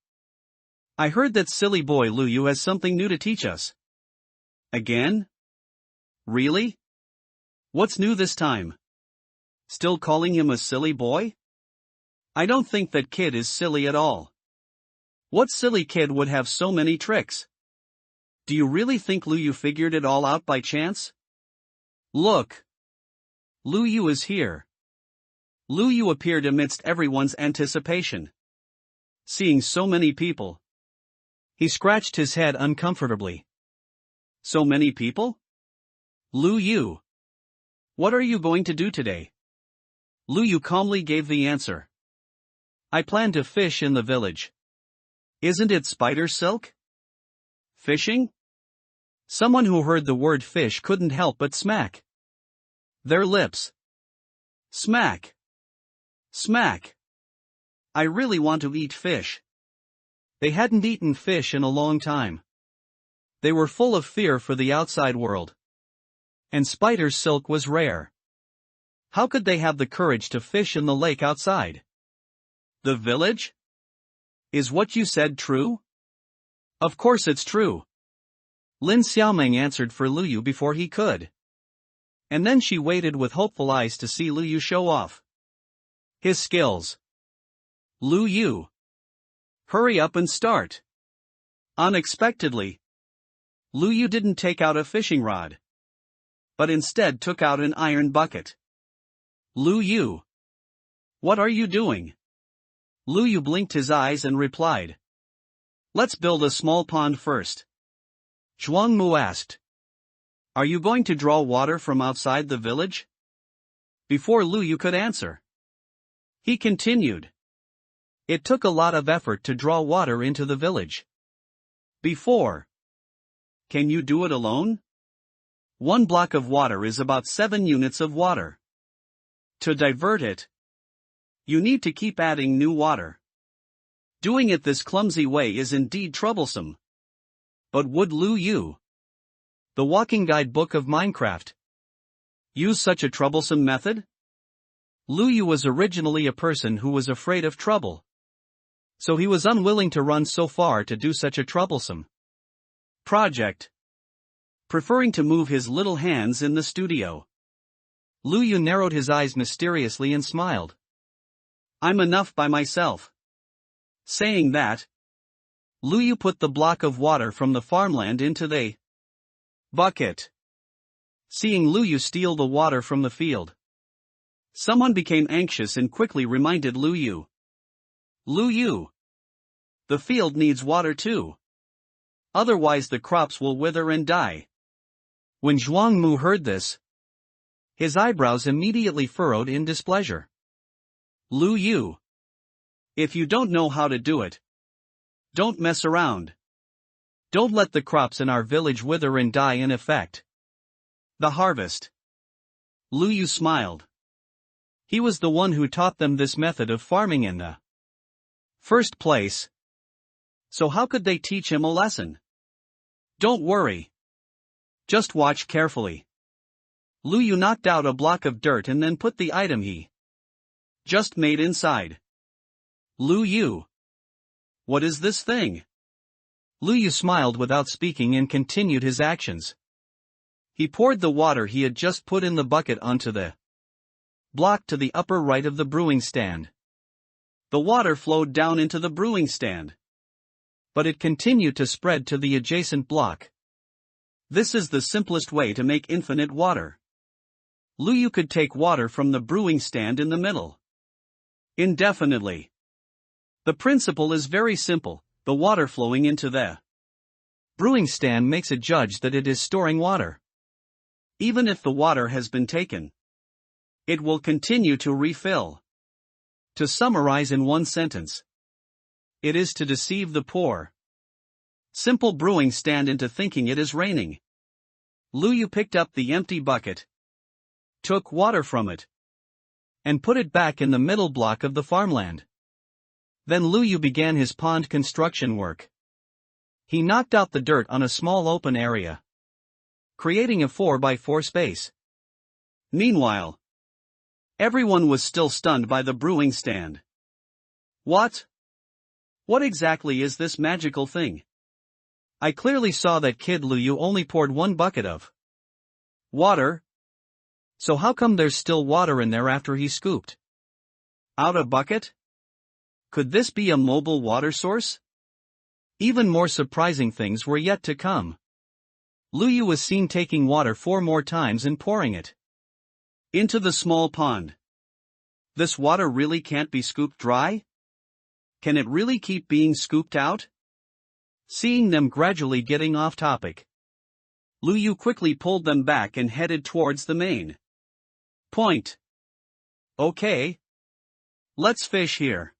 I heard that silly boy Lu Yu has something new to teach us." Again? Really? What's new this time? Still calling him a silly boy? I don't think that kid is silly at all. What silly kid would have so many tricks? Do you really think Luyu figured it all out by chance? Look! Luyu is here. Luyu appeared amidst everyone's anticipation. Seeing so many people, he scratched his head uncomfortably. So many people? Luyu. What are you going to do today? Luyu calmly gave the answer. I plan to fish in the village. Isn't it spider silk? Fishing? Someone who heard the word fish couldn't help but smack their lips. Smack. Smack. I really want to eat fish. They hadn't eaten fish in a long time. They were full of fear for the outside world. And spider silk was rare. How could they have the courage to fish in the lake outside? The village? Is what you said true? Of course it's true. Lin Xiaoming answered for Luyu before he could. And then she waited with hopeful eyes to see Luyu show off his skills. Luyu. Hurry up and start. Unexpectedly, Luyu didn't take out a fishing rod, but instead took out an iron bucket. Luyu. What are you doing? Luyu blinked his eyes and replied. Let's build a small pond first. Zhuangmu asked. Are you going to draw water from outside the village? Before Luyu could answer, he continued. It took a lot of effort to draw water into the village. Before. Can you do it alone? One block of water is about 7 units of water. To divert it, you need to keep adding new water. Doing it this clumsy way is indeed troublesome. But would Luyu, the walking guidebook of Minecraft, use such a troublesome method? Luyu was originally a person who was afraid of trouble. So he was unwilling to run so far to do such a troublesome project, preferring to move his little hands in the studio. Luyu narrowed his eyes mysteriously and smiled. I'm enough by myself. Saying that, Luyu put the block of water from the farmland into the bucket. Seeing Luyu steal the water from the field, someone became anxious and quickly reminded Luyu. Luyu. The field needs water too. Otherwise the crops will wither and die. When Zhuangmu heard this, his eyebrows immediately furrowed in displeasure. Luyu. If you don't know how to do it, don't mess around. Don't let the crops in our village wither and die in effect. The harvest. Luyu smiled. He was the one who taught them this method of farming in the first place. So how could they teach him a lesson? Don't worry. Just watch carefully. Luyu knocked out a block of dirt and then put the item he just made inside. Luyu. What is this thing? Luyu smiled without speaking and continued his actions. He poured the water he had just put in the bucket onto the block to the upper right of the brewing stand. The water flowed down into the brewing stand, but it continued to spread to the adjacent block. This is the simplest way to make infinite water. Luyu could take water from the brewing stand in the middle indefinitely. The principle is very simple, the water flowing into the brewing stand makes it judge that it is storing water. Even if the water has been taken, it will continue to refill. To summarize in one sentence, it is to deceive the poor simple brewing stand into thinking it is raining. Luyu picked up the empty bucket, took water from it, and put it back in the middle block of the farmland. Then Luyu began his pond construction work. He knocked out the dirt on a small open area, creating a 4x4 space. Meanwhile, everyone was still stunned by the brewing stand. What? What exactly is this magical thing? I clearly saw that kid Luyu only poured one bucket of water. So how come there's still water in there after he scooped out a bucket? Could this be a mobile water source? Even more surprising things were yet to come. Lu Yu was seen taking water 4 more times and pouring it into the small pond. This water really can't be scooped dry? Can it really keep being scooped out? Seeing them gradually getting off topic, Lu Yu quickly pulled them back and headed towards the main point. Okay. Let's fish here.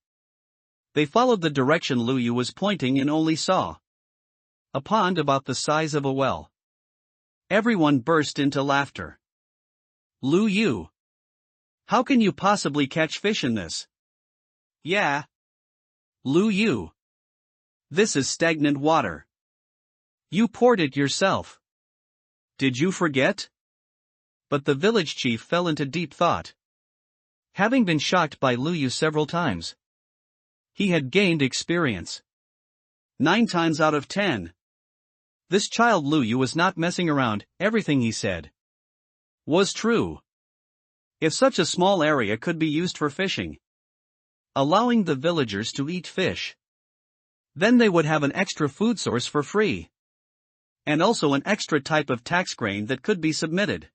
They followed the direction Lu Yu was pointing and only saw a pond about the size of a well. Everyone burst into laughter. Lu Yu, how can you possibly catch fish in this? Yeah. Lu Yu, this is stagnant water. You poured it yourself. Did you forget? But the village chief fell into deep thought. Having been shocked by Lu Yu several times, he had gained experience. 9 times out of 10. This child Lu Yu was not messing around, everything he said was true. If such a small area could be used for fishing, allowing the villagers to eat fish, then they would have an extra food source for free. And also an extra type of tax grain that could be submitted.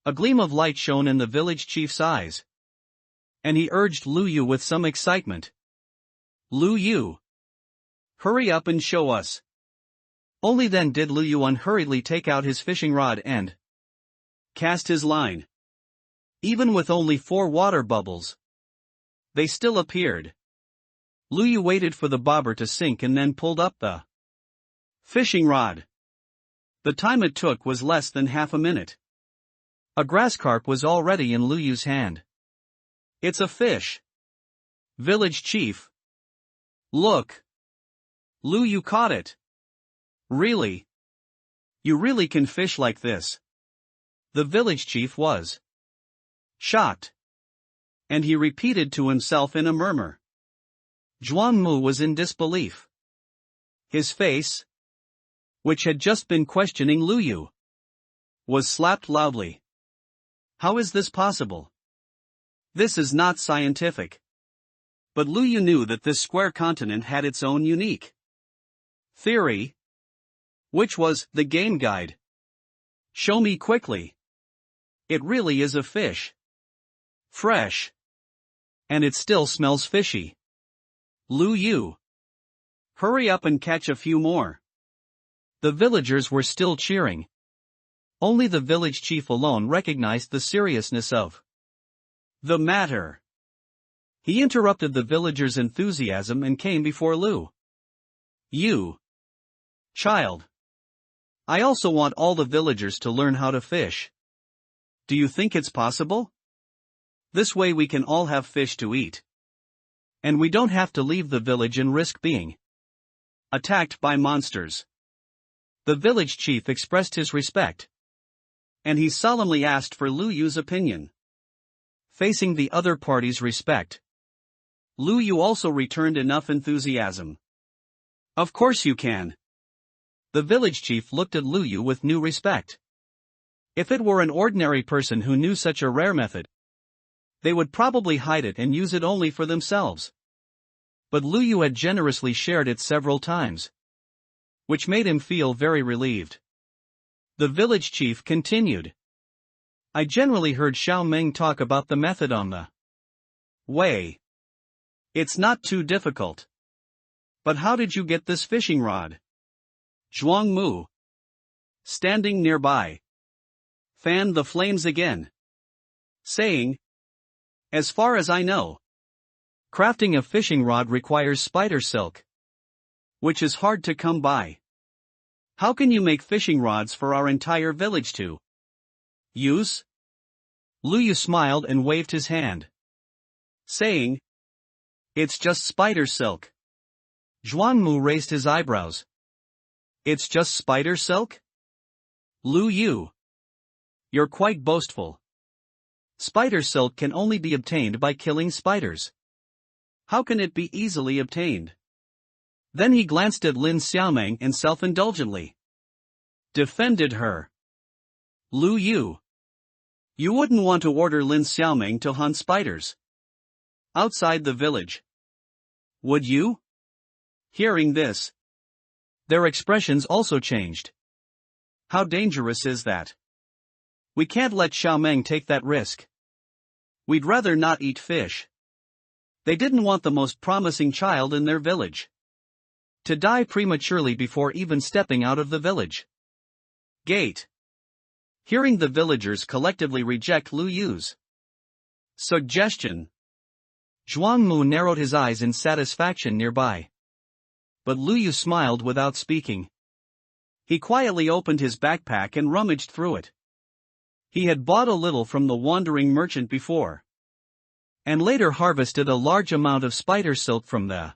A gleam of light shone in the village chief's eyes, and he urged Lu Yu with some excitement. Lu Yu, hurry up and show us. Only then did Lu Yu unhurriedly take out his fishing rod and cast his line. Even with only 4 water bubbles, they still appeared. Lu Yu waited for the bobber to sink and then pulled up the fishing rod. The time it took was less than half a minute. A grass carp was already in Lu Yu's hand. It's a fish. Village chief. Look. Lu Yu caught it. Really? You really can fish like this? The village chief was shocked. And he repeated to himself in a murmur. Zhuang Mu was in disbelief. His face, which had just been questioning Lu Yu, was slapped loudly. How is this possible? This is not scientific. But Lu Yu knew that this square continent had its own unique theory, which was the game guide. Show me quickly. It really is a fish. Fresh. And it still smells fishy. Lu Yu, hurry up and catch a few more. The villagers were still cheering. Only the village chief alone recognized the seriousness of the matter. He interrupted the villagers' enthusiasm and came before Lu Yu. Child, I also want all the villagers to learn how to fish. Do you think it's possible? This way we can all have fish to eat. And we don't have to leave the village and risk being attacked by monsters. The village chief expressed his respect. And he solemnly asked for Lu Yu's opinion. Facing the other party's respect, Lu Yu also returned enough enthusiasm. Of course you can. The village chief looked at Lu Yu with new respect. If it were an ordinary person who knew such a rare method, they would probably hide it and use it only for themselves. But Lu Yu had generously shared it several times, which made him feel very relieved. The village chief continued. I generally heard Xiao Meng talk about the method on the way. It's not too difficult. But how did you get this fishing rod? Zhuang Mu, standing nearby, fanned the flames again, saying, as far as I know, crafting a fishing rod requires spider silk, which is hard to come by. How can you make fishing rods for our entire village to use? Lu Yu smiled and waved his hand, saying, it's just spider silk. Zhuang Mu raised his eyebrows. It's just spider silk? Lu Yu, you're quite boastful. Spider silk can only be obtained by killing spiders. How can it be easily obtained? Then he glanced at Lin Xiaomeng and self-indulgently defended her. Lu Yu, you wouldn't want to order Lin Xiaomeng to hunt spiders outside the village, would you? Hearing this, Their expressions also changed. How dangerous is that? We can't let Xiaomeng take that risk. We'd rather not eat fish. They didn't want the most promising child in their village to die prematurely before even stepping out of the village gate. Hearing the villagers collectively reject Lu Yu's suggestion, Zhuangmu narrowed his eyes in satisfaction nearby. But Lu Yu smiled without speaking. He quietly opened his backpack and rummaged through it. He had bought a little from the wandering merchant before, and later harvested a large amount of spider silk from the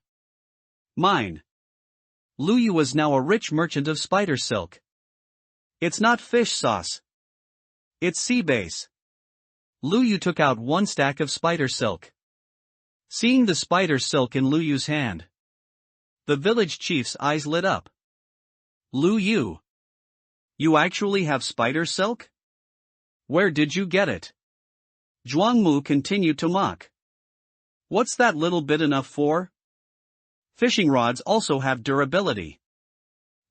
mine. Lu Yu was now a rich merchant of spider silk. It's not fish sauce. It's sea base. Lu Yu took out one stack of spider silk. Seeing the spider silk in Lu Yu's hand, the village chief's eyes lit up. Lu Yu, you actually have spider silk? Where did you get it? Zhuangmu continued to mock. What's that little bit enough for? Fishing rods also have durability.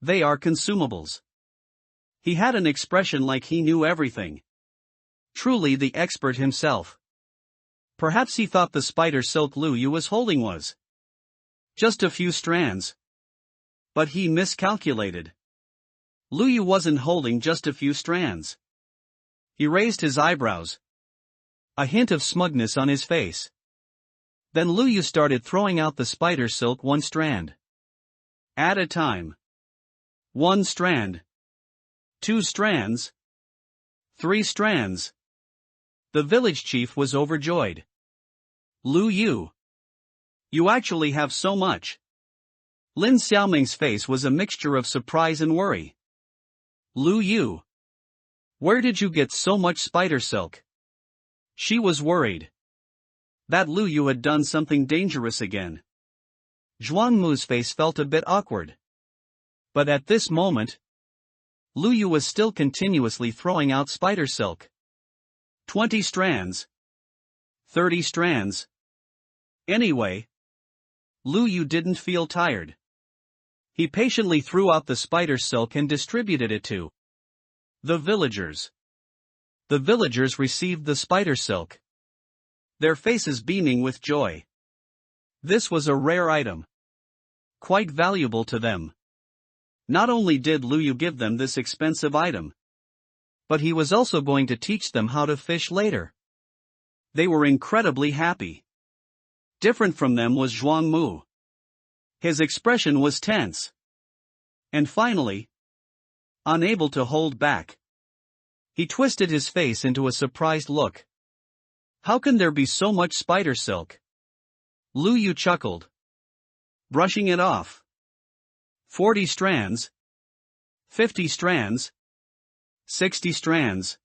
They are consumables. He had an expression like he knew everything. Truly the expert himself. Perhaps he thought the spider silk Lu Yu was holding was just a few strands. But he miscalculated. Lu Yu wasn't holding just a few strands. He raised his eyebrows, a hint of smugness on his face. Then Lu Yu started throwing out the spider silk one strand at a time. One strand. 2 strands. 3 strands. The village chief was overjoyed. Lu Yu, you actually have so much. Lin Xiaoming's face was a mixture of surprise and worry. Lu Yu, where did you get so much spider silk? She was worried that Lu Yu had done something dangerous again. Zhuangmu's face felt a bit awkward. But at this moment, Lu Yu was still continuously throwing out spider silk. 20 strands. 30 strands. Anyway, Lu Yu didn't feel tired. He patiently threw out the spider silk and distributed it to the villagers. The villagers received the spider silk, their faces beaming with joy. This was a rare item, quite valuable to them. Not only did Lu Yu give them this expensive item, but he was also going to teach them how to fish later. They were incredibly happy. Different from them was Zhuangmu. His expression was tense. And finally, unable to hold back, he twisted his face into a surprised look. How can there be so much spider silk? Lu Yu chuckled, brushing it off. 40 strands. 50 strands. 60 strands.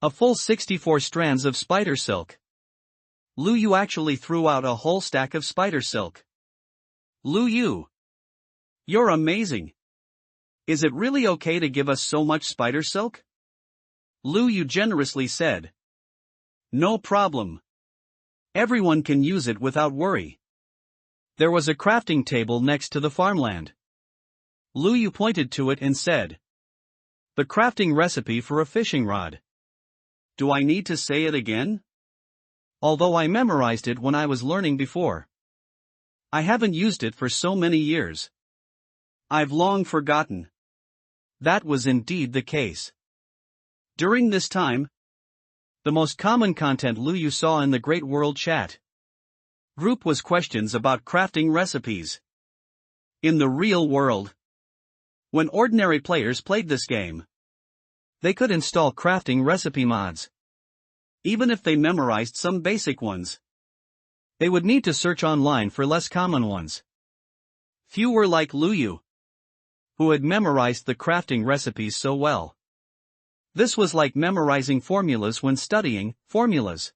A full 64 strands of spider silk. Lu Yu actually threw out a whole stack of spider silk. Lu Yu, you're amazing. Is it really okay to give us so much spider silk? Lu Yu generously said. No problem. Everyone can use it without worry. There was a crafting table next to the farmland. Lu Yu pointed to it and said, the crafting recipe for a fishing rod. Do I need to say it again? Although I memorized it when I was learning before, I haven't used it for so many years. I've long forgotten. That was indeed the case. During this time, the most common content Lu Yu saw in the Great World Chat group was questions about crafting recipes. In the real world, when ordinary players played this game, they could install crafting recipe mods. Even if they memorized some basic ones, they would need to search online for less common ones. Few were like Lu Yu, who had memorized the crafting recipes so well. This was like memorizing formulas when studying. Formulas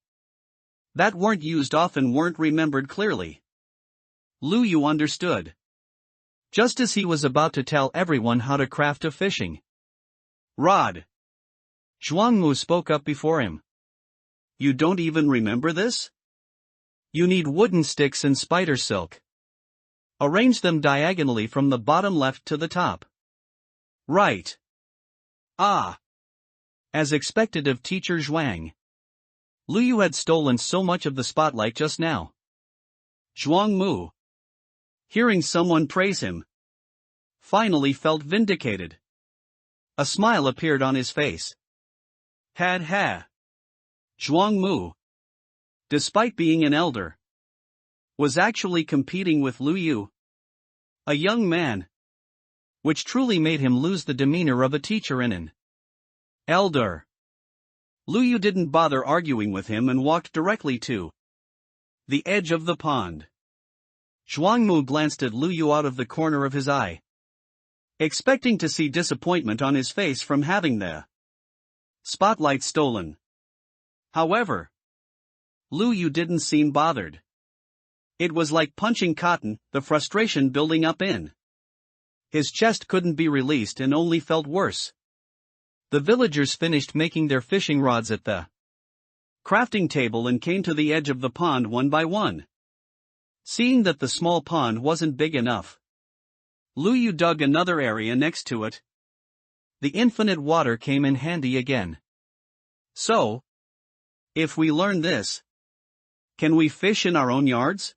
that weren't used often weren't remembered clearly. Lu Yu understood. Just as he was about to tell everyone how to craft a fishing rod, Zhuangmu spoke up before him. You don't even remember this? You need wooden sticks and spider silk. Arrange them diagonally from the bottom left to the top. Right. Ah. As expected of teacher Zhuang. Lu Yu had stolen so much of the spotlight just now. Zhuang Mu, hearing someone praise him, finally felt vindicated. A smile appeared on his face. Had ha. Zhuang Mu, despite being an elder, was actually competing with Lu Yu, a young man, which truly made him lose the demeanor of a teacher and an elder. Lu Yu didn't bother arguing with him and walked directly to the edge of the pond. Zhuang Mu glanced at Lu Yu out of the corner of his eye, expecting to see disappointment on his face from having the spotlight stolen. However, Lu Yu didn't seem bothered. It was like punching cotton, the frustration building up in his chest couldn't be released and only felt worse. The villagers finished making their fishing rods at the crafting table and came to the edge of the pond one by one. Seeing that the small pond wasn't big enough, Lu Yu dug another area next to it. The infinite water came in handy again. So, if we learn this, can we fish in our own yards?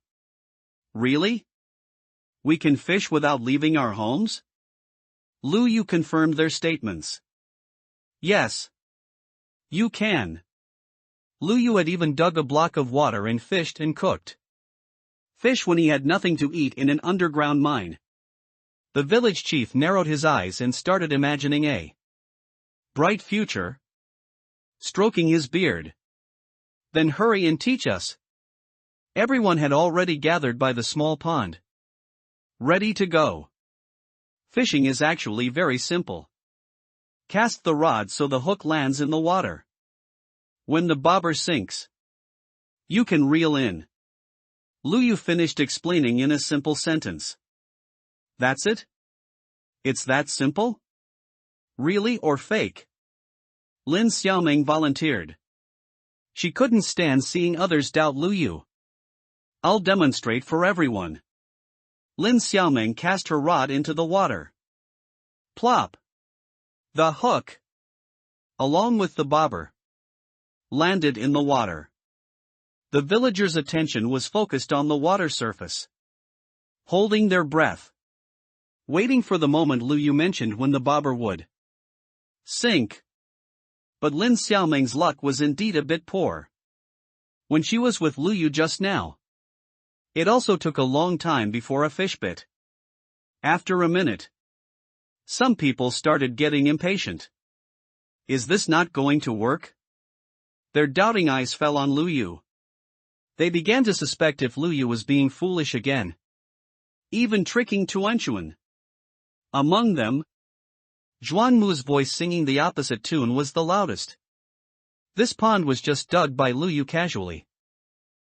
Really? We can fish without leaving our homes? Lu Yu confirmed their statements. Yes. You can. Lu Yu had even dug a block of water and fished and cooked fish when he had nothing to eat in an underground mine. The village chief narrowed his eyes and started imagining a bright future, stroking his beard. Then hurry and teach us. Everyone had already gathered by the small pond, ready to go. Fishing is actually very simple. Cast the rod so the hook lands in the water. When the bobber sinks, you can reel in. Lu Yu finished explaining in a simple sentence. That's it? It's that simple? Really or fake? Lin Xiaoming volunteered. She couldn't stand seeing others doubt Lu Yu. I'll demonstrate for everyone. Lin Xiaoming cast her rod into the water. Plop! The hook, along with the bobber, landed in the water. The villagers' attention was focused on the water surface, holding their breath, waiting for the moment Lu Yu mentioned when the bobber would sink. But Lin Xiaoming's luck was indeed a bit poor. When she was with Lu Yu just now, it also took a long time before a fish bit. After a minute, some people started getting impatient. Is this not going to work? Their doubting eyes fell on Lu Yu. They began to suspect if Lu Yu was being foolish again, even tricking Tuanchuan. Among them, Zhuang Mu's voice singing the opposite tune was the loudest. This pond was just dug by Lu Yu casually.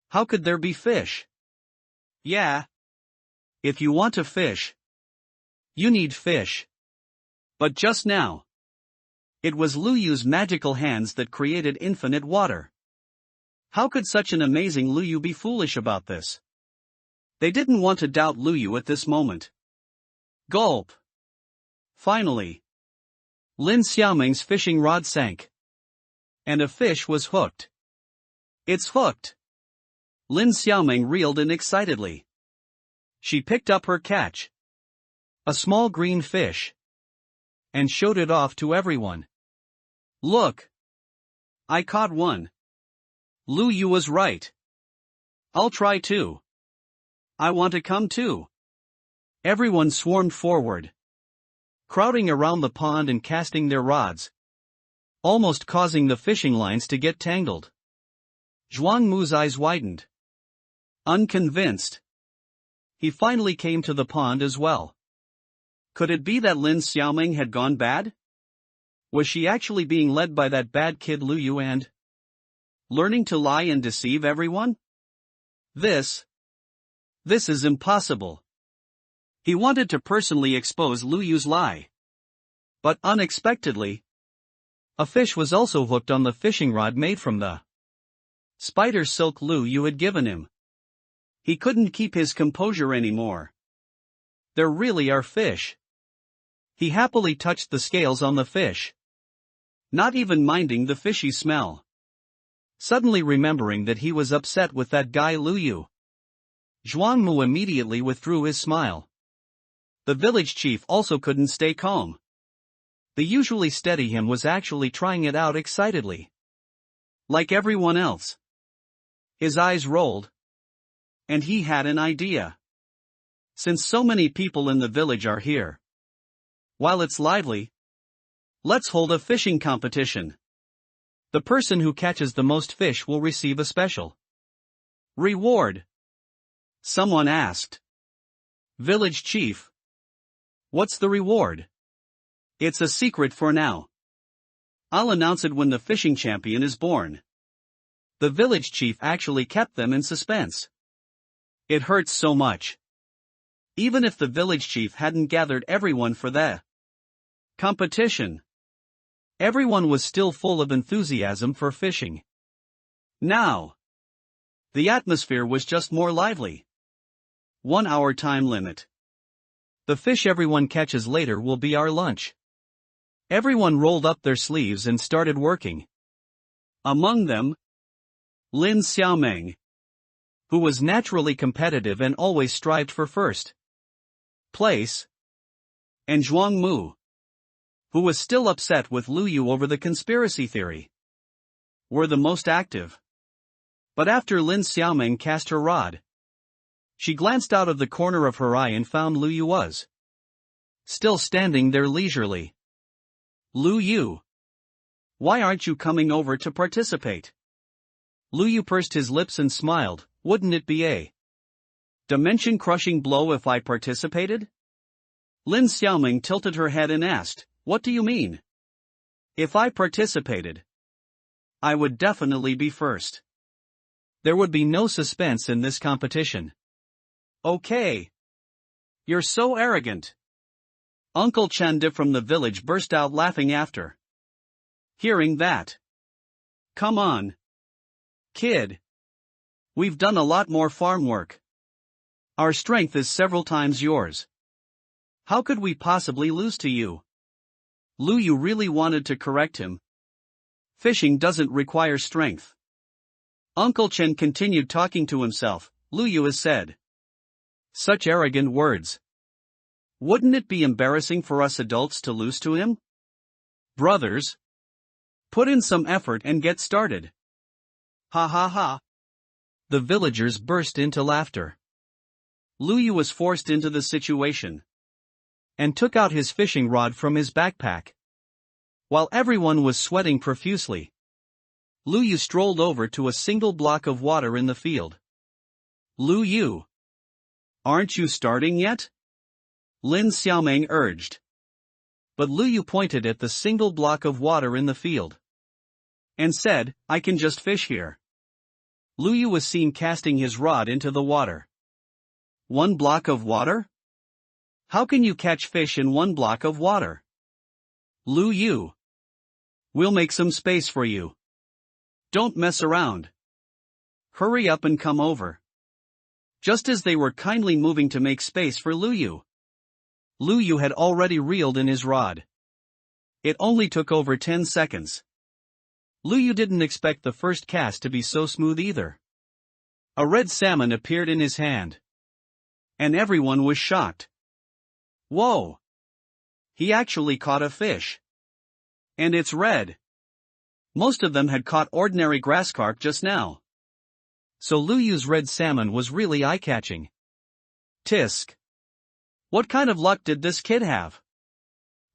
How could there be fish? Yeah. If you want to fish, you need fish. But just now, it was Lu Yu's magical hands that created infinite water. How could such an amazing Lu Yu be foolish about this? They didn't want to doubt Lu Yu at this moment. Gulp. Finally, Lin Xiaoming's fishing rod sank, and a fish was hooked. It's hooked. Lin Xiaoming reeled in excitedly. She picked up her catch, a small green fish, and showed it off to everyone. Look! I caught one. Lu Yu was right. I'll try too. I want to come too. Everyone swarmed forward, crowding around the pond and casting their rods, almost causing the fishing lines to get tangled. Zhuang Mu's eyes widened. Unconvinced, he finally came to the pond as well. Could it be that Lin Xiaoming had gone bad? Was she actually being led by that bad kid Lu Yu and learning to lie and deceive everyone? This is impossible. He wanted to personally expose Lu Yu's lie. But unexpectedly, a fish was also hooked on the fishing rod made from the spider silk Lu Yu had given him. He couldn't keep his composure anymore. There really are fish. He happily touched the scales on the fish, not even minding the fishy smell. Suddenly remembering that he was upset with that guy Lu Yu, Zhuangmu immediately withdrew his smile. The village chief also couldn't stay calm. The usually steady him was actually trying it out excitedly. Like everyone else. His eyes rolled. And he had an idea. Since so many people in the village are here, while it's lively, let's hold a fishing competition. The person who catches the most fish will receive a special reward. Someone asked. Village chief. What's the reward? It's a secret for now. I'll announce it when the fishing champion is born. The village chief actually kept them in suspense. It hurts so much. Even if the village chief hadn't gathered everyone for the competition, everyone was still full of enthusiasm for fishing. Now, the atmosphere was just more lively. 1 hour time limit. The fish everyone catches later will be our lunch. Everyone rolled up their sleeves and started working. Among them, Lin Xiaomeng, who was naturally competitive and always strived for first place, and Zhuang Mu, who was still upset with Lu Yu over the conspiracy theory, were the most active. But after Lin Xiaomeng cast her rod, she glanced out of the corner of her eye and found Lu Yu was still standing there leisurely. Lu Yu, why aren't you coming over to participate? Lu Yu pursed his lips and smiled. Wouldn't it be a dimension-crushing blow if I participated? Lin Xiaoming tilted her head and asked, what do you mean? If I participated, I would definitely be first. There would be no suspense in this competition. Okay. You're so arrogant. Uncle Chanda from the village burst out laughing after hearing that. Come on, kid. We've done a lot more farm work. Our strength is several times yours. How could we possibly lose to you? Lu Yu really wanted to correct him. Fishing doesn't require strength. Uncle Chen continued talking to himself. Lu Yu has said such arrogant words. Wouldn't it be embarrassing for us adults to lose to him? Brothers, put in some effort and get started. Ha ha ha. The villagers burst into laughter. Lu Yu was forced into the situation and took out his fishing rod from his backpack. While everyone was sweating profusely, Lu Yu strolled over to a single block of water in the field. Lu Yu, aren't you starting yet? Lin Xiaomeng urged. But Lu Yu pointed at the single block of water in the field and said, I can just fish here. Lu Yu was seen casting his rod into the water. 1 block of water? How can you catch fish in 1 block of water? Lu Yu, we'll make some space for you. Don't mess around. Hurry up and come over. Just as they were kindly moving to make space for Lu Yu had already reeled in his rod. It only took over 10 seconds. Lu Yu didn't expect the first cast to be so smooth either. A red salmon appeared in his hand. And everyone was shocked. Whoa! He actually caught a fish. And it's red. Most of them had caught ordinary grass carp just now. So Lu Yu's red salmon was really eye-catching. Tisk. What kind of luck did this kid have?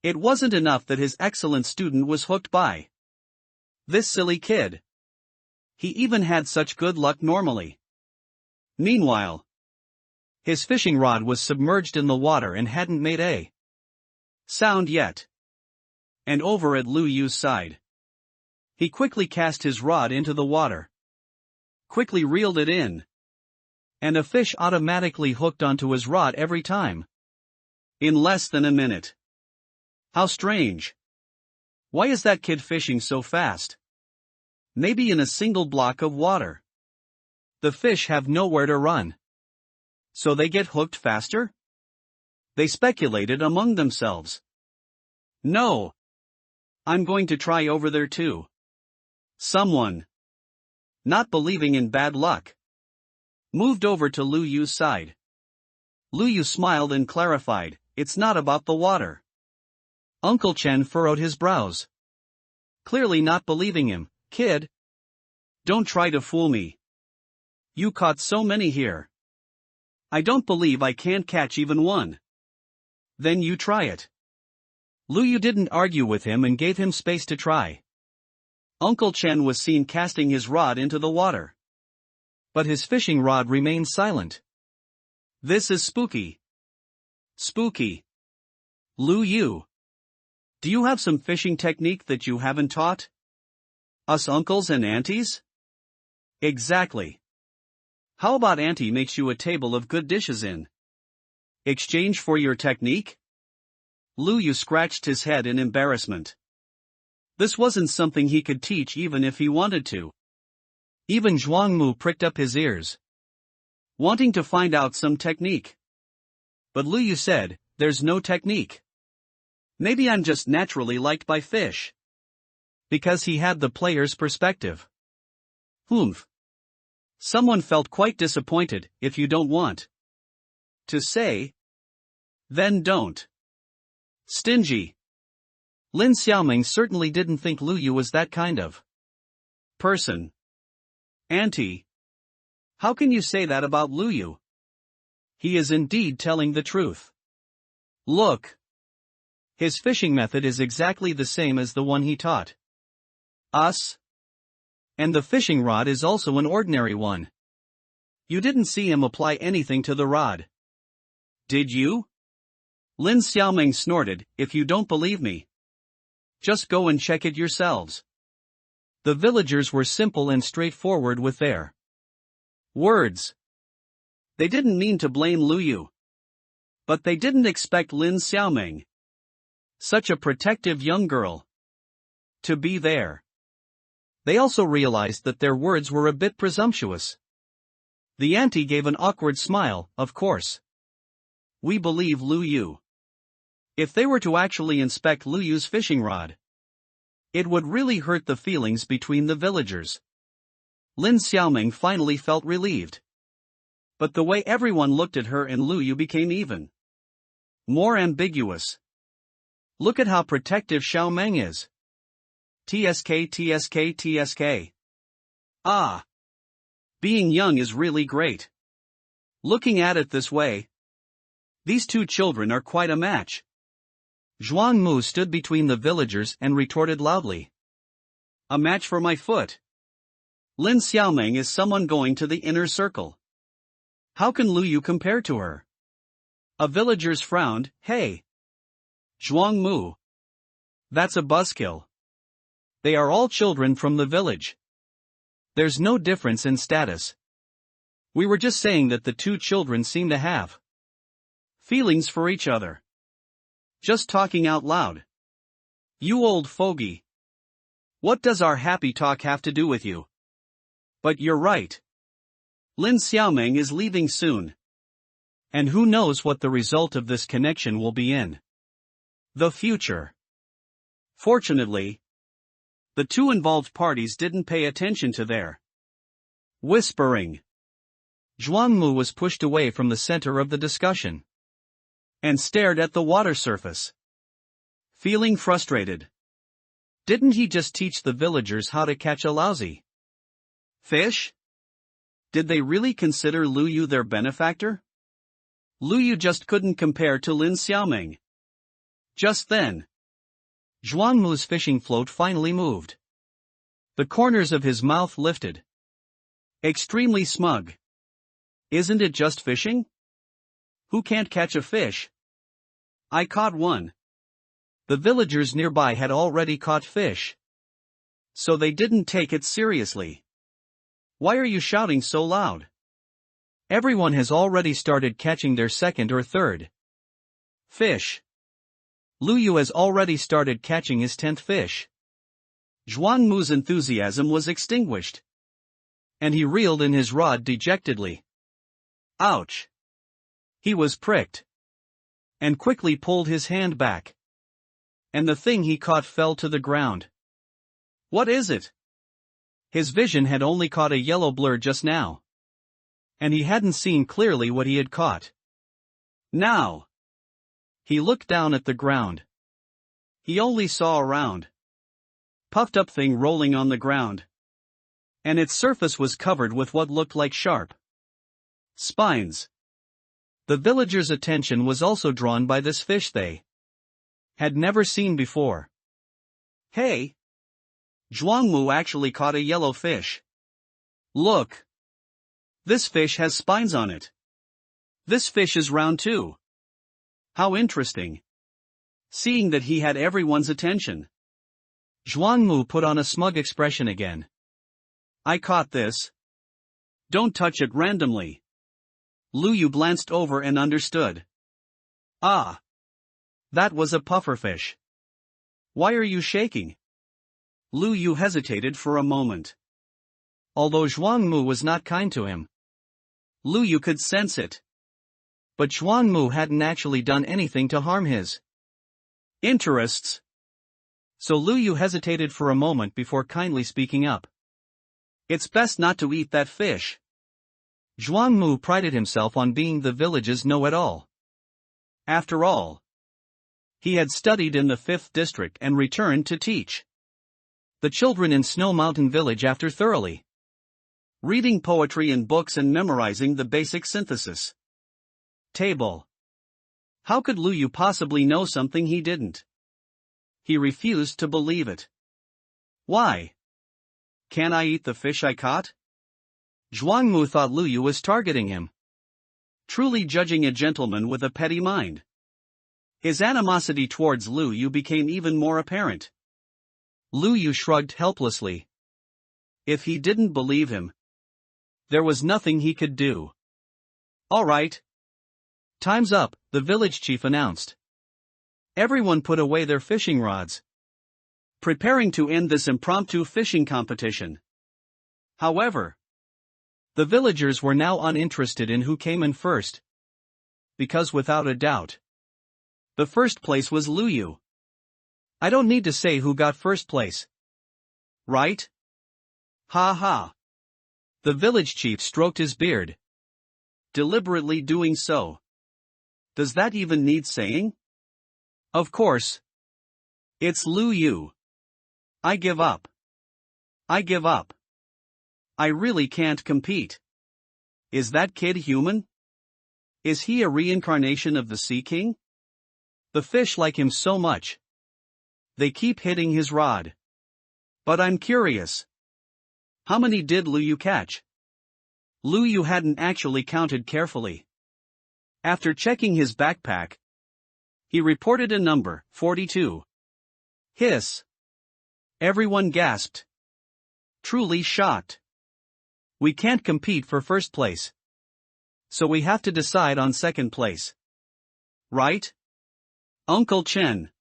It wasn't enough that his excellent student was hooked by this silly kid. He even had such good luck normally. Meanwhile, his fishing rod was submerged in the water and hadn't made a sound yet. And over at Lu Yu's side, he quickly cast his rod into the water, quickly reeled it in, and a fish automatically hooked onto his rod every time. In less than a minute. How strange. Why is that kid fishing so fast? Maybe in a single block of water. The fish have nowhere to run. So they get hooked faster? They speculated among themselves. No. I'm going to try over there too. Someone, not believing in bad luck, moved over to Lu Yu's side. Lu Yu smiled and clarified, "It's not about the water." Uncle Chen furrowed his brows, clearly not believing him. "Kid, don't try to fool me. You caught so many here. I don't believe I can't catch even one." "Then you try it." Lu Yu didn't argue with him and gave him space to try. Uncle Chen was seen casting his rod into the water. But his fishing rod remained silent. "This is spooky." "Spooky. Lu Yu, do you have some fishing technique that you haven't taught us uncles and aunties?" "Exactly. How about auntie makes you a table of good dishes in exchange for your technique?" Lu Yu scratched his head in embarrassment. This wasn't something he could teach even if he wanted to. Even Zhuangmu pricked up his ears, wanting to find out some technique. But Lu Yu said, "There's no technique. Maybe I'm just naturally liked by fish." Because he had the player's perspective. Humph. Someone felt quite disappointed. "If you don't want to say, then don't." Stingy. Lin Xiaoming certainly didn't think Lu Yu was that kind of person. "Auntie, how can you say that about Lu Yu? He is indeed telling the truth. Look. His fishing method is exactly the same as the one he taught us. And the fishing rod is also an ordinary one. You didn't see him apply anything to the rod, did you?" Lin Xiaoming snorted, "If you don't believe me, just go and check it yourselves." The villagers were simple and straightforward with their words. They didn't mean to blame Lu Yu, but they didn't expect Lin Xiaoming, such a protective young girl, to be there. They also realized that their words were a bit presumptuous. The auntie gave an awkward smile. "Of course. We believe Lu Yu. If they were to actually inspect Lu Yu's fishing rod, it would really hurt the feelings between the villagers." Lin Xiaoming finally felt relieved. But the way everyone looked at her and Lu Yu became even more ambiguous. Look at how protective Xiao Meng is. TSK TSK TSK. Ah. Being young is really great. Looking at it this way, these two children are quite a match. Zhuangmu stood between the villagers and retorted loudly. "A match for my foot. Lin Xiaoming is someone going to the inner circle. How can Lu Yu compare to her?" A villagers frowned. "Hey, Zhuangmu. That's a buzzkill. They are all children from the village. There's no difference in status. We were just saying that the two children seem to have feelings for each other. Just talking out loud. You old fogey. What does our happy talk have to do with you?" But you're right. Lin Xiaoming is leaving soon. And who knows what the result of this connection will be in the future. Fortunately, the two involved parties didn't pay attention to their whispering. Zhuangmu was pushed away from the center of the discussion and stared at the water surface, feeling frustrated. Didn't he just teach the villagers how to catch a lousy fish? Did they really consider Lu Yu their benefactor? Lu Yu just couldn't compare to Lin Xiaoming. Just then, Zhuangmu's fishing float finally moved. The corners of his mouth lifted. Extremely smug. "Isn't it just fishing? Who can't catch a fish? I caught one." The villagers nearby had already caught fish, so they didn't take it seriously. "Why are you shouting so loud? Everyone has already started catching their second or third fish. Lu Yu has already started catching his 10th fish." Zhuangmu's enthusiasm was extinguished, and he reeled in his rod dejectedly. Ouch! He was pricked. and quickly pulled his hand back. And the thing he caught fell to the ground. What is it? His vision had only caught a yellow blur just now. And he hadn't seen clearly what he had caught. Now. He looked down at the ground. He only saw a round, puffed up thing rolling on the ground. And its surface was covered with what looked like sharp spines. The villagers' attention was also drawn by this fish they had never seen before. Hey! Zhuangmu actually caught a yellow fish. Look! This fish has spines on it. This fish is round too. How interesting. Seeing that he had everyone's attention, Zhuangmu put on a smug expression again. I caught this. Don't touch it randomly. Lu Yu glanced over and understood. Ah! That was a pufferfish. Why are you shaking? Lu Yu hesitated for a moment. Although Zhuangmu was not kind to him, Lu Yu could sense it. But Zhuangmu hadn't actually done anything to harm his interests. So Lu Yu hesitated for a moment before kindly speaking up. It's best not to eat that fish. Zhuangmu prided himself on being the village's know-it-all. After all, he had studied in the 5th district and returned to teach the children in Snow Mountain Village after thoroughly reading poetry and books and memorizing the basic synthesis table. How could Lu Yu possibly know something he didn't? He refused to believe it. Why? Can I eat the fish I caught? Zhuangmu thought Lu Yu was targeting him, truly judging a gentleman with a petty mind. His animosity towards Lu Yu became even more apparent. Lu Yu shrugged helplessly. If he didn't believe him, there was nothing he could do. All right. Time's up, the village chief announced. Everyone put away their fishing rods, preparing to end this impromptu fishing competition. However, the villagers were now uninterested in who came in first, because without a doubt, the first place was Lu Yu. I don't need to say who got first place. Right? Ha ha. The village chief stroked his beard, deliberately doing so. Does that even need saying? Of course. It's Lu Yu. I give up. I give up. I really can't compete. Is that kid human? Is he a reincarnation of the Sea King? The fish like him so much. They keep hitting his rod. But I'm curious. How many did Lu Yu catch? Lu Yu hadn't actually counted carefully. After checking his backpack, he reported a number, 42. Hiss. Everyone gasped. Truly shocked. We can't compete for first place. So we have to decide on second place. Right? Uncle Chen,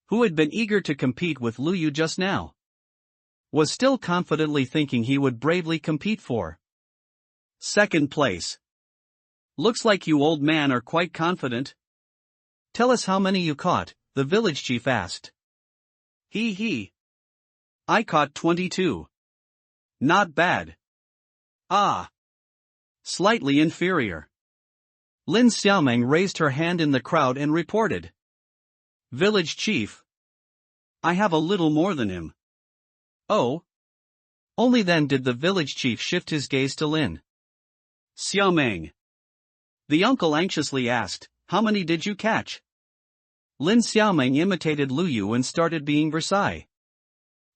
who had been eager to compete with Lu Yu just now, was still confidently thinking he would bravely compete for second place. Looks like you old man are quite confident. Tell us how many you caught, the village chief asked. He. I caught 22. Not bad. Ah. Slightly inferior. Lin Xiaoming raised her hand in the crowd and reported. Village chief. I have a little more than him. Oh. Only then did the village chief shift his gaze to Lin Xiaoming. The uncle anxiously asked, how many did you catch? Lin Xiaoming imitated Lu Yu and started being Versailles,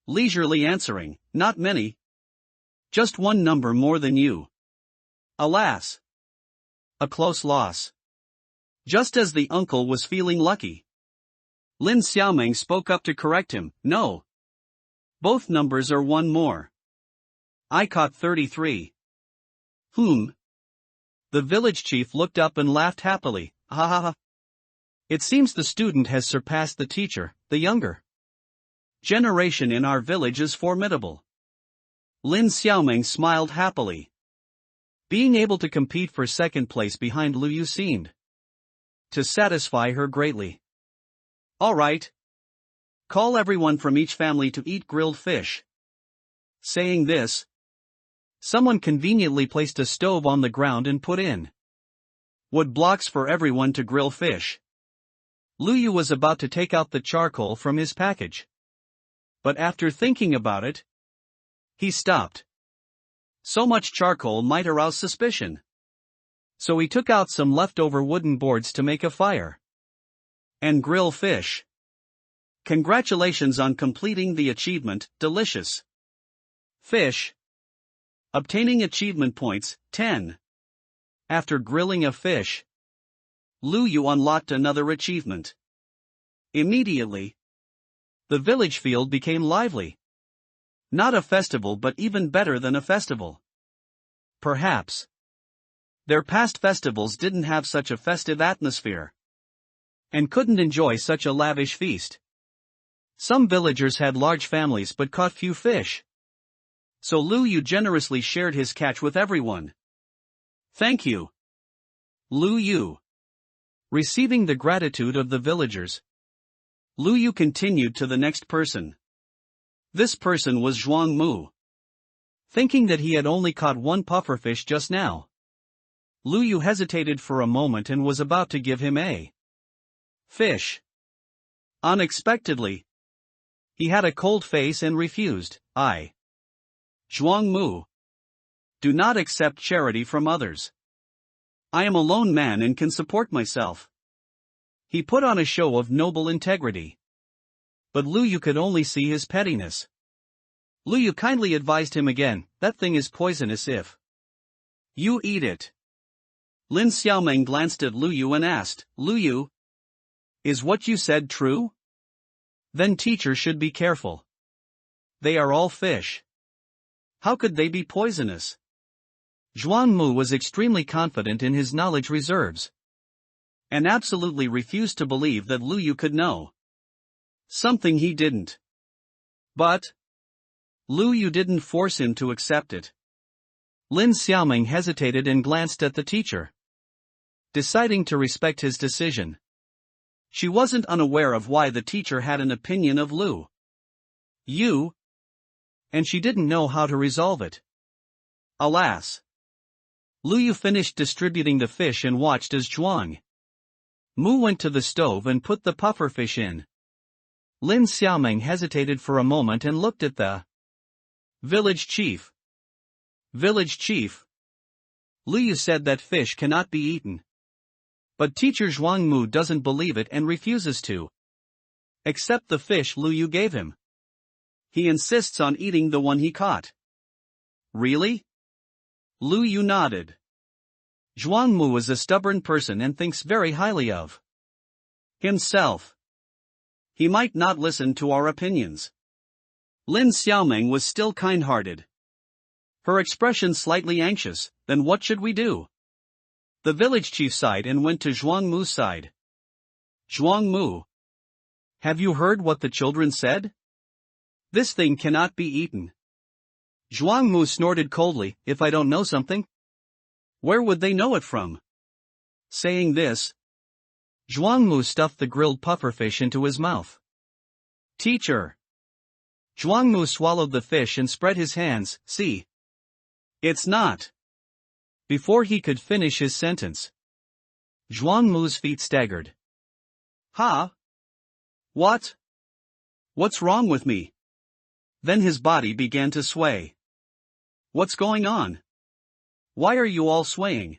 leisurely answering, not many. Just one number more than you. Alas. A close loss. Just as the uncle was feeling lucky, Lin Xiaoming spoke up to correct him, no. Both numbers are one more. I caught 33. The village chief looked up and laughed happily, ha ha ha. It seems the student has surpassed the teacher, the younger generation in our village is formidable. Lin Xiaoming smiled happily. Being able to compete for second place behind Lu Yu seemed to satisfy her greatly. Alright. Call everyone from each family to eat grilled fish. Saying this, someone conveniently placed a stove on the ground and put in wood blocks for everyone to grill fish. Lu Yu was about to take out the charcoal from his package. But after thinking about it, he stopped. So much charcoal might arouse suspicion. So he took out some leftover wooden boards to make a fire and grill fish. Congratulations on completing the achievement, delicious fish. Obtaining achievement points, 10. After grilling a fish, Lu Yu unlocked another achievement. Immediately, the village field became lively. Not a festival, but even better than a festival. Perhaps their past festivals didn't have such a festive atmosphere and couldn't enjoy such a lavish feast. Some villagers had large families but caught few fish. So Lu Yu generously shared his catch with everyone. Thank you, Lu Yu. Receiving the gratitude of the villagers, Lu Yu continued to the next person. This person was Zhuang Mu. Thinking that he had only caught one pufferfish just now, Lu Yu hesitated for a moment and was about to give him a fish. Unexpectedly, he had a cold face and refused. Zhuang Mu, do not accept charity from others. I am a lone man and can support myself. He put on a show of noble integrity. But Lu Yu could only see his pettiness. Lu Yu kindly advised him again, that thing is poisonous if you eat it. Lin Xiaomeng glanced at Lu Yu and asked, Lu Yu, is what you said true? Then teacher should be careful. They are all fish. How could they be poisonous? Zhuang Mu was extremely confident in his knowledge reserves and absolutely refused to believe that Lu Yu could know something he didn't. But Lu Yu didn't force him to accept it. Lin Xiaoming hesitated and glanced at the teacher, deciding to respect his decision. She wasn't unaware of why the teacher had an opinion of Lu Yu, and she didn't know how to resolve it. Alas! Lu Yu finished distributing the fish and watched as Zhuang Mu went to the stove and put the pufferfish in. Lin Xiaoming hesitated for a moment and looked at the village chief. Village chief, Lu Yu said that fish cannot be eaten. But teacher Zhuang Mu doesn't believe it and refuses to accept the fish Lu Yu gave him. He insists on eating the one he caught. Really? Lu Yu nodded. Zhuang Mu is a stubborn person and thinks very highly of himself. He might not listen to our opinions. Lin Xiaoming was still kind-hearted. Her expression slightly anxious. Then what should we do? The village chief sighed and went to Zhuang Mu's side. Zhuang Mu, have you heard what the children said? This thing cannot be eaten. Zhuang Mu snorted coldly. If I don't know something, where would they know it from? Saying this, Zhuang Mu stuffed the grilled pufferfish into his mouth. Teacher. Zhuang Mu swallowed the fish and spread his hands. See. It's not. Before he could finish his sentence, Zhuang Mu's feet staggered. Ha? What? What's wrong with me? Then his body began to sway. What's going on? Why are you all swaying?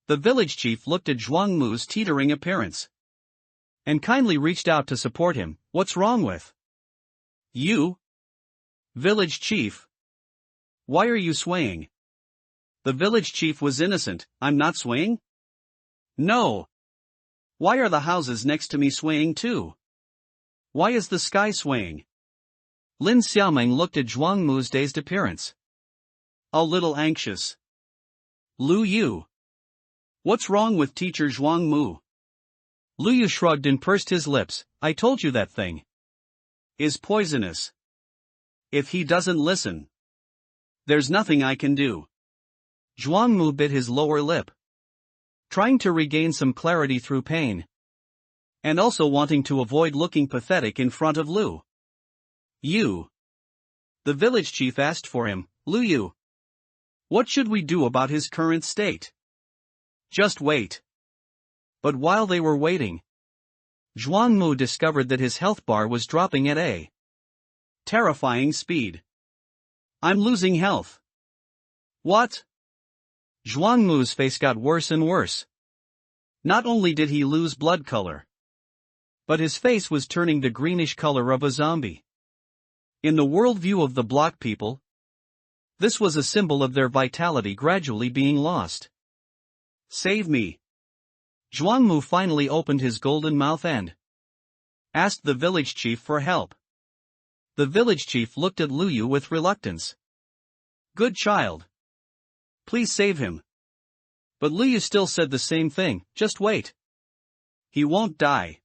The village chief looked at Zhuang Mu's teetering appearance and kindly reached out to support him. What's wrong with you? Village chief. Why are you swaying? The village chief was innocent. I'm not swaying? No. Why are the houses next to me swaying too? Why is the sky swaying? Lin Xiaoming looked at Zhuang Mu's dazed appearance. A little anxious. Lu Yu. What's wrong with teacher Zhuang Mu? Lu Yu shrugged and pursed his lips. I told you that thing is poisonous. If he doesn't listen, there's nothing I can do. Zhuang Mu bit his lower lip. trying to regain some clarity through pain, and also wanting to avoid looking pathetic in front of Lu Yu. The village chief asked for him. Lu Yu, what should we do about his current state? Just wait. But while they were waiting, Zhuangmu discovered that his health bar was dropping at a terrifying speed. I'm losing health. What? Zhuangmu's face got worse and worse. Not only did he lose blood color, but his face was turning the greenish color of a zombie. In the worldview of the block people, this was a symbol of their vitality gradually being lost. Save me. Zhuangmu finally opened his golden mouth and asked the village chief for help. The village chief looked at Lu Yu with reluctance. Good child. Please save him. But Lu Yu still said the same thing, just wait. He won't die.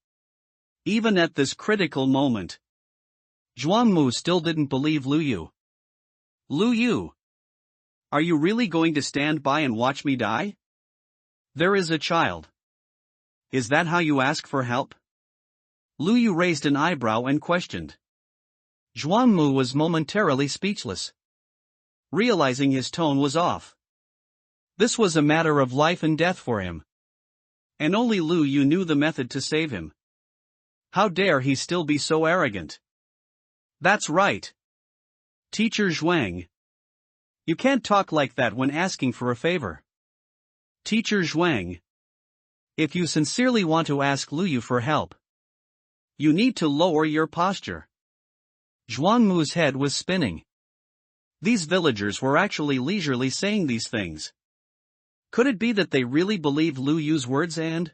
Even at this critical moment. Zhuangmu still didn't believe Lu Yu. Lu Yu, are you really going to stand by and watch me die? There is a child. Is that how you ask for help? Lu Yu raised an eyebrow and questioned. Zhuangmu was momentarily speechless, realizing his tone was off. This was a matter of life and death for him. And only Lu Yu knew the method to save him. How dare he still be so arrogant? That's right. Teacher Zhuang. You can't talk like that when asking for a favor. Teacher Zhuang. If you sincerely want to ask Lu Yu for help, you need to lower your posture. Zhuangmu's head was spinning. These villagers were actually leisurely saying these things. Could it be that they really believed Lu Yu's words and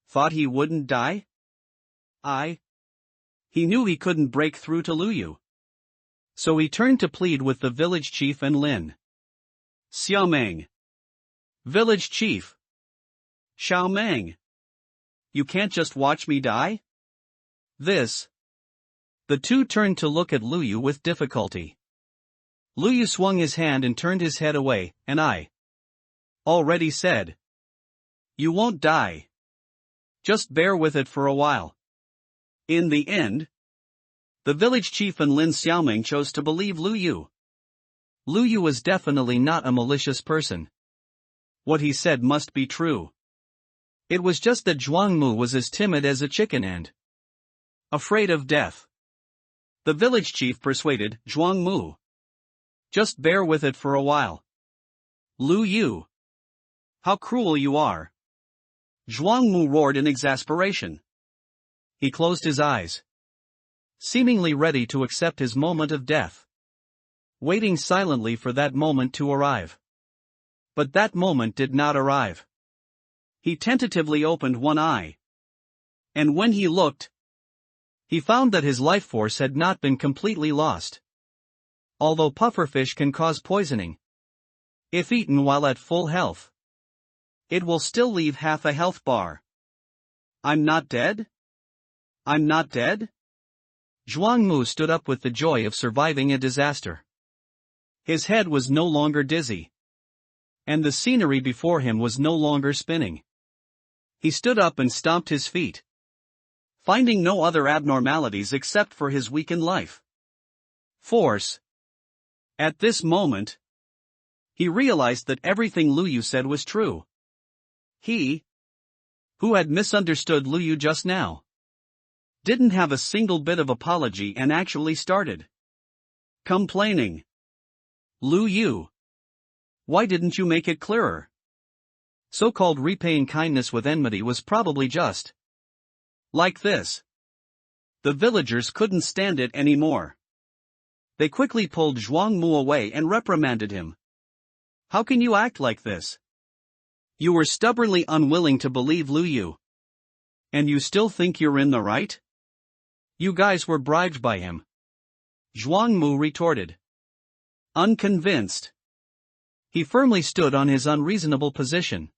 thought he wouldn't die? He knew he couldn't break through to Lu Yu. So he turned to plead with the village chief and Lin Xiaomeng. Village chief. Xiaomeng. You can't just watch me die? The two turned to look at Lu Yu with difficulty. Lu Yu swung his hand and turned his head away, and I already said. You won't die. Just bear with it for a while. In the end, the village chief and Lin Xiaomeng chose to believe Lu Yu. Lu Yu was definitely not a malicious person. What he said must be true. It was just that Zhuangmu was as timid as a chicken and afraid of death. The village chief persuaded Zhuangmu. Just bear with it for a while. Lu Yu. How cruel you are. Zhuangmu roared in exasperation. He closed his eyes, seemingly ready to accept his moment of death, waiting silently for that moment to arrive. But that moment did not arrive. He tentatively opened one eye. And when he looked, he found that his life force had not been completely lost. Although pufferfish can cause poisoning, if eaten while at full health, it will still leave half a health bar. I'm not dead? I'm not dead? Zhuangmu stood up with the joy of surviving a disaster. His head was no longer dizzy. And the scenery before him was no longer spinning. He stood up and stomped his feet, finding no other abnormalities except for his weakened life force. At this moment, he realized that everything Lu Yu said was true. He, who had misunderstood Lu Yu just now, didn't have a single bit of apology and actually started complaining. Lu Yu, why didn't you make it clearer? So-called repaying kindness with enmity was probably just like this. The villagers couldn't stand it anymore. They quickly pulled Zhuangmu away and reprimanded him. How can you act like this? You were stubbornly unwilling to believe Lu Yu. And you still think you're in the right? You guys were bribed by him. Zhuangmu retorted. Unconvinced, he firmly stood on his unreasonable position,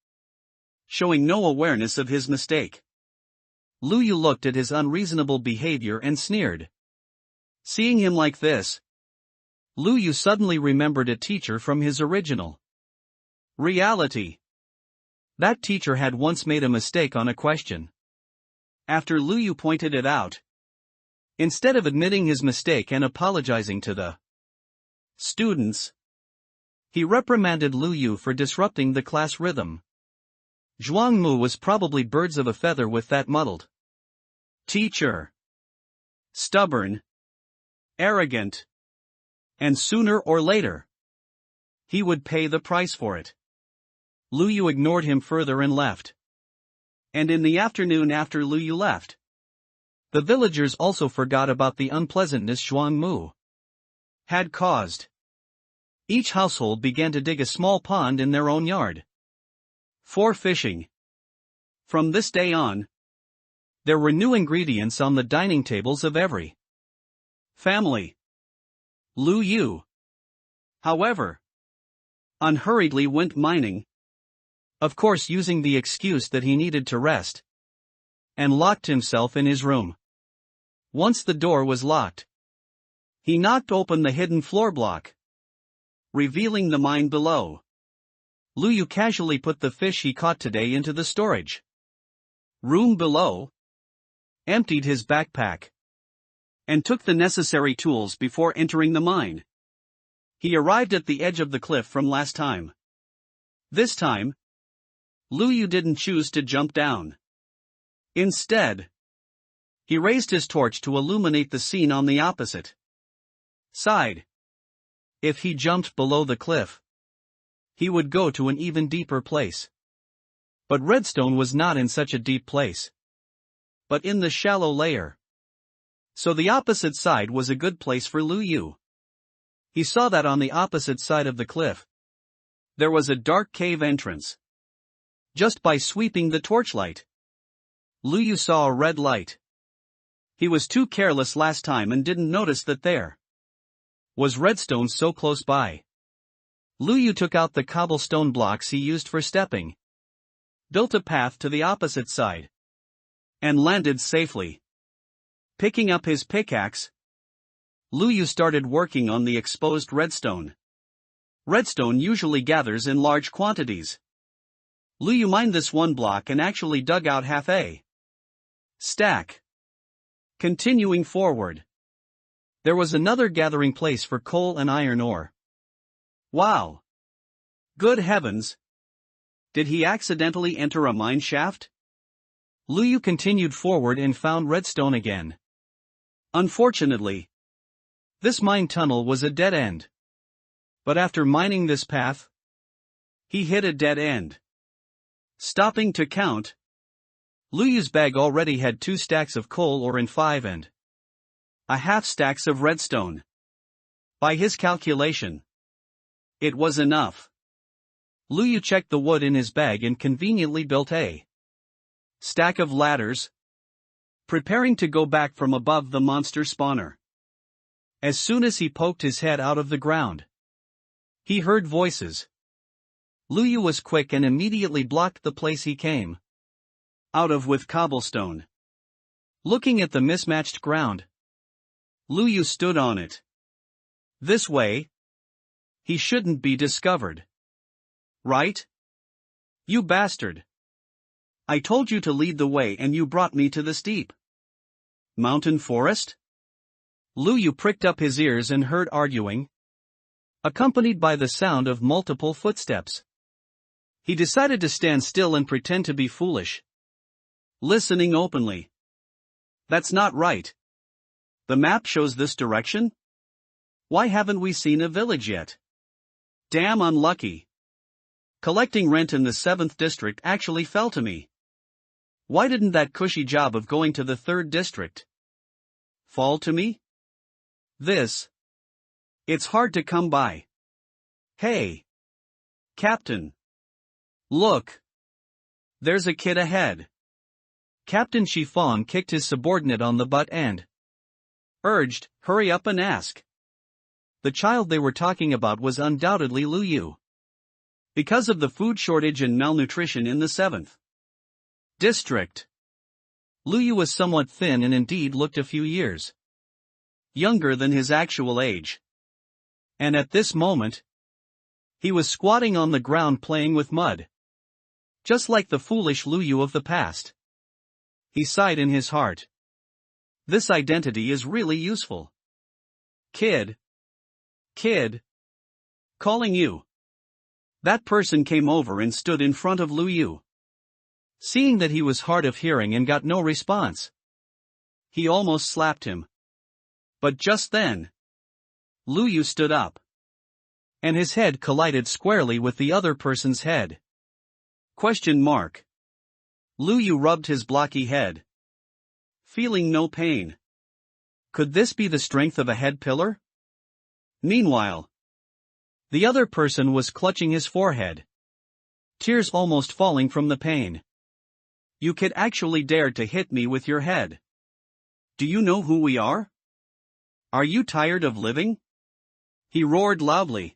showing no awareness of his mistake. Lu Yu looked at his unreasonable behavior and sneered. Seeing him like this, Lu Yu suddenly remembered a teacher from his original reality. That teacher had once made a mistake on a question. After Lu Yu pointed it out, instead of admitting his mistake and apologizing to the students, he reprimanded Lu Yu for disrupting the class rhythm. Zhuang Mu was probably birds of a feather with that muddled teacher. Stubborn, arrogant, and sooner or later, he would pay the price for it. Lu Yu ignored him further and left. And in the afternoon after Lu Yu left, the villagers also forgot about the unpleasantness Zhuang Mu had caused. Each household began to dig a small pond in their own yard for fishing. From this day on, there were new ingredients on the dining tables of every family. Lu Yu, however, unhurriedly went mining, of course using the excuse that he needed to rest, and locked himself in his room. Once the door was locked, he knocked open the hidden floor block, revealing the mine below. Lu Yu casually put the fish he caught today into the storage room below, emptied his backpack, and took the necessary tools before entering the mine. He arrived at the edge of the cliff from last time. This time, Lu Yu didn't choose to jump down. Instead, he raised his torch to illuminate the scene on the opposite side. If he jumped below the cliff, he would go to an even deeper place. But redstone was not in such a deep place, but in the shallow layer. So the opposite side was a good place for Lu Yu. He saw that on the opposite side of the cliff, there was a dark cave entrance. Just by sweeping the torchlight, Lu Yu saw a red light. He was too careless last time and didn't notice that there was redstone so close by. Lu Yu took out the cobblestone blocks he used for stepping, built a path to the opposite side, and landed safely. Picking up his pickaxe, Lu Yu started working on the exposed redstone. Redstone usually gathers in large quantities. Lu Yu mined this one block and actually dug out half a stack. Continuing forward, there was another gathering place for coal and iron ore. Wow! Good heavens! Did he accidentally enter a mine shaft? Lu Yu continued forward and found redstone again. Unfortunately, this mine tunnel was a dead end. But after mining this path, he hit a dead end. Stopping to count, Lu Yu's bag already had 2 stacks of coal ore and 5.5 stacks of redstone. By his calculation, it was enough. Lu Yu checked the wood in his bag and conveniently built a stack of ladders, preparing to go back from above the monster spawner. As soon as he poked his head out of the ground, he heard voices. Lu Yu was quick and immediately blocked the place he came out of with cobblestone. Looking at the mismatched ground, Lu Yu stood on it. This way, he shouldn't be discovered. Right? You bastard! I told you to lead the way and you brought me to the steep mountain forest? Lu Yu pricked up his ears and heard arguing, accompanied by the sound of multiple footsteps. He decided to stand still and pretend to be foolish, listening openly. That's not right. The map shows this direction? Why haven't we seen a village yet? Damn unlucky. Collecting rent in the 7th district actually fell to me. Why didn't that cushy job of going to the 3rd district fall to me? It's hard to come by. Hey! Captain! Look! There's a kid ahead. Captain Chiffon kicked his subordinate on the butt and urged, hurry up and ask. The child they were talking about was undoubtedly Lu Yu. Because of the food shortage and malnutrition in the 7th district, Lu Yu was somewhat thin and indeed looked a few years younger than his actual age. And at this moment, he was squatting on the ground playing with mud Just like the foolish Lu Yu of the past. He sighed in his heart. This identity is really useful. Kid. Kid. Calling you. That person came over and stood in front of Lu Yu. Seeing that he was hard of hearing and got no response, he almost slapped him. But just then, Lu Yu stood up. And his head collided squarely with the other person's head. Question mark. Lu Yu rubbed his blocky head, feeling no pain. Could this be the strength of a head pillar? Meanwhile, the other person was clutching his forehead, tears almost falling from the pain. You kid actually dared to hit me with your head. Do you know who we are? Are you tired of living? He roared loudly,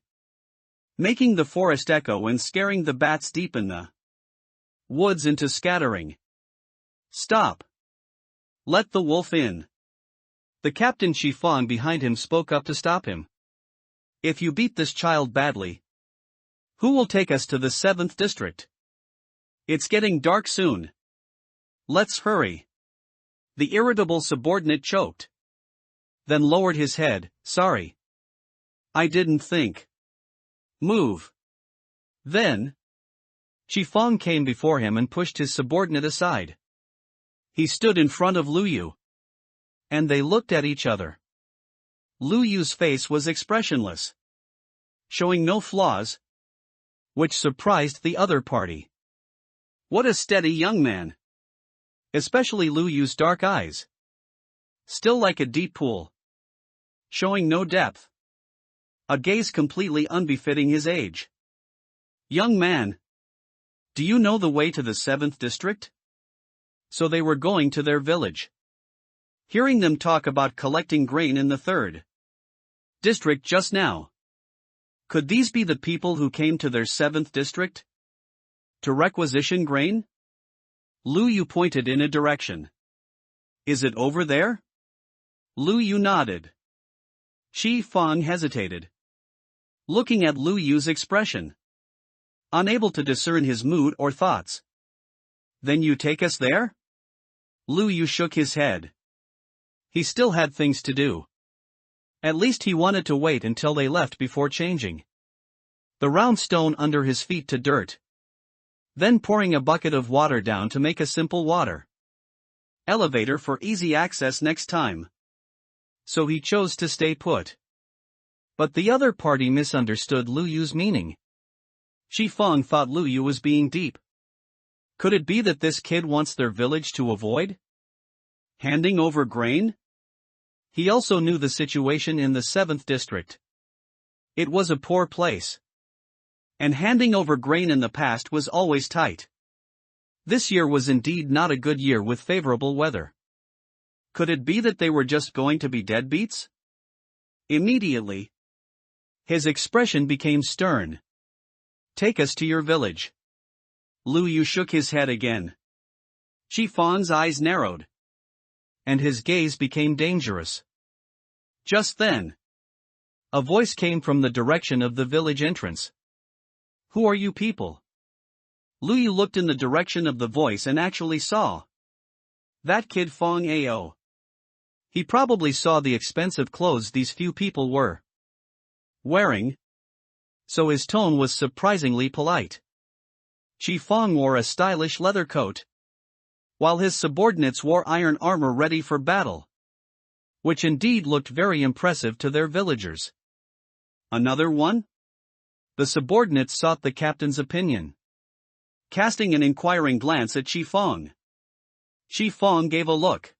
making the forest echo and scaring the bats deep in the woods into scattering. Stop. Let the wolf in. The Captain Shifang behind him spoke up to stop him. If you beat this child badly, who will take us to the 7th district? It's getting dark soon. Let's hurry. The irritable subordinate choked. Then lowered his head. Sorry. I didn't think. Move. Then, Shifang came before him and pushed his subordinate aside. He stood in front of Lu Yu. And they looked at each other. Lu Yu's face was expressionless, showing no flaws, which surprised the other party. What a steady young man. Especially Lu Yu's dark eyes. Still like a deep pool, showing no depth. A gaze completely unbefitting his age. Young man, do you know the way to the 7th district? So they were going to their village. Hearing them talk about collecting grain in the 3rd district just now. Could these be the people who came to their 7th district? To requisition grain? Lu Yu pointed in a direction. Is it over there? Lu Yu nodded. Shifang hesitated, looking at Lu Yu's expression, unable to discern his mood or thoughts. Then you take us there? Lu Yu shook his head. He still had things to do. At least he wanted to wait until they left before changing the round stone under his feet to dirt. Then pouring a bucket of water down to make a simple water elevator for easy access next time. So he chose to stay put. But the other party misunderstood Lu Yu's meaning. Shifang thought Lu Yu was being deep. Could it be that this kid wants their village to avoid handing over grain? He also knew the situation in the 7th district. It was a poor place. And handing over grain in the past was always tight. This year was indeed not a good year with favorable weather. Could it be that they were just going to be deadbeats? Immediately, his expression became stern. Take us to your village. Lu Yu shook his head again. Shifang's eyes narrowed, and his gaze became dangerous. Just then, a voice came from the direction of the village entrance. Who are you people? Lu Yu looked in the direction of the voice and actually saw that kid Fong Ao. He probably saw the expensive clothes these few people were wearing, so his tone was surprisingly polite. Shifang wore a stylish leather coat, while his subordinates wore iron armor ready for battle, which indeed looked very impressive to their villagers. Another one? The subordinates sought the captain's opinion, casting an inquiring glance at Shifang. Shifang gave a look,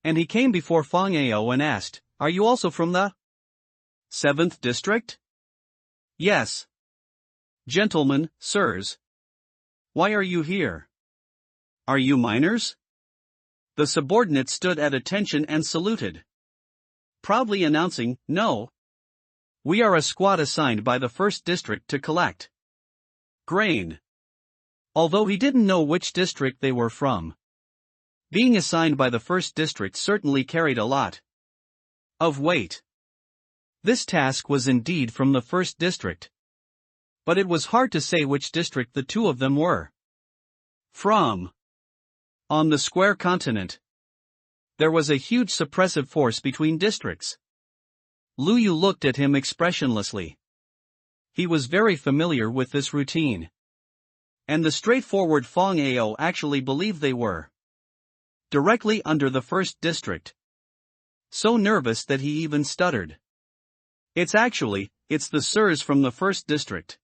and he came before Fong Ao and asked, Are you also from the 7th district? Yes. Gentlemen, sirs. Why are you here? Are you miners? The subordinate stood at attention and saluted, proudly announcing, No. We are a squad assigned by the 1st district to collect grain. Although he didn't know which district they were from, being assigned by the 1st district certainly carried a lot of weight. This task was indeed from the 1st district, but it was hard to say which district the two of them were. From on the square continent, there was a huge suppressive force between districts. Lu Yu looked at him expressionlessly. He was very familiar with this routine. And the straightforward Fong Ao actually believed they were directly under the first district. So nervous that he even stuttered. It's the sirs from the first district.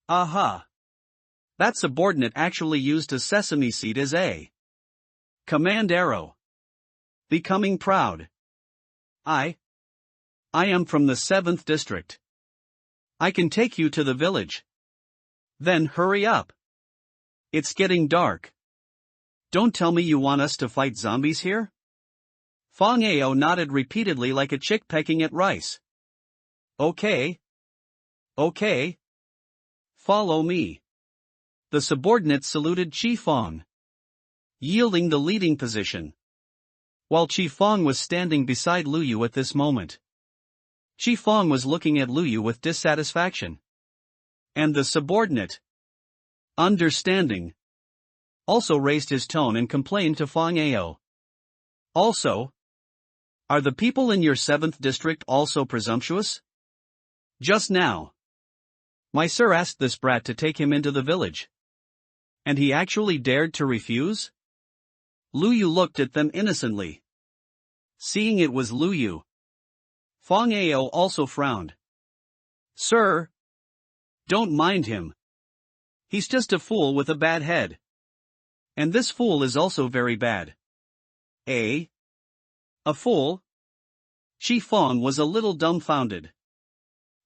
Aha! That subordinate actually used a sesame seed as a command arrow. Becoming proud. I am from the 7th district. I can take you to the village. Then hurry up. It's getting dark. Don't tell me you want us to fight zombies here? Fong Ao nodded repeatedly like a chick pecking at rice. Okay. Follow me. The subordinate saluted Chi Fong, yielding the leading position. While Chi Fong was standing beside Lu Yu at this moment, Chi Fong was looking at Lu Yu with dissatisfaction. And the subordinate, understanding, also raised his tone and complained to Fong Ao. Also, are the people in your 7th district also presumptuous? Just now, my sir asked this brat to take him into the village. And he actually dared to refuse? Lu Yu looked at them innocently. Seeing it was Lu Yu, Fong Ao also frowned. Sir, don't mind him. He's just a fool with a bad head. And this fool is also very bad. A fool? Chi Fong was a little dumbfounded.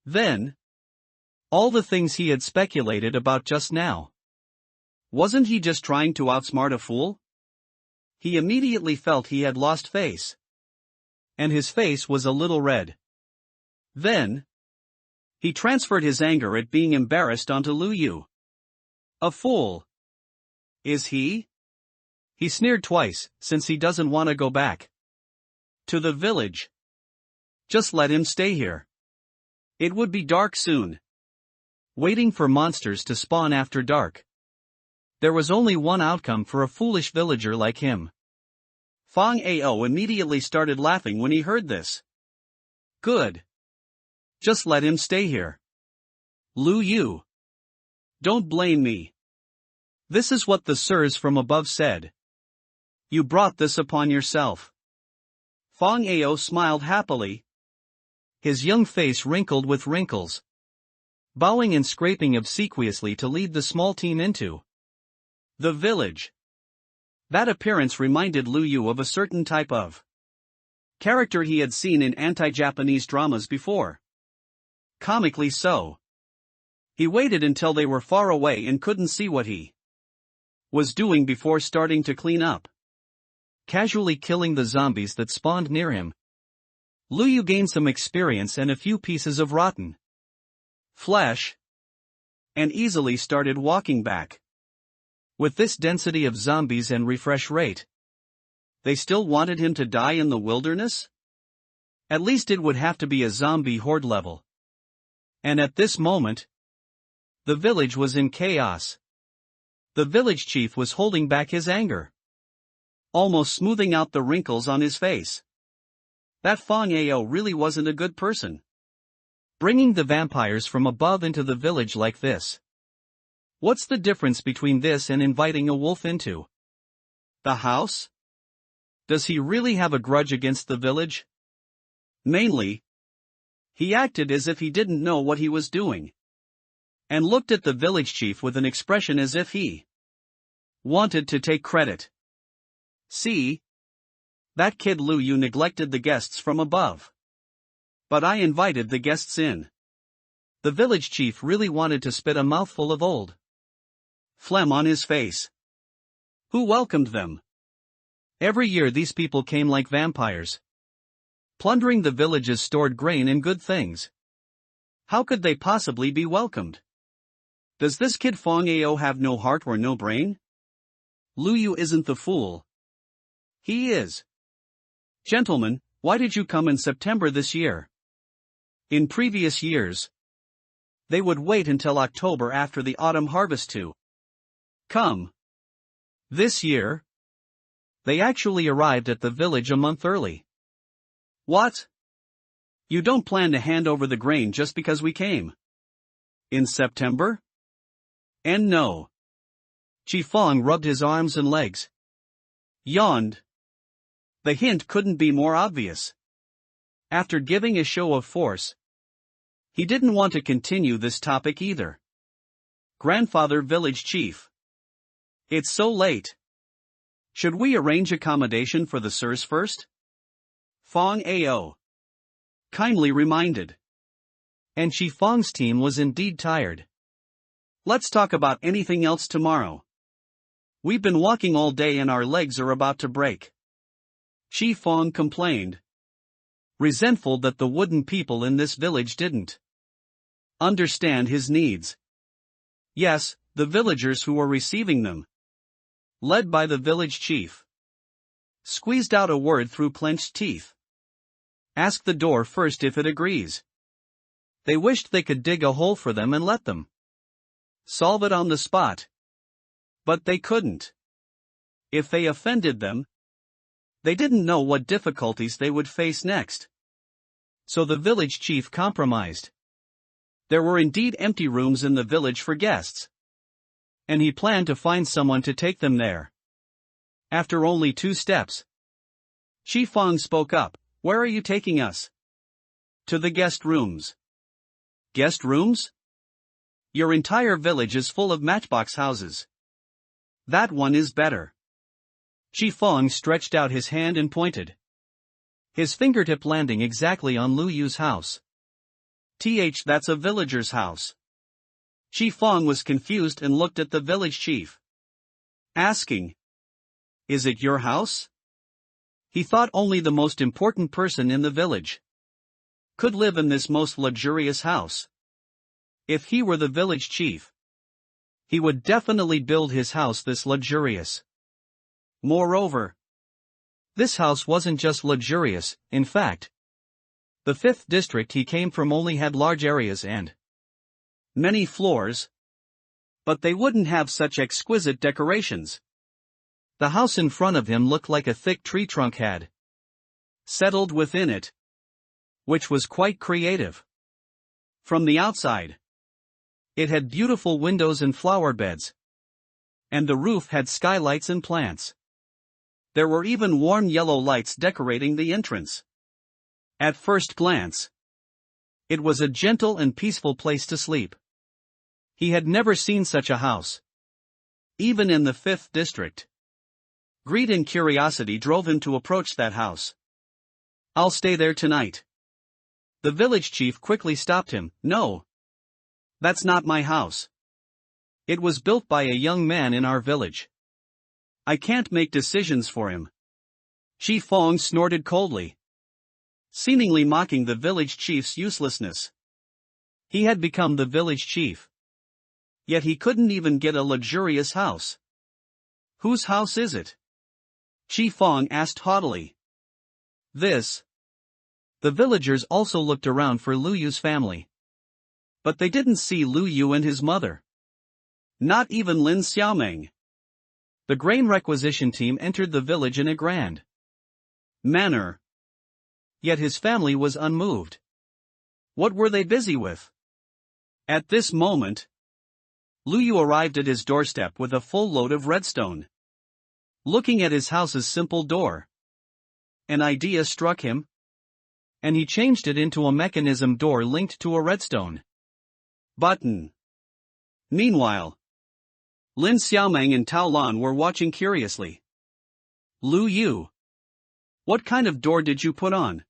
Then, all the things he had speculated about just now. Wasn't he just trying to outsmart a fool? He immediately felt he had lost face. And his face was a little red. Then, he transferred his anger at being embarrassed onto Lu Yu. A fool. Is he? He sneered twice, since he doesn't want to go back to the village. Just let him stay here. It would be dark soon. Waiting for monsters to spawn after dark. There was only one outcome for a foolish villager like him. Fong Ao immediately started laughing when he heard this. Good. Just let him stay here. Lu Yu. Don't blame me. This is what the sirs from above said. You brought this upon yourself. Fong Ao smiled happily. His young face wrinkled with wrinkles. Bowing and scraping obsequiously to lead the small team into the village. That appearance reminded Lu Yu of a certain type of character he had seen in anti-Japanese dramas before. Comically so. He waited until they were far away and couldn't see what he was doing before starting to clean up, casually killing the zombies that spawned near him. Lu Yu gained some experience and a few pieces of rotten flesh, and easily started walking back. With this density of zombies and refresh rate, they still wanted him to die in the wilderness? At least it would have to be a zombie horde level. And at this moment, the village was in chaos. The village chief was holding back his anger, almost smoothing out the wrinkles on his face. That Fong Ao really wasn't a good person. Bringing the vampires from above into the village like this. What's the difference between this and inviting a wolf into the house? Does he really have a grudge against the village? Mainly, he acted as if he didn't know what he was doing, and looked at the village chief with an expression as if he wanted to take credit. See? That kid Lu Yu neglected the guests from above. But I invited the guests in. The village chief really wanted to spit a mouthful of old phlegm on his face. Who welcomed them? Every year these people came like vampires, plundering the village's stored grain and good things. How could they possibly be welcomed? Does this kid Fong Ao have no heart or no brain? Lu Yu isn't the fool. He is. Gentlemen, why did you come in September this year? In previous years, they would wait until October after the autumn harvest to come. This year, they actually arrived at the village a month early. What? You don't plan to hand over the grain just because we came? In September? And no. Qifeng rubbed his arms and legs. Yawned. The hint couldn't be more obvious. After giving a show of force, he didn't want to continue this topic either. Grandfather Village Chief. It's so late. Should we arrange accommodation for the sirs first? Fong Ao kindly reminded. And Qifeng's team was indeed tired. Let's talk about anything else tomorrow. We've been walking all day and our legs are about to break. Qifeng complained, resentful that the wooden people in this village didn't understand his needs. Yes, the villagers who were receiving them, led by the village chief, squeezed out a word through clenched teeth. Ask the door first if it agrees. They wished they could dig a hole for them and let them solve it on the spot. But they couldn't. If they offended them, they didn't know what difficulties they would face next. So the village chief compromised. There were indeed empty rooms in the village for guests, and he planned to find someone to take them there. After only 2 steps, Qifeng spoke up. Where are you taking us? To the guest rooms. Guest rooms? Your entire village is full of matchbox houses. That one is better. Qifeng stretched out his hand and pointed, his fingertip landing exactly on Lu Yu's house. That's a villager's house. Qifeng was confused and looked at the village chief, asking, is it your house? He thought only the most important person in the village could live in this most luxurious house. If he were the village chief, he would definitely build his house this luxurious. Moreover, this house wasn't just luxurious. In fact, the 5th district he came from only had large areas and many floors, but they wouldn't have such exquisite decorations. The house in front of him looked like a thick tree trunk had settled within it, which was quite creative. From the outside, it had beautiful windows and flower beds, and the roof had skylights and plants. There were even warm yellow lights decorating the entrance. At first glance, it was a gentle and peaceful place to sleep. He had never seen such a house, even in the 5th district. Greed and curiosity drove him to approach that house. I'll stay there tonight. The village chief quickly stopped him. No. That's not my house. It was built by a young man in our village. I can't make decisions for him. Qifeng snorted coldly, seemingly mocking the village chief's uselessness. He had become the village chief, yet he couldn't even get a luxurious house. Whose house is it? Qifeng asked haughtily. This. The villagers also looked around for Lu Yu's family, but they didn't see Lu Yu and his mother. Not even Lin Xiaoming. The grain requisition team entered the village in a grand manner, yet his family was unmoved. What were they busy with? At this moment, Lu Yu arrived at his doorstep with a full load of redstone. Looking at his house's simple door, an idea struck him, and he changed it into a mechanism door linked to a redstone button. Meanwhile, Lin Xiaoming and Tao Lan were watching curiously. Lu Yu, what kind of door did you put on?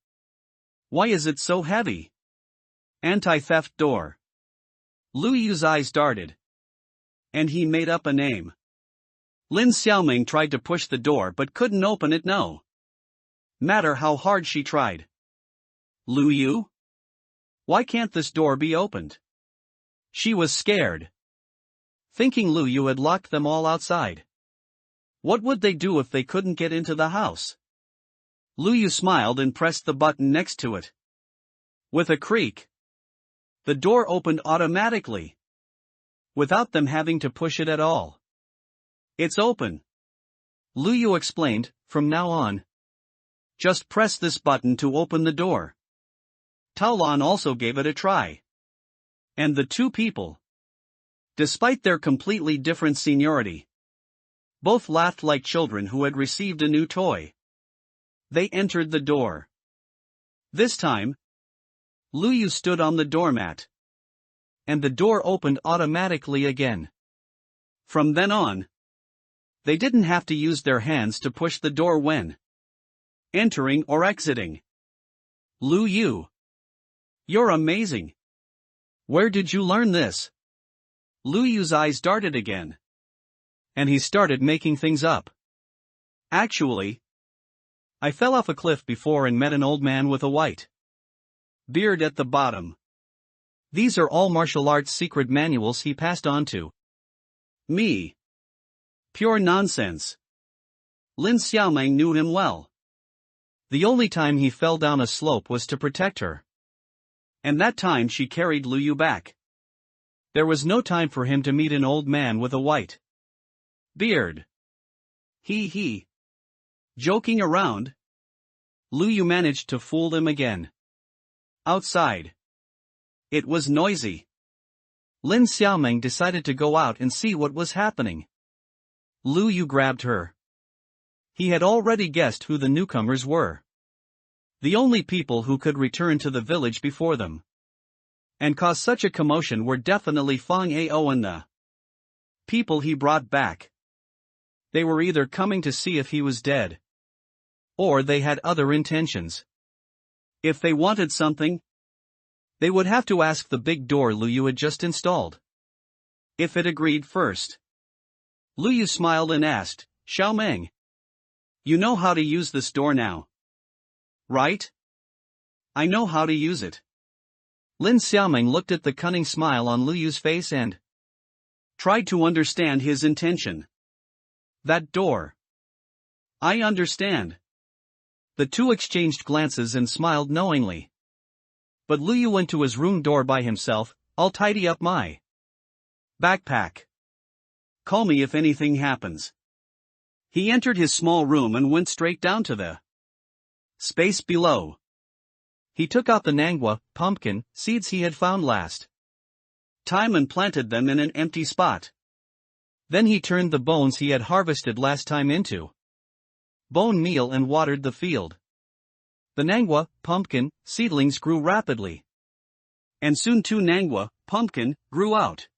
Why is it so heavy? Anti-theft door. Lu Yu's eyes darted, and he made up a name. Lin Xiaoming tried to push the door but couldn't open it. No matter how hard she tried. Lu Yu? Why can't this door be opened? She was scared, thinking Lu Yu had locked them all outside. What would they do if they couldn't get into the house? Lu Yu smiled and pressed the button next to it. With a creak, the door opened automatically, without them having to push it at all. It's open. Lu Yu explained, from now on, just press this button to open the door. Tao Lan also gave it a try. And the two people, despite their completely different seniority, both laughed like children who had received a new toy. They entered the door. This time, Lu Yu stood on the doormat. And the door opened automatically again. From then on, they didn't have to use their hands to push the door when entering or exiting. Lu Yu, you're amazing. Where did you learn this? Lu Yu's eyes darted again. And he started making things up. Actually, I fell off a cliff before and met an old man with a white beard at the bottom. These are all martial arts secret manuals he passed on to me. Pure nonsense. Lin Xiaoming knew him well. The only time he fell down a slope was to protect her. And that time she carried Lu Yu back. There was no time for him to meet an old man with a white beard. He. Joking around, Lu Yu managed to fool them again. Outside, it was noisy. Lin Xiaoming decided to go out and see what was happening. Lu Yu grabbed her. He had already guessed who the newcomers were. The only people who could return to the village before them and cause such a commotion were definitely Fang Ao and the people he brought back. They were either coming to see if he was dead, or they had other intentions. If they wanted something, they would have to ask the big door Lu Yu had just installed. If it agreed first. Lu Yu smiled and asked, Xiaoming, you know how to use this door now, right? I know how to use it. Lin Xiaoming looked at the cunning smile on Lu Yu's face and tried to understand his intention. That door. I understand. The two exchanged glances and smiled knowingly. But Lu Yu went to his room door by himself. I'll tidy up my backpack. Call me if anything happens. He entered his small room and went straight down to the space below. He took out the manhwa pumpkin seeds he had found last time and planted them in an empty spot. Then he turned the bones he had harvested last time into bone meal and watered the field. The manhwa pumpkin seedlings grew rapidly. And soon 2 manhwa pumpkin grew out.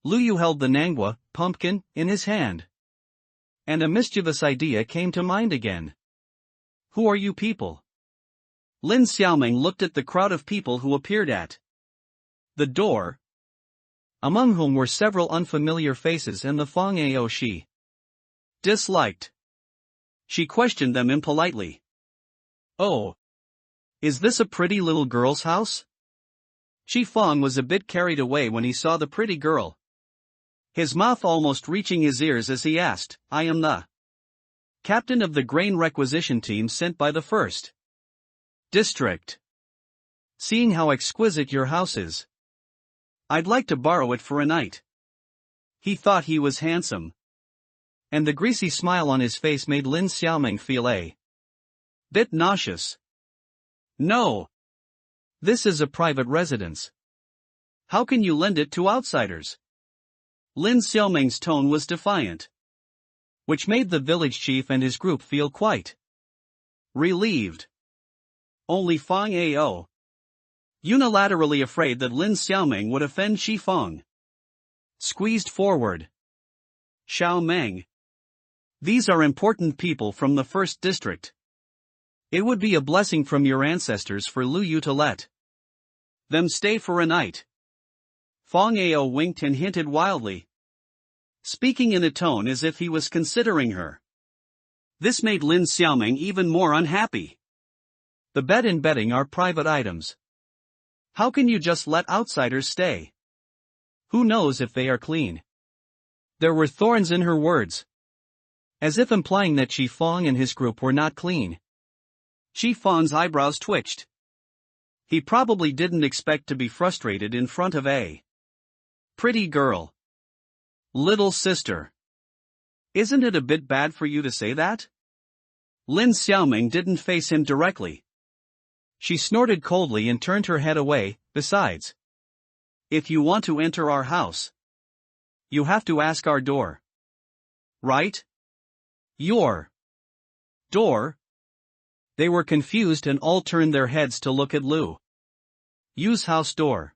Lu Yu held the manhwa pumpkin in his hand. And a mischievous idea came to mind again. Who are you people? Lin Xiaoming looked at the crowd of people who appeared at the door, among whom were several unfamiliar faces and the Fang Ao she disliked. She questioned them impolitely. Oh, is this a pretty little girl's house? Chi Fang was a bit carried away when he saw the pretty girl, his mouth almost reaching his ears as he asked, I am the captain of the grain requisition team sent by the first district. Seeing how exquisite your house is, I'd like to borrow it for a night. He thought he was handsome. And the greasy smile on his face made Lin Xiaoming feel a bit nauseous. No. This is a private residence. How can you lend it to outsiders? Lin Xiaoming's tone was defiant, which made the village chief and his group feel quite relieved. Only Fang Ao, unilaterally afraid that Lin Xiaoming would offend Chi Fang, squeezed forward. Xiaoming, these are important people from the first district. It would be a blessing from your ancestors for Lu Yu to let them stay for a night. Fang Ao winked and hinted wildly, speaking in a tone as if he was considering her. This made Lin Xiaoming even more unhappy. The bed and bedding are private items. How can you just let outsiders stay? Who knows if they are clean? There were thorns in her words, as if implying that Chi Fang and his group were not clean. Chi Fang's eyebrows twitched. He probably didn't expect to be frustrated in front of a pretty girl. Little sister. Isn't it a bit bad for you to say that? Lin Xiaoming didn't face him directly. She snorted coldly and turned her head away. Besides, if you want to enter our house, you have to ask our door. Right? Your door? They were confused and all turned their heads to look at Lu Yu's house door.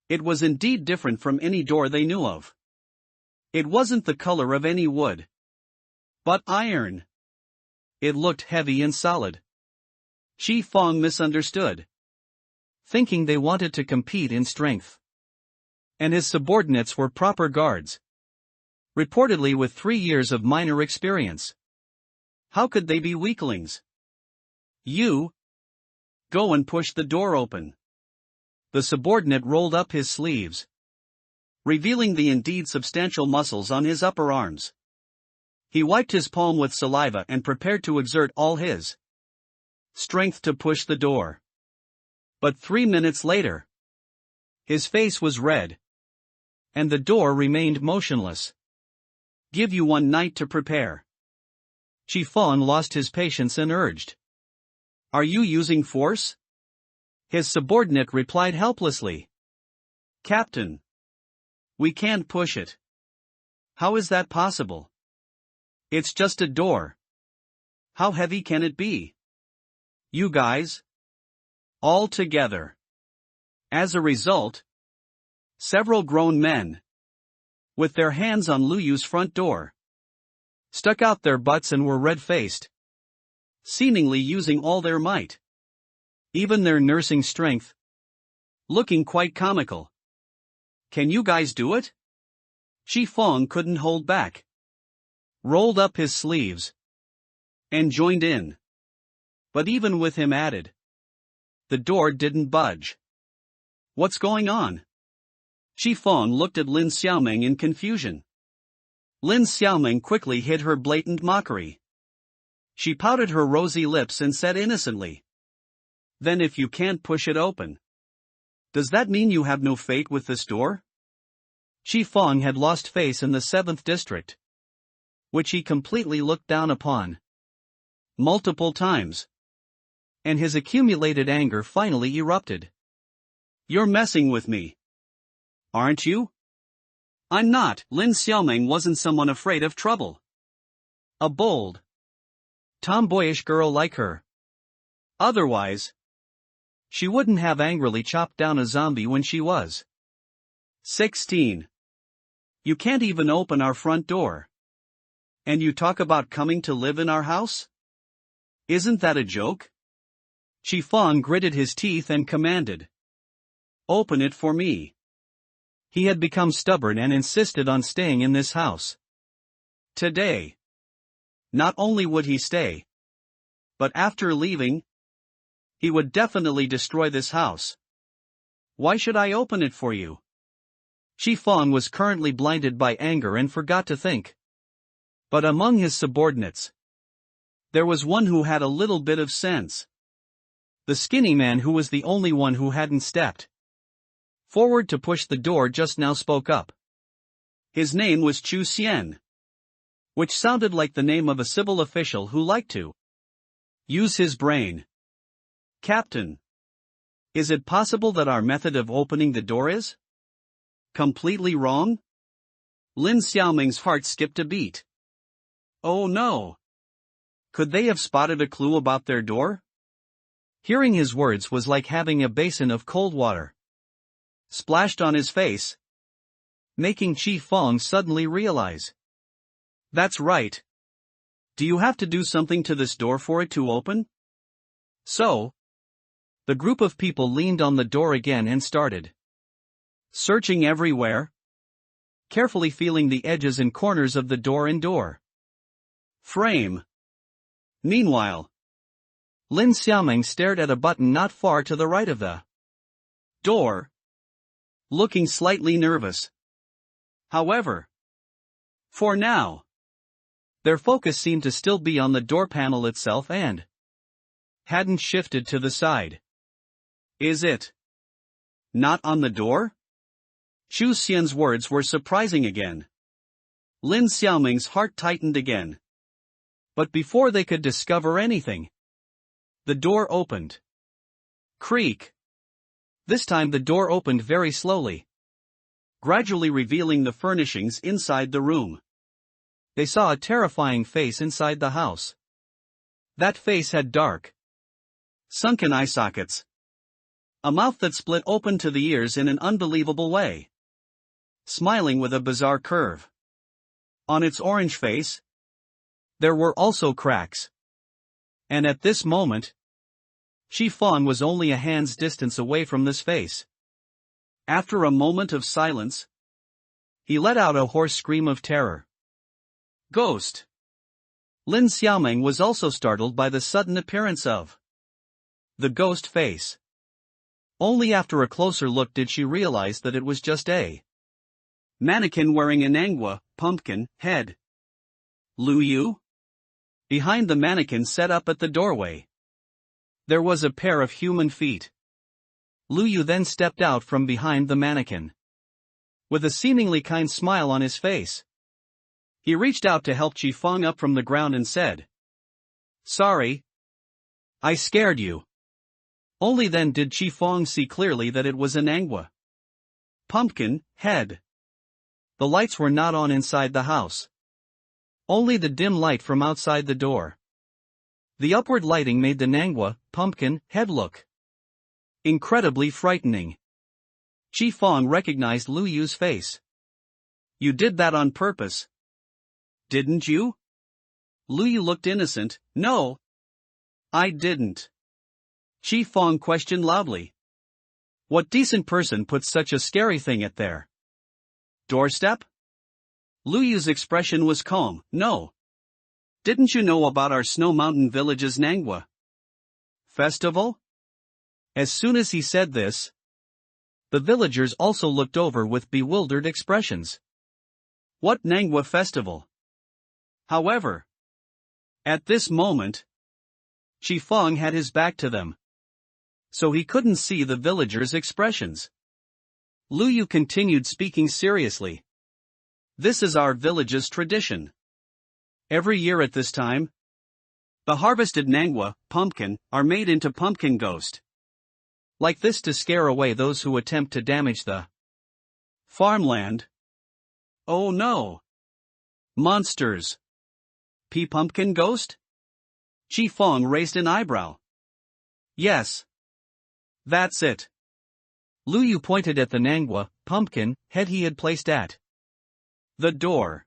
It was indeed different from any door they knew of. It wasn't the color of any wood, but iron. It looked heavy and solid. Qi Feng misunderstood, thinking they wanted to compete in strength. And his subordinates were proper guards, reportedly with 3 years of minor experience. How could they be weaklings? You go and push the door open. The subordinate rolled up his sleeves, revealing the indeed substantial muscles on his upper arms. He wiped his palm with saliva and prepared to exert all his strength to push the door. But 3 minutes later, his face was red, and the door remained motionless. Give you 1 night to prepare. Qi Feng lost his patience and urged. Are you using force? His subordinate replied helplessly. Captain, we can't push it. How is that possible? It's just a door. How heavy can it be? You guys? All together. As a result, several grown men, with their hands on Lu Yu's front door, stuck out their butts and were red-faced, seemingly using all their might, even their nursing strength, looking quite comical. Can you guys do it? Qi Feng couldn't hold back, rolled up his sleeves, and joined in. But even with him added, the door didn't budge. What's going on? Qi Feng looked at Lin Xiaoming in confusion. Lin Xiaoming quickly hid her blatant mockery. She pouted her rosy lips and said innocently, then if you can't push it open, does that mean you have no fate with this door? Qi Feng had lost face in the 7th district, which he completely looked down upon multiple times, and his accumulated anger finally erupted. You're messing with me, aren't you? I'm not. Lin Xiaoming wasn't someone afraid of trouble. A bold, tomboyish girl like her. Otherwise, she wouldn't have angrily chopped down a zombie when she was 16. You can't even open our front door. And you talk about coming to live in our house? Isn't that a joke? Qi Feng gritted his teeth and commanded. Open it for me. He had become stubborn and insisted on staying in this house. Today. Not only would he stay, but after leaving, he would definitely destroy this house. Why should I open it for you? Qi Feng was currently blinded by anger and forgot to think. But among his subordinates, there was one who had a little bit of sense. The skinny man who was the only one who hadn't stepped forward to push the door just now spoke up. His name was Chu Xian, which sounded like the name of a civil official who liked to use his brain. Captain, is it possible that our method of opening the door is completely wrong? Lin Xiaoming's heart skipped a beat. Oh no! Could they have spotted a clue about their door? Hearing his words was like having a basin of cold water splashed on his face, making Qi Feng suddenly realize. That's right. Do you have to do something to this door for it to open? So, the group of people leaned on the door again and started searching everywhere, carefully feeling the edges and corners of the door and door frame. Meanwhile, Lin Xiaoming stared at a button not far to the right of the door, looking slightly nervous. However, for now, their focus seemed to still be on the door panel itself and hadn't shifted to the side. Is it not on the door? Chu Xian's words were surprising again. Lin Xiaoming's heart tightened again. But before they could discover anything, the door opened. Creak. This time the door opened very slowly, gradually revealing the furnishings inside the room. They saw a terrifying face inside the house. That face had dark, sunken eye sockets, a mouth that split open to the ears in an unbelievable way, smiling with a bizarre curve. On its orange face, there were also cracks. And at this moment, Chi Fong was only a hand's distance away from this face. After a moment of silence, he let out a hoarse scream of terror. Ghost! Lin Xiaoming was also startled by the sudden appearance of the ghost face. Only after a closer look did she realize that it was just a mannequin wearing an manhwa pumpkin head. Lu Yu? Behind the mannequin set up at the doorway, there was a pair of human feet. Lu Yu then stepped out from behind the mannequin, with a seemingly kind smile on his face. He reached out to help Chi Fong up from the ground and said, "Sorry. I scared you." Only then did Chi Fong see clearly that it was an manhwa pumpkin head. The lights were not on inside the house. Only the dim light from outside the door. The upward lighting made the manhwa pumpkin head look incredibly frightening. Chi Fong recognized Lu Yu's face. "You did that on purpose, didn't you?" Lu Yu looked innocent. "No, I didn't." Chi Fong questioned loudly. "What decent person puts such a scary thing at their doorstep?" Lu Yu's expression was calm. "No. Didn't you know about our Snow Mountain Village's manhwa festival?" As soon as he said this, the villagers also looked over with bewildered expressions. What manhwa festival? However, at this moment, Chi Fong had his back to them, so he couldn't see the villagers' expressions. Lu Yu continued speaking seriously. "This is our village's tradition. Every year at this time, the harvested manhwa pumpkin are made into pumpkin ghost, like this to scare away those who attempt to damage the farmland." "Oh no! Monsters! Pumpkin ghost?" Chi Fong raised an eyebrow. "Yes. That's it." Lu Yu pointed at the manhwa pumpkin head he had placed at the door,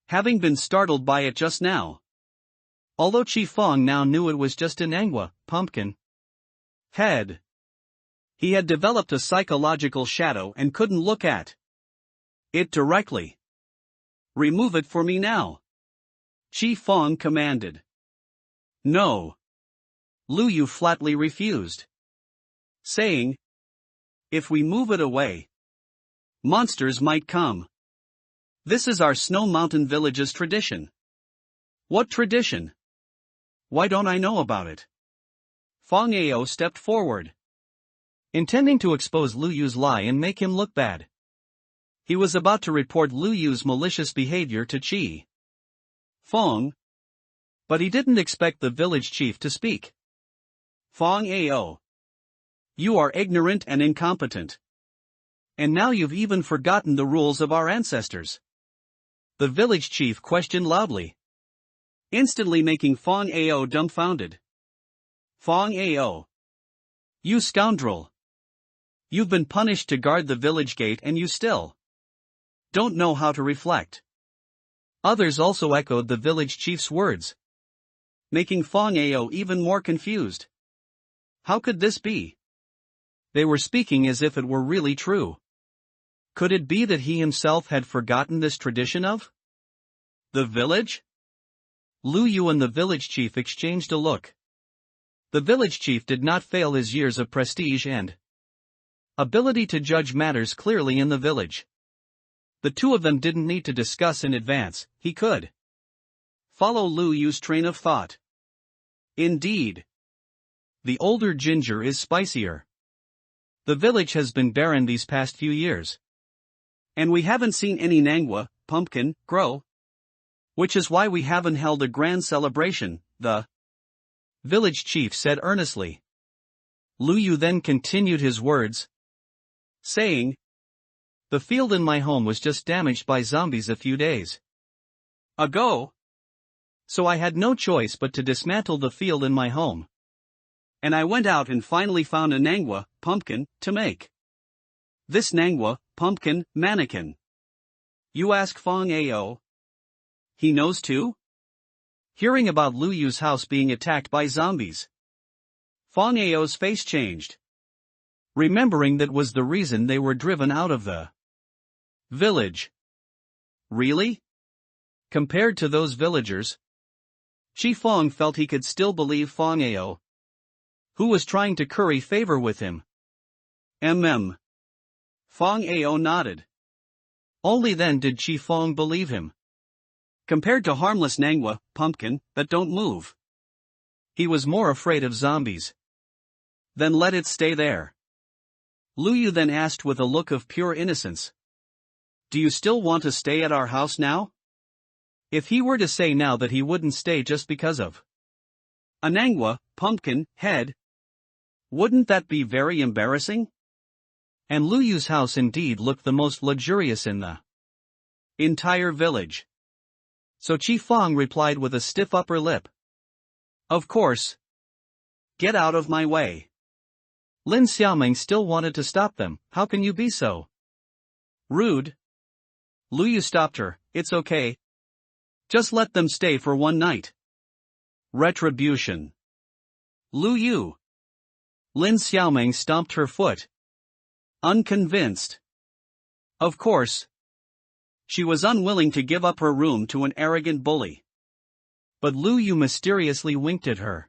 having been startled by it just now. Although Chi Fong now knew it was just an manhwa pumpkin head, he had developed a psychological shadow and couldn't look at it directly. "Remove it for me now," Chi Fong commanded. "No." Lu Yu flatly refused, saying, "If we move it away, monsters might come. This is our Snow Mountain Village's tradition." "What tradition? Why don't I know about it?" Fong Ao stepped forward, intending to expose Lu Yu's lie and make him look bad. He was about to report Lu Yu's malicious behavior to Chi Fong, but he didn't expect the village chief to speak. "Fong Ao, you are ignorant and incompetent. And now you've even forgotten the rules of our ancestors," the village chief questioned loudly, instantly making Fong Ao dumbfounded. "Fong Ao, you scoundrel! You've been punished to guard the village gate and you still don't know how to reflect." Others also echoed the village chief's words, making Fong Ao even more confused. How could this be? They were speaking as if it were really true. Could it be that he himself had forgotten this tradition of the village? Lu Yu and the village chief exchanged a look. The village chief did not fail his years of prestige and ability to judge matters clearly in the village. The two of them didn't need to discuss in advance, he could follow Lu Yu's train of thought. Indeed, the older ginger is spicier. The village has been barren these past few years, and we haven't seen any manhwa pumpkin, grow. Which is why we haven't held a grand celebration, the village chief said earnestly. Lu Yu then continued his words, saying, the field in my home was just damaged by zombies a few days ago. So I had no choice but to dismantle the field in my home. And I went out and finally found a nangwa, pumpkin, to make this nangwa, pumpkin, mannequin. You ask Fong Ao. He knows too? Hearing about Lu Yu's house being attacked by zombies, Fong Ao's face changed, remembering that was the reason they were driven out of the village. Really? Compared to those villagers, Chi Fong felt he could still believe Fong Ao, who was trying to curry favor with him. Fong Ao nodded. Only then did Chi Fong believe him. Compared to harmless nangwa, pumpkin, that don't move, he was more afraid of zombies. Then let it stay there. Lu Yu then asked with a look of pure innocence. Do you still want to stay at our house now? If he were to say now that he wouldn't stay just because of a nangwa, pumpkin, head, wouldn't that be very embarrassing? And Lu Yu's house indeed looked the most luxurious in the entire village. So Chi Fong replied with a stiff upper lip. Of course. Get out of my way. Lin Xiaoming still wanted to stop them. How can you be so rude? Lu Yu stopped her. It's okay. Just let them stay for one night. Retribution. Lu Yu. Lin Xiaoming stomped her foot, unconvinced. Of course. She was unwilling to give up her room to an arrogant bully. But Lu Yu mysteriously winked at her.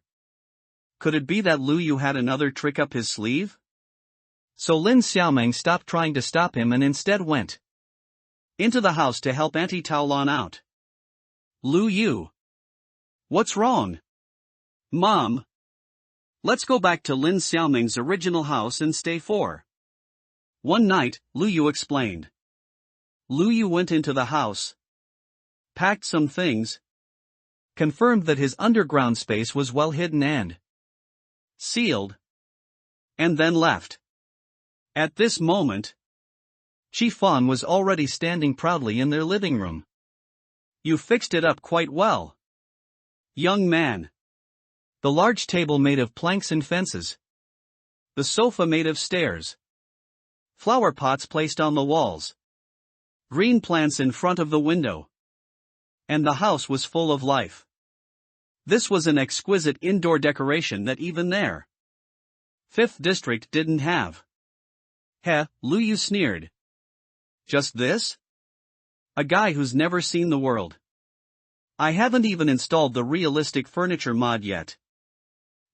Could it be that Lu Yu had another trick up his sleeve? So Lin Xiaoming stopped trying to stop him and instead went into the house to help Auntie Taolan out. Lu Yu. What's wrong? Mom. Let's go back to Lin Xiaoming's original house and stay for one night, Lu Yu explained. Lu Yu went into the house, packed some things, confirmed that his underground space was well hidden and sealed, and then left. At this moment, Chi Fong was already standing proudly in their living room. You fixed it up quite well, young man. The large table made of planks and fences, the sofa made of stairs, flower pots placed on the walls, green plants in front of the window, and the house was full of life. This was an exquisite indoor decoration that even their 5th district didn't have. Heh, Lu Yu sneered. Just this? A guy who's never seen the world. I haven't even installed the realistic furniture mod yet.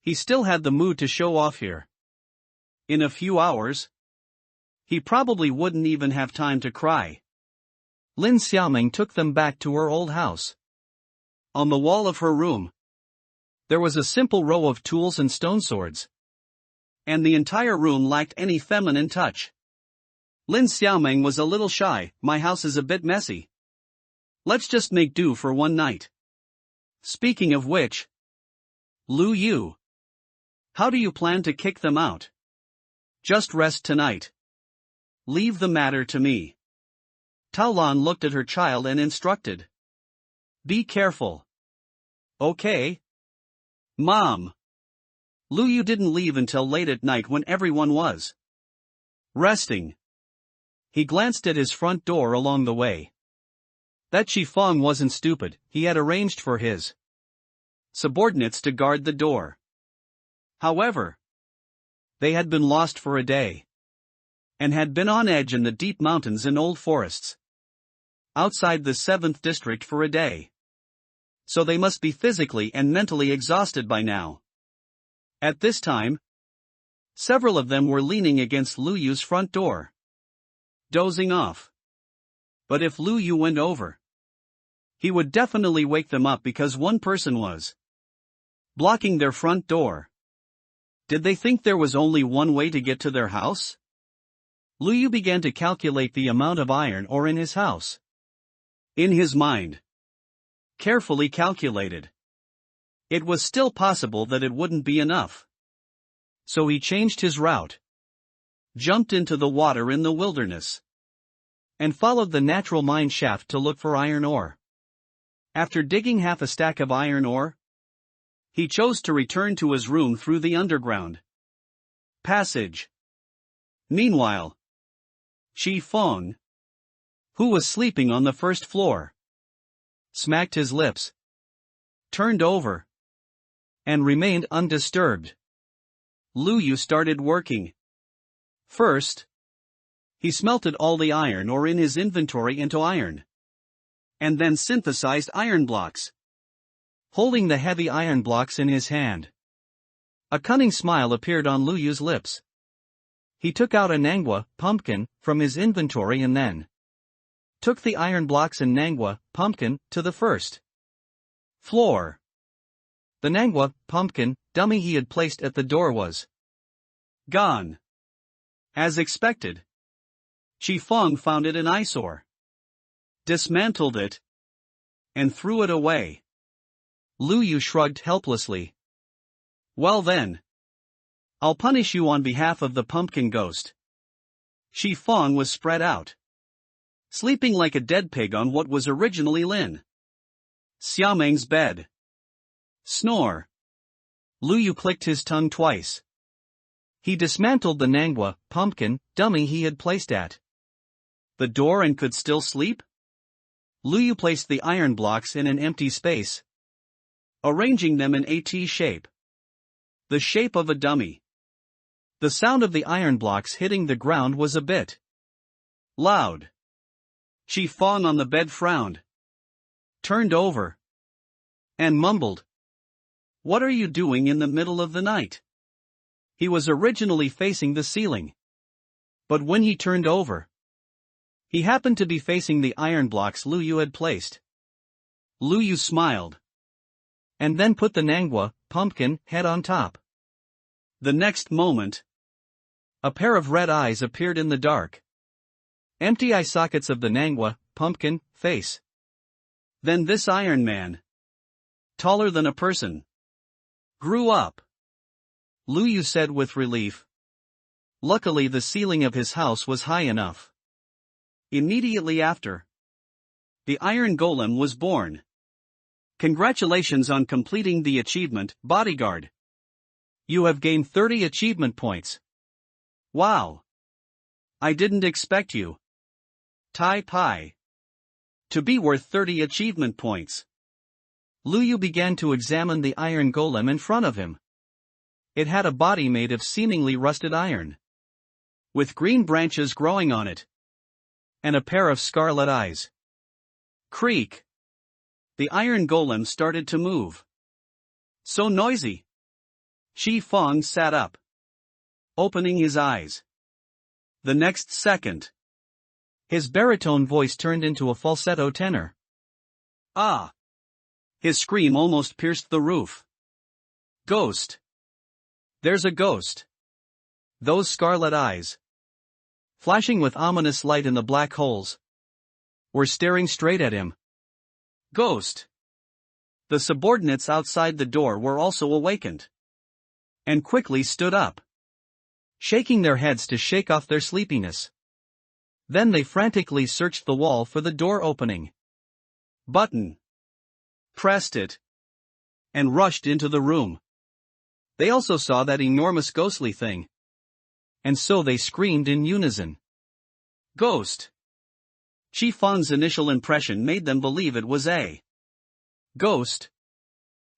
He still had the mood to show off here. In a few hours, he probably wouldn't even have time to cry. Lin Xiaoming took them back to her old house. On the wall of her room, there was a simple row of tools and stone swords. And the entire room lacked any feminine touch. Lin Xiaoming was a little shy. My house is a bit messy. Let's just make do for one night. Speaking of which, Lu Yu, how do you plan to kick them out? Just rest tonight. Leave the matter to me. Taolan looked at her child and instructed. Be careful. Okay. Mom. Lu Yu didn't leave until late at night when everyone was resting. He glanced at his front door along the way. That Chi Fong wasn't stupid. He had arranged for his subordinates to guard the door. However, they had been lost for a day, and had been on edge in the deep mountains and old forests outside the 7th district for a day. So they must be physically and mentally exhausted by now. At this time, several of them were leaning against Lu Yu's front door, dozing off. But if Lu Yu went over, he would definitely wake them up because one person was blocking their front door. Did they think there was only one way to get to their house? Lu Yu began to calculate the amount of iron ore in his house. In his mind. Carefully calculated. It was still possible that it wouldn't be enough. So he changed his route. Jumped into the water in the wilderness. And followed the natural mine shaft to look for iron ore. After digging half a stack of iron ore, he chose to return to his room through the underground passage. Meanwhile, Chi Fong, who was sleeping on the first floor, smacked his lips, turned over, and remained undisturbed. Lu Yu started working. First, he smelted all the iron ore in his inventory into iron, and then synthesized iron blocks. Holding the heavy iron blocks in his hand, a cunning smile appeared on Lu Yu's lips. He took out a manhwa pumpkin from his inventory and then took the iron blocks and manhwa pumpkin to the first floor. The manhwa pumpkin dummy he had placed at the door was gone. As expected, Chi Fong found it an eyesore, dismantled it, and threw it away. Lu Yu shrugged helplessly. Well then, I'll punish you on behalf of the pumpkin ghost. Chi Fong was spread out, sleeping like a dead pig on what was originally Lin Xiaomeng's bed. Snore. Lu Yu clicked his tongue twice. He dismantled the manhwa pumpkin dummy he had placed at the door and could still sleep? Lu Yu placed the iron blocks in an empty space, arranging them in a T shape. The shape of a dummy. The sound of the iron blocks hitting the ground was a bit loud. Chi Fong on the bed frowned, turned over, and mumbled. What are you doing in the middle of the night? He was originally facing the ceiling. But when he turned over, he happened to be facing the iron blocks Lu Yu had placed. Lu Yu smiled, and then put the manhwa pumpkin head on top. The next moment, a pair of red eyes appeared in the dark. Empty eye sockets of the manhwa pumpkin face. Then this Iron Man, taller than a person, grew up. Lu Yu said with relief. Luckily the ceiling of his house was high enough. Immediately after, the Iron Golem was born. Congratulations on completing the achievement, Bodyguard. You have gained 30 achievement points. Wow. I didn't expect you, Tai Pai, to be worth 30 achievement points. Lu Yu began to examine the Iron Golem in front of him. It had a body made of seemingly rusted iron, with green branches growing on it, and a pair of scarlet eyes. Creak. The Iron Golem started to move. So noisy. Chi Fong sat up, opening his eyes. The next second, his baritone voice turned into a falsetto tenor. Ah! His scream almost pierced the roof. Ghost. There's a ghost. Those scarlet eyes, flashing with ominous light in the black holes, were staring straight at him. Ghost. The subordinates outside the door were also awakened, and quickly stood up, shaking their heads to shake off their sleepiness. Then they frantically searched the wall for the door opening button, pressed it, and rushed into the room. They also saw that enormous ghostly thing, and so they screamed in unison. Ghost. Chi Fong's initial impression made them believe it was a ghost,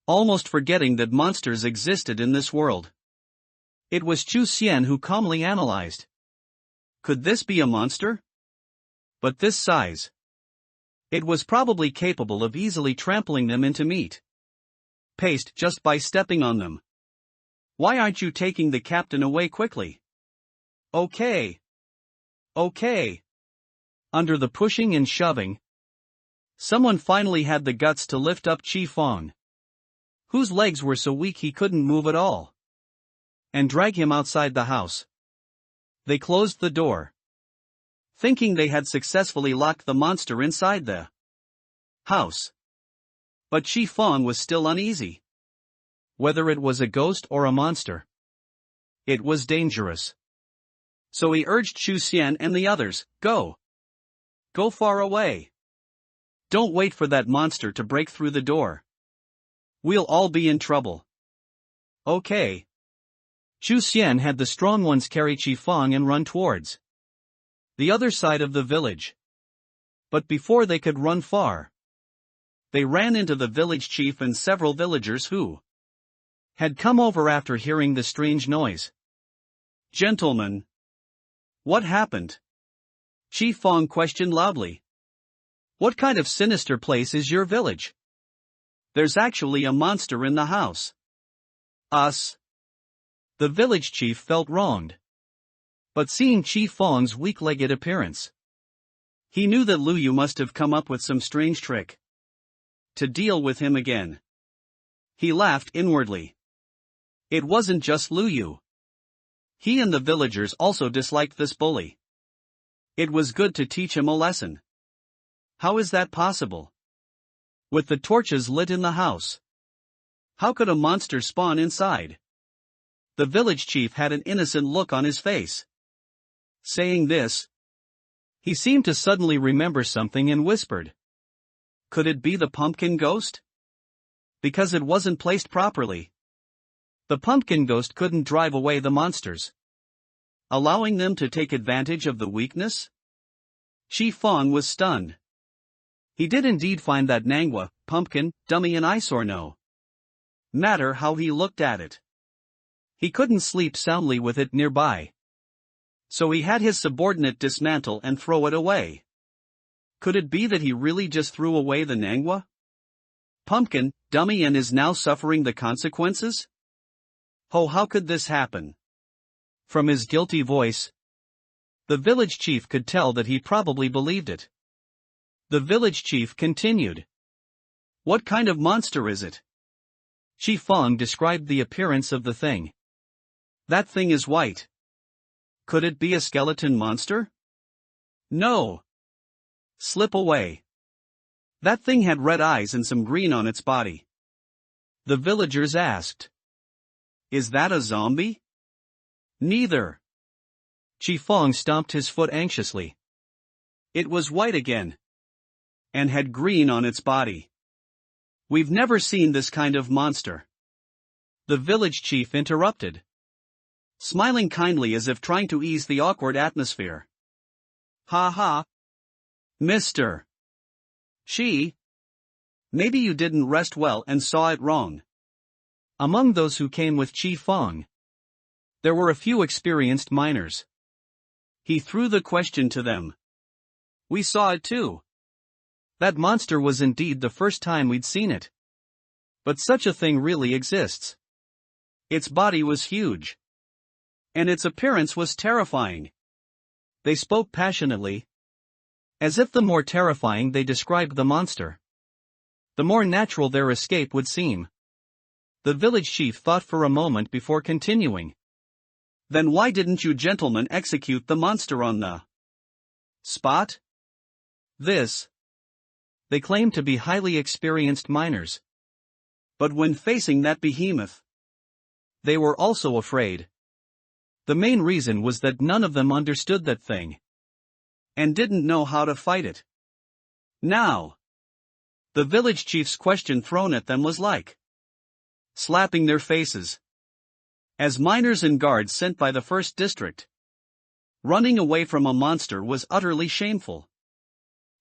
almost forgetting that monsters existed in this world. It was Chu Xian who calmly analyzed. Could this be a monster? But this size. It was probably capable of easily trampling them into meat paste just by stepping on them. Why aren't you taking the captain away quickly? Okay. Okay. Under the pushing and shoving, someone finally had the guts to lift up Chi Fong, whose legs were so weak he couldn't move at all, and drag him outside the house. They closed the door, thinking they had successfully locked the monster inside the house. But Chi Fong was still uneasy. Whether it was a ghost or a monster, it was dangerous. So he urged Chu Xian and the others, Go! Go far away! Don't wait for that monster to break through the door. We'll all be in trouble. Okay. Chu Xian had the strong ones carry Chi Fong and run towards the other side of the village. But before they could run far, they ran into the village chief and several villagers who had come over after hearing the strange noise. Gentlemen, what happened? Chi Fong questioned loudly. What kind of sinister place is your village? There's actually a monster in the house. Us? The village chief felt wronged. But seeing Chi Fong's weak-legged appearance, he knew that Lu Yu must have come up with some strange trick to deal with him again. He laughed inwardly. It wasn't just Lu Yu. He and the villagers also disliked this bully. It was good to teach him a lesson. How is that possible? With the torches lit in the house, how could a monster spawn inside? The village chief had an innocent look on his face. Saying this, he seemed to suddenly remember something and whispered. Could it be the pumpkin ghost? Because it wasn't placed properly. The pumpkin ghost couldn't drive away the monsters, allowing them to take advantage of the weakness? Chi Fong was stunned. He did indeed find that Nangwa, pumpkin, dummy and eyesore no matter how he looked at it, he couldn't sleep soundly with it nearby. So he had his subordinate dismantle and throw it away. Could it be that he really just threw away the Nangwa, pumpkin, dummy and is now suffering the consequences? Oh, how could this happen? From his guilty voice, the village chief could tell that he probably believed it. The village chief continued. What kind of monster is it? Chi Fong described the appearance of the thing. That thing is white. Could it be a skeleton monster? No. Slip away. That thing had red eyes and some green on its body. The villagers asked. Is that a zombie? Neither. Chi Fong stomped his foot anxiously. It was white again. And had green on its body. We've never seen this kind of monster. The village chief interrupted, smiling kindly as if trying to ease the awkward atmosphere. Ha ha. Mr. Chi. Maybe you didn't rest well and saw it wrong. Among those who came with Chi Fong, there were a few experienced miners. He threw the question to them. We saw it too. That monster was indeed the first time we'd seen it. But such a thing really exists. Its body was huge. And its appearance was terrifying. They spoke passionately, as if the more terrifying they described the monster, the more natural their escape would seem. The village chief thought for a moment before continuing. Then why didn't you gentlemen execute the monster on the spot? They claimed to be highly experienced miners. But when facing that behemoth, they were also afraid. The main reason was that none of them understood that thing, and didn't know how to fight it. Now, the village chief's question thrown at them was like slapping their faces. As miners and guards sent by the first district, running away from a monster was utterly shameful.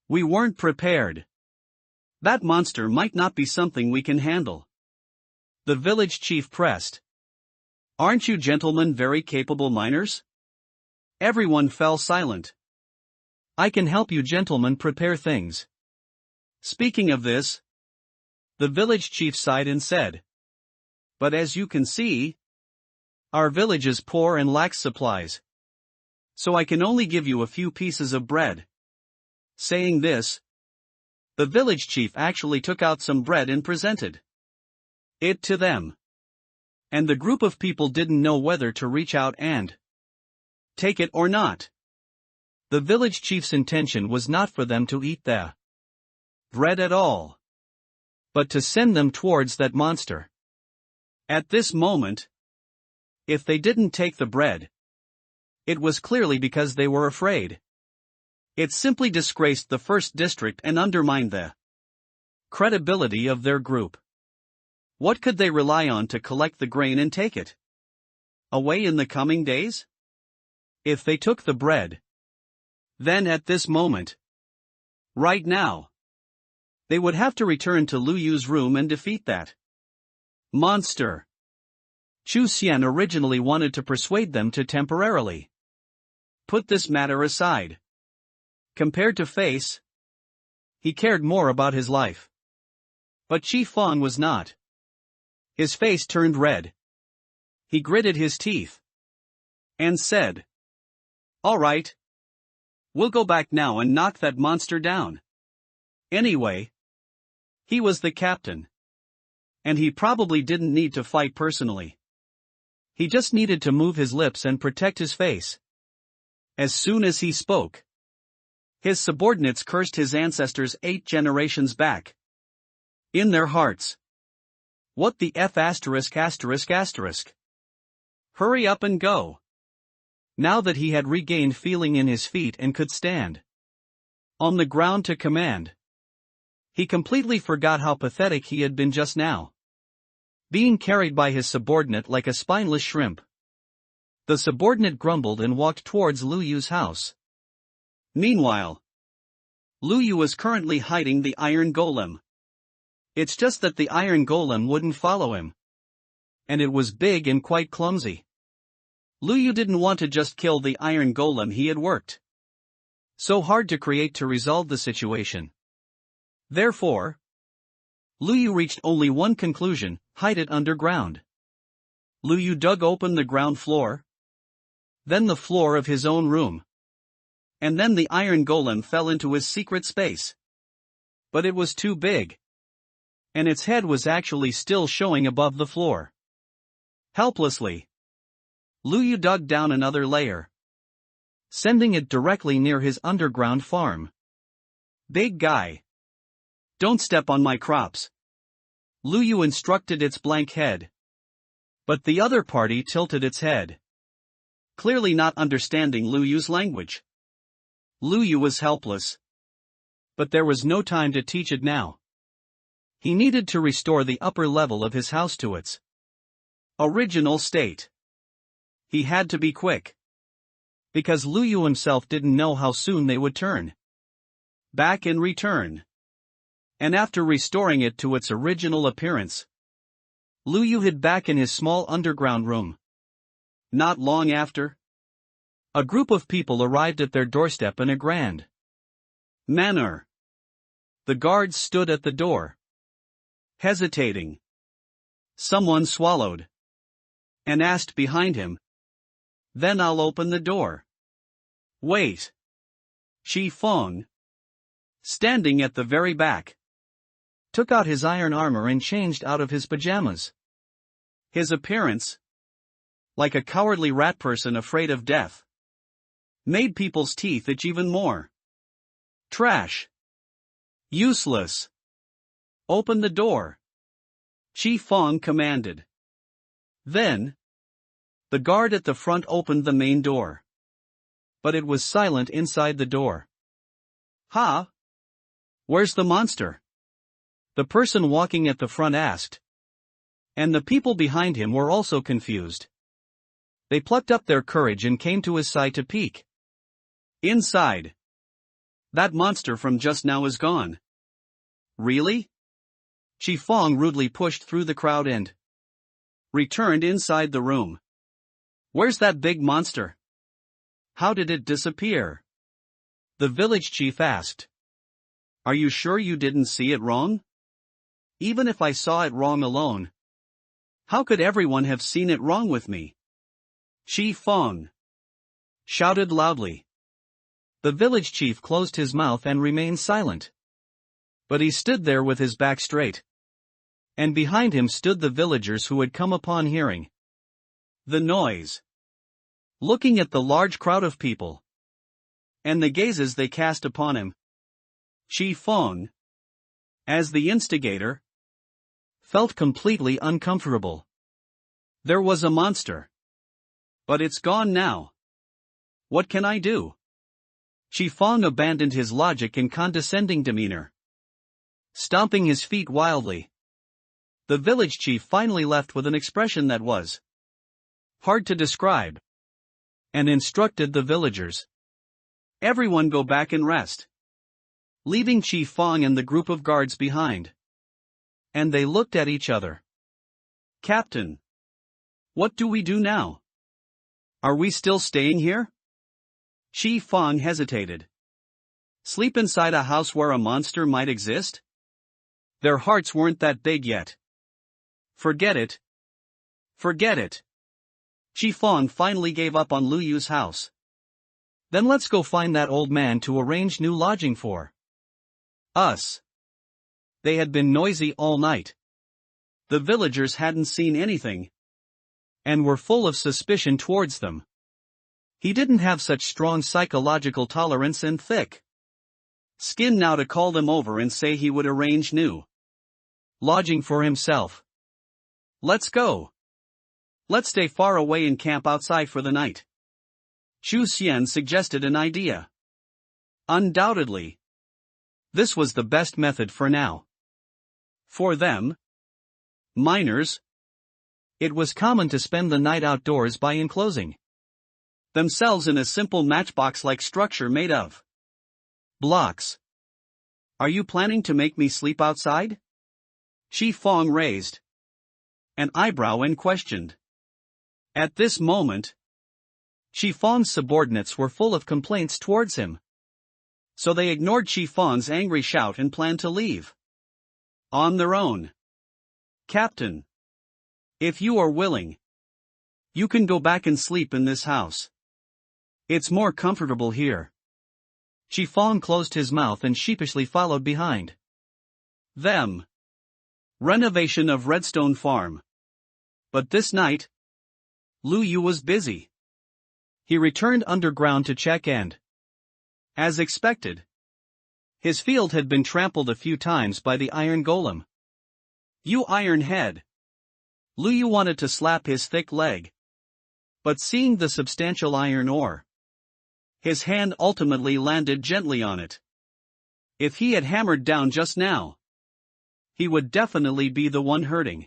We weren't prepared. That monster might not be something we can handle. The village chief pressed. Aren't you gentlemen very capable miners? Everyone fell silent. I can help you gentlemen prepare things. Speaking of this, the village chief sighed and said, but as you can see, our village is poor and lacks supplies. So I can only give you a few pieces of bread. Saying this, the village chief actually took out some bread and presented it to them. And the group of people didn't know whether to reach out and take it or not. The village chief's intention was not for them to eat the bread at all, but to send them towards that monster. At this moment, if they didn't take the bread, it was clearly because they were afraid. It simply disgraced the first district and undermined the credibility of their group. What could they rely on to collect the grain and take it away in the coming days? If they took the bread, then at this moment, right now, they would have to return to Lu Yu's room and defeat that monster. Chu Xian originally wanted to persuade them to temporarily put this matter aside. Compared to Face, he cared more about his life. But Chi Fong was not. His face turned red. He gritted his teeth and said, "All right. We'll go back now and knock that monster down." Anyway, he was the captain. And he probably didn't need to fight personally. He just needed to move his lips and protect his face. As soon as he spoke, his subordinates cursed his ancestors 8 generations back. In their hearts. What the F*******. Hurry up and go. Now that he had regained feeling in his feet and could stand on the ground to command, he completely forgot how pathetic he had been just now, being carried by his subordinate like a spineless shrimp. The subordinate grumbled and walked towards Lu Yu's house. Meanwhile, Lu Yu was currently hiding the iron golem. It's just that the iron golem wouldn't follow him. And it was big and quite clumsy. Lu Yu didn't want to just kill the iron golem he had worked so hard to create to resolve the situation. Therefore, Lu Yu reached only one conclusion: hide it underground. Lu Yu dug open the ground floor, then the floor of his own room. And then the iron golem fell into his secret space. But it was too big. And its head was actually still showing above the floor. Helplessly, Lu Yu dug down another layer, sending it directly near his underground farm. "Big guy, don't step on my crops," Lu Yu instructed its blank head. But the other party tilted its head, clearly not understanding Lu Yu's language. Lu Yu was helpless. But there was no time to teach it now. He needed to restore the upper level of his house to its original state. He had to be quick. Because Lu Yu himself didn't know how soon they would turn back in return. And after restoring it to its original appearance, Lu Yu hid back in his small underground room. Not long after, a group of people arrived at their doorstep in a grand manner. The guards stood at the door, hesitating. Someone swallowed and asked behind him, "Then I'll open the door." "Wait." Chi Fong, standing at the very back, took out his iron armor and changed out of his pajamas. His appearance, like a cowardly rat person afraid of death, made people's teeth itch even more. "Trash. Useless. Open the door," Chi Fong commanded. Then, the guard at the front opened the main door. But it was silent inside the door. "Huh? Where's the monster?" the person walking at the front asked. And the people behind him were also confused. They plucked up their courage and came to his side to peek. Inside. "That monster from just now is gone." "Really?" Chi Fong rudely pushed through the crowd and returned inside the room. "Where's that big monster? How did it disappear?" the village chief asked. "Are you sure you didn't see it wrong?" "Even if I saw it wrong alone, how could everyone have seen it wrong with me?" Chi Fong shouted loudly. The village chief closed his mouth and remained silent. But he stood there with his back straight. And behind him stood the villagers who had come upon hearing the noise, looking at the large crowd of people and the gazes they cast upon him. Chi Fong as the instigator, felt completely uncomfortable. There was a monster. But it's gone now. What can I do? Chi Fong abandoned his logic and condescending demeanor. Stomping his feet wildly, the village chief finally left with an expression that was hard to describe, and instructed the villagers. Everyone go back and rest, leaving Chi Fong and the group of guards behind. And they looked at each other. Captain, what do we do now? Are we still staying here? Chi Fong hesitated. Sleep inside a house where a monster might exist? Their hearts weren't that big yet. Forget it. Forget it. Chi Fong finally gave up on Lu Yu's house. Then let's go find that old man to arrange new lodging for us. They had been noisy all night. The villagers hadn't seen anything, and were full of suspicion towards them. He didn't have such strong psychological tolerance and thick skin now to call them over and say he would arrange new lodging for himself. Let's go. Let's stay far away and camp outside for the night. Chu Xian suggested an idea. Undoubtedly, this was the best method for now. For them, miners, it was common to spend the night outdoors by enclosing themselves in a simple matchbox-like structure made of blocks. Are you planning to make me sleep outside? Chi Fong raised an eyebrow and questioned. At this moment, Chi Fong's subordinates were full of complaints towards him. So they ignored Chi Fong's angry shout and planned to leave on their own. Captain, if you are willing, you can go back and sleep in this house. It's more comfortable here. Chi Fong closed his mouth and sheepishly followed behind them. Renovation of Redstone Farm. But this night, Lu Yu was busy. He returned underground to check and, as expected, his field had been trampled a few times by the iron golem. You iron head! Lu Yu wanted to slap his thick leg. But seeing the substantial iron ore, his hand ultimately landed gently on it. If he had hammered down just now, he would definitely be the one hurting.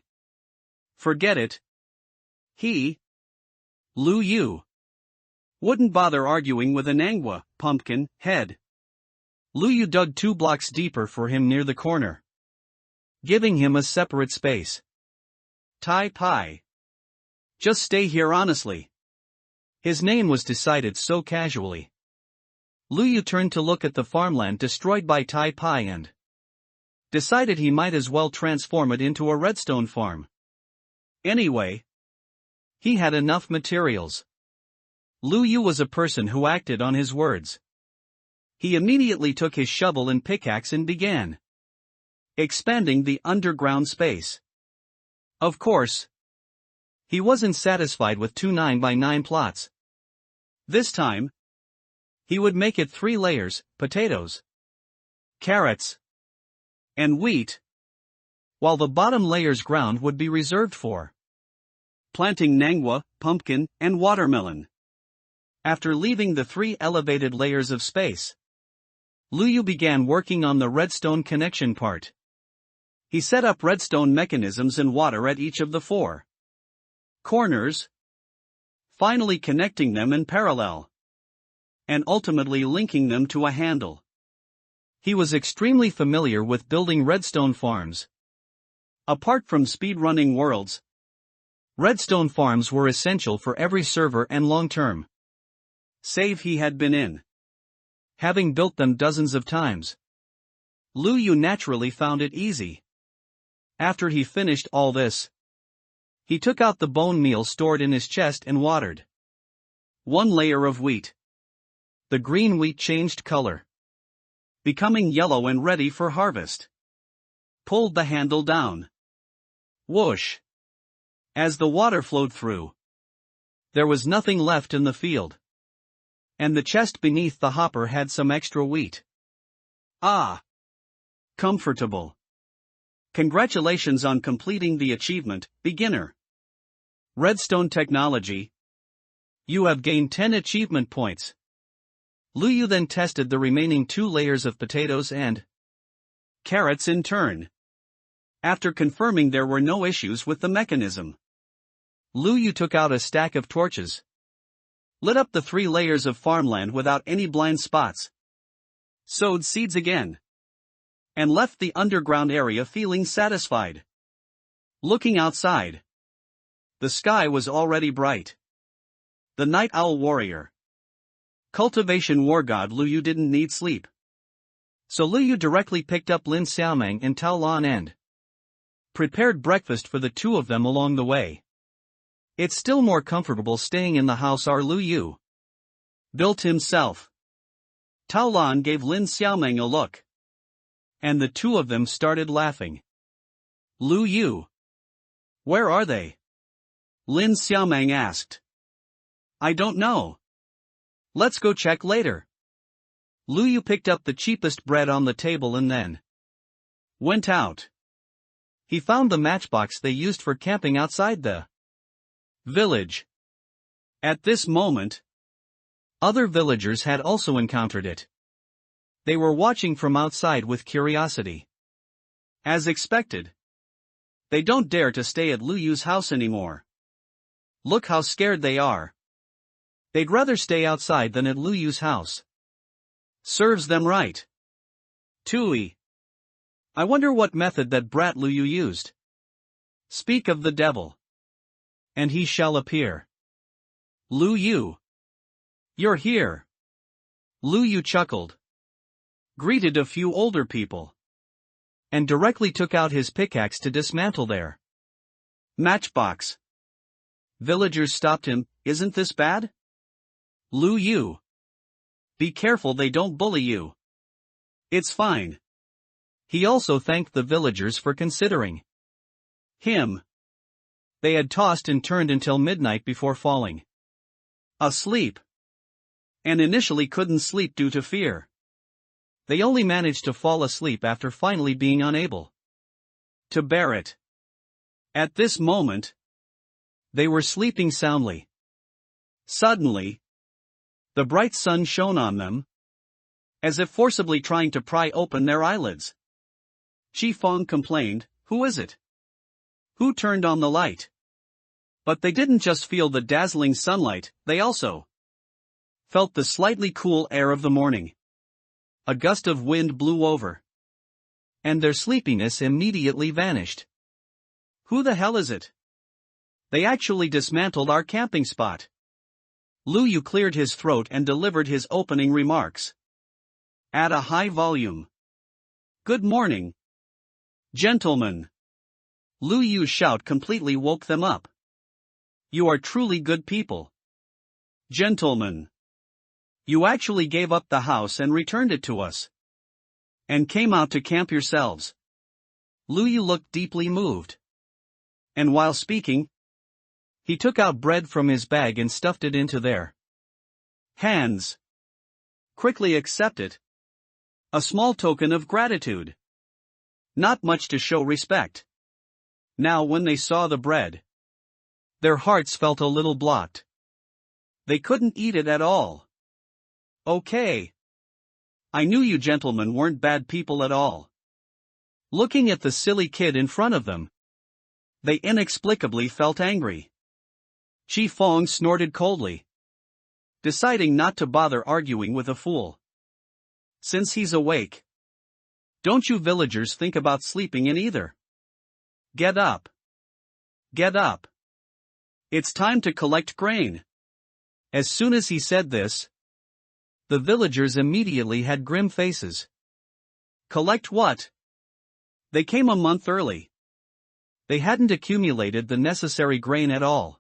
Forget it. He, Lu Yu, wouldn't bother arguing with an Manhwa pumpkin head. Lu Yu dug 2 blocks deeper for him near the corner, giving him a separate space. Tai Pai. Just stay here honestly. His name was decided so casually. Lu Yu turned to look at the farmland destroyed by Tai Pai and decided he might as well transform it into a redstone farm. Anyway, he had enough materials. Lu Yu was a person who acted on his words. He immediately took his shovel and pickaxe and began expanding the underground space. Of course, he wasn't satisfied with 2 9x9 plots. This time, he would make it 3 layers: potatoes, carrots, and wheat, while the bottom layer's ground would be reserved for planting Manhwa, pumpkin, and watermelon. After leaving the 3 elevated layers of space, Lu Yu began working on the redstone connection part. He set up redstone mechanisms and water at each of the 4 corners, finally connecting them in parallel, and ultimately linking them to a handle. He was extremely familiar with building redstone farms. Apart from speedrunning worlds, redstone farms were essential for every server and long-term save he had been in, having built them dozens of times. Lu Yu naturally found it easy. After he finished all this, he took out the bone meal stored in his chest and watered 1 layer of wheat. The green wheat changed color, becoming yellow and ready for harvest. Pulled the handle down. Whoosh! As the water flowed through, there was nothing left in the field. And the chest beneath the hopper had some extra wheat. Ah! Comfortable. Congratulations on completing the achievement, beginner. Redstone technology. You have gained 10 achievement points. Luyu then tested the remaining 2 layers of potatoes and carrots in turn. After confirming there were no issues with the mechanism, Luyu took out a stack of torches, lit up the 3 layers of farmland without any blind spots, sowed seeds again, and left the underground area feeling satisfied. Looking outside, the sky was already bright. The night owl warrior, cultivation war god Luyu didn't need sleep. So Luyu directly picked up Lin Xiaoming and Tao Lan and prepared breakfast for the 2 of them along the way. It's still more comfortable staying in the house our Luyu built himself. Tao Lan gave Lin Xiaoming a look, and the 2 of them started laughing. Luyu, where are they? Lin Xiaoming asked. I don't know. Let's go check later. Luyu picked up the cheapest bread on the table and then went out. He found the matchbox they used for camping outside the village. At this moment, other villagers had also encountered it. They were watching from outside with curiosity. As expected, they don't dare to stay at Luyu's house anymore. Look how scared they are. They'd rather stay outside than at Luyu's house. Serves them right. Tui. I wonder what method that brat Luyu used. Speak of the devil, and he shall appear. Luyu, you're here. Luyu chuckled, greeted a few older people, and directly took out his pickaxe to dismantle their matchbox. Villagers stopped him. Isn't this bad? Luyu, be careful they don't bully you. It's fine. He also thanked the villagers for considering him. They had tossed and turned until midnight before falling asleep, and initially couldn't sleep due to fear. They only managed to fall asleep after finally being unable to bear it. At this moment, they were sleeping soundly. Suddenly, the bright sun shone on them, as if forcibly trying to pry open their eyelids. Chi Fong complained, "Who is it? Who turned on the light?" But they didn't just feel the dazzling sunlight, they also felt the slightly cool air of the morning. A gust of wind blew over, and their sleepiness immediately vanished. Who the hell is it? They actually dismantled our camping spot. Luyu cleared his throat and delivered his opening remarks at a high volume. Good morning, gentlemen. Luyu's shout completely woke them up. You are truly good people. Gentlemen, you actually gave up the house and returned it to us, and came out to camp yourselves. Luyu looked deeply moved, and while speaking, he took out bread from his bag and stuffed it into their hands. Quickly accept it. A small token of gratitude. Not much to show respect. Now when they saw the bread, their hearts felt a little blocked. They couldn't eat it at all. Okay. I knew you gentlemen weren't bad people at all. Looking at the silly kid in front of them, they inexplicably felt angry. Chi Fong snorted coldly, deciding not to bother arguing with a fool. Since he's awake, don't you villagers think about sleeping in either? Get up. Get up. It's time to collect grain. As soon as he said this, the villagers immediately had grim faces. Collect what? They came a month early. They hadn't accumulated the necessary grain at all.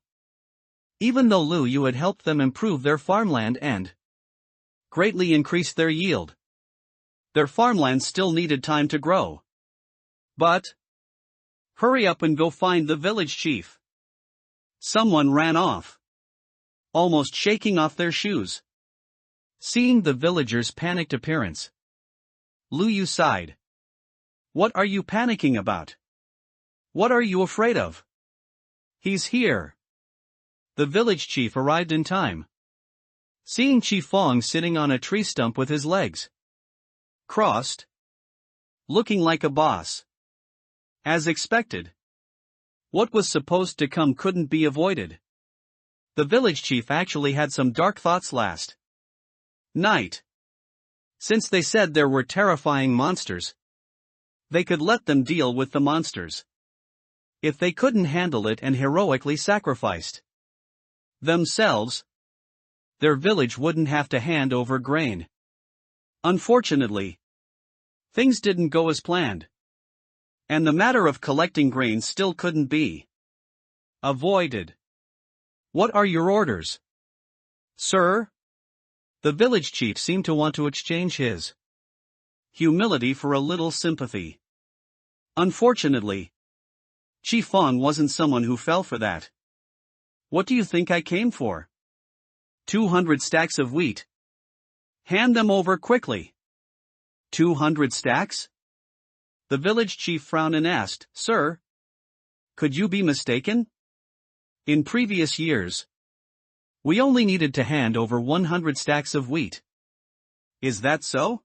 Even though Luyu had helped them improve their farmland and greatly increased their yield, their farmland still needed time to grow. But hurry up and go find the village chief. Someone ran off, almost shaking off their shoes. Seeing the villagers' panicked appearance, Luyu sighed. What are you panicking about? What are you afraid of? He's here. The village chief arrived in time. Seeing Chi Fong sitting on a tree stump with his legs crossed, looking like a boss. As expected, what was supposed to come couldn't be avoided. The village chief actually had some dark thoughts last night. Since they said there were terrifying monsters, they could let them deal with the monsters. If they couldn't handle it and heroically sacrificed themselves, their village wouldn't have to hand over grain. Unfortunately, things didn't go as planned. And the matter of collecting grain still couldn't be avoided. What are your orders, sir? The village chief seemed to want to exchange his humility for a little sympathy. Unfortunately, Chi Fong wasn't someone who fell for that. What do you think I came for? 200 stacks of wheat. Hand them over quickly. 200 stacks? The village chief frowned and asked, Sir, could you be mistaken? In previous years, we only needed to hand over 100 stacks of wheat. Is that so?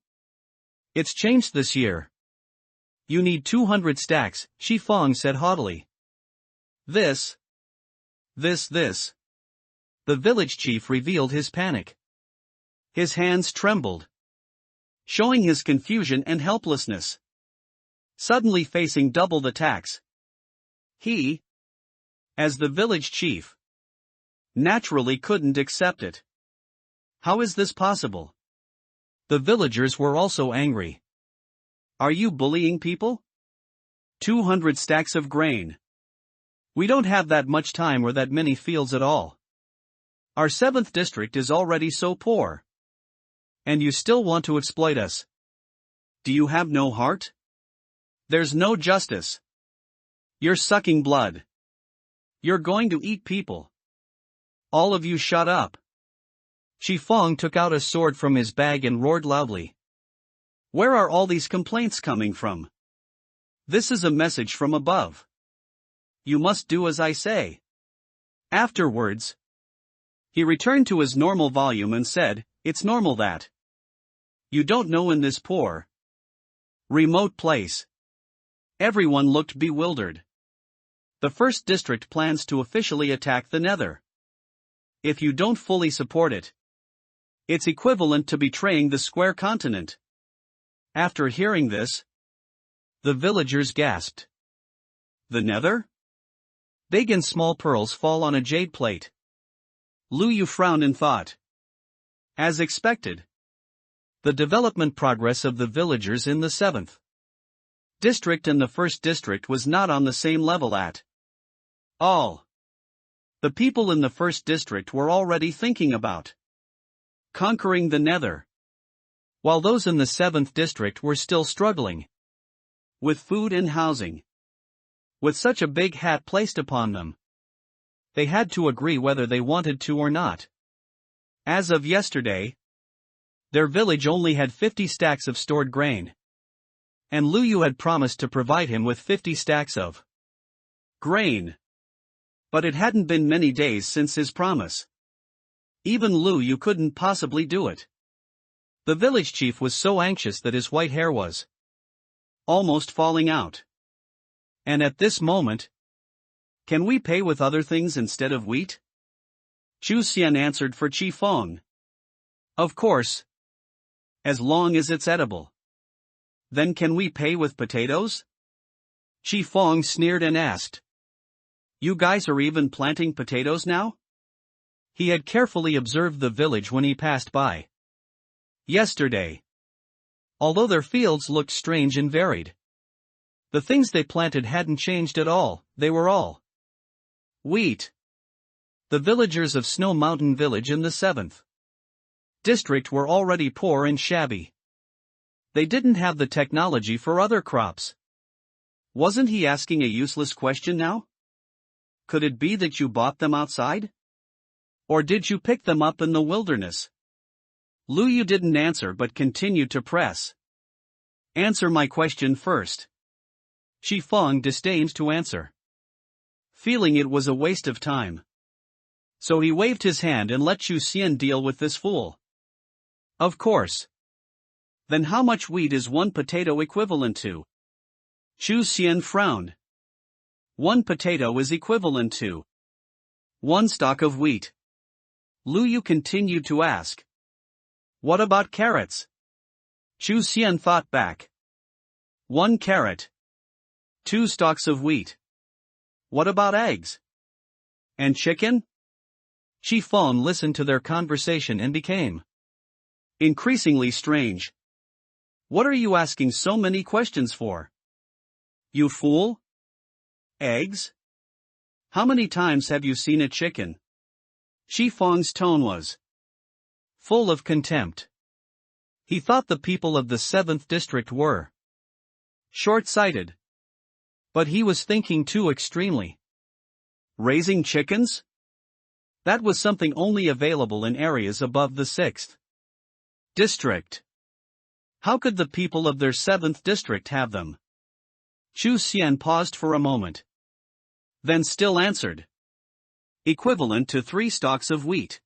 It's changed this year. You need 200 stacks, Chi Fong said haughtily. This. The village chief revealed his panic. His hands trembled, showing his confusion and helplessness. Suddenly facing double the tax, he, as the village chief, naturally couldn't accept it. How is this possible? The villagers were also angry. Are you bullying people? 200 stacks of grain. We don't have that much time or that many fields at all. Our 7th district is already so poor. And you still want to exploit us? Do you have no heart? There's no justice. You're sucking blood. You're going to eat people. All of you shut up. Chi Fong took out a sword from his bag and roared loudly. Where are all these complaints coming from? This is a message from above. You must do as I say. Afterwards, he returned to his normal volume and said, It's normal that you don't know in this poor, remote place. Everyone looked bewildered. The 1st district plans to officially attack the Nether. If you don't fully support it, it's equivalent to betraying the square continent. After hearing this, the villagers gasped. The Nether? Big and small pearls fall on a jade plate. Lu Yu frowned in thought. As expected, the development progress of the villagers in the 7th district and the 1st district was not on the same level at all. The people in the 1st district were already thinking about conquering the Nether, while those in the 7th district were still struggling with food and housing. With such a big hat placed upon them, they had to agree whether they wanted to or not. As of yesterday, their village only had 50 stacks of stored grain. And Lu Yu had promised to provide him with 50 stacks of grain. But it hadn't been many days since his promise. Even Lu Yu couldn't possibly do it. The village chief was so anxious that his white hair was almost falling out. And at this moment, can we pay with other things instead of wheat? Chu Xian answered for Chi Fong. Of course. As long as it's edible. Then can we pay with potatoes? Chi Fong sneered and asked. You guys are even planting potatoes now? He had carefully observed the village when he passed by yesterday. Although their fields looked strange and varied, the things they planted hadn't changed at all, they were all wheat. The villagers of Snow Mountain Village in the 7th district were already poor and shabby. They didn't have the technology for other crops. Wasn't he asking a useless question now? Could it be that you bought them outside? Or did you pick them up in the wilderness? Lu Yu didn't answer but continued to press. Answer my question first. Shi Feng disdained to answer, feeling it was a waste of time. So he waved his hand and let Chu Xian deal with this fool. Of course. Then how much wheat is one potato equivalent to? Chu Xian frowned. One potato is equivalent to one stalk of wheat. Lu Yu continued to ask. What about carrots? Chu Xian thought back. 1 carrot. 2 stalks of wheat. What about eggs? And chicken? Shi Feng listened to their conversation and became increasingly strange. What are you asking so many questions for? You fool? Eggs? How many times have you seen a chicken? Shi Feng's tone was full of contempt. He thought the people of the 7th district were short-sighted. But he was thinking too extremely. Raising chickens? That was something only available in areas above the 6th district. How could the people of their 7th district have them? Chu Xian paused for a moment. Then still answered. Equivalent to 3 stalks of wheat.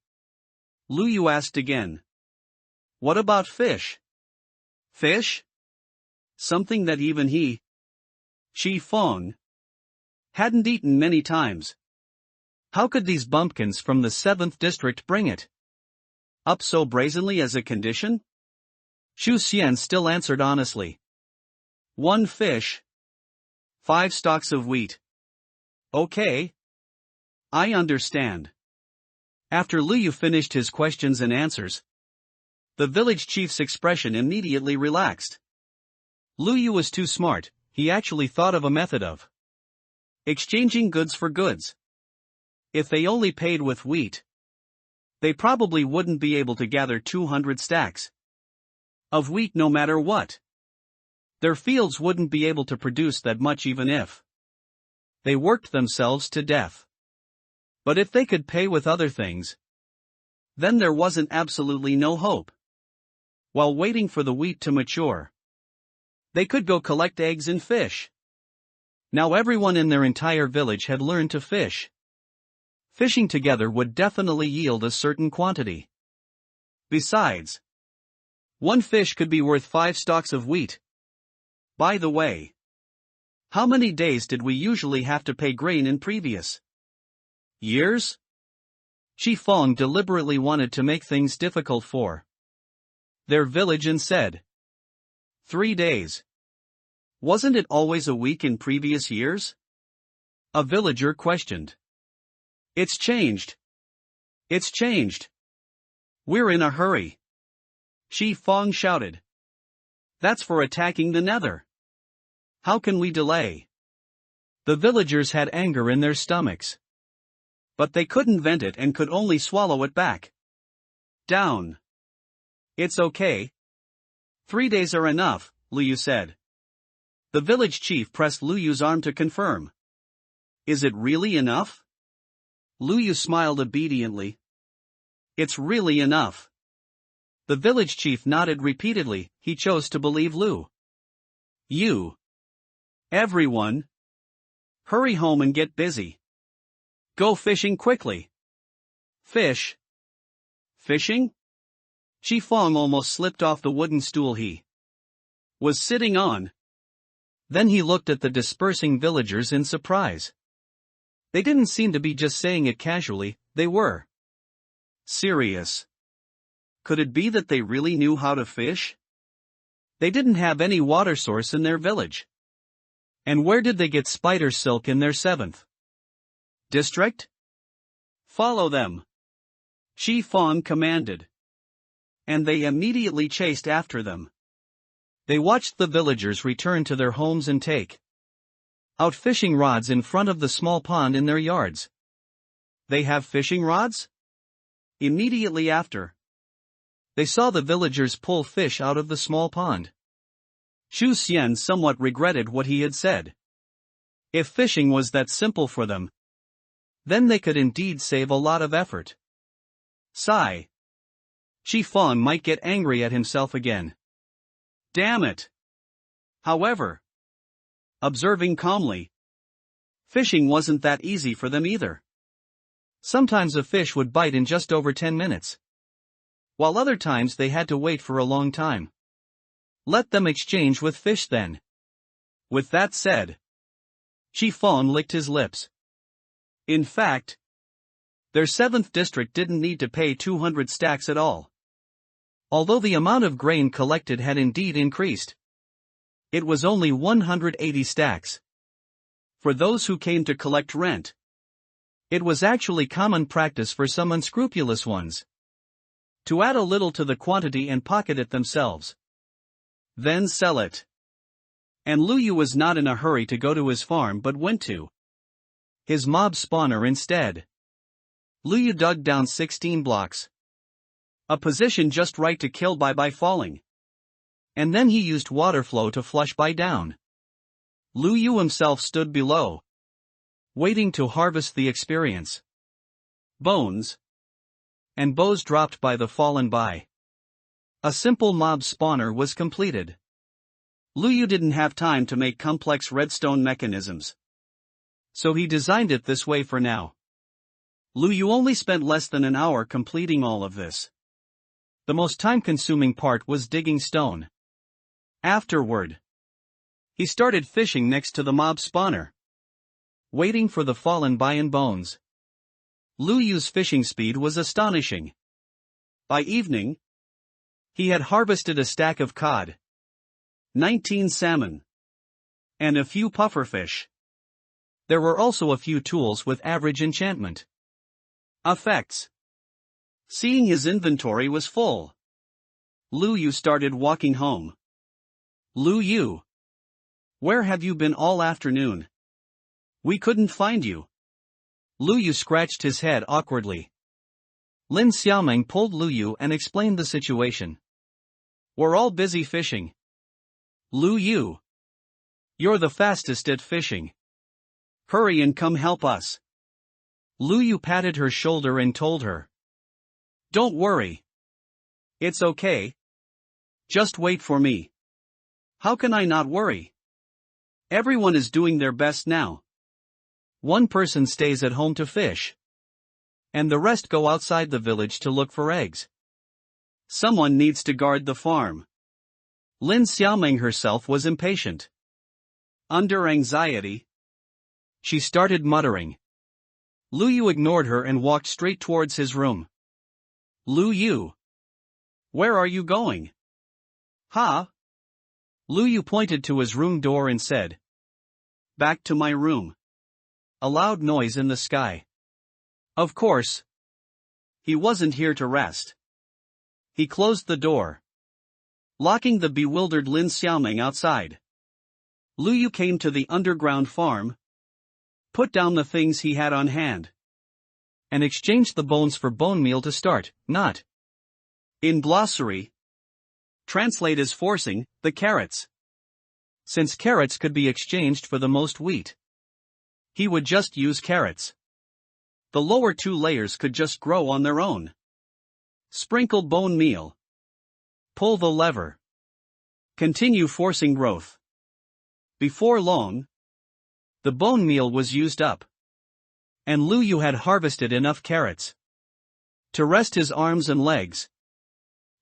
Lu Yu asked again. What about fish? Fish? Something that even he, Shi Feng, hadn't eaten many times. How could these bumpkins from the 7th district bring it up so brazenly as a condition? Chu Xian still answered honestly. 1 fish. 5 stalks of wheat. Okay. I understand. After Lu Yu finished his questions and answers, the village chief's expression immediately relaxed. Lu Yu was too smart, he actually thought of a method of exchanging goods for goods. If they only paid with wheat, they probably wouldn't be able to gather 200 stacks of wheat no matter what. Their fields wouldn't be able to produce that much even if they worked themselves to death. But if they could pay with other things, then there wasn't absolutely no hope. While waiting for the wheat to mature, they could go collect eggs and fish. Now everyone in their entire village had learned to fish. Fishing together would definitely yield a certain quantity. Besides, 1 fish could be worth 5 stalks of wheat. By the way, how many days did we usually have to pay grain in previous years? Shi Feng deliberately wanted to make things difficult for their village and said, 3 days. Wasn't it always a week in previous years? A villager questioned. It's changed. It's changed. We're in a hurry. Shi Feng shouted. That's for attacking the Nether. How can we delay? The villagers had anger in their stomachs. But they couldn't vent it and could only swallow it back down. It's okay. 3 days are enough, Lu Yu said. The village chief pressed Lu Yu's arm to confirm. Is it really enough? Lu Yu smiled obediently. It's really enough. The village chief nodded repeatedly, he chose to believe Lu Yu. Everyone, hurry home and get busy. Go fishing quickly. Fish? Fishing? Shi Feng almost slipped off the wooden stool he was sitting on. Then he looked at the dispersing villagers in surprise. They didn't seem to be just saying it casually, they were serious. Could it be that they really knew how to fish? They didn't have any water source in their village. And where did they get spider silk in their 7th district? Follow them, Shi Feng commanded. And they immediately chased after them. They watched the villagers return to their homes and take out fishing rods in front of the small pond in their yards. They have fishing rods? Immediately after, they saw the villagers pull fish out of the small pond. Chu Xian somewhat regretted what he had said. If fishing was that simple for them, then they could indeed save a lot of effort. Sigh. Shi Feng might get angry at himself again. Damn it! However, observing calmly. Fishing wasn't that easy for them either. Sometimes a fish would bite in just over 10 minutes. While other times they had to wait for a long time. Let them exchange with fish then. With that said, Chiffon licked his lips. In fact, their 7th district didn't need to pay 200 stacks at all. Although the amount of grain collected had indeed increased. It was only 180 stacks. For those who came to collect rent, it was actually common practice for some unscrupulous ones to add a little to the quantity and pocket it themselves. Then sell it. And Luyu was not in a hurry to go to his farm but went to his mob spawner instead. Luyu dug down 16 blocks. A position just right to kill by falling. And then he used water flow to flush by down. Luyu himself stood below, waiting to harvest the experience. Bones and bows dropped by the fallen by. A simple mob spawner was completed. Luyu didn't have time to make complex redstone mechanisms, so he designed it this way for now. Luyu only spent less than an hour completing all of this. The most time-consuming part was digging stone. Afterward, he started fishing next to the mob spawner, waiting for the fallen by in bones. Luyu's fishing speed was astonishing. By evening, he had harvested a stack of cod, 19 salmon, and a few pufferfish. There were also a few tools with average enchantment effects. Seeing his inventory was full, Luyu started walking home. Luyu, where have you been all afternoon? We couldn't find you. Luyu scratched his head awkwardly. Lin Xiaoming pulled Luyu and explained the situation. We're all busy fishing. Luyu, you're the fastest at fishing. Hurry and come help us. Luyu patted her shoulder and told her. Don't worry. It's okay. Just wait for me. How can I not worry? Everyone is doing their best now. One person stays at home to fish, and the rest go outside the village to look for eggs. Someone needs to guard the farm. Lin Xiaoming herself was impatient. Under anxiety, she started muttering. Luyu ignored her and walked straight towards his room. Luyu, where are you going? Huh? Luyu pointed to his room door and said. Back to my room. A loud noise in the sky. Of course. He wasn't here to rest. He closed the door, locking the bewildered Lin Xiaoming outside. Luyu came to the underground farm, put down the things he had on hand, and exchanged the bones for bone meal to start, not. In glossary, translate as forcing, the carrots. Since carrots could be exchanged for the most wheat, he would just use carrots. The lower 2 layers could just grow on their own. Sprinkle bone meal. Pull the lever. Continue forcing growth. Before long, the bone meal was used up, and Luyu had harvested enough carrots to rest his arms and legs.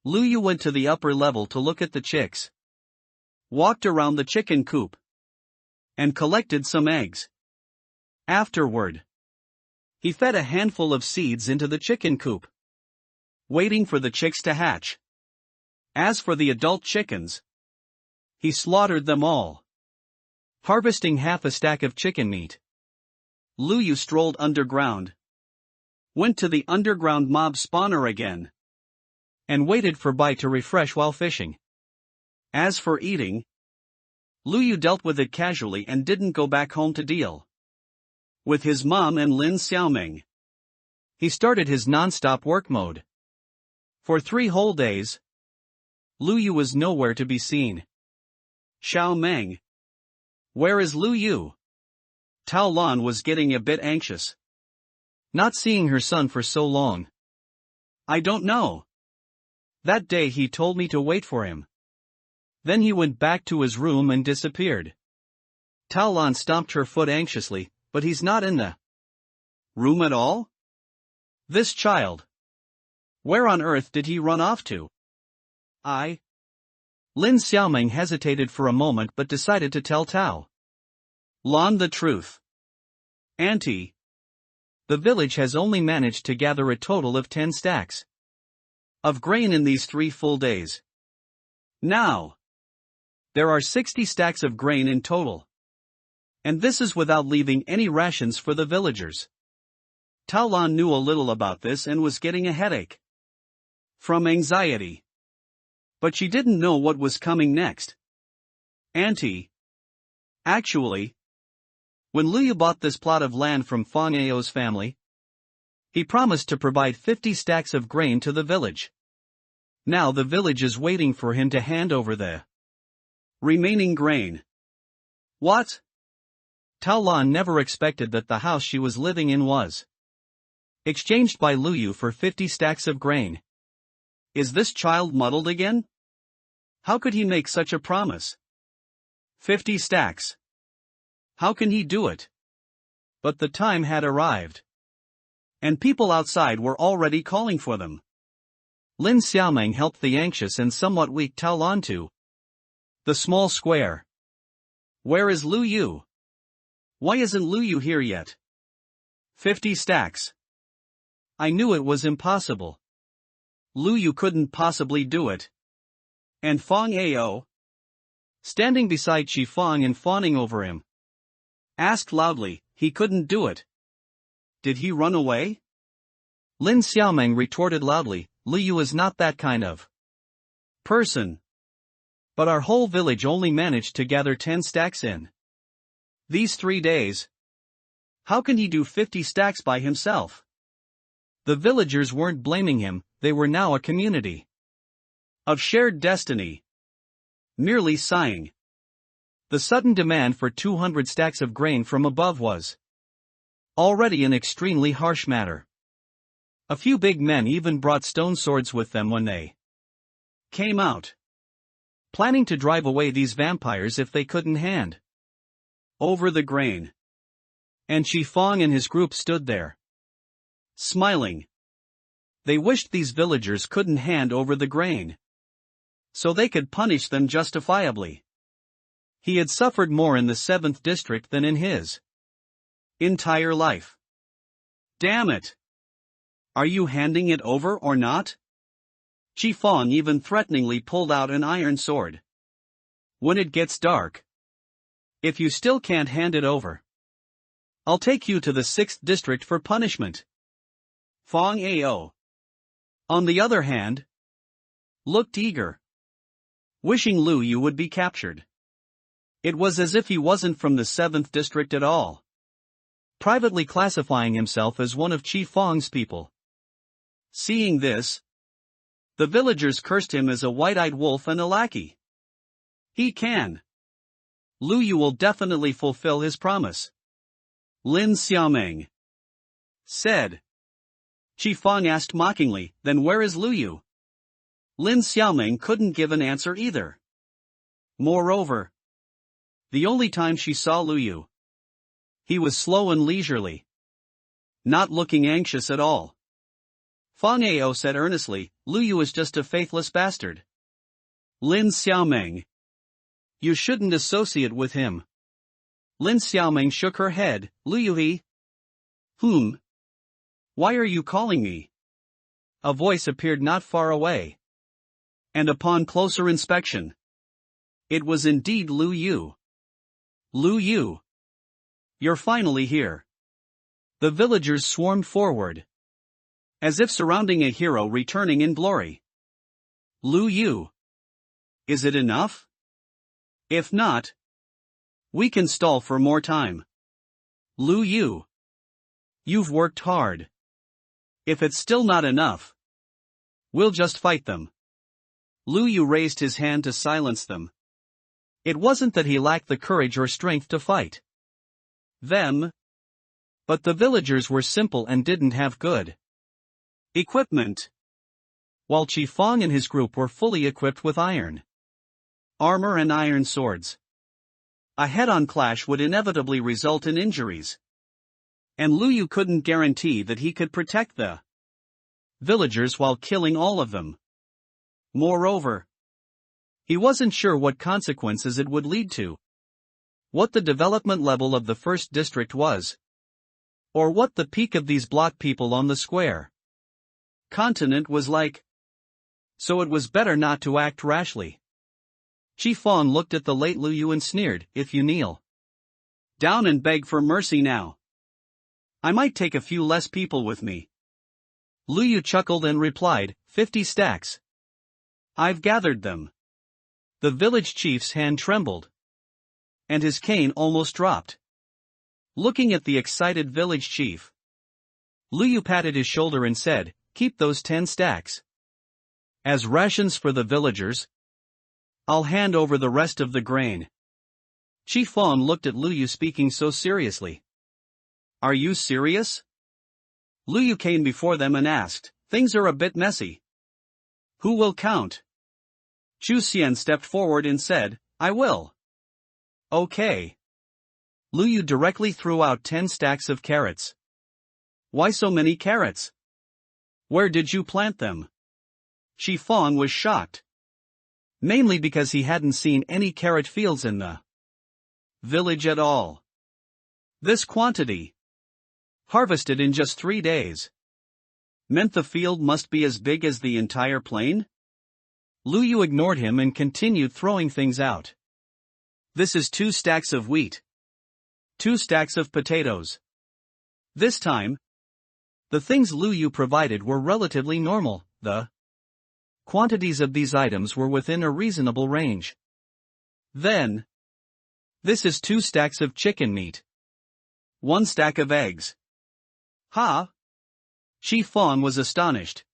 Luyu went to the upper level to look at the chicks, walked around the chicken coop, and collected some eggs. Afterward, he fed a handful of seeds into the chicken coop, waiting for the chicks to hatch. As for the adult chickens, he slaughtered them all, harvesting half a stack of chicken meat. Luyu strolled underground, went to the underground mob spawner again, and waited for Bai to refresh while fishing. As for eating, Luyu dealt with it casually and didn't go back home to deal with his mom and Lin Xiaoming. He started his non-stop work mode. For 3 whole days, Luyu was nowhere to be seen. Xiaoming, where is Luyu? Tao Lan was getting a bit anxious, not seeing her son for so long. I don't know. That day he told me to wait for him. Then he went back to his room and disappeared. Taolan stomped her foot anxiously, but he's not in the room at all? This child. Where on earth did he run off to? Lin Xiaoming hesitated for a moment but decided to tell Tao Lan the truth. Auntie. The village has only managed to gather a total of 10 stacks of grain in these 3 full days. Now, there are 60 stacks of grain in total. And this is without leaving any rations for the villagers. Tao Lan knew a little about this and was getting a headache from anxiety. But she didn't know what was coming next. Auntie. Actually, when Liu bought this plot of land from Fang Ao's family, he promised to provide 50 stacks of grain to the village. Now the village is waiting for him to hand over the remaining grain. What? Tao Lan never expected that the house she was living in was exchanged by Liu for 50 stacks of grain. Is this child muddled again? How could he make such a promise? 50 stacks. How can he do it? But the time had arrived. And people outside were already calling for them. Lin Xiaoming helped the anxious and somewhat weak Tao Lan to the small square. Where is Lu Yu? Why isn't Lu Yu here yet? 50 stacks. I knew it was impossible. Lu Yu couldn't possibly do it. And Fang Ao, standing beside Qi Fang and fawning over him, asked loudly, he couldn't do it. Did he run away? Lin Xiaoming retorted loudly, Lu Yu is not that kind of person. But our whole village only managed to gather 10 stacks in these 3 days. How can he do 50 stacks by himself? The villagers weren't blaming him, they were now a community of shared destiny. Merely sighing. The sudden demand for 200 stacks of grain from above was already an extremely harsh matter. A few big men even brought stone swords with them when they came out, planning to drive away these vampires if they couldn't hand over the grain. And Qi Fang and his group stood there, smiling. They wished these villagers couldn't hand over the grain, so they could punish them justifiably. He had suffered more in the 7th district than in his entire life. Damn it! Are you handing it over or not? Qi Fang even threateningly pulled out an iron sword. When it gets dark, if you still can't hand it over, I'll take you to the 6th district for punishment. Fang Ao, on the other hand, looked eager, wishing Lu Yu would be captured. It was as if he wasn't from the 7th district at all, privately classifying himself as one of Qi Fang's people. Seeing this, the villagers cursed him as a white-eyed wolf and a lackey. He can. Lu Yu will definitely fulfill his promise. Lin Xiaoming said. Qi Fang asked mockingly, then where is Lu Yu? Lin Xiaoming couldn't give an answer either. Moreover, the only time she saw Lu Yu, he was slow and leisurely, not looking anxious at all. Fang Ao said earnestly, Lu Yu is just a faithless bastard. Lin Xiaoming, you shouldn't associate with him. Lin Xiaoming shook her head, Lu Yu he? Why are you calling me? A voice appeared not far away. And upon closer inspection, it was indeed Lu Yu. Lu Yu, you're finally here. The villagers swarmed forward, as if surrounding a hero returning in glory. Lu Yu, is it enough? If not, we can stall for more time. Lu Yu, you've worked hard. If it's still not enough, we'll just fight them. Lu Yu raised his hand to silence them. It wasn't that he lacked the courage or strength to fight them, but the villagers were simple and didn't have good equipment, while Qi Fang and his group were fully equipped with iron armor and iron swords. A head-on clash would inevitably result in injuries. And Lu Yu couldn't guarantee that he could protect the villagers while killing all of them. Moreover, he wasn't sure what consequences it would lead to. What the development level of the first district was. Or what the peak of these block people on the square continent was like. So it was better not to act rashly. Chi Fong looked at the late Lu Yu and sneered, "If you kneel down and beg for mercy now, I might take a few less people with me." Lu Yu chuckled and replied, 50 stacks. I've gathered them." The village chief's hand trembled. And his cane almost dropped. Looking at the excited village chief, Lu Yu patted his shoulder and said, "Keep those 10 stacks as rations for the villagers. I'll hand over the rest of the grain." Chi Fong looked at Lu Yu speaking so seriously. "Are you serious?" Lu Yu came before them and asked, "Things are a bit messy. Who will count?" Chu Xian stepped forward and said, "I will." "Okay." Lu Yu directly threw out 10 stacks of carrots. "Why so many carrots? Where did you plant them?" Chi Fong was shocked. Mainly because he hadn't seen any carrot fields in the village at all. This quantity, harvested in just 3 days, meant the field must be as big as the entire plain? Lu Yu ignored him and continued throwing things out. "This is 2 stacks of wheat. 2 stacks of potatoes." This time, the things Lu Yu provided were relatively normal. The quantities of these items were within a reasonable range. Then, this is 2 stacks of chicken meat. 1 stack of eggs. Ha! Chi Fong was astonished.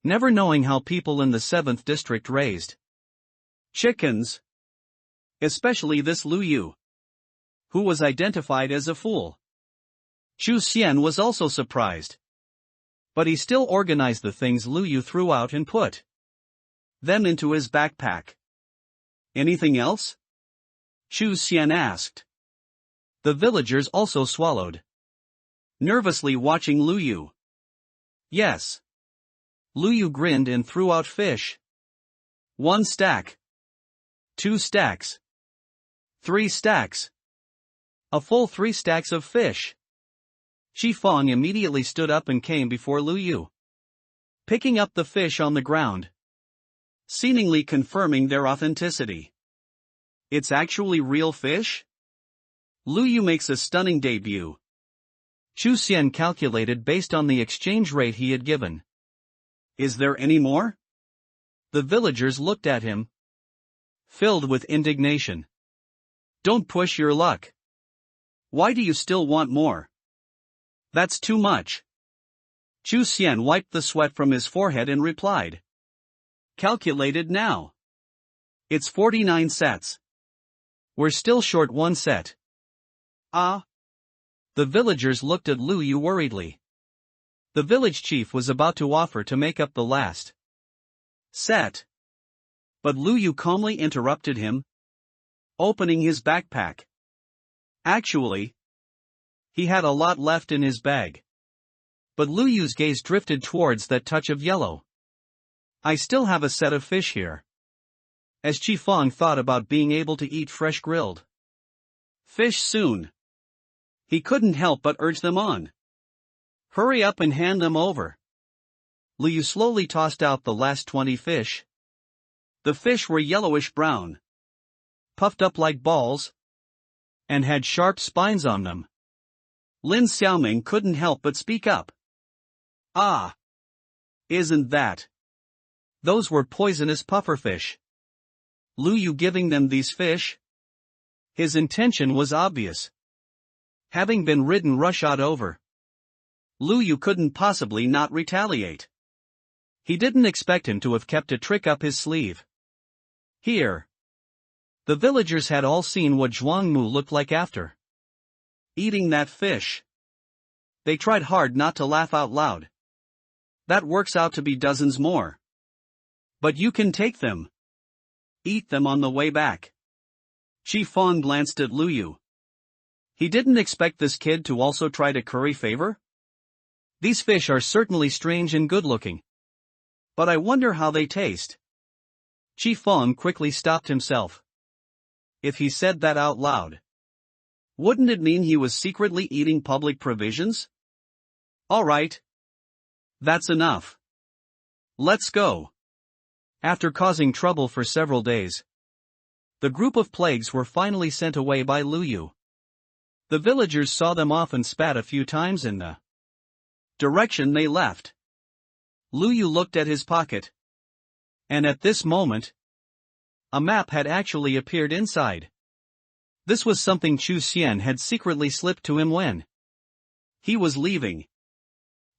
Never knowing how people in the 7th district raised chickens. Especially this Lu Yu, who was identified as a fool. Chu Xian was also surprised. But he still organized the things Lu Yu threw out and put them into his backpack. "Anything else?" Chu Xian asked. The villagers also swallowed, nervously watching Lu Yu. "Yes." Lu Yu grinned and threw out fish. 1 stack. 2 stacks. 3 stacks. A full 3 stacks of fish. Chi Fong immediately stood up and came before Lu Yu, picking up the fish on the ground, seemingly confirming their authenticity. "It's actually real fish?" Lu Yu makes a stunning debut. Chu Xian calculated based on the exchange rate he had given. "Is there any more?" The villagers looked at him, filled with indignation. "Don't push your luck. Why do you still want more? That's too much." Chu Xian wiped the sweat from his forehead and replied, "Calculated now. It's 49 sets. We're still short 1 set." "Ah." The villagers looked at Lu Yu worriedly. The village chief was about to offer to make up the last set. But Lu Yu calmly interrupted him, opening his backpack. Actually, he had a lot left in his bag. But Lu Yu's gaze drifted towards that touch of yellow. "I still have a set of fish here." As Chi Fong thought about being able to eat fresh grilled fish soon, he couldn't help but urge them on. "Hurry up and hand them over." Lu Yu slowly tossed out the last 20 fish. The fish were yellowish-brown, puffed up like balls, and had sharp spines on them. Lin Xiaoming couldn't help but speak up. "Ah! Isn't that? Those were poisonous pufferfish." Lu Yu giving them these fish? His intention was obvious. Having been ridden roughshod over, Lu Yu couldn't possibly not retaliate. He didn't expect him to have kept a trick up his sleeve. Here, the villagers had all seen what Zhuang Mu looked like after eating that fish. They tried hard not to laugh out loud. "That works out to be dozens more. But you can take them. Eat them on the way back." Chi Fong glanced at Lu Yu. He didn't expect this kid to also try to curry favor? These fish are certainly strange and good-looking. But I wonder how they taste. Chi Fong quickly stopped himself. If he said that out loud, wouldn't it mean he was secretly eating public provisions? All right. That's enough. Let's go. After causing trouble for several days, the group of plagues were finally sent away by Lu Yu. The villagers saw them off and spat a few times in the direction they left. Lu Yu looked at his pocket. And at this moment, a map had actually appeared inside. This was something Chu Xian had secretly slipped to him when he was leaving.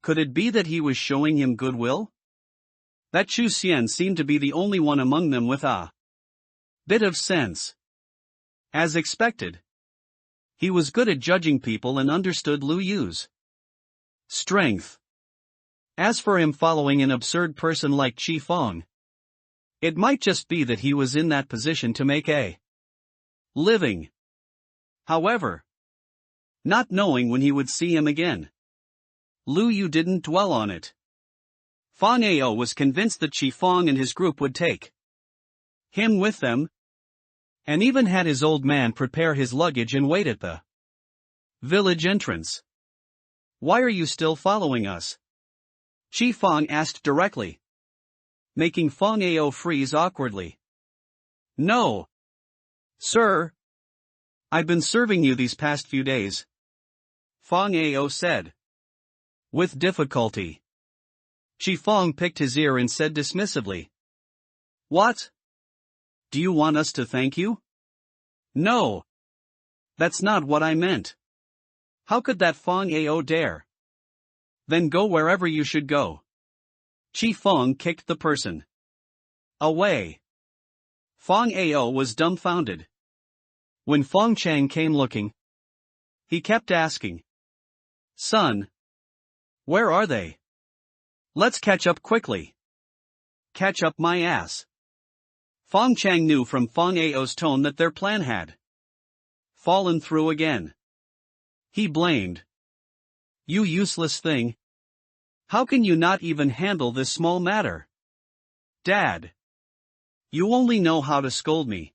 Could it be that he was showing him goodwill? That Chu Xian seemed to be the only one among them with a bit of sense. As expected, he was good at judging people and understood Lu Yu's strength. As for him following an absurd person like Chi Fong, it might just be that he was in that position to make a living. However, not knowing when he would see him again, Lu Yu didn't dwell on it. Fong Ao was convinced that Chi Fong and his group would take him with them, and even had his old man prepare his luggage and wait at the village entrance. Why are you still following us? Chi Fong asked directly, making Fong Ao freeze awkwardly. No, sir. I've been serving you these past few days, Fong Ao said. With difficulty. Chi Fong picked his ear and said dismissively. What? Do you want us to thank you? No. That's not what I meant. How could that Fong Ao dare? Then go wherever you should go. Chi Fong kicked the person away. Fong Ao was dumbfounded. When Fong Chang came looking, he kept asking, Son, where are they? Let's catch up quickly. Catch up my ass. Fong Chang knew from Fong Ao's tone that their plan had fallen through again. He blamed. You useless thing. How can you not even handle this small matter? Dad. You only know how to scold me.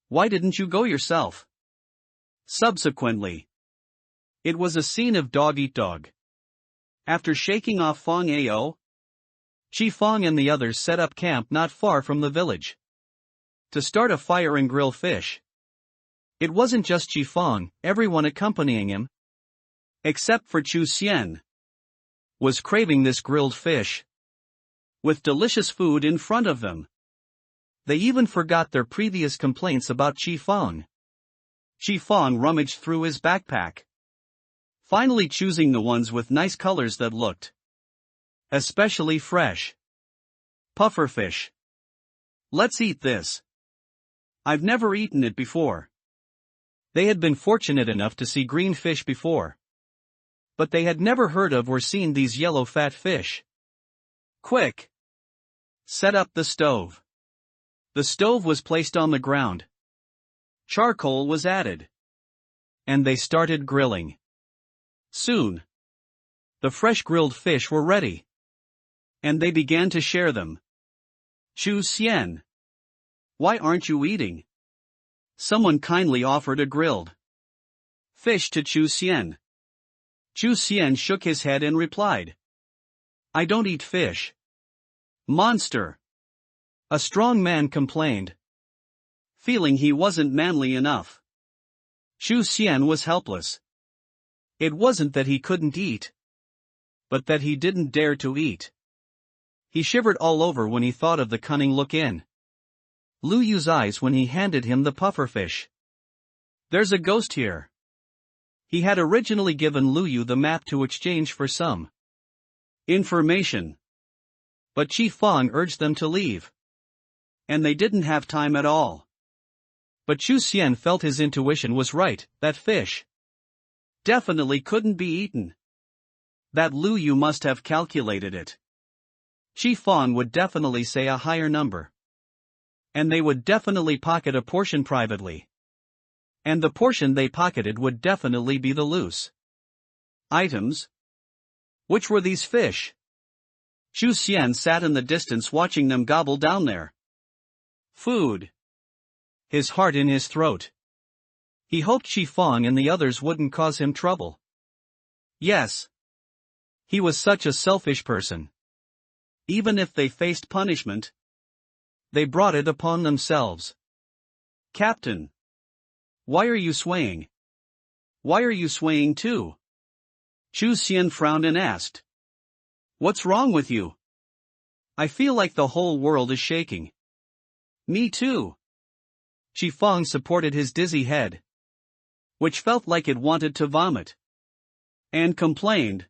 Why didn't you go yourself? Subsequently, it was a scene of dog-eat-dog. After shaking off Fong Ao, Chi Fong and the others set up camp not far from the village to start a fire and grill fish. It wasn't just Chi Fong, everyone accompanying him, except for Chu Xian, was craving this grilled fish. With delicious food in front of them, they even forgot their previous complaints about Chi Fong. Chi Fong rummaged through his backpack, finally choosing the ones with nice colors that looked especially fresh. Pufferfish. Let's eat this. I've never eaten it before. They had been fortunate enough to see green fish before, but they had never heard of or seen these yellow fat fish. Quick! Set up the stove. The stove was placed on the ground. Charcoal was added. And they started grilling. Soon, the fresh grilled fish were ready. And they began to share them. Chu Xian. Why aren't you eating? Someone kindly offered a grilled fish to Chu Xian. Chu Xian shook his head and replied, I don't eat fish. Monster. A strong man complained, feeling he wasn't manly enough. Chu Xian was helpless. It wasn't that he couldn't eat, but that he didn't dare to eat. He shivered all over when he thought of the cunning look in Lu Yu's eyes when he handed him the pufferfish. There's a ghost here. He had originally given Lu Yu the map to exchange for some information, but Chi Fong urged them to leave, and they didn't have time at all. But Chu Xian felt his intuition was right, that fish definitely couldn't be eaten. That Lu Yu must have calculated it. Chi Fong would definitely say a higher number. And they would definitely pocket a portion privately. And the portion they pocketed would definitely be the loose items. Which were these fish? Xu Xian sat in the distance watching them gobble down their food. His heart in his throat. He hoped Qi Feng and the others wouldn't cause him trouble. Yes. He was such a selfish person. Even if they faced punishment, they brought it upon themselves. Captain. Why are you swaying? Why are you swaying too? Xu Xian frowned and asked. What's wrong with you? I feel like the whole world is shaking. Me too. Qi Feng supported his dizzy head, which felt like it wanted to vomit, and complained.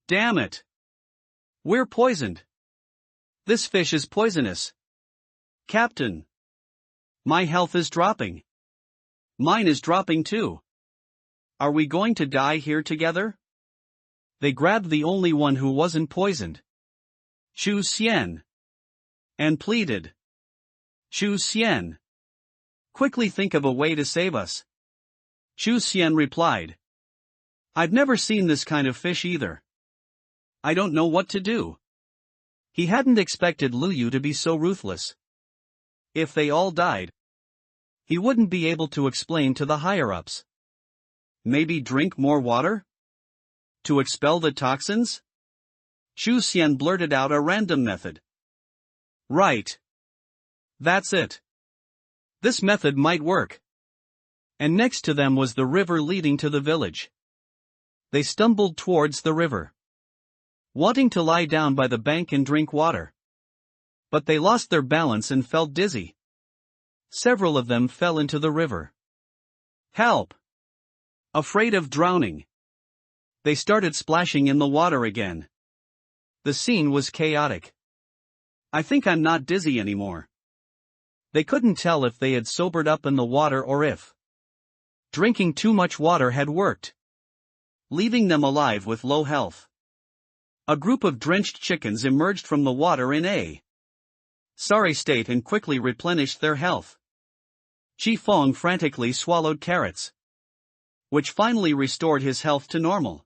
Damn it. We're poisoned. This fish is poisonous. Captain. My health is dropping. Mine is dropping too. Are we going to die here together? They grabbed the only one who wasn't poisoned, Xu Xian, and pleaded. Xu Xian. Quickly think of a way to save us. Xu Xian replied. I've never seen this kind of fish either. I don't know what to do. He hadn't expected Lu Yu to be so ruthless. If they all died, he wouldn't be able to explain to the higher-ups. Maybe drink more water? To expel the toxins? Xu Xian blurted out a random method. Right. That's it. This method might work. And next to them was the river leading to the village. They stumbled towards the river, wanting to lie down by the bank and drink water. But they lost their balance and felt dizzy. Several of them fell into the river. Help! Afraid of drowning, they started splashing in the water again. The scene was chaotic. I think I'm not dizzy anymore. They couldn't tell if they had sobered up in the water or if drinking too much water had worked, leaving them alive with low health. A group of drenched chickens emerged from the water in a sorry state and quickly replenished their health. Qi Feng frantically swallowed carrots, which finally restored his health to normal.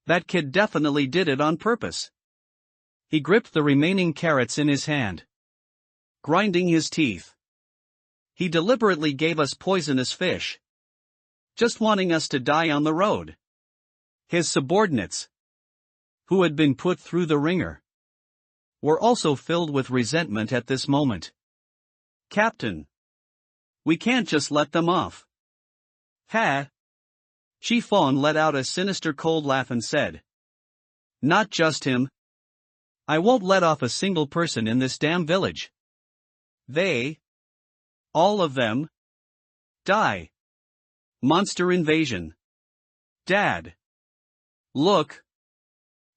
That kid definitely did it on purpose. He gripped the remaining carrots in his hand, grinding his teeth. He deliberately gave us poisonous fish, just wanting us to die on the road. His subordinates, who had been put through the ringer, were also filled with resentment at this moment. Captain. We can't just let them off. Ha! Qi Feng let out a sinister cold laugh and said. Not just him. I won't let off a single person in this damn village. They, all of them, die. Monster invasion. Dad. Look.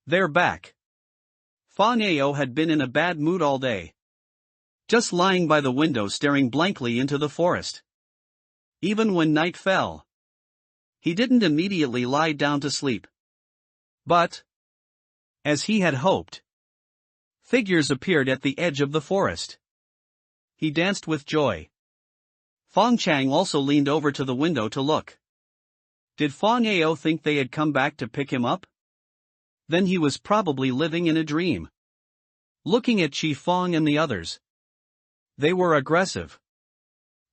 They're back. Fang Ao had been in a bad mood all day, just lying by the window staring blankly into the forest. Even when night fell, he didn't immediately lie down to sleep. But, as he had hoped, figures appeared at the edge of the forest. He danced with joy. Fang Chang also leaned over to the window to look. Did Fang Ao think they had come back to pick him up? Then he was probably living in a dream. Looking at Qi Feng and the others, they were aggressive,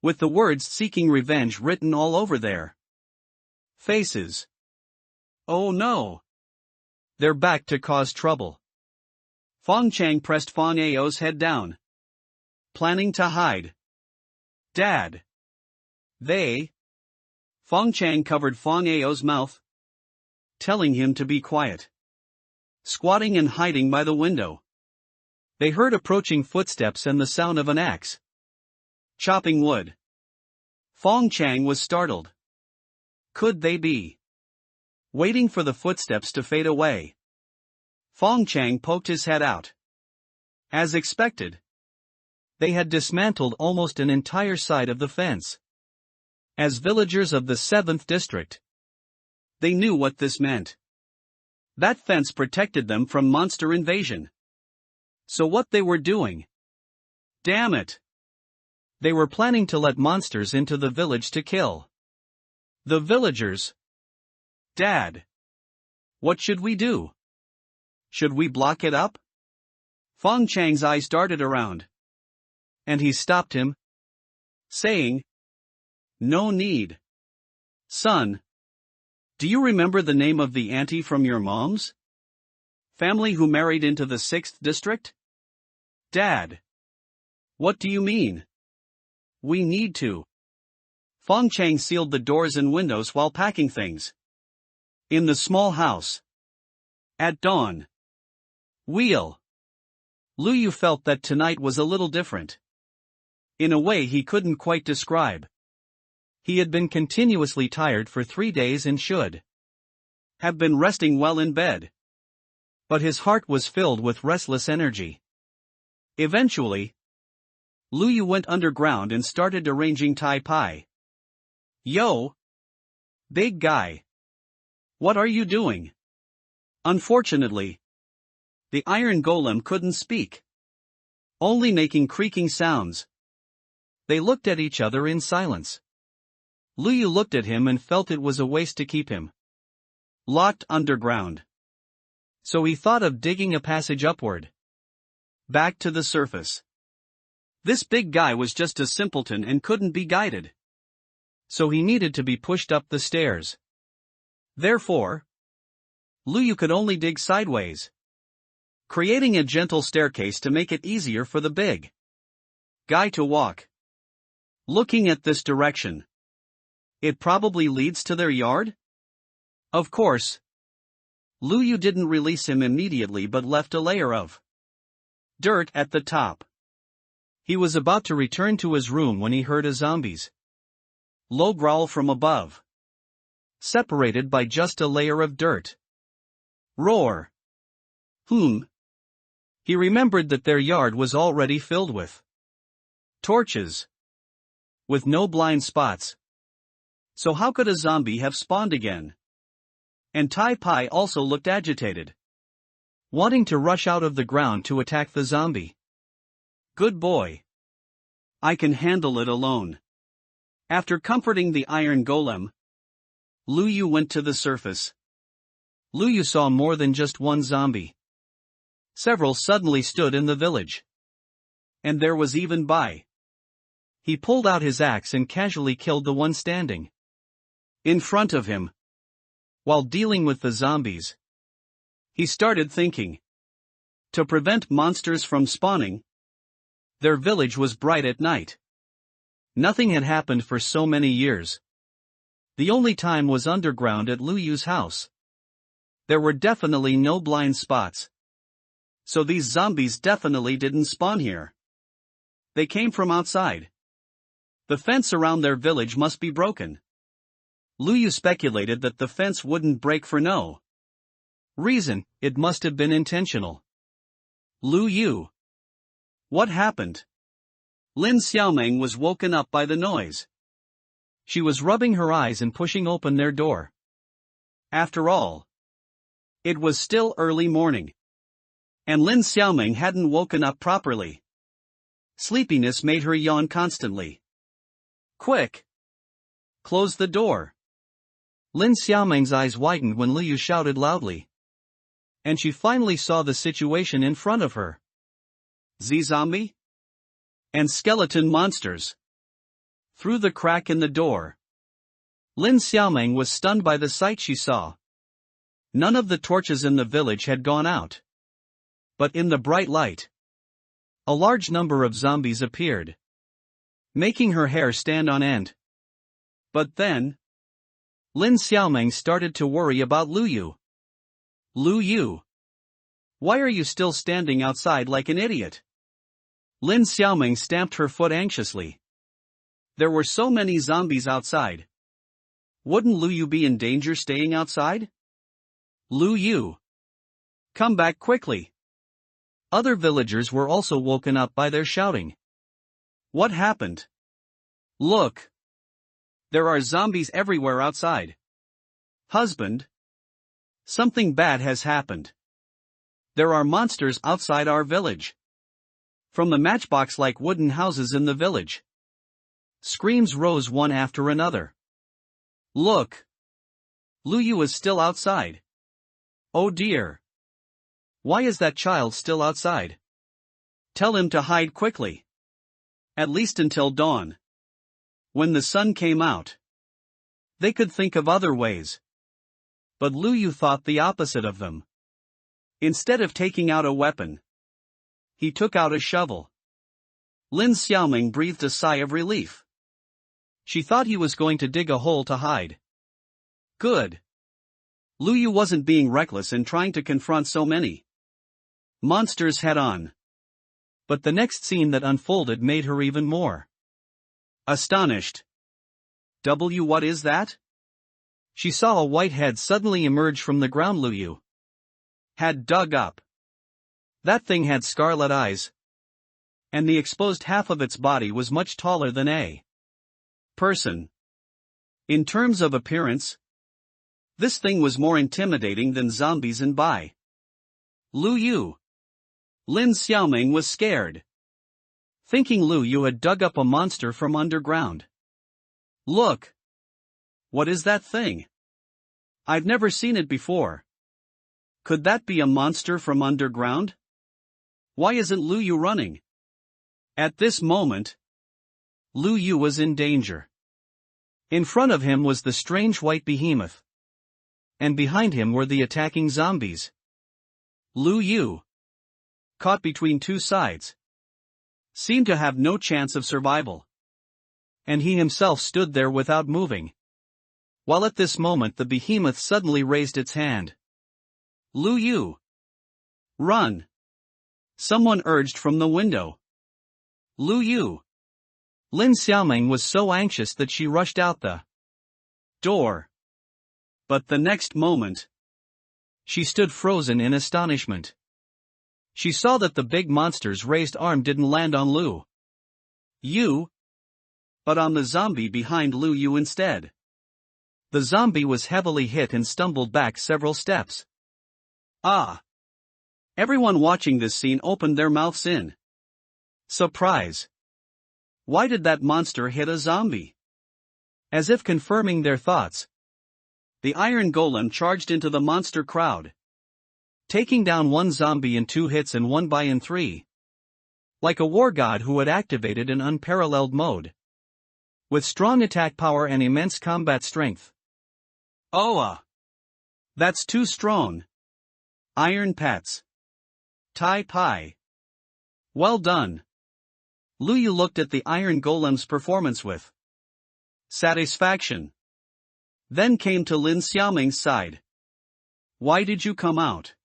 with the words seeking revenge written all over their faces. Oh no! They're back to cause trouble. Fang Chang pressed Fang Ao's head down, planning to hide. Dad! They... Fang Chang covered Fang Ao's mouth, telling him to be quiet. Squatting and hiding by the window, they heard approaching footsteps and the sound of an axe chopping wood. Fang Chang was startled. Could they be waiting for the footsteps to fade away? Fang Chang poked his head out. As expected, they had dismantled almost an entire side of the fence. As villagers of the 7th district, they knew what this meant. That fence protected them from monster invasion. So what they were doing? Damn it! They were planning to let monsters into the village to kill the villagers. Dad, what should we do? Should we block it up? Feng Chang's eyes darted around. And he stopped him, saying, "No need. Son, do you remember the name of the auntie from your mom's family who married into the 6th district? Dad, what do you mean? We need to." Feng Chang sealed the doors and windows while packing things. In the small house. At dawn. Wheel. Lu Yu felt that tonight was a little different. In a way he couldn't quite describe. He had been continuously tired for 3 days and should have been resting well in bed. But his heart was filled with restless energy. Eventually, Lu Yu went underground and started arranging Tai Pai. "Yo! Big guy! What are you doing?" Unfortunately, the iron golem couldn't speak, only making creaking sounds. They looked at each other in silence. Lu Yu looked at him and felt it was a waste to keep him locked underground. So he thought of digging a passage upward, back to the surface. This big guy was just a simpleton and couldn't be guided. So he needed to be pushed up the stairs. Therefore, Lu Yu could only dig sideways, creating a gentle staircase to make it easier for the big guy to walk. Looking at this direction, it probably leads to their yard? Of course. Lu Yu didn't release him immediately but left a layer of dirt at the top. He was about to return to his room when he heard a zombie's low growl from above, separated by just a layer of dirt. Roar. He remembered that their yard was already filled with torches, with no blind spots. So how could a zombie have spawned again? And Tai Pai also looked agitated, wanting to rush out of the ground to attack the zombie. "Good boy. I can handle it alone." After comforting the iron golem, Lu Yu went to the surface. Lu Yu saw more than just one zombie. Several suddenly stood in the village. And there was even Bai. He pulled out his axe and casually killed the one standing in front of him. While dealing with the zombies, he started thinking. To prevent monsters from spawning, their village was bright at night. Nothing had happened for so many years. The only time was underground at Lu Yu's house. There were definitely no blind spots. So these zombies definitely didn't spawn here. They came from outside. The fence around their village must be broken. Lu Yu speculated that the fence wouldn't break for no reason, it must have been intentional. Lu Yu. What happened? Lin Xiaomeng was woken up by the noise. She was rubbing her eyes and pushing open their door. After all, it was still early morning. And Lin Xiaomeng hadn't woken up properly. Sleepiness made her yawn constantly. "Quick! Close the door." Lin Xiaomeng's eyes widened when Lu Yu shouted loudly. And she finally saw the situation in front of her. Z-zombie? And skeleton monsters. Through the crack in the door, Lin Xiaomeng was stunned by the sight she saw. None of the torches in the village had gone out. But in the bright light, a large number of zombies appeared, making her hair stand on end. But then, Lin Xiaomeng started to worry about Lu Yu. "Lu Yu, why are you still standing outside like an idiot?" Lin Xiaomeng stamped her foot anxiously. There were so many zombies outside. Wouldn't Lu Yu be in danger staying outside? "Lu Yu, come back quickly." Other villagers were also woken up by their shouting. "What happened? Look! There are zombies everywhere outside. Husband, something bad has happened. There are monsters outside our village. From the matchbox-like wooden houses in the village, Screams rose one after another. Look! Lu Yu is still outside. Oh dear! Why is that child still outside? Tell him to hide quickly. At least until dawn. When the sun came out. They could think of other ways. But Lu Yu thought the opposite of them. Instead of taking out a weapon, he took out a shovel. Lin Xiaoming breathed a sigh of relief. She thought he was going to dig a hole to hide. Good. Lu Yu wasn't being reckless in trying to confront so many monsters head-on. But the next scene that unfolded made her even more astonished. What is that? She saw a white head suddenly emerge from the ground. Lu Yu had dug up. That thing had scarlet eyes. And the exposed half of its body was much taller than a person. In terms of appearance, this thing was more intimidating than zombies and by Lu Yu. Lin Xiaoming was scared, thinking Lu Yu had dug up a monster from underground. Look! What is that thing? I've never seen it before. Could that be a monster from underground? Why isn't Lu Yu running? At this moment, Lu Yu was in danger. In front of him was the strange white behemoth. And behind him were the attacking zombies. Lu Yu, caught between two sides, seemed to have no chance of survival. And he himself stood there without moving. While at this moment the behemoth suddenly raised its hand. Lu Yu! Run! Someone urged from the window. Lu Yu! Lin Xiaoming was so anxious that she rushed out the door. But the next moment, she stood frozen in astonishment. She saw that the big monster's raised arm didn't land on Lu Yu, but on the zombie behind Lu Yu instead. The zombie was heavily hit and stumbled back several steps. Ah! Everyone watching this scene opened their mouths in surprise. Why did that monster hit a zombie? As if confirming their thoughts, the iron golem charged into the monster crowd, taking down one zombie in 2 hits and one in 3. Like a war god who had activated an unparalleled mode. With strong attack power and immense combat strength. That's too strong. Iron pets. Tai Pai. Well done. Lu Yu looked at the iron golem's performance with satisfaction. Then came to Lin Xiaoming's side. Why did you come out?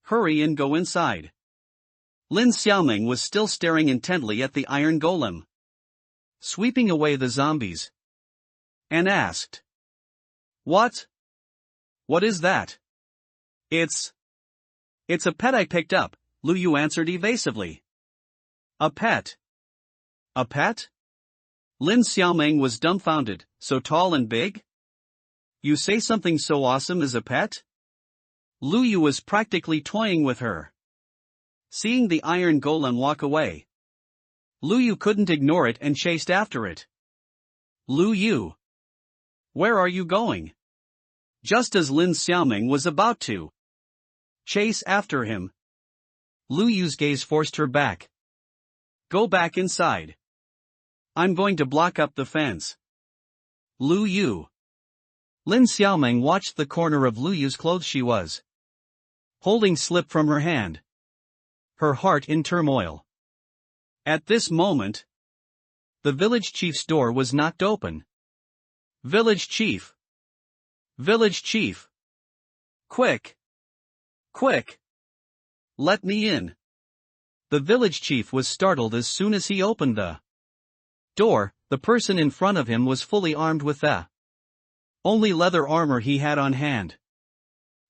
Hurry and go inside. Lin Xiaoming was still staring intently at the iron golem, sweeping away the zombies, and asked, What? What is that? It's a pet I picked up, Lu Yu answered evasively. A pet? A pet? Lin Xiaoming was dumbfounded. So tall and big? You say something so awesome as a pet? Lu Yu was practically toying with her. Seeing the iron golem walk away, Lu Yu couldn't ignore it and chased after it. Lu Yu! Where are you going? Just as Lin Xiaoming was about to chase after him, Lu Yu's gaze forced her back. Go back inside. I'm going to block up the fence. Lu Yu. Lin Xiaoming watched the corner of Lu Yu's clothes she was holding slip from her hand, her heart in turmoil. At this moment, the village chief's door was knocked open. Village chief! Village chief! Quick! Quick! Let me in! The village chief was startled as soon as he opened the door. The person in front of him was fully armed with the only leather armor he had on hand,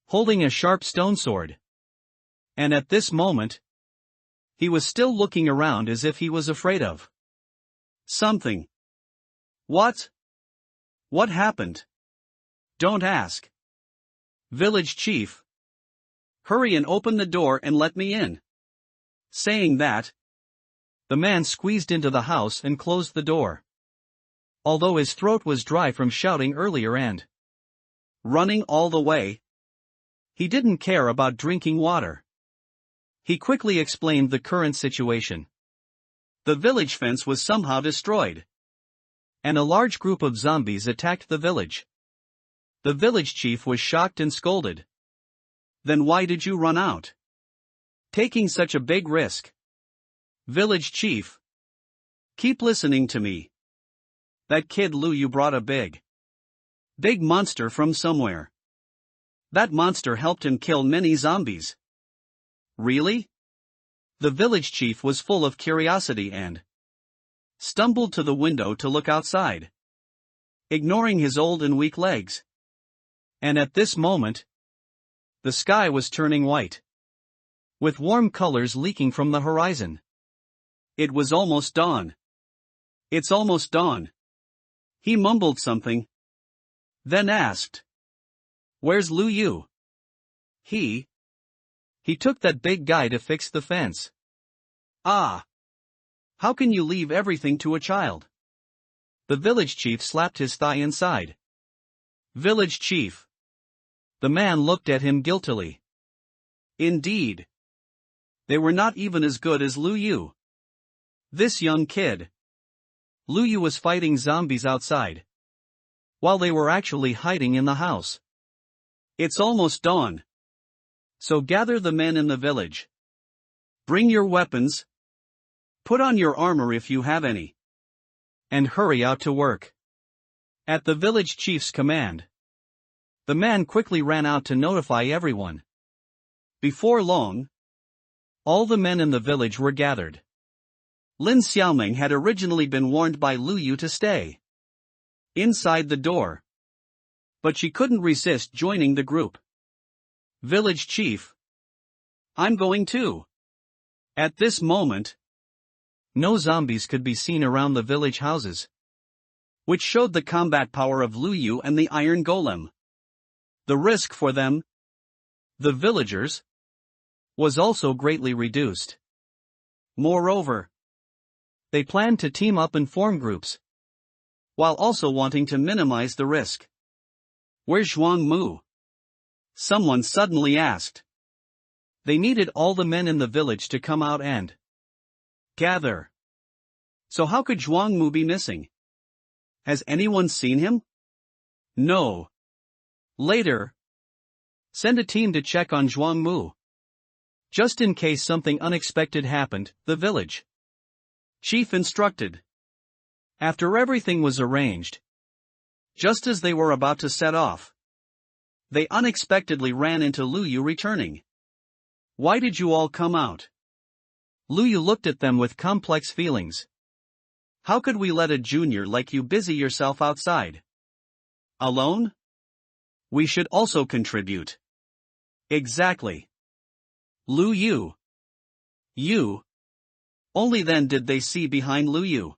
holding a sharp stone sword. And at this moment, he was still looking around as if he was afraid of something. What? What happened? Don't ask. Village chief. Hurry and open the door and let me in. Saying that, the man squeezed into the house and closed the door. although his throat was dry from shouting earlier and running all the way. He didn't care about drinking water. He quickly explained the current situation. The village fence was somehow destroyed, and a large group of zombies attacked the village. The village chief was shocked and scolded. Then why did you run out? Taking such a big risk. Village chief. Keep listening to me. That kid Liu brought a big monster from somewhere. That monster helped him kill many zombies. Really? The village chief was full of curiosity and stumbled to the window to look outside, ignoring his old and weak legs. And at this moment, the sky was turning white, with warm colors leaking from the horizon. It was almost dawn. It's almost dawn. He mumbled something, then asked, "Where's Liu?" He took that big guy to fix the fence. Ah! How can you leave everything to a child? The village chief slapped his thigh inside. Village chief. The man looked at him guiltily. Indeed. They were not even as good as Liu. This young kid. Liu was fighting zombies outside, while they were actually hiding in the house. It's almost dawn. So gather the men in the village. Bring your weapons. Put on your armor if you have any. And hurry out to work. At the village chief's command, the man quickly ran out to notify everyone. Before long, all the men in the village were gathered. Lin Xiaoming had originally been warned by Liu to stay inside the door, but she couldn't resist joining the group. Village chief. I'm going too. At this moment, no zombies could be seen around the village houses, which showed the combat power of Liu and the iron golem. The risk for them, the villagers, was also greatly reduced. Moreover, they planned to team up and form groups, while also wanting to minimize the risk. Where's Zhuang Mu? Someone suddenly asked. They needed all the men in the village to come out and gather. So how could Zhuang Mu be missing? Has anyone seen him? No. Later. Send a team to check on Zhuang Mu. Just in case something unexpected happened, the village chief instructed. After everything was arranged, just as they were about to set off, they unexpectedly ran into Liu returning. Why did you all come out? Liu looked at them with complex feelings. How could we let a junior like you busy yourself outside? Alone? We should also contribute. Exactly. Liu. You. Only then did they see behind Liu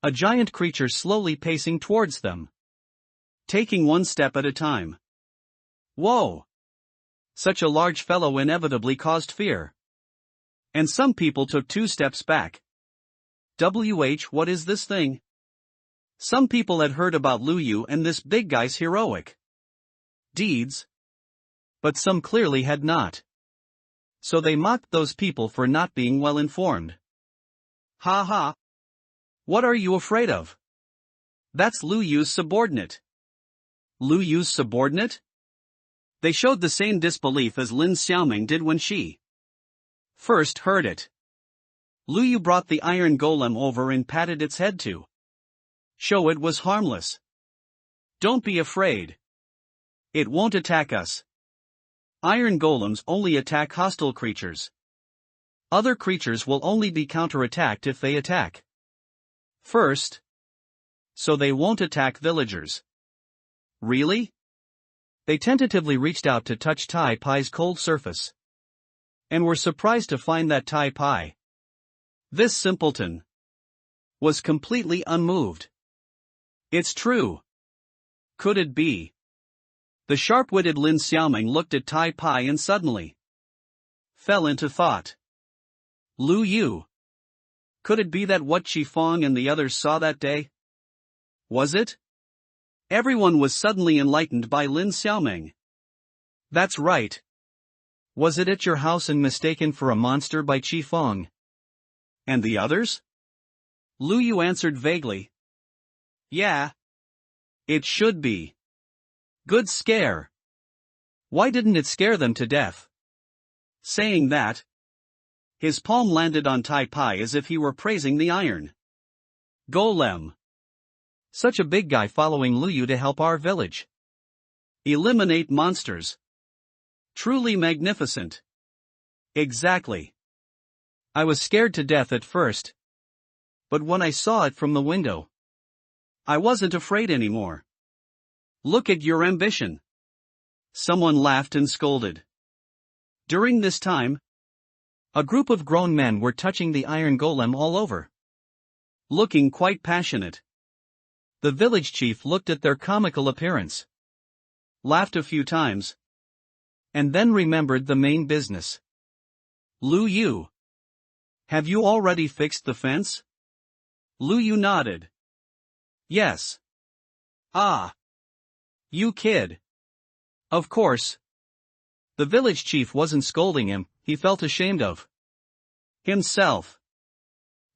a giant creature slowly pacing towards them, taking one step at a time. Whoa! Such a large fellow inevitably caused fear. And some people took 2 steps back. What is this thing? Some people had heard about Liu and this big guy's heroic deeds, but some clearly had not. So they mocked those people for not being well informed. Ha ha! What are you afraid of? That's Liu's subordinate. Liu's subordinate? They showed the same disbelief as Lin Xiaoming did when she first heard it. Liu brought the iron golem over and patted its head to show it was harmless. Don't be afraid. It won't attack us. Iron golems only attack hostile creatures. Other creatures will only be counterattacked if they attack first. So they won't attack villagers. Really? They tentatively reached out to touch Tai Pai's cold surface, and were surprised to find that Tai Pai, this simpleton, was completely unmoved. It's true. Could it be? The sharp-witted Lin Xiaoming looked at Tai Pai and suddenly fell into thought. Liu. Could it be that what Qifeng and the others saw that day? Was it? Everyone was suddenly enlightened by Lin Xiaoming. That's right. Was it at your house and mistaken for a monster by Qi Feng? And the others? Lu Yu answered vaguely. Yeah. It should be. Good scare. Why didn't it scare them to death? Saying that, his palm landed on Tai Pai as if he were praising the iron golem. Such a big guy following Lu Yu to help our village eliminate monsters. Truly magnificent. Exactly. I was scared to death at first. But when I saw it from the window, I wasn't afraid anymore. Look at your ambition. Someone laughed and scolded. During this time, a group of grown men were touching the iron golem all over, looking quite passionate. The village chief looked at their comical appearance, laughed a few times, and then remembered the main business. Lu Yu. Have you already fixed the fence? Lu Yu nodded. Yes. Ah. You kid. Of course. The village chief wasn't scolding him, he felt ashamed of himself.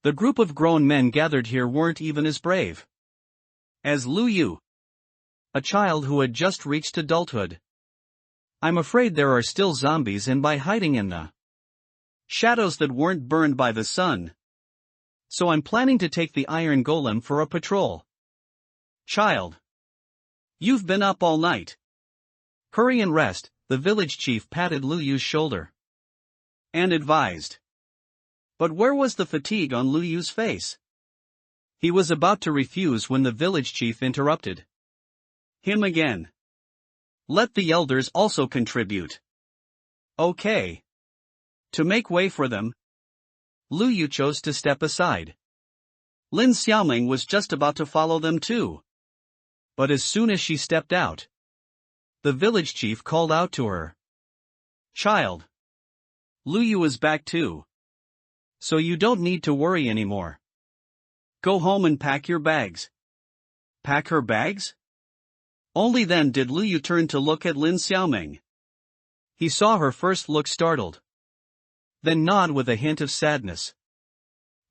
The group of grown men gathered here weren't even as brave as Lu Yu, a child who had just reached adulthood. I'm afraid there are still zombies and by hiding in the shadows that weren't burned by the sun. So I'm planning to take the iron golem for a patrol. Child. You've been up all night. Hurry and rest, the village chief patted Lu Yu's shoulder and advised. But where was the fatigue on Lu Yu's face? He was about to refuse when the village chief interrupted him again. Let the elders also contribute. Okay. To make way for them, Lu Yu chose to step aside. Lin Xiaoming was just about to follow them too. But as soon as she stepped out, the village chief called out to her. Child. Lu Yu is back too. So you don't need to worry anymore. Go home and pack your bags. Pack her bags? Only then did Lu Yu turn to look at Lin Xiaoming. He saw her first look startled, then nod with a hint of sadness.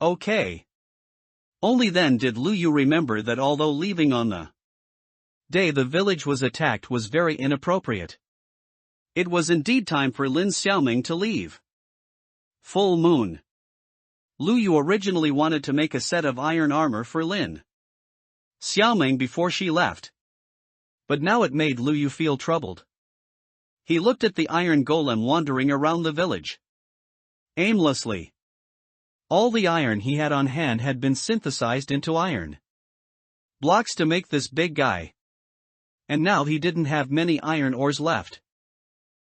Okay. Only then did Lu Yu remember that although leaving on the day the village was attacked was very inappropriate, it was indeed time for Lin Xiaoming to leave. Full moon. Lu Yu originally wanted to make a set of iron armor for Lin Xiaoming before she left. But now it made Lu Yu feel troubled. He looked at the iron golem wandering around the village aimlessly. All the iron he had on hand had been synthesized into iron blocks to make this big guy. And now he didn't have many iron ores left.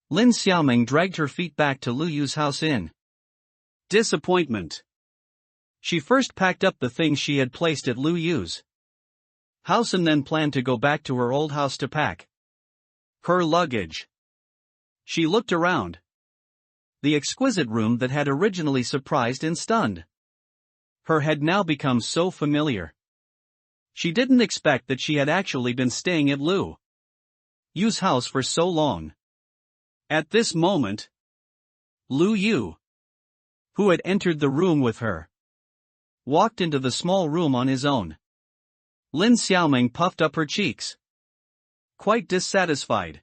Lin Xiaoming dragged her feet back to Lu Yu's house in disappointment. She first packed up the things she had placed at Lu Yu's house and then planned to go back to her old house to pack her luggage. She looked around. The exquisite room that had originally surprised and stunned her had now become so familiar. She didn't expect that she had actually been staying at Lu Yu's house for so long. At this moment, Lu Yu, who had entered the room with her, walked into the small room on his own. Lin Xiaoming puffed up her cheeks, quite dissatisfied.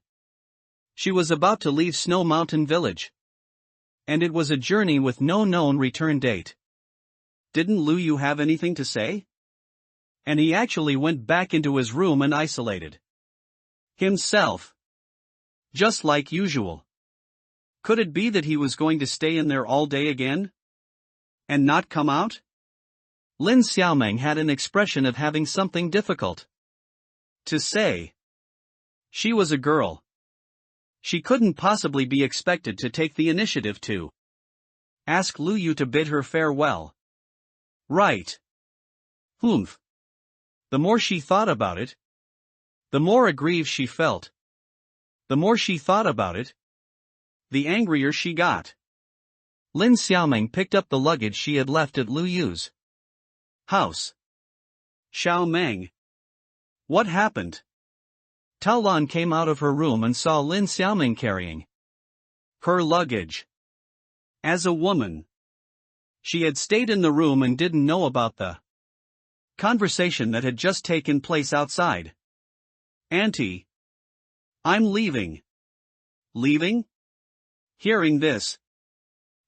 She was about to leave Snow Mountain Village, and it was a journey with no known return date. Didn't Lu Yu have anything to say? And he actually went back into his room and isolated himself, just like usual. Could it be that he was going to stay in there all day again? And not come out? Lin Xiaoming had an expression of having something difficult to say. She was a girl. She couldn't possibly be expected to take the initiative to ask Lu Yu to bid her farewell. Right. Humph. The more she thought about it, the more aggrieved she felt. The more she thought about it, the angrier she got. Lin Xiaoming picked up the luggage she had left at Lu Yu's house. Xiao Meng. What happened? Tao Lan came out of her room and saw Lin Xiaoming carrying her luggage. As a woman, she had stayed in the room and didn't know about the conversation that had just taken place outside. Auntie, I'm leaving. Leaving? Hearing this,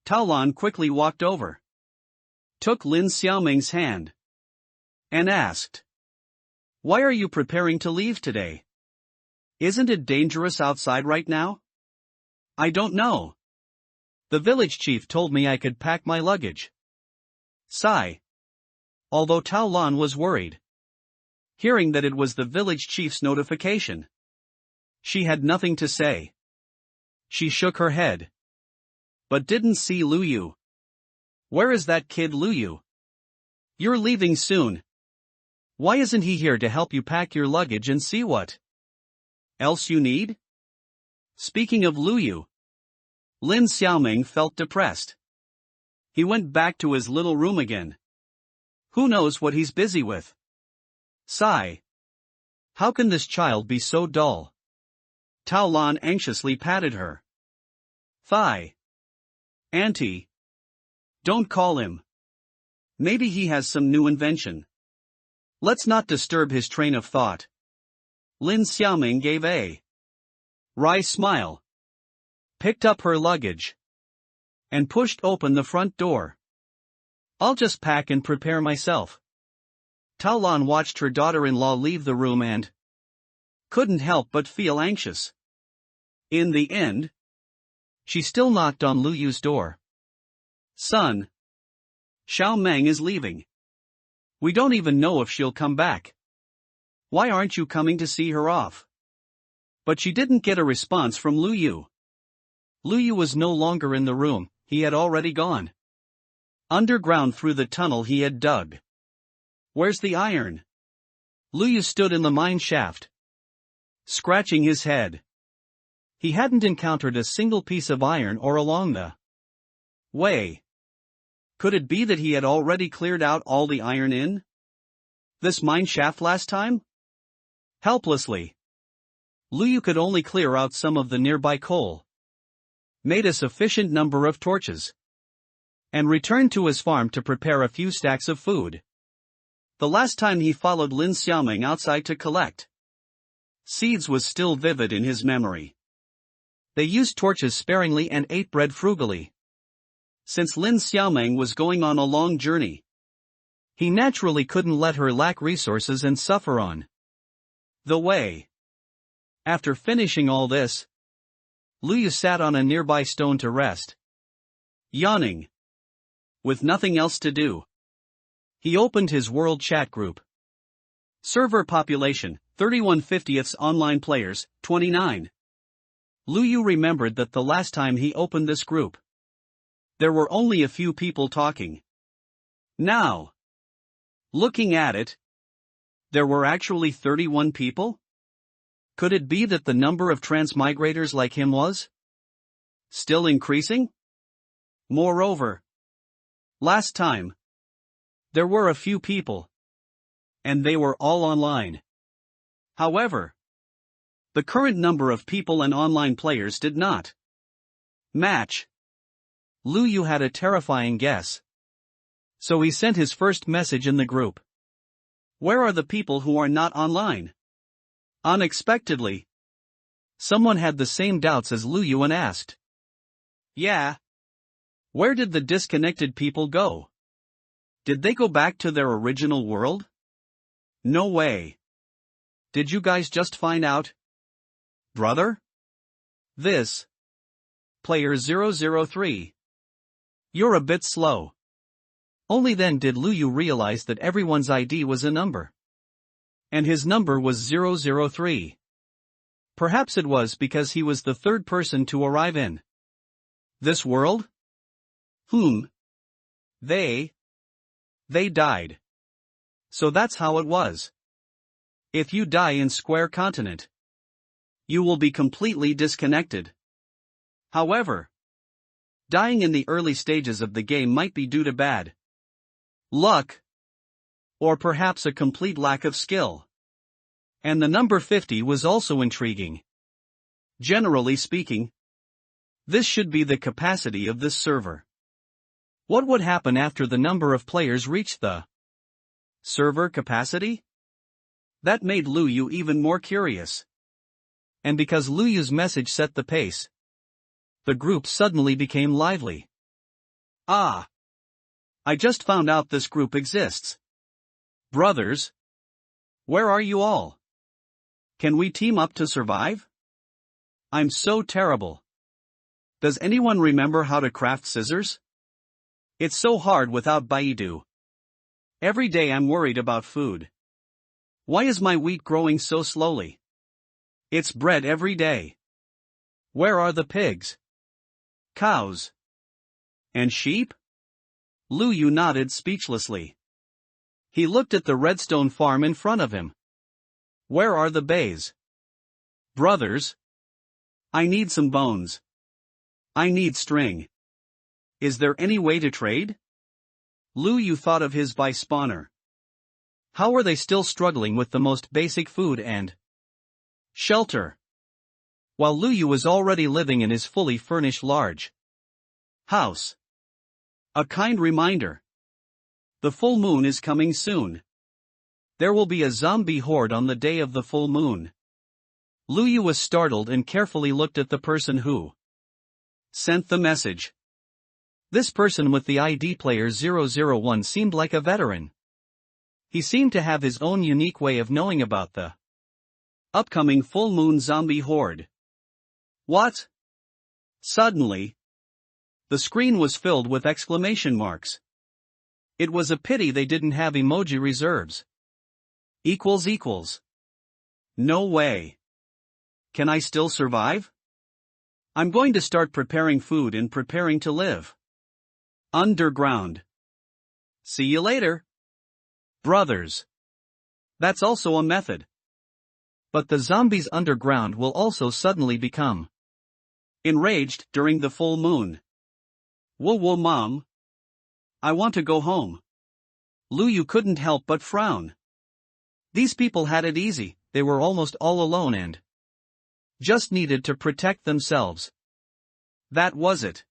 Tao Lan quickly walked over, took Lin Xiaoming's hand, and asked, "Why are you preparing to leave today? Isn't it dangerous outside right now?" "I don't know. The village chief told me I could pack my luggage." Sigh. Although Tao Lan was worried, hearing that it was the village chief's notification, she had nothing to say. She shook her head, but didn't see Lu Yu. "Where is that kid Lu Yu? You're leaving soon. Why isn't he here to help you pack your luggage and see what else you need?" Speaking of Lu Yu, Lin Xiaoming felt depressed. He went back to his little room again. Who knows what he's busy with? Sigh. How can this child be so dull? Tao Lan anxiously patted her thigh. "Auntie, don't call him. Maybe he has some new invention. Let's not disturb his train of thought." Lin Xiaoming gave a wry smile, picked up her luggage, and pushed open the front door. "I'll just pack and prepare myself." Tao Lan watched her daughter-in-law leave the room and couldn't help but feel anxious. In the end, she still knocked on Lu Yu's door. "Son, Xiao Meng is leaving. We don't even know if she'll come back. Why aren't you coming to see her off?" But she didn't get a response from Lu Yu. Lu Yu was no longer in the room, he had already gone underground through the tunnel he had dug. "Where's the iron?" Lu Yu stood in the mine shaft, scratching his head. He hadn't encountered a single piece of iron ore along the way. Could it be that he had already cleared out all the iron in this mine shaft last time? Helplessly, Lu Yu could only clear out some of the nearby coal, made a sufficient number of torches, and returned to his farm to prepare a few stacks of food. The last time he followed Lin Xiaoming outside to collect seeds was still vivid in his memory. They used torches sparingly and ate bread frugally. Since Lin Xiaoming was going on a long journey, he naturally couldn't let her lack resources and suffer on the way. After finishing all this, Lu Yu sat on a nearby stone to rest, yawning. With nothing else to do, he opened his world chat group. Server population, 31/50ths, online players, 29. Lu Yu remembered that the last time he opened this group, there were only a few people talking. Now, looking at it, there were actually 31 people? Could it be that the number of transmigrators like him was still increasing? Moreover, last time, there were a few people, and they were all online. However, the current number of people and online players did not match. Lu Yu had a terrifying guess. So he sent his first message in the group. "Where are the people who are not online?" Unexpectedly, someone had the same doubts as Lu Yu and asked, "Yeah. Where did the disconnected people go? Did they go back to their original world?" "No way. Did you guys just find out?" "Brother? This player 003. You're a bit slow." Only then did Lu Yu realize that everyone's ID was a number. And his number was 003. Perhaps it was because he was the third person to arrive in this world? They died. So that's how it was. If you die in Square Continent, you will be completely disconnected. However, dying in the early stages of the game might be due to bad luck, or perhaps a complete lack of skill. And the number 50 was also intriguing. Generally speaking, this should be the capacity of this server. What would happen after the number of players reached the server capacity? That made Lu Yu even more curious. And because Lu Yu's message set the pace, the group suddenly became lively. Ah! I just found out this group exists. Brothers, where are you all? Can we team up to survive? I'm so terrible. Does anyone remember how to craft scissors? It's so hard without Baidu. Every day I'm worried about food. Why is my wheat growing so slowly? It's bred every day. Where are the pigs? Cows? And sheep? Lu Yu nodded speechlessly. He looked at the redstone farm in front of him. Where are the bays? Brothers, I need some bones. I need string. Is there any way to trade? Lu Yu thought of his by-spawner. How were they still struggling with the most basic food and shelter? While Lu Yu was already living in his fully furnished large house. A kind reminder. The full moon is coming soon. There will be a zombie horde on the day of the full moon. Lu Yu was startled and carefully looked at the person who sent the message. This person with the ID player 001 seemed like a veteran. He seemed to have his own unique way of knowing about the upcoming full moon zombie horde. What? Suddenly, the screen was filled with exclamation marks. It was a pity they didn't have emoji reserves. No way. Can I still survive? I'm going to start preparing food and preparing to live underground. See you later, brothers. That's also a method. But the zombies underground will also suddenly become enraged during the full moon. Whoa mom. I want to go home. Lu Yu couldn't help but frown. These people had it easy, they were almost all alone and just needed to protect themselves. That was it.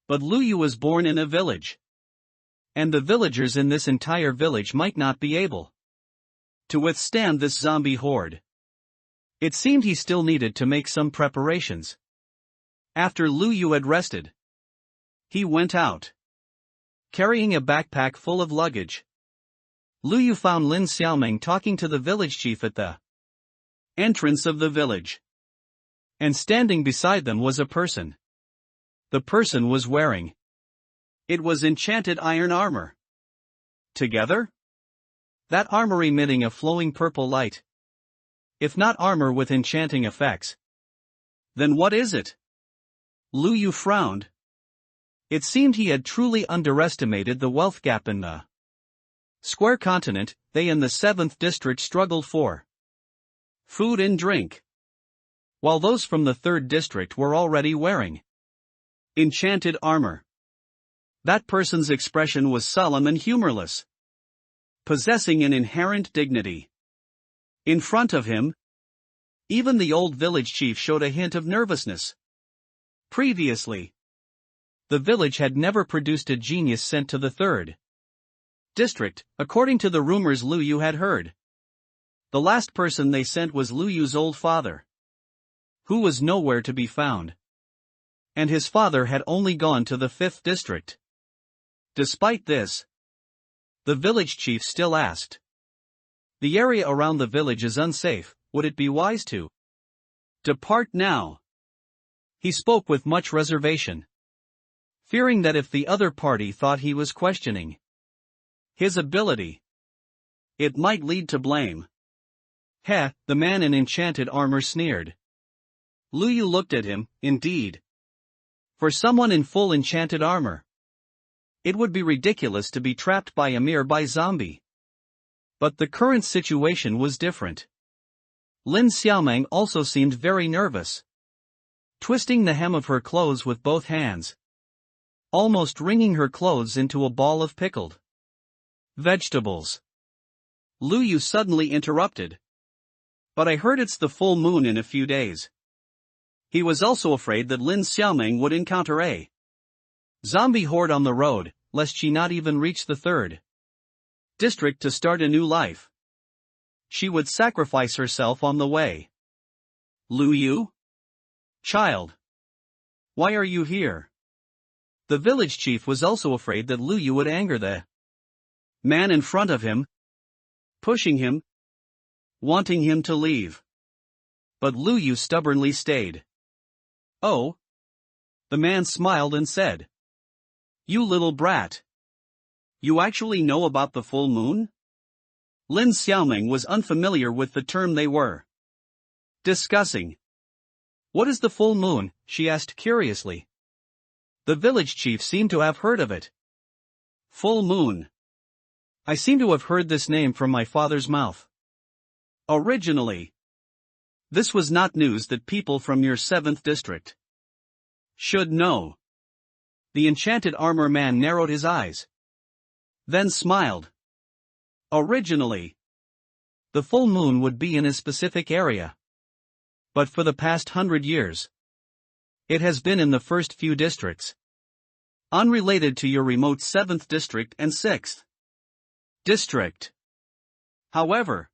But Lu Yu was born in a village. And the villagers in this entire village might not be able to withstand this zombie horde. It seemed he still needed to make some preparations. After Lu Yu had rested, he went out, carrying a backpack full of luggage. Lu Yu found Lin Xiaoming talking to the village chief at the entrance of the village. And standing beside them was a person. The person was wearing. It was enchanted iron armor. Together? That armor emitting a flowing purple light. If not armor with enchanting effects, then what is it? Lu Yu frowned. It seemed he had truly underestimated the wealth gap in the square continent. They in the 7th district struggled for food and drink, while those from the 3rd district were already wearing enchanted armor. That person's expression was solemn and humorless, possessing an inherent dignity. In front of him, even the old village chief showed a hint of nervousness. Previously, the village had never produced a genius sent to the 3rd district, according to the rumors Lu Yu had heard. The last person they sent was Lu Yu's old father, who was nowhere to be found. And his father had only gone to the 5th district. Despite this, the village chief still asked. The area around the village is unsafe, would it be wise to depart now? He spoke with much reservation, fearing that if the other party thought he was questioning his ability, it might lead to blame. Heh, the man in enchanted armor sneered. Lu Yu looked at him. Indeed, for someone in full enchanted armor, it would be ridiculous to be trapped by a nearby zombie. But the current situation was different. Lin Xiaoming also seemed very nervous, twisting the hem of her clothes with both hands, almost wringing her clothes into a ball of pickled vegetables. Lu Yu suddenly interrupted. But I heard it's the full moon in a few days. He was also afraid that Lin Xiaoming would encounter a zombie horde on the road, lest she not even reach the third district to start a new life. She would sacrifice herself on the way. Lu Yu? Child. Why are you here? The village chief was also afraid that Lu Yu would anger the man in front of him, pushing him, wanting him to leave. But Lu Yu stubbornly stayed. Oh. The man smiled and said, "You little brat. You actually know about the full moon?" Lin Xiaoming was unfamiliar with the term they were discussing. "What is the full moon?" she asked curiously. The village chief seemed to have heard of it. Full moon. I seem to have heard this name from my father's mouth. Originally. This was not news that people from your 7th district should know. The enchanted armor man narrowed his eyes, then smiled. Originally, the full moon would be in a specific area. But for the past 100 years, it has been in the first few districts, unrelated to your remote 7th district and 6th district. However,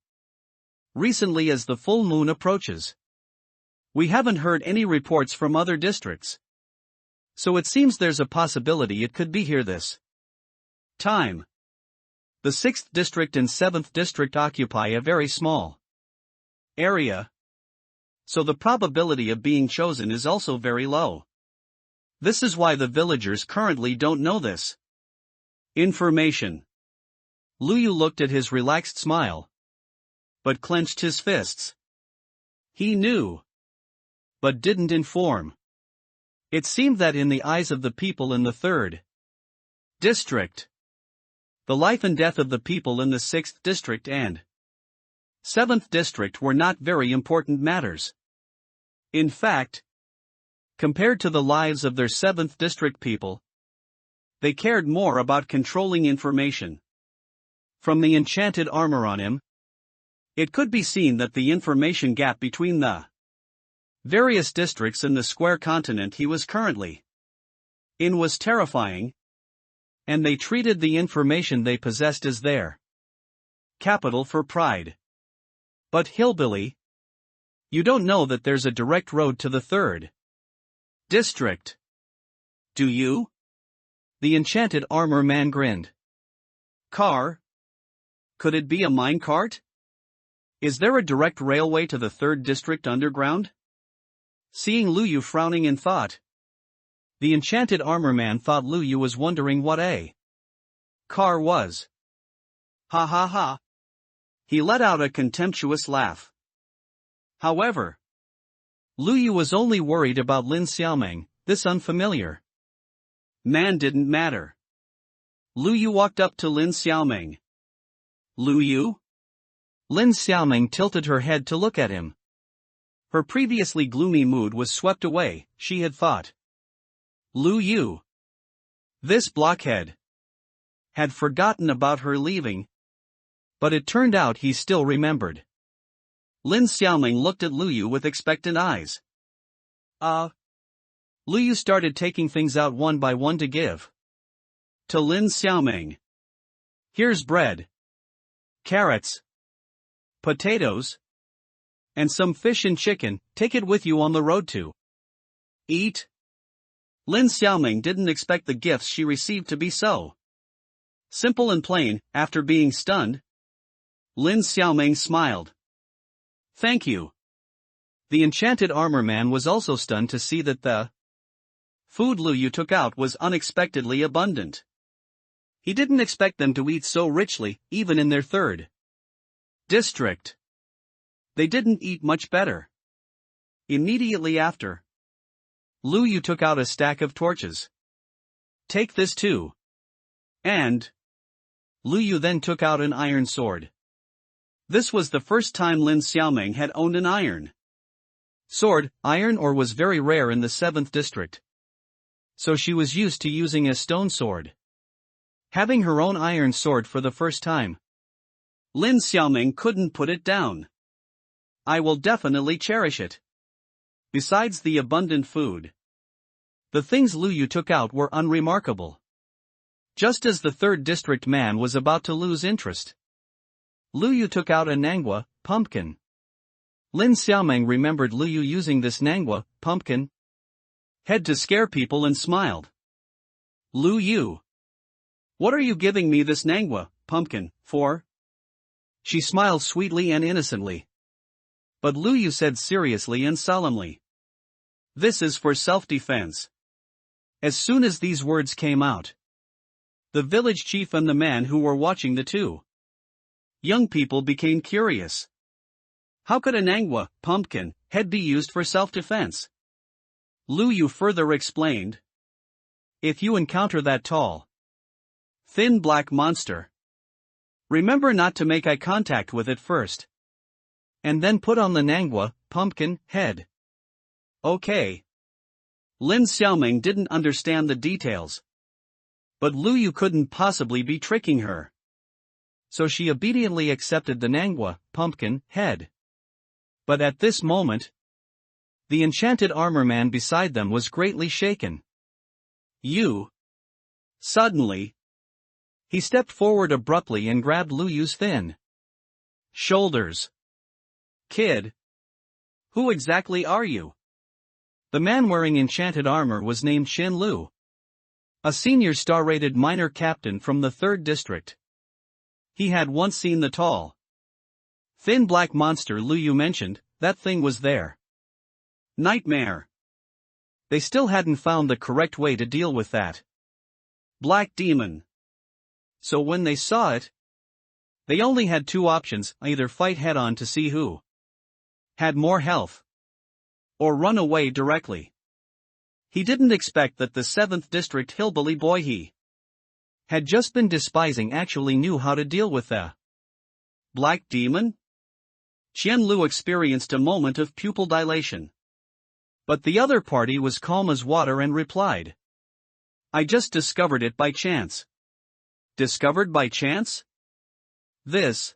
recently as the full moon approaches, we haven't heard any reports from other districts. So it seems there's a possibility it could be here this time. The 6th district and 7th district occupy a very small area, so the probability of being chosen is also very low. This is why the villagers currently don't know this information. Lu Yu looked at his relaxed smile, but clenched his fists. He knew, but didn't inform. It seemed that in the eyes of the people in the 3rd district, the life and death of the people in the 6th district and 7th district were not very important matters. In fact, compared to the lives of their 7th district people, they cared more about controlling information. From the enchanted armor on him, it could be seen that the information gap between the various districts in the square continent he was currently in was terrifying, and they treated the information they possessed as their capital for pride. But hillbilly, you don't know that there's a direct road to the 3rd district, do you? The enchanted armor man grinned. Car? Could it be a minecart? Is there a direct railway to the 3rd district underground? Seeing Lu Yu frowning in thought, the enchanted armor man thought Lu Yu was wondering what a car was. Ha ha ha. He let out a contemptuous laugh. However, Lu Yu was only worried about Lin Xiaoming, this unfamiliar man didn't matter. Lu Yu walked up to Lin Xiaoming. Lu Yu? Lin Xiaoming tilted her head to look at him. Her previously gloomy mood was swept away, she had thought. Lu Yu, this blockhead, had forgotten about her leaving. But it turned out he still remembered. Lin Xiaoming looked at Lu Yu with expectant eyes. Lu Yu started taking things out one by one to give to Lin Xiaoming. Here's bread, carrots, potatoes, and some fish and chicken, take it with you on the road to eat. Lin Xiaoming didn't expect the gifts she received to be so simple and plain. After being stunned, Lin Xiaoming smiled. Thank you. The enchanted armor man was also stunned to see that the food Lu Yu took out was unexpectedly abundant. He didn't expect them to eat so richly, even in their 3rd district. They didn't eat much better. Immediately after, Lu Yu took out a stack of torches. Take this too. And Lu Yu then took out an iron sword. This was the first time Lin Xiaoming had owned an iron sword. Iron ore was very rare in the 7th district, so she was used to using a stone sword. Having her own iron sword for the first time, Lin Xiaoming couldn't put it down. I will definitely cherish it. Besides the abundant food, the things Lu Yu took out were unremarkable. Just as the 3rd District man was about to lose interest, Lu Yu took out a nangwa, pumpkin. Lin Xiaomeng remembered Lu Yu using this nangwa, pumpkin head to scare people and smiled. Lu Yu, what are you giving me this nangwa, pumpkin, for? She smiled sweetly and innocently. But Lu Yu said seriously and solemnly, this is for self-defense. As soon as these words came out, the village chief and the man who were watching the two young people became curious. How could a nangwa, pumpkin, head be used for self-defense? Lu Yu further explained. If you encounter that tall, thin black monster, remember not to make eye contact with it first. And then put on the nangwa, pumpkin, head. Okay. Lin Xiaoming didn't understand the details. But Lu Yu couldn't possibly be tricking her. So she obediently accepted the nangwa, pumpkin, head. But at this moment, the enchanted armor man beside them was greatly shaken. Suddenly, he stepped forward abruptly and grabbed Lu Yu's thin shoulders. Kid, who exactly are you? The man wearing enchanted armor was named Shin Lu, a senior star-rated minor captain from the 3rd District. He had once seen the tall, thin black monster Lu Yu mentioned. That thing was their nightmare. They still hadn't found the correct way to deal with that black demon. So when they saw it, they only had 2 options, either fight head-on to see who had more health, or run away directly. He didn't expect that the 7th District hillbilly boy he had just been despising actually knew how to deal with the black demon. Qian Lu experienced a moment of pupil dilation. But the other party was calm as water and replied, I just discovered it by chance. Discovered by chance? This?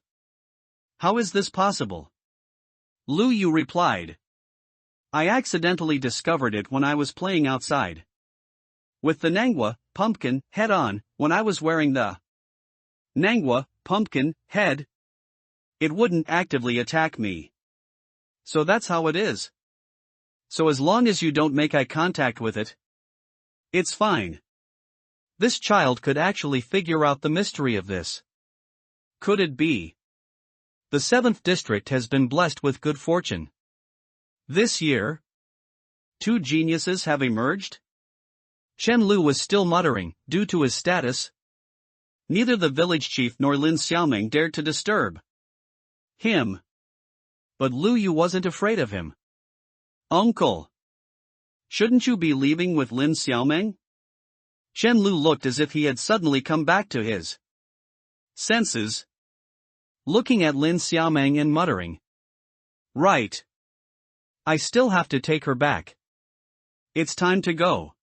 How is this possible? Lu Yu replied, I accidentally discovered it when I was playing outside with the nangwa, pumpkin, head on, when I was wearing the nangwa, pumpkin, head. It wouldn't actively attack me. So that's how it is. So as long as you don't make eye contact with it, it's fine. This child could actually figure out the mystery of this. Could it be? The 7th District has been blessed with good fortune. This year, 2 geniuses have emerged? Chen Lu was still muttering, due to his status. Neither the village chief nor Lin Xiaoming dared to disturb him. But Lu Yu wasn't afraid of him. Uncle, shouldn't you be leaving with Lin Xiaoming? Chen Lu looked as if he had suddenly come back to his senses, looking at Lin Xiaoming and muttering, right. I still have to take her back. It's time to go.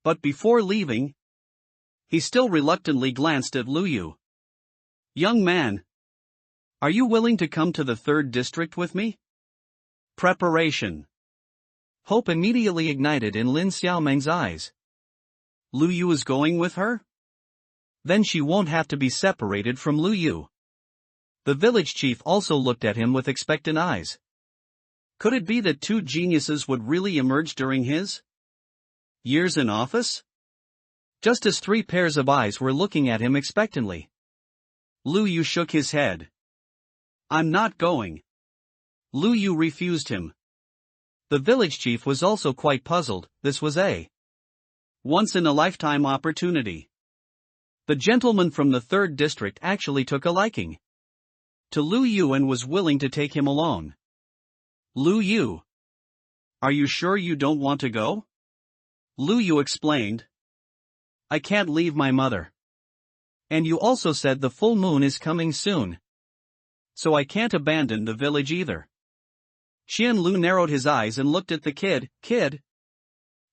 But before leaving, he still reluctantly glanced at Lu Yu. Young man, are you willing to come to the 3rd District with me? Preparation. Hope immediately ignited in Lin Xiaomeng's eyes. Lu Yu is going with her? Then she won't have to be separated from Lu Yu. The village chief also looked at him with expectant eyes. Could it be that 2 geniuses would really emerge during his years in office? Just as 3 pairs of eyes were looking at him expectantly. Lu Yu shook his head. I'm not going. Lu Yu refused him. The village chief was also quite puzzled. This was a once-in-a-lifetime opportunity. The gentleman from the 3rd District actually took a liking to Lu Yu and was willing to take him along. Lu Yu, are you sure you don't want to go? Lu Yu explained. I can't leave my mother. And you also said the full moon is coming soon. So I can't abandon the village either. Qian Lu narrowed his eyes and looked at the kid. Kid,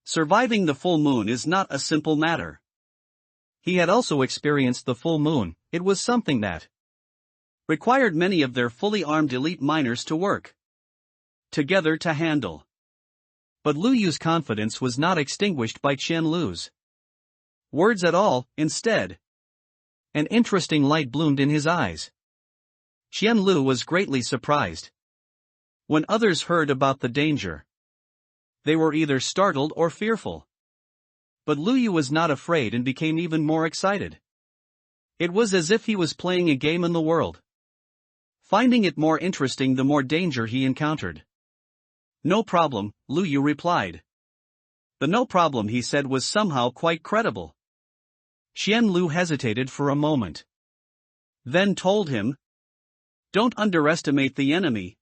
surviving the full moon is not a simple matter. He had also experienced the full moon. It was something that required many of their fully armed elite miners to work together to handle. But Lu Yu's confidence was not extinguished by Qian Lu's words at all. Instead, an interesting light bloomed in his eyes. Qian Lu was greatly surprised. When others heard about the danger, they were either startled or fearful. But Lu Yu was not afraid and became even more excited. It was as if he was playing a game in the world, finding it more interesting the more danger he encountered. "No problem," Lu Yu replied. The "no problem" he said was somehow quite credible. Qian Lu hesitated for a moment, then told him, "Don't underestimate the enemy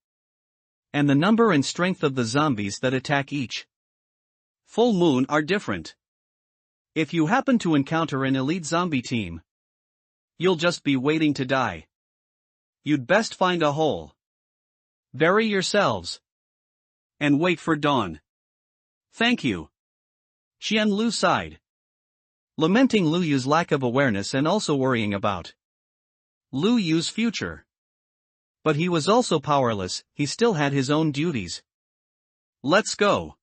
and the number and strength of the zombies that attack each full moon are different. If you happen to encounter an elite zombie team, you'll just be waiting to die. You'd best find a hole, bury yourselves, and wait for dawn." "Thank you." Qian Lu sighed, lamenting Lu Yu's lack of awareness and also worrying about Lu Yu's future. But he was also powerless, he still had his own duties. "Let's go."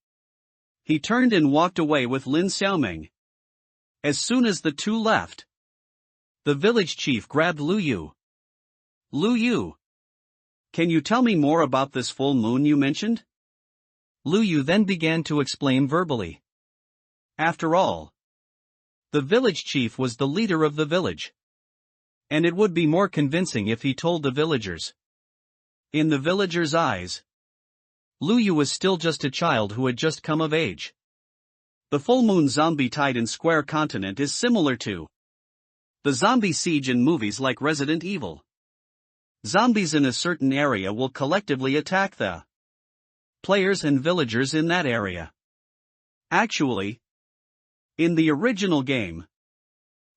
He turned and walked away with Lin Xiaoming. As soon as the two left, the village chief grabbed Lu Yu. "Lu Yu, can you tell me more about this full moon you mentioned?" Lu Yu then began to explain verbally. After all, the village chief was the leader of the village, and it would be more convincing if he told the villagers. In the villagers' eyes, Lu Yu was still just a child who had just come of age. The full moon zombie tide in Square Continent is similar to the zombie siege in movies like Resident Evil. Zombies in a certain area will collectively attack the players and villagers in that area. Actually, in the original game,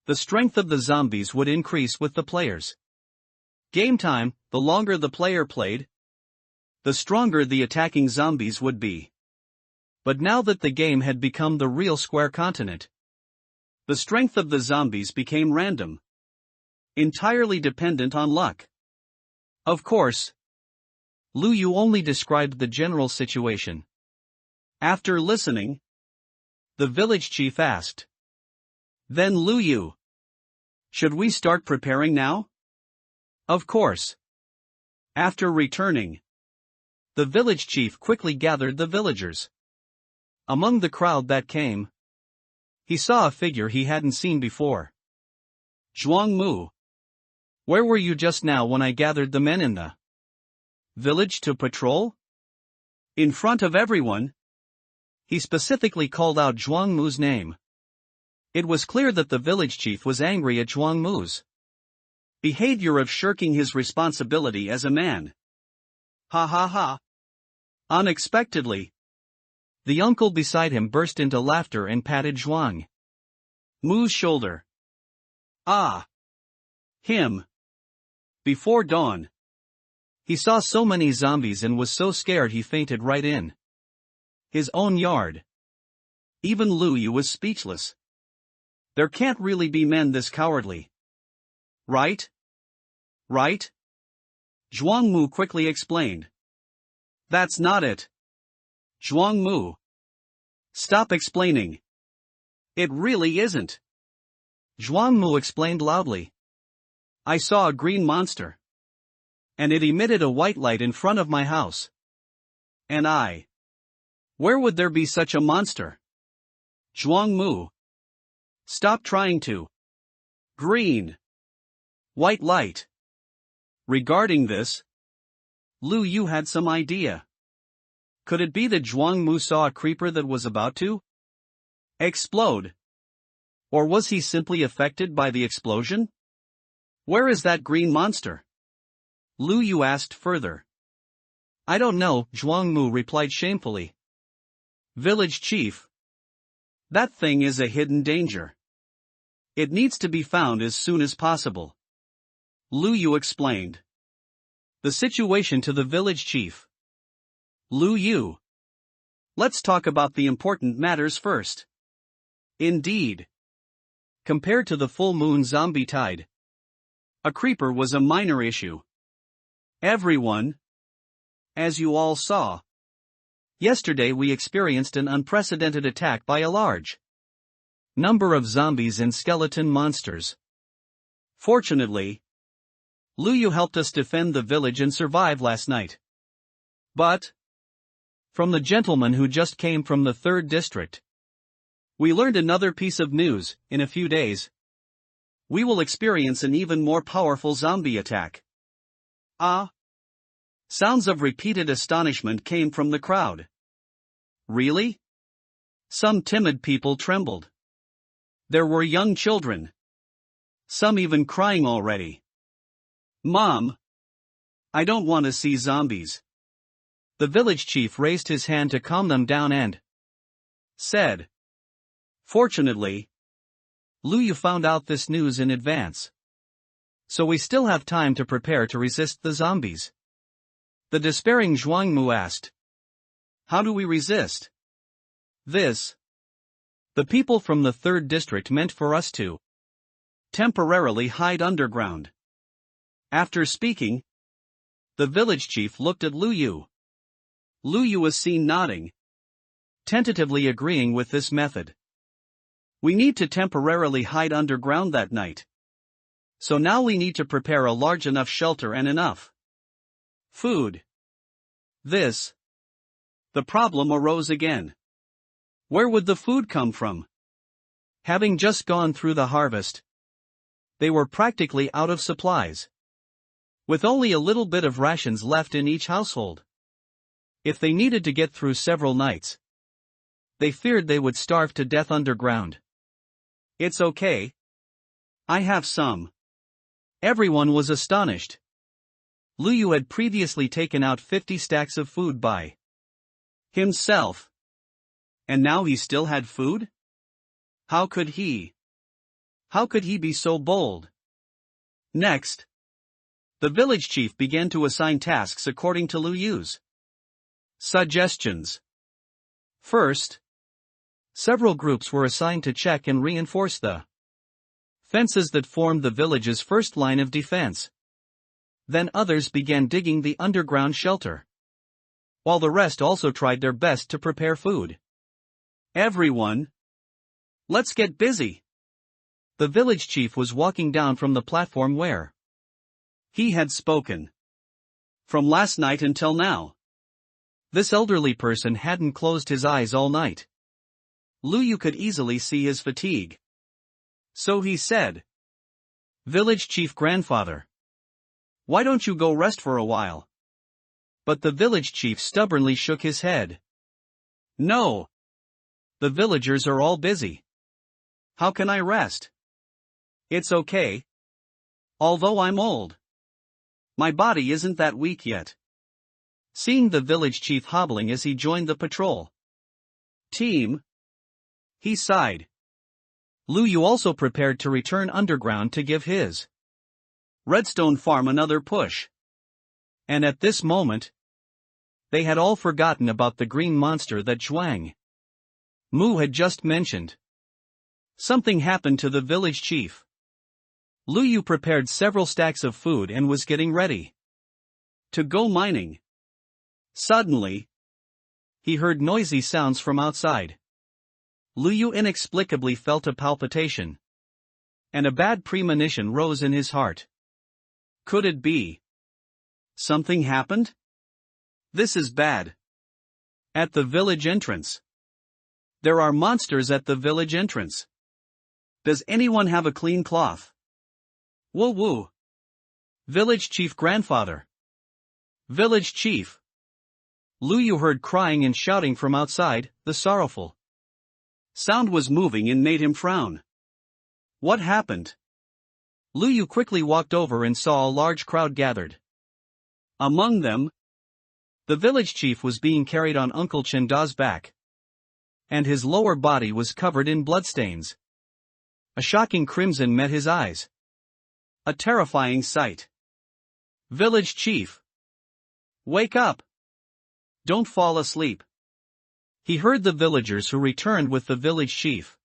the strength of the zombies would increase with the players. Game time, the longer the player played, the stronger the attacking zombies would be. But now that the game had become the real Square Continent, the strength of the zombies became random, entirely dependent on luck. Of course, Lu Yu only described the general situation. After listening, the village chief asked, "Then Lu Yu, should we start preparing now?" "Of course." After returning, the village chief quickly gathered the villagers. Among the crowd that came, he saw a figure he hadn't seen before. "Zhuang Mu, where were you just now when I gathered the men in the village to patrol?" In front of everyone, he specifically called out Zhuang Mu's name. It was clear that the village chief was angry at Zhuang Mu's behavior of shirking his responsibility as a man. "Ha ha ha." Unexpectedly, the uncle beside him burst into laughter and patted Zhuang Mu's shoulder. "Ah! Him." Before dawn, he saw so many zombies and was so scared he fainted right in his own yard. Even Lu Yu was speechless. There can't really be men this cowardly. Right? Right? Zhuang Mu quickly explained. "That's not it. Zhuang Mu, stop explaining. It really isn't." Zhuang Mu explained loudly. "I saw a green monster, and it emitted a white light in front of my house. And where would there be such a monster?" "Zhuang Mu, stop trying to. Green. White light." Regarding this, Lu Yu had some idea. Could it be that Zhuang Mu saw a creeper that was about to explode? Or was he simply affected by the explosion? "Where is that green monster?" Lu Yu asked further. "I don't know," Zhuang Mu replied shamefully. "Village chief, that thing is a hidden danger. It needs to be found as soon as possible." Lu Yu explained the situation to the village chief. "Lu Yu, let's talk about the important matters first." Indeed, compared to the full moon zombie tide, a creeper was a minor issue. Everyone, as you all saw, Yesterday we experienced an unprecedented attack by a large number of zombies and skeleton monsters. Fortunately, Luyu helped us defend the village and survive last night. But from the gentleman who just came from the 3rd district, we learned another piece of news. In a few days, we will experience an even more powerful zombie attack. Ah! Sounds of repeated astonishment came from the crowd. Really? Some timid people trembled. There were young children. Some even crying already. Mom! I don't want to see zombies. The village chief raised his hand to calm them down and said. Fortunately, Luyu found out this news in advance. So we still have time to prepare to resist the zombies. The despairing Zhuangmu asked. How do we resist this? The people from the 3rd district meant for us to temporarily hide underground. After speaking, the village chief looked at Luyu. Luyu was seen nodding, tentatively agreeing with this method. We need to temporarily hide underground that night. So now we need to prepare a large enough shelter and enough food. The problem arose again. Where would the food come from? Having just gone through the harvest, they were practically out of supplies, with only a little bit of rations left in each household. If they needed to get through several nights, they feared they would starve to death underground. It's okay. I have some. Everyone was astonished. Luyu had previously taken out 50 stacks of food by himself. And now he still had food? How could he? How could he be so bold? Next, the village chief began to assign tasks according to Luyu's suggestions. First, several groups were assigned to check and reinforce the fences that formed the village's first line of defense. Then others began digging the underground shelter, while the rest also tried their best to prepare food. Everyone, let's get busy. The village chief was walking down from the platform where he had spoken. From last night until now, this elderly person hadn't closed his eyes all night. Luyu could easily see his fatigue. So he said, Village chief grandfather, why don't you go rest for a while? But the village chief stubbornly shook his head. No. The villagers are all busy. How can I rest? It's okay. Although I'm old, my body isn't that weak yet. Seeing the village chief hobbling as he joined the patrol team, he sighed. Luyu also prepared to return underground to give his redstone farm another push. And at this moment, they had all forgotten about the green monster that Zhuang Mu had just mentioned. Something happened to the village chief. Luyu prepared several stacks of food and was getting ready to go mining. Suddenly, he heard noisy sounds from outside. Luyu inexplicably felt a palpitation, and a bad premonition rose in his heart. Could it be something happened? This is bad. At the village entrance. There are monsters at the village entrance. Does anyone have a clean cloth? Woo woo. Village chief grandfather. Village chief. Luyu heard crying and shouting from outside. The sorrowful sound was moving and made him frown. What happened? Luyu quickly walked over and saw a large crowd gathered. Among them, the village chief was being carried on Uncle Chenda's back, and his lower body was covered in bloodstains. A shocking crimson met his eyes. A terrifying sight. Village chief, wake up! Don't fall asleep. He heard the villagers who returned with the village chief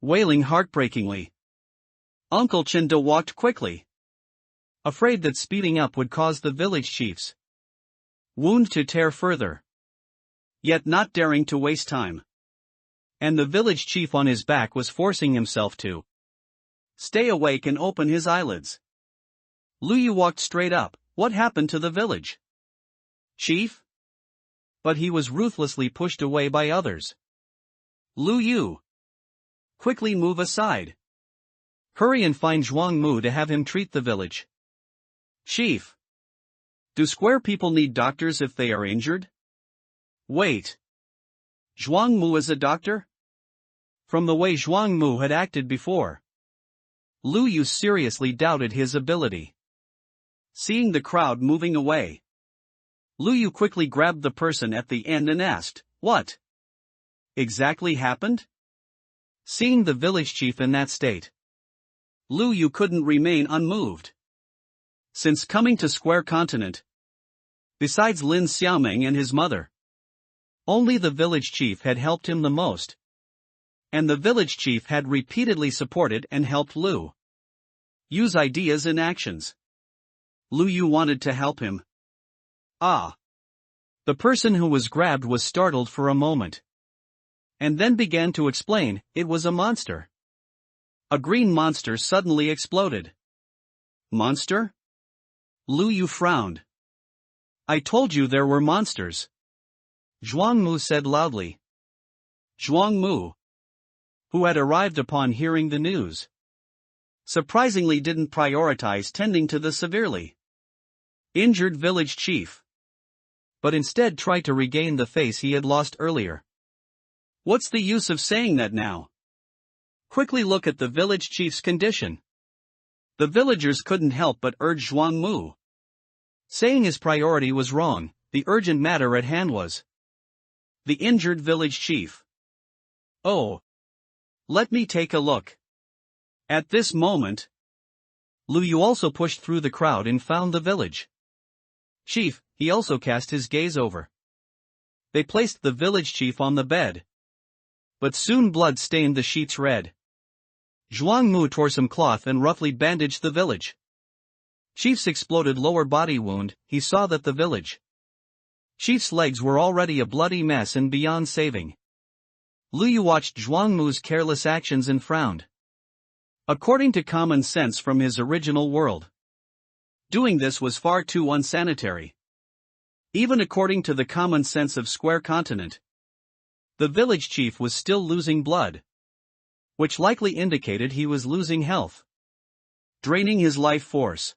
wailing heartbreakingly. Uncle Chenda walked quickly, afraid that speeding up would cause the village chief's wound to tear further. yet not daring to waste time. And the village chief on his back was forcing himself to stay awake and open his eyelids. Lu Yu walked straight up. What happened to the village chief? But he was ruthlessly pushed away by others. Lu Yu, quickly move aside. Hurry and find Zhuang Mu to have him treat the village chief. Do square people need doctors if they are injured? Wait. Zhuang Mu is a doctor? From the way Zhuang Mu had acted before, Lu Yu seriously doubted his ability. Seeing the crowd moving away, Lu Yu quickly grabbed the person at the end and asked, "What exactly happened?" Seeing the village chief in that state, Lu Yu couldn't remain unmoved. Since coming to Square Continent, besides Lin Xiaoming and his mother, only the village chief had helped him the most. And the village chief had repeatedly supported and helped Lu Yu's ideas and actions. Lu Yu wanted to help him. Ah! The person who was grabbed was startled for a moment, and then began to explain. It was a monster. A green monster suddenly exploded. Monster? Lu Yu frowned. I told you there were monsters, Zhuang Mu said loudly. Zhuang Mu, who had arrived upon hearing the news, surprisingly didn't prioritize tending to the severely injured village chief, but instead tried to regain the face he had lost earlier. What's the use of saying that now? Quickly look at the village chief's condition. The villagers couldn't help but urge Zhuang Mu, saying his priority was wrong. The urgent matter at hand was the injured village chief. Oh, let me take a look. At this moment, Lu Yu also pushed through the crowd and found the village chief. He also cast his gaze over. They placed the village chief on the bed, but soon blood stained the sheets red. Zhuang Mu tore some cloth and roughly bandaged the village chief's exploded lower body wound. He saw that the village chief's legs were already a bloody mess and beyond saving. Lu Yu watched Zhuang Mu's careless actions and frowned. According to common sense from his original world, doing this was far too unsanitary. Even according to the common sense of Square Continent, the village chief was still losing blood, which likely indicated he was losing health, draining his life force.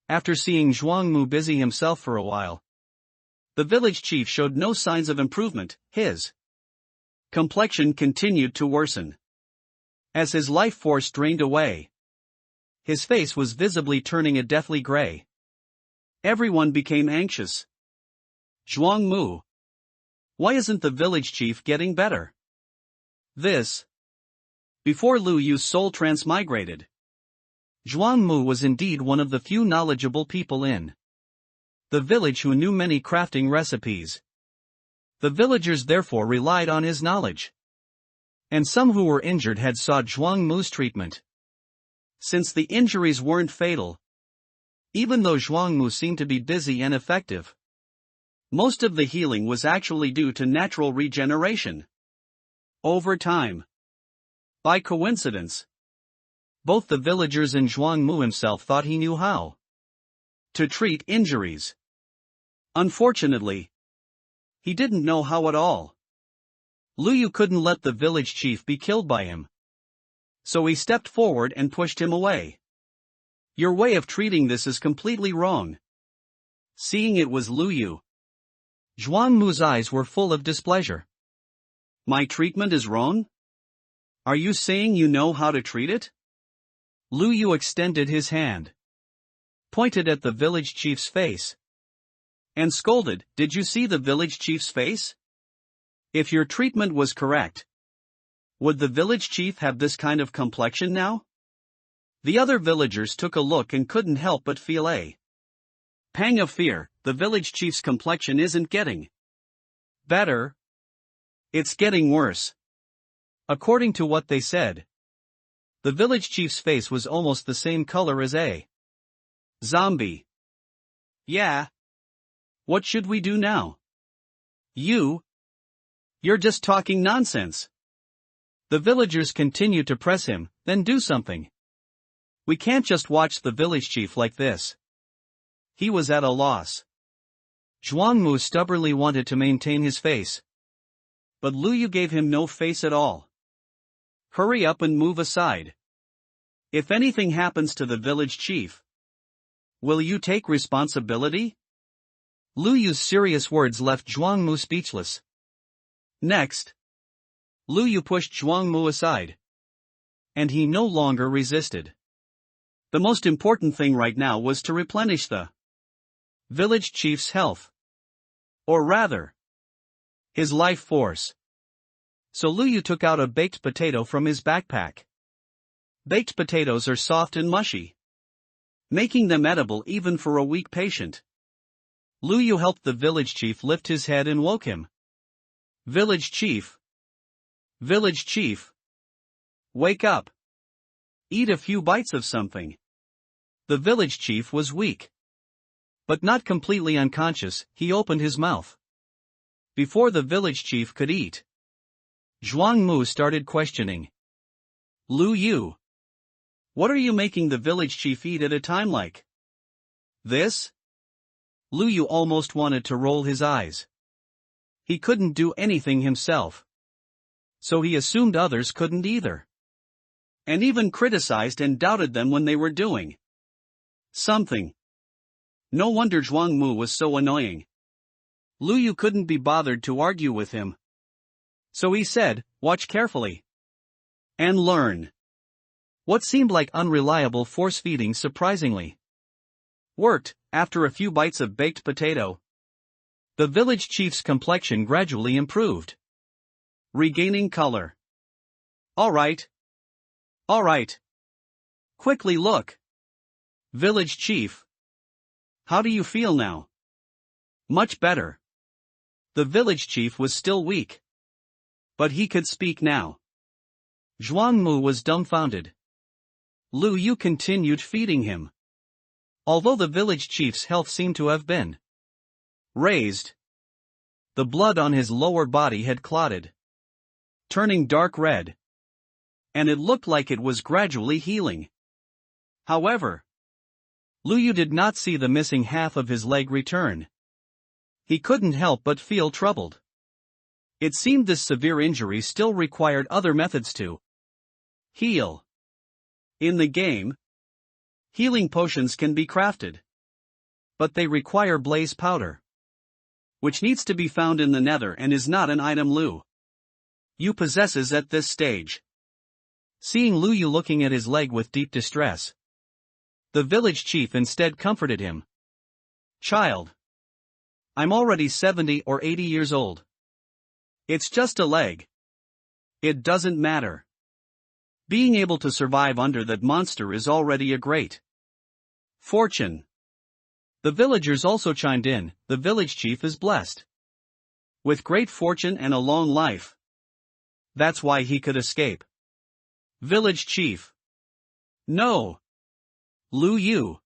After seeing Zhuang Mu busy himself for a while, the village chief showed no signs of improvement. His complexion continued to worsen. As his life force drained away, his face was visibly turning a deathly gray. Everyone became anxious. Zhuang Mu, why isn't the village chief getting better? This. Before Lu Yu's soul transmigrated, Zhuang Mu was indeed one of the few knowledgeable people in the village who knew many crafting recipes. The villagers therefore relied on his knowledge. And some who were injured had sought Zhuang Mu's treatment. Since the injuries weren't fatal, even though Zhuang Mu seemed to be busy and effective, most of the healing was actually due to natural regeneration over time. By coincidence, both the villagers and Zhuang Mu himself thought he knew how to treat injuries. Unfortunately, he didn't know how at all. Lu Yu couldn't let the village chief be killed by him, so he stepped forward and pushed him away. Your way of treating this is completely wrong. Seeing it was Lu Yu, Zhuang Mu's eyes were full of displeasure. My treatment is wrong? Are you saying you know how to treat it? Lu Yu extended his hand, pointed at the village chief's face, and scolded, Did you see the village chief's face? If your treatment was correct, would the village chief have this kind of complexion now? The other villagers took a look and couldn't help but feel a pang of fear. The village chief's complexion isn't getting better. It's getting worse. According to what they said, the village chief's face was almost the same color as a zombie. Yeah. What should we do now? You, You're just talking nonsense. The villagers continued to press him, then do something. We can't just watch the village chief like this. He was at a loss. Zhuangmu stubbornly wanted to maintain his face. But Lu Yu gave him no face at all. Hurry up and move aside. If anything happens to the village chief, will you take responsibility? Lu Yu's serious words left Zhuangmu speechless. Next, Lu Yu pushed Zhuangmu aside. And he no longer resisted. The most important thing right now was to replenish the village chief's health. Or rather, his life force. So Lu Yu took out a baked potato from his backpack. Baked potatoes are soft and mushy, making them edible even for a weak patient. Lu Yu helped the village chief lift his head and woke him. Village chief. Village chief. Wake up. Eat a few bites of something. The village chief was weak. But not completely unconscious, he opened his mouth. Before the village chief could eat, Zhuangmu started questioning. Lu Yu. What are you making the village chief eat at a time like this? Lu Yu almost wanted to roll his eyes. He couldn't do anything himself. So he assumed others couldn't either. And even criticized and doubted them when they were doing something. No wonder Zhuangmu was so annoying. Lu Yu couldn't be bothered to argue with him. So he said, watch carefully. And learn. What seemed like unreliable force-feeding surprisingly worked. After a few bites of baked potato, the village chief's complexion gradually improved, regaining color. All right. Quickly look. Village chief. How do you feel now? Much better. The village chief was still weak. But he could speak now. Zhuangmu was dumbfounded. Lu Yu continued feeding him. Although the village chief's health seemed to have been raised, the blood on his lower body had clotted, turning dark red. And it looked like it was gradually healing. However, Lu Yu did not see the missing half of his leg return. He couldn't help but feel troubled. It seemed this severe injury still required other methods to heal. In the game, healing potions can be crafted. But they require blaze powder, which needs to be found in the nether and is not an item Lu Yu possesses at this stage. Seeing Lu Yu looking at his leg with deep distress, the village chief instead comforted him. Child, I'm already 70 or 80 years old. It's just a leg. It doesn't matter. Being able to survive under that monster is already a great fortune. The villagers also chimed in. The village chief is blessed with great fortune and a long life. That's why he could escape. Village chief. No. Lu Yu,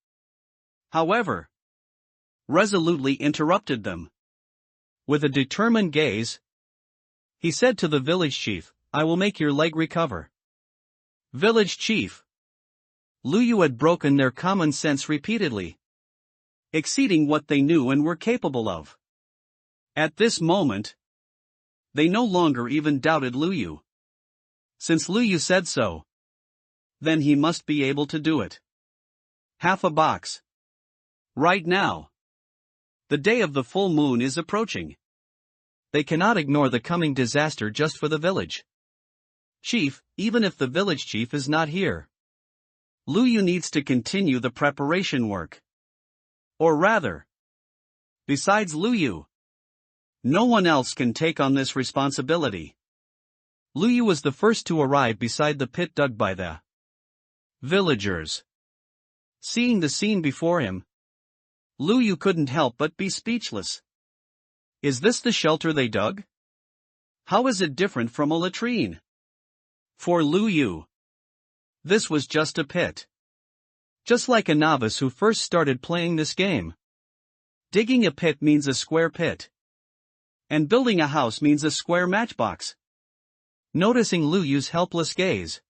however, resolutely interrupted them. With a determined gaze, he said to the village chief, I will make your leg recover. Village chief. Lu Yu had broken their common sense repeatedly, exceeding what they knew and were capable of. At this moment, they no longer even doubted Lu Yu. Since Lu Yu said so, then he must be able to do it. Half a box. Right now. The day of the full moon is approaching. They cannot ignore the coming disaster just for the village chief, even if the village chief is not here. Lu Yu needs to continue the preparation work. Or rather, besides Lu Yu, no one else can take on this responsibility. Lu Yu was the first to arrive beside the pit dug by the villagers. Seeing the scene before him, Lu Yu couldn't help but be speechless. Is this the shelter they dug? How is it different from a latrine? For Lu Yu, this was just a pit. Just like a novice who first started playing this game. Digging a pit means a square pit. And building a house means a square matchbox. Noticing Lu Yu's helpless gaze,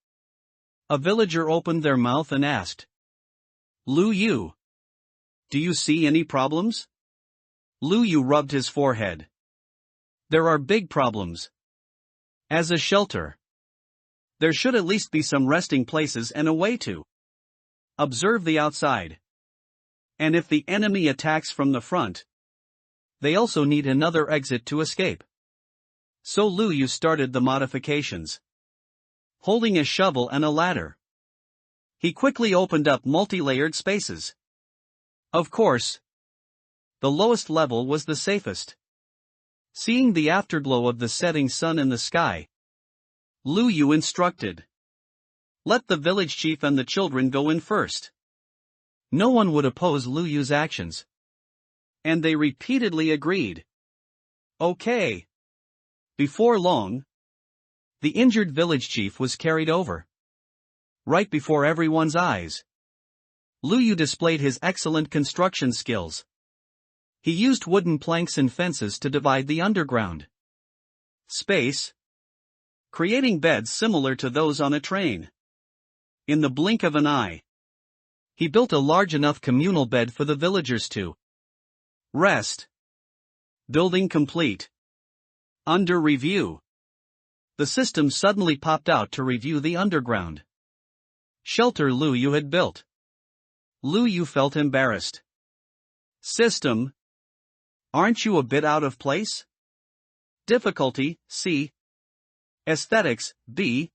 a villager opened their mouth and asked, Lu Yu, do you see any problems? Lu Yu rubbed his forehead. There are big problems. As a shelter, there should at least be some resting places and a way to observe the outside. And if the enemy attacks from the front, they also need another exit to escape. So Lu Yu started the modifications. Holding a shovel and a ladder, he quickly opened up multi-layered spaces. Of course, the lowest level was the safest. Seeing the afterglow of the setting sun in the sky, Lu Yu instructed, let the village chief and the children go in first. No one would oppose Lu Yu's actions. And they repeatedly agreed. Okay. Before long, the injured village chief was carried over. Right before everyone's eyes, Lu Yu displayed his excellent construction skills. He used wooden planks and fences to divide the underground space, creating beds similar to those on a train. In the blink of an eye, he built a large enough communal bed for the villagers to rest. Building complete. Under review. The system suddenly popped out to review the underground shelter Lu Yu had built. Lu Yu felt embarrassed. System, aren't you a bit out of place? Difficulty, C. Aesthetics, B.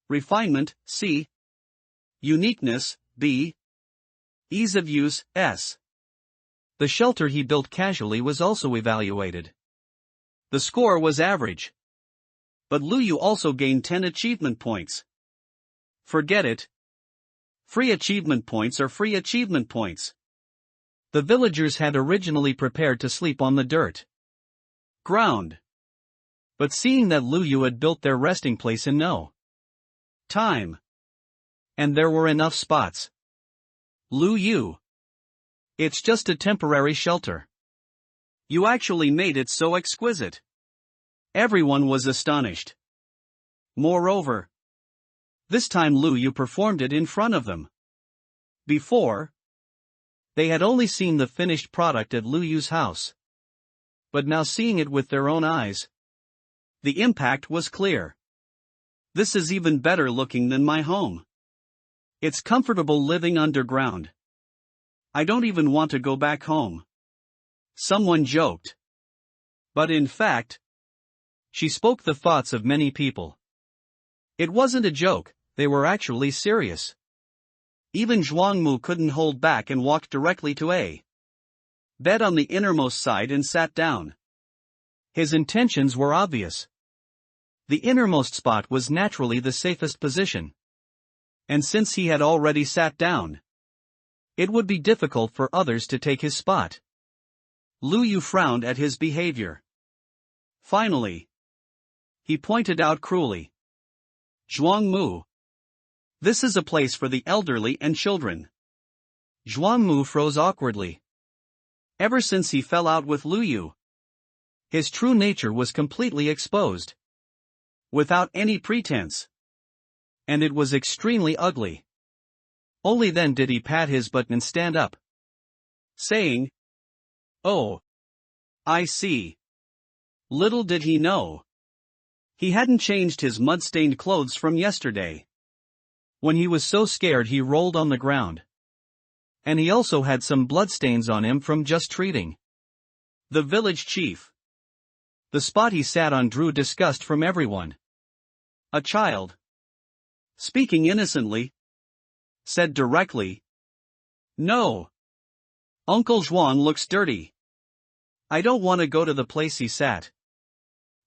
Refinement, C. Uniqueness, B. Ease of use, S. The shelter he built casually was also evaluated. The score was average. But Lu Yu also gained 10 achievement points. Forget it. Free achievement points are free achievement points. The villagers had originally prepared to sleep on the dirt ground. But seeing that Lu Yu had built their resting place in no time, and there were enough spots. Lu Yu, it's just a temporary shelter. You actually made it so exquisite. Everyone was astonished. Moreover, this time Lu Yu performed it in front of them. Before, they had only seen the finished product at Lu Yu's house. But now seeing it with their own eyes, the impact was clear. This is even better looking than my home. It's comfortable living underground. I don't even want to go back home. Someone joked. But in fact, she spoke the thoughts of many people. It wasn't a joke, they were actually serious. Even Zhuangmu couldn't hold back and walked directly to a bed on the innermost side and sat down. His intentions were obvious. The innermost spot was naturally the safest position. And since he had already sat down, it would be difficult for others to take his spot. Lu Yu frowned at his behavior. Finally, he pointed out cruelly, Zhuangmu, this is a place for the elderly and children. Zhuangmu froze awkwardly. Ever since he fell out with Lu Yu, his true nature was completely exposed. Without any pretense. And it was extremely ugly. Only then did he pat his butt and stand up, saying, Oh, I see. Little did he know. He hadn't changed his mud-stained clothes from yesterday. When he was so scared he rolled on the ground. And he also had some bloodstains on him from just treating the village chief. The spot he sat on drew disgust from everyone. A child, speaking innocently, said directly, No. Uncle Zhuang looks dirty. I don't want to go to the place he sat.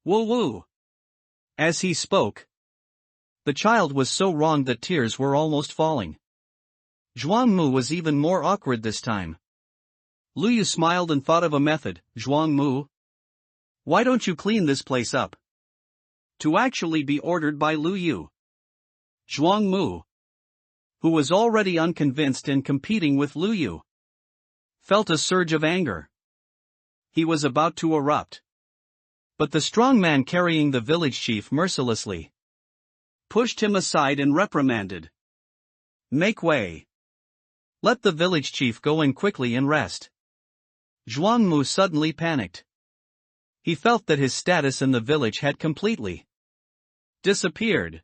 Woo woo. As he spoke, the child was so wrong that tears were almost falling. Zhuangmu was even more awkward this time. Lu Yu smiled and thought of a method. Zhuangmu, why don't you clean this place up? To actually be ordered by Lu Yu. Zhuangmu, who was already unconvinced and competing with Lu Yu, felt a surge of anger. He was about to erupt. But the strong man carrying the village chief mercilessly pushed him aside and reprimanded. "Make way. Let the village chief go in quickly and rest." Zhuangmu suddenly panicked. He felt that his status in the village had completely disappeared.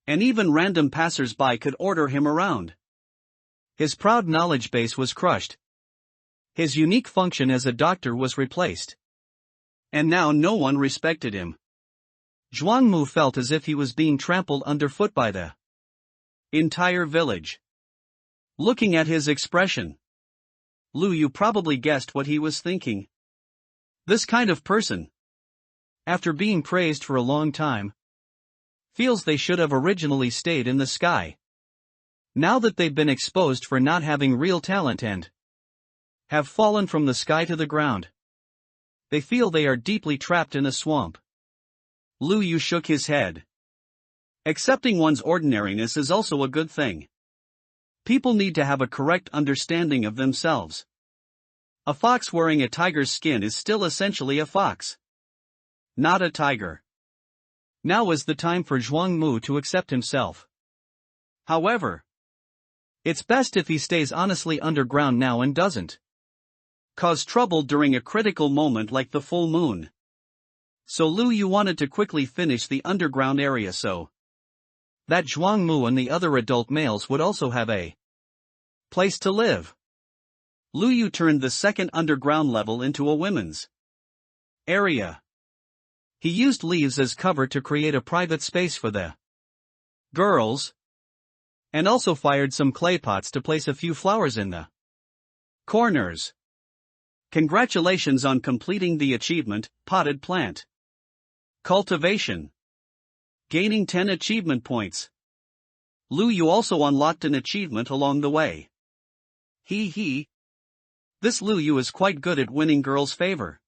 And even random passers-by could order him around. His proud knowledge base was crushed. His unique function as a doctor was replaced. And now no one respected him. Zhuangmu felt as if he was being trampled underfoot by the entire village. Looking at his expression, Lu Yu probably guessed what he was thinking. This kind of person, after being praised for a long time, feels they should have originally stayed in the sky. Now that they've been exposed for not having real talent and have fallen from the sky to the ground, they feel they are deeply trapped in a swamp. Lu Yu shook his head. Accepting one's ordinariness is also a good thing. People need to have a correct understanding of themselves. A fox wearing a tiger's skin is still essentially a fox, not a tiger. Now is the time for Zhuangmu to accept himself. However, it's best if he stays honestly underground now and doesn't cause trouble during a critical moment like the full moon. So Lu Yu wanted to quickly finish the underground area so that Zhuangmu and the other adult males would also have a place to live. Lu Yu turned the second underground level into a women's area. He used leaves as cover to create a private space for the girls, and also fired some clay pots to place a few flowers in the corners. Congratulations on completing the achievement, potted plant cultivation. Gaining 10 achievement points. Lu Yu also unlocked an achievement along the way. He. This Lu Yu is quite good at winning girls' favor.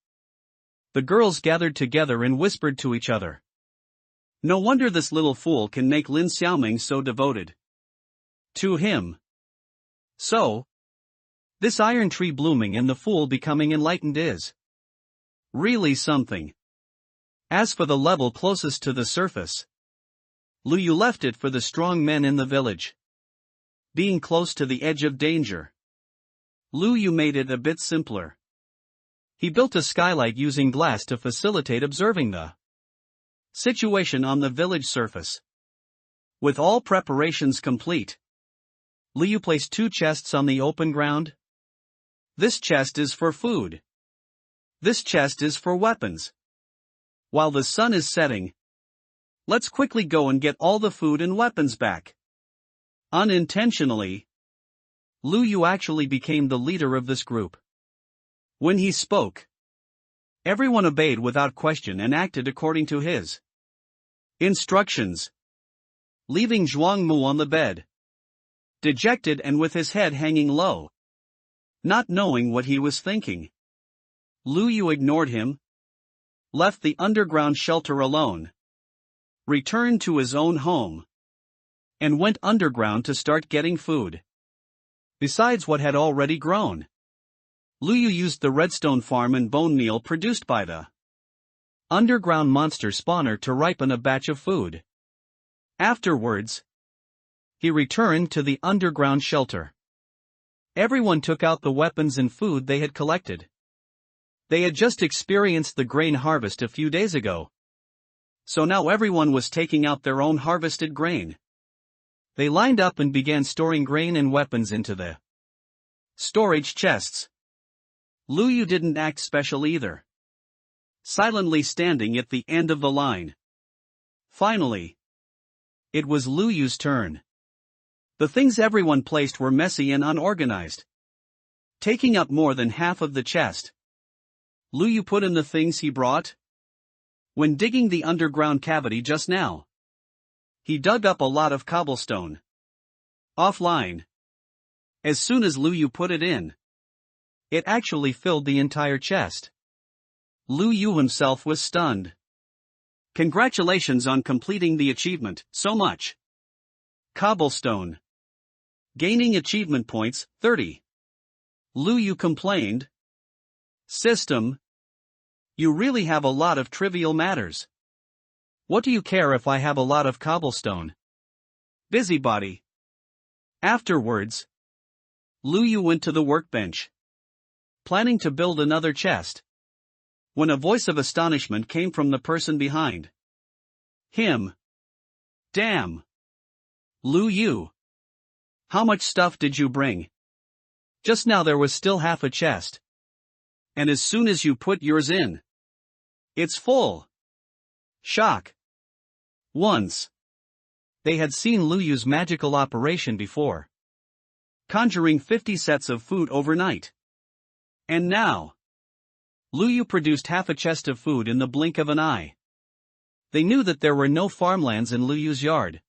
The girls gathered together and whispered to each other. No wonder this little fool can make Lin Xiaoming so devoted to him. So, this iron tree blooming and the fool becoming enlightened is really something. As for the level closest to the surface, Lu Yu left it for the strong men in the village. Being close to the edge of danger, Lu Yu made it a bit simpler. He built a skylight using glass to facilitate observing the situation on the village surface. With all preparations complete, Lu Yu placed 2 chests on the open ground. This chest is for food. This chest is for weapons. While the sun is setting, let's quickly go and get all the food and weapons back. Unintentionally, Lu Yu actually became the leader of this group. When he spoke, everyone obeyed without question and acted according to his instructions, leaving Zhuangmu on the bed, dejected and with his head hanging low. Not knowing what he was thinking, Lu Yu ignored him, left the underground shelter alone, returned to his own home, and went underground to start getting food. Besides what had already grown, Lu Yu used the redstone farm and bone meal produced by the underground monster spawner to ripen a batch of food. Afterwards, he returned to the underground shelter. Everyone took out the weapons and food they had collected. They had just experienced the grain harvest a few days ago. So now everyone was taking out their own harvested grain. They lined up and began storing grain and weapons into the storage chests. Lu Yu didn't act special either, silently standing at the end of the line. Finally, it was Lu Yu's turn. The things everyone placed were messy and unorganized, taking up more than half of the chest. Lu Yu put in the things he brought. When digging the underground cavity just now, he dug up a lot of cobblestone. Offline. As soon as Lu Yu put it in, it actually filled the entire chest. Lu Yu himself was stunned. Congratulations on completing the achievement, so much cobblestone. Gaining achievement points, 30. Lu Yu complained. System. You really have a lot of trivial matters. What do you care if I have a lot of cobblestone? Busybody. Afterwards, Lu Yu went to the workbench, planning to build another chest, when a voice of astonishment came from the person behind him. Damn! Lu Yu! How much stuff did you bring? Just now there was still half a chest. And as soon as you put yours in, it's full. Shock. Once, they had seen Lu Yu's magical operation before, conjuring 50 sets of food overnight. And now, Lu Yu produced half a chest of food in the blink of an eye. They knew that there were no farmlands in Lu Yu's yard.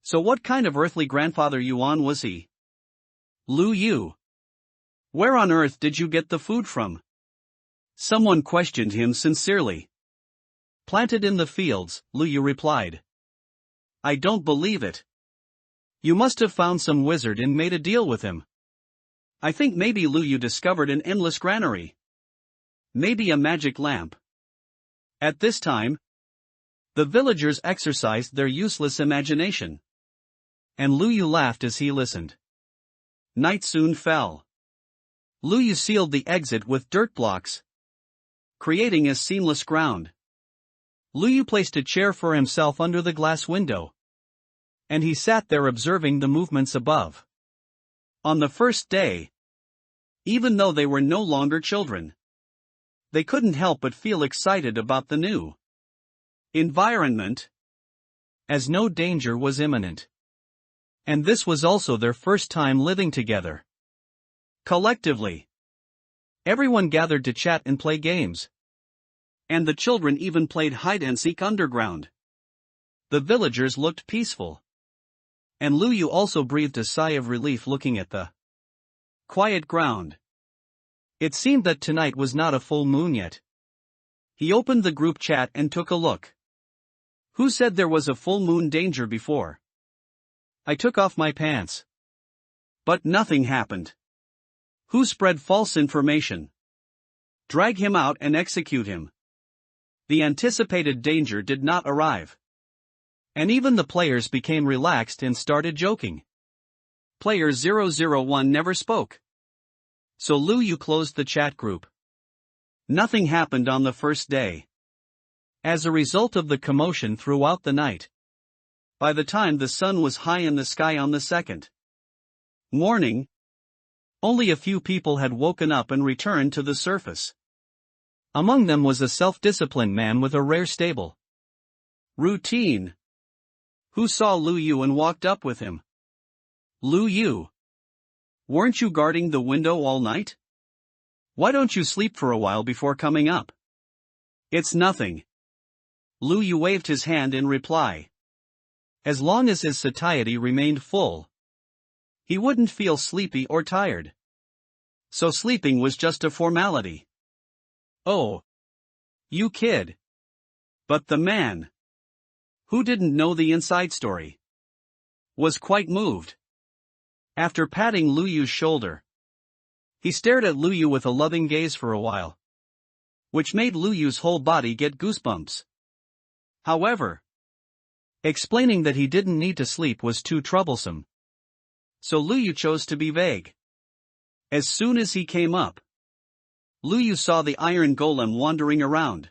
So what kind of earthly grandfather Yuan was he? Lu Yu. Where on earth did you get the food from? Someone questioned him sincerely. Planted in the fields, Lu Yu replied. I don't believe it. You must have found some wizard and made a deal with him. I think maybe Lu Yu discovered an endless granary. Maybe a magic lamp. At this time, the villagers exercised their useless imagination. And Lu Yu laughed as he listened. Night soon fell. Lu Yu sealed the exit with dirt blocks, creating a seamless ground. Lu Yu placed a chair for himself under the glass window, and he sat there observing the movements above. On the first day, even though they were no longer children, they couldn't help but feel excited about the new environment, as no danger was imminent. And this was also their first time living together. Collectively, everyone gathered to chat and play games. And the children even played hide-and-seek underground. The villagers looked peaceful. And Lu Yu also breathed a sigh of relief looking at the quiet ground. It seemed that tonight was not a full moon yet. He opened the group chat and took a look. Who said there was a full moon danger before? I took off my pants. But nothing happened. Who spread false information? Drag him out and execute him. The anticipated danger did not arrive. And even the players became relaxed and started joking. Player 001 never spoke. So Lu Yu closed the chat group. Nothing happened on the first day. As a result of the commotion throughout the night, by the time the sun was high in the sky on the second morning, only a few people had woken up and returned to the surface. Among them was a self-disciplined man with a rare stable routine, who saw Lu Yu and walked up with him. Lu Yu, weren't you guarding the window all night? Why don't you sleep for a while before coming up? It's nothing. Lu Yu waved his hand in reply. As long as his satiety remained full, he wouldn't feel sleepy or tired. So sleeping was just a formality. Oh, you kid. But the man, who didn't know the inside story, was quite moved. After patting Lu Yu's shoulder, he stared at Lu Yu with a loving gaze for a while, which made Lu Yu's whole body get goosebumps. However, explaining that he didn't need to sleep was too troublesome. So Lu Yu chose to be vague. As soon as he came up, Lu Yu saw the iron golem wandering around.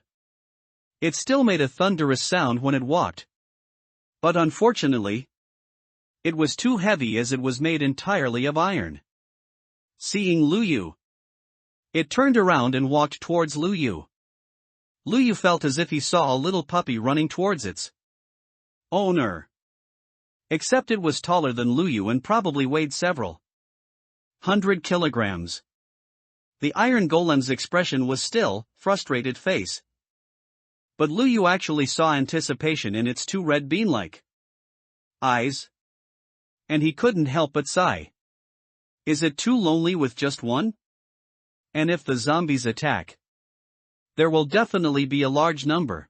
It still made a thunderous sound when it walked. But unfortunately, it was too heavy as it was made entirely of iron. Seeing Lu Yu, it turned around and walked towards Lu Yu. Lu Yu felt as if he saw a little puppy running towards its owner. Except it was taller than Lu Yu and probably weighed several 100 kilograms. The iron golem's expression was still frustrated face. But Lu Yu actually saw anticipation in its two red bean-like eyes. And he couldn't help but sigh. Is it too lonely with just one? And if the zombies attack, there will definitely be a large number.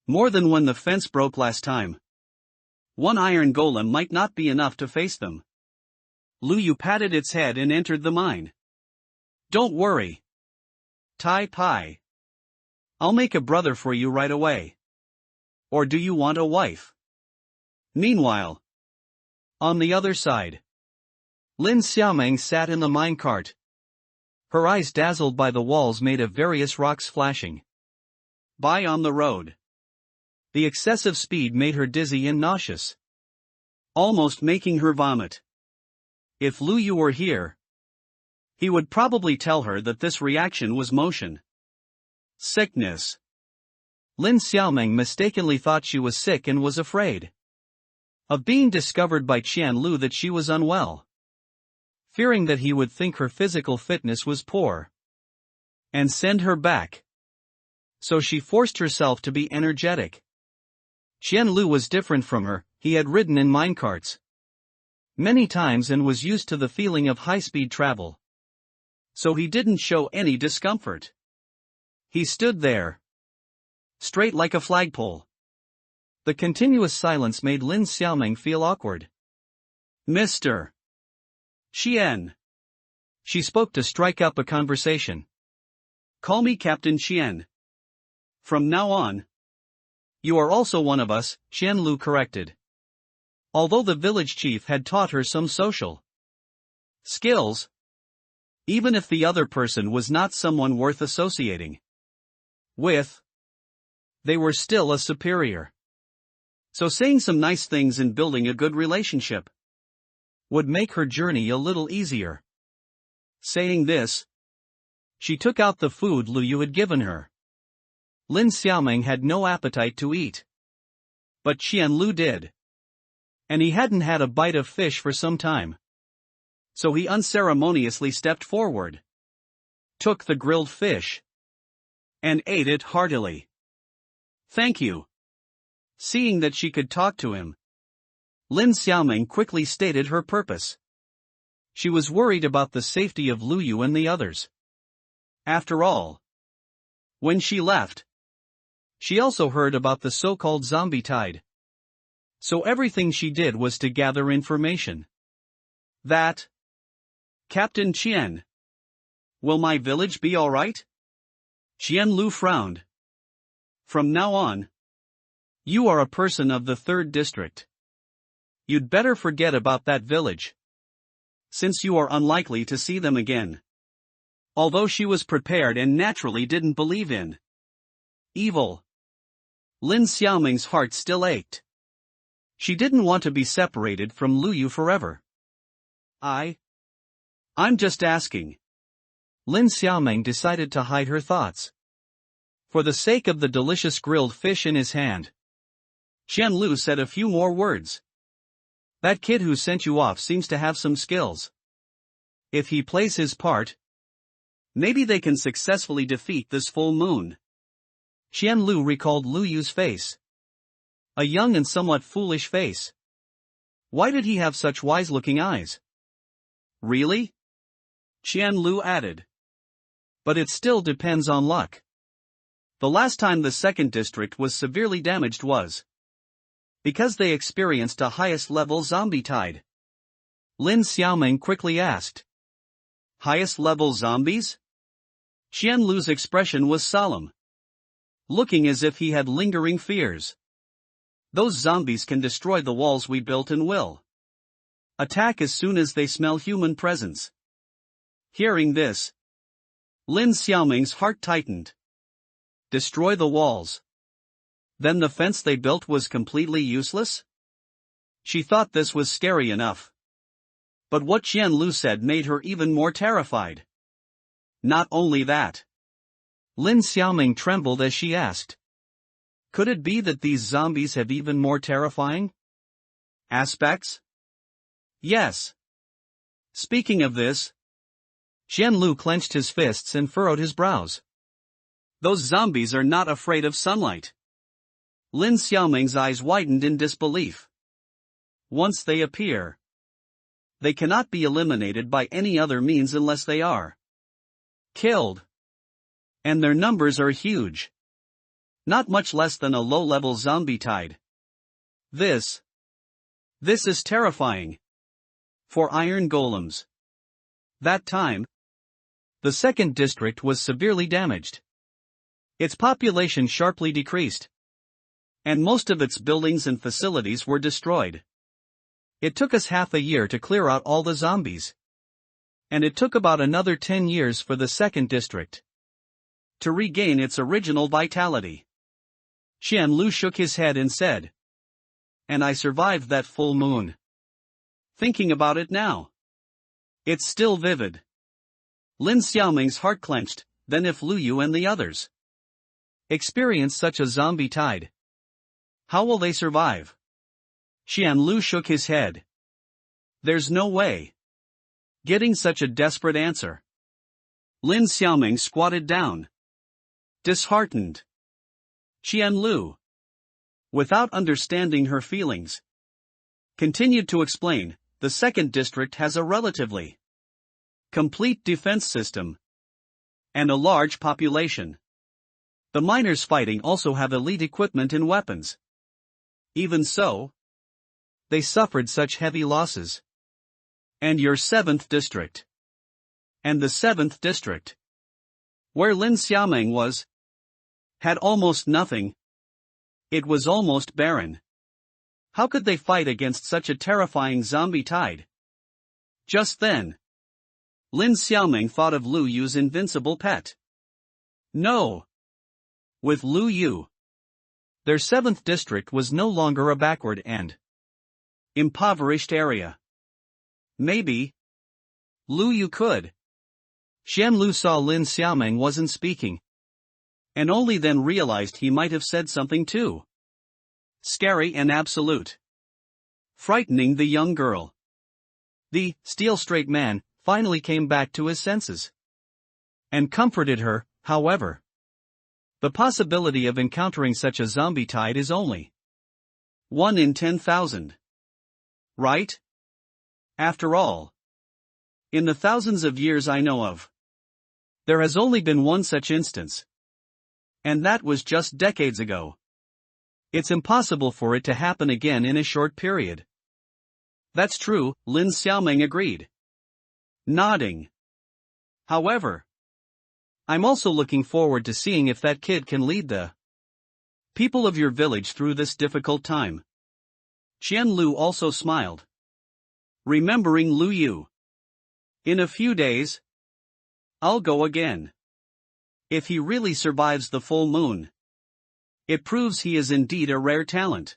More than when the fence broke last time. One iron golem might not be enough to face them. Lu Yu patted its head and entered the mine. Don't worry, Tai Pai. I'll make a brother for you right away. Or do you want a wife? Meanwhile, on the other side, Lin Xiaoming sat in the minecart. Her eyes dazzled by the walls made of various rocks flashing by on the road. The excessive speed made her dizzy and nauseous, almost making her vomit. If Lu Yu were here, he would probably tell her that this reaction was motion sickness. Lin Xiaoming mistakenly thought she was sick and was afraid of being discovered by Qian Lu that she was unwell, fearing that he would think her physical fitness was poor and send her back. So she forced herself to be energetic. Qian Lu was different from her. He had ridden in minecarts many times and was used to the feeling of high-speed travel, so he didn't show any discomfort. He stood there, straight like a flagpole. The continuous silence made Lin Xiaoming feel awkward. Mr. Qian. She spoke to strike up a conversation. Call me Captain Qian. From now on. You are also one of us, Qian Lu corrected. Although the village chief had taught her some social skills, even if the other person was not someone worth associating with, they were still a superior. So saying some nice things and building a good relationship would make her journey a little easier. Saying this, she took out the food Lu Yu had given her. Lin Xiaoming had no appetite to eat, but Qian Lu did, and he hadn't had a bite of fish for some time. So he unceremoniously stepped forward, took the grilled fish, and ate it heartily. Thank you. Seeing that she could talk to him, Lin Xiaoming quickly stated her purpose. She was worried about the safety of Lu Yu and the others. After all, when she left, she also heard about the so-called zombie tide. So everything she did was to gather information. That. Captain Qian. Will my village be alright? Qian Lu frowned. From now on, you are a person of the 3rd district. You'd better forget about that village, since you are unlikely to see them again. Although she was prepared and naturally didn't believe in evil, Lin Xiaoming's heart still ached. She didn't want to be separated from Lu Yu forever. I'm just asking. Lin Xiaoming decided to hide her thoughts. For the sake of the delicious grilled fish in his hand, Qian Lu said a few more words. That kid who sent you off seems to have some skills. If he plays his part, maybe they can successfully defeat this full moon. Qian Lu recalled Lu Yu's face. A young and somewhat foolish face. Why did he have such wise-looking eyes? Really? Qian Lu added. But it still depends on luck. The last time the 2nd district was severely damaged was because they experienced a highest-level zombie tide. Lin Xiaoming quickly asked. Highest-level zombies? Qian Lu's expression was solemn, looking as if he had lingering fears. Those zombies can destroy the walls we built and will attack as soon as they smell human presence. Hearing this, Lin Xiaoming's heart tightened. Destroy the walls. Then the fence they built was completely useless? She thought this was scary enough. But what Qian Lu said made her even more terrified. Not only that. Lin Xiaoming trembled as she asked. Could it be that these zombies have even more terrifying aspects? Yes. Speaking of this, Qian Lu clenched his fists and furrowed his brows. Those zombies are not afraid of sunlight. Lin Xiaoming's eyes widened in disbelief. Once they appear, they cannot be eliminated by any other means unless they are killed. And their numbers are huge. Not much less than a low-level zombie tide. This is terrifying. For iron golems. That time, the 2nd district was severely damaged. Its population sharply decreased, and most of its buildings and facilities were destroyed. It took us half a year to clear out all the zombies. And it took about another 10 years for the second district to regain its original vitality. Qian Lu shook his head and said, "And I survived that full moon. Thinking about it now, it's still vivid." Lin Xiaoming's heart clenched. Then if Lu Yu and the others experience such a zombie tide, how will they survive? Qian Lu shook his head. There's no way. Getting such a desperate answer. Lin Xiaoming squatted down, disheartened. Qian Lu, without understanding her feelings, continued to explain, the second district has a relatively complete defense system and a large population. The miners fighting also have elite equipment and weapons. Even so, they suffered such heavy losses. And your 7th district. And the 7th district, where Lin Xiaoming was, had almost nothing. It was almost barren. How could they fight against such a terrifying zombie tide? Just then, Lin Xiaoming thought of Lu Yu's invincible pet. No. With Lu Yu, their 7th district was no longer a backward and impoverished area. Maybe Lu Yu could. Qian Lu saw Lin Xiaoming wasn't speaking, and only then realized he might have said something too scary and absolute, frightening the young girl. The steel-straight man finally came back to his senses and comforted her. However, the possibility of encountering such a zombie tide is only 1 in 10,000. Right? After all, in the thousands of years I know of, there has only been one such instance. And that was just decades ago. It's impossible for it to happen again in a short period. That's true, Lin Xiaoming agreed, nodding. However, I'm also looking forward to seeing if that kid can lead the people of your village through this difficult time. Qian Lu also smiled, remembering Lu Yu. In a few days, I'll go again. If he really survives the full moon, it proves he is indeed a rare talent.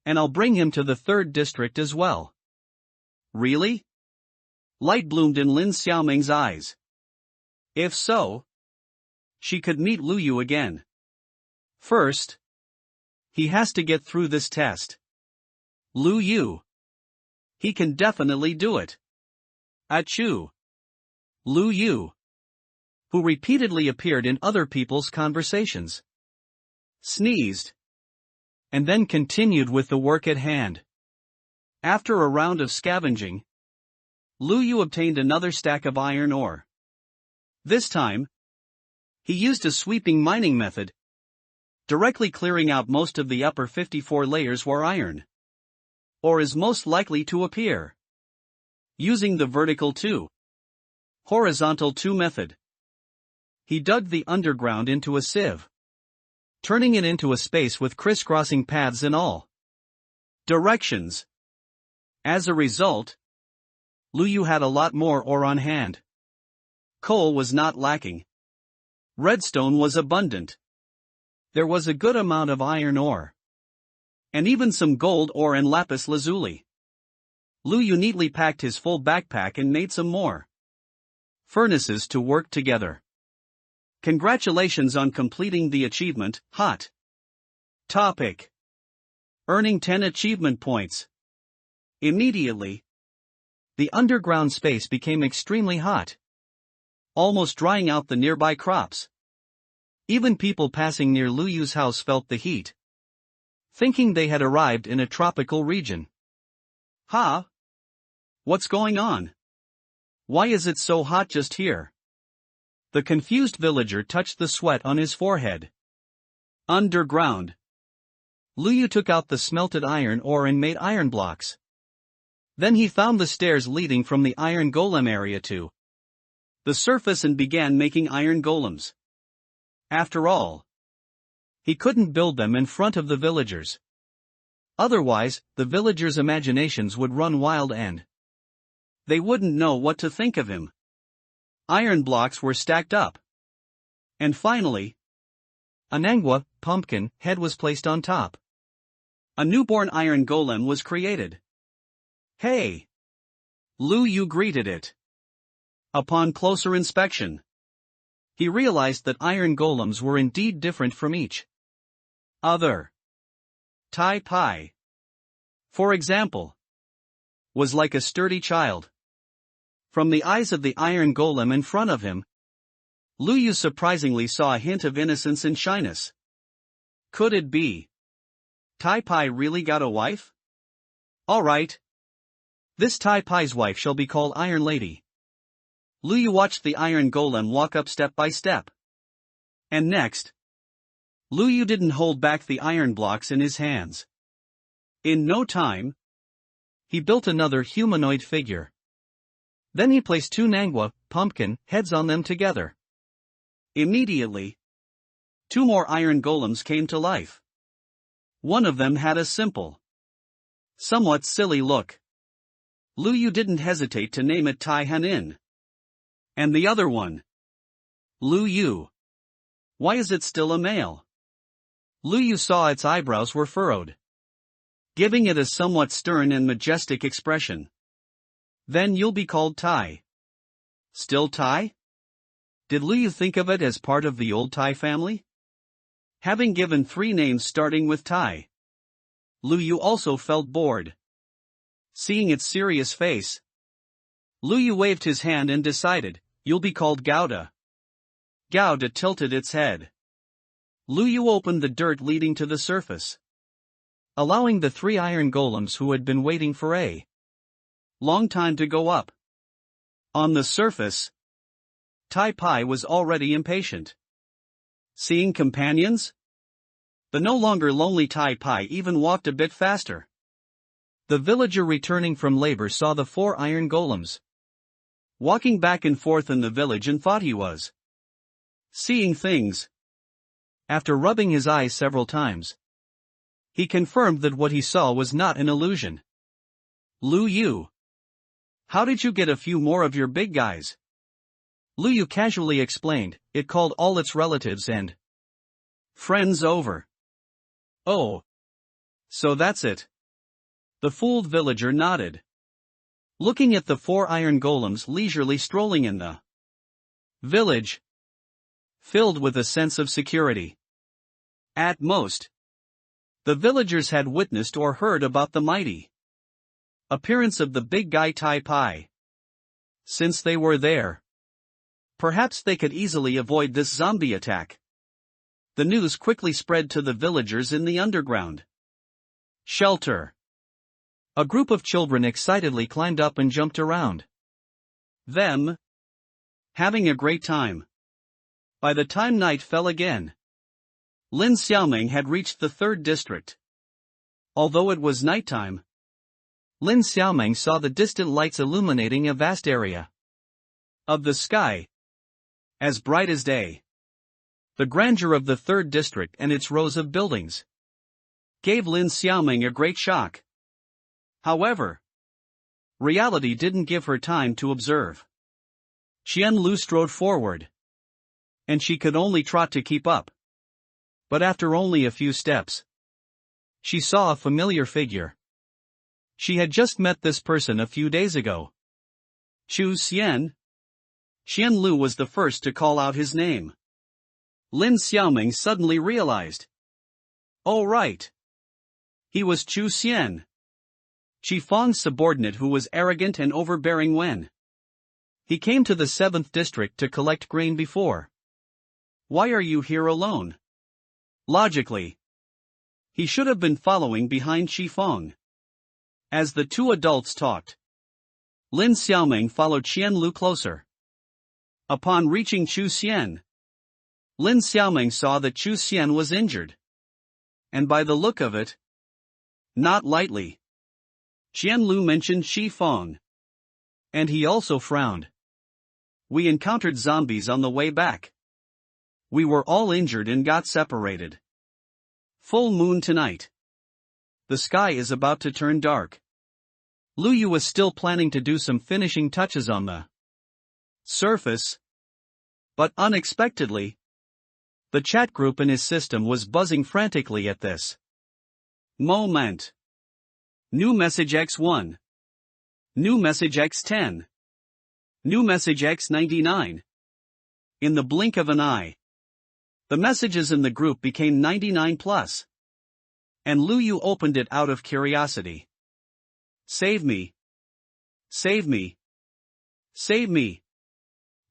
And I'll bring him to the 3rd district as well. Really? Light bloomed in Lin Xiaoming's eyes. If so, she could meet Lu Yu again. First, he has to get through this test. Lu Yu. He can definitely do it. Achoo. Lu Yu, who repeatedly appeared in other people's conversations, sneezed, and then continued with the work at hand. After a round of scavenging, Lu Yu obtained another stack of iron ore. This time, he used a sweeping mining method, directly clearing out most of the upper 54 layers where iron ore is most likely to appear. Using the vertical 2, horizontal 2 method, he dug the underground into a sieve, turning it into a space with crisscrossing paths in all directions. As a result, Lu Yu had a lot more ore on hand. Coal was not lacking. Redstone was abundant. There was a good amount of iron ore, and even some gold ore and lapis lazuli. Lu Yu neatly packed his full backpack and made some more furnaces to work together. Congratulations on completing the achievement. Hot topic. Earning 10 achievement points. Immediately, the underground space became extremely hot, almost drying out the nearby crops. Even people passing near Lu Yu's house felt the heat, thinking they had arrived in a tropical region. Huh? What's going on? Why is it so hot just here? The confused villager touched the sweat on his forehead. Underground. Lu Yu took out the smelted iron ore and made iron blocks. Then he found the stairs leading from the iron golem area to the surface and began making iron golems. After all, he couldn't build them in front of the villagers. Otherwise, the villagers' imaginations would run wild and they wouldn't know what to think of him. Iron blocks were stacked up. And finally, a nangwa, pumpkin, head was placed on top. A newborn iron golem was created. Hey! Lu Yu greeted it. Upon closer inspection, he realized that iron golems were indeed different from each other. Tai Pai, for example, was like a sturdy child. From the eyes of the iron golem in front of him, Lu Yu surprisingly saw a hint of innocence and shyness. Could it be? Tai Pai really got a wife? Alright. This Tai Pai's wife shall be called Iron Lady. Lu Yu watched the iron golem walk up step by step. And next, Lu Yu didn't hold back the iron blocks in his hands. In no time, he built another humanoid figure. Then he placed two nangwa, pumpkin, heads on them together. Immediately, two more iron golems came to life. One of them had a simple, somewhat silly look. Lu Yu didn't hesitate to name it Tai Hanin. And the other one? Lu Yu. Why is it still a male? Lu Yu saw its eyebrows were furrowed, giving it a somewhat stern and majestic expression. Then you'll be called Tai. Still Tai? Did Lu Yu think of it as part of the old Tai family? Having given 3 names starting with Tai, Lu Yu also felt bored. Seeing its serious face, Lu Yu waved his hand and decided, you'll be called Gouda. Gouda tilted its head. Lu Yu opened the dirt leading to the surface, allowing the 3 iron golems who had been waiting for a long time to go up. On the surface, Tai Pai was already impatient. Seeing companions? The no longer lonely Tai Pai even walked a bit faster. The villager returning from labor saw the 4 iron golems walking back and forth in the village and thought he was seeing things. After rubbing his eyes several times, he confirmed that what he saw was not an illusion. Lu Yu, how did you get a few more of your big guys? Lu Yu casually explained, it called all its relatives and friends over. Oh. So that's it. The fooled villager nodded, looking at the 4 iron golems leisurely strolling in the village, filled with a sense of security. At most, the villagers had witnessed or heard about the mighty appearance of the big guy Tai Pai. Since they were there, perhaps they could easily avoid this zombie attack. The news quickly spread to the villagers in the underground shelter. A group of children excitedly climbed up and jumped around them, having a great time. By the time night fell again, Lin Xiaoming had reached the 3rd district. Although it was nighttime, Lin Xiaoming saw the distant lights illuminating a vast area of the sky, as bright as day. The grandeur of the 3rd district and its rows of buildings gave Lin Xiaoming a great shock. However, reality didn't give her time to observe. Qian Lu strode forward, and she could only trot to keep up. But after only a few steps, she saw a familiar figure. She had just met this person a few days ago. Chu Xian? Qian Lu was the first to call out his name. Lin Xiaoming suddenly realized. Oh right. He was Chu Xian, Qi Feng's subordinate who was arrogant and overbearing when he came to the 7th district to collect grain before. Why are you here alone? Logically, he should have been following behind Qi Feng. As the 2 adults talked, Lin Xiaoming followed Qian Lu closer. Upon reaching Chu Xian, Lin Xiaoming saw that Chu Xian was injured. And by the look of it, not lightly. Qian Lu mentioned Qi Feng. And he also frowned. We encountered zombies on the way back. We were all injured and got separated. Full moon tonight. The sky is about to turn dark. Lu Yu was still planning to do some finishing touches on the surface. But unexpectedly, the chat group in his system was buzzing frantically at this moment. New message X1. New message X10. New message X99. In the blink of an eye, the messages in the group became 99 plus. And Lu Yu opened it out of curiosity. Save me. Save me. Save me.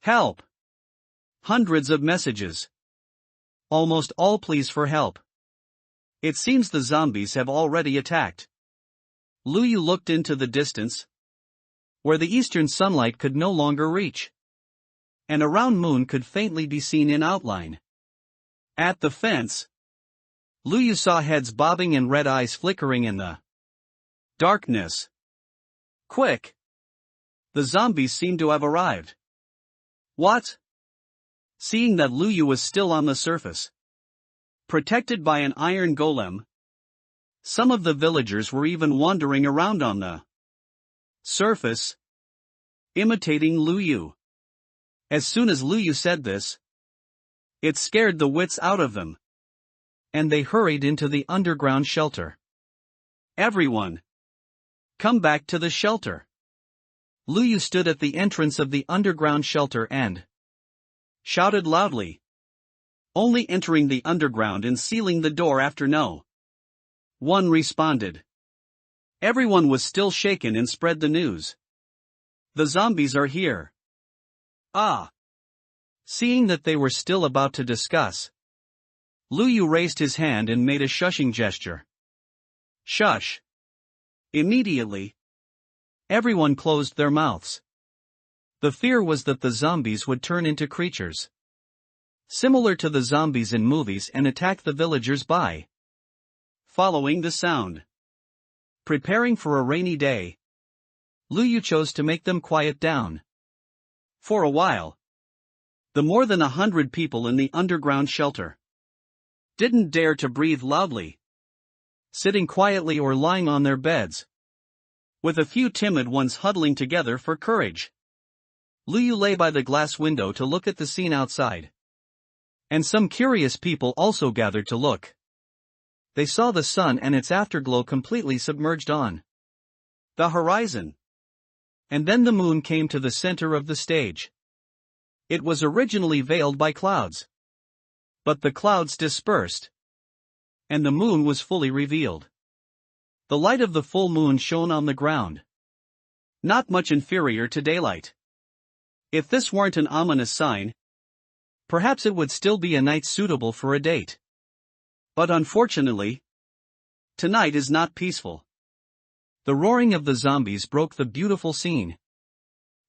Help. Hundreds of messages. Almost all pleas for help. It seems the zombies have already attacked. Lu Yu looked into the distance, where the eastern sunlight could no longer reach. And a round moon could faintly be seen in outline. At the fence, Lu Yu saw heads bobbing and red eyes flickering in the darkness. Quick! The zombies seem to have arrived. What? Seeing that Lu Yu was still on the surface, protected by an iron golem, some of the villagers were even wandering around on the surface, imitating Lu Yu. As soon as Lu Yu said this, it scared the wits out of them, and they hurried into the underground shelter. Everyone! Come back to the shelter! Lu Yu stood at the entrance of the underground shelter and shouted loudly, only entering the underground and sealing the door after no one responded. Everyone was still shaken and spread the news. The zombies are here. Ah! Seeing that they were still about to discuss, Lu Yu raised his hand and made a shushing gesture. Shush! Immediately, everyone closed their mouths. The fear was that the zombies would turn into creatures similar to the zombies in movies and attack the villagers by following the sound. Preparing for a rainy day, Lu Yu chose to make them quiet down. For a while, the more than 100 people in the underground shelter didn't dare to breathe loudly, sitting quietly or lying on their beds, with a few timid ones huddling together for courage. Lu Yu lay by the glass window to look at the scene outside. And some curious people also gathered to look. They saw the sun and its afterglow completely submerged on the horizon. And then the moon came to the center of the stage. It was originally veiled by clouds. But the clouds dispersed, and the moon was fully revealed. The light of the full moon shone on the ground, not much inferior to daylight. If this weren't an ominous sign, perhaps it would still be a night suitable for a date. But unfortunately, tonight is not peaceful. The roaring of the zombies broke the beautiful scene.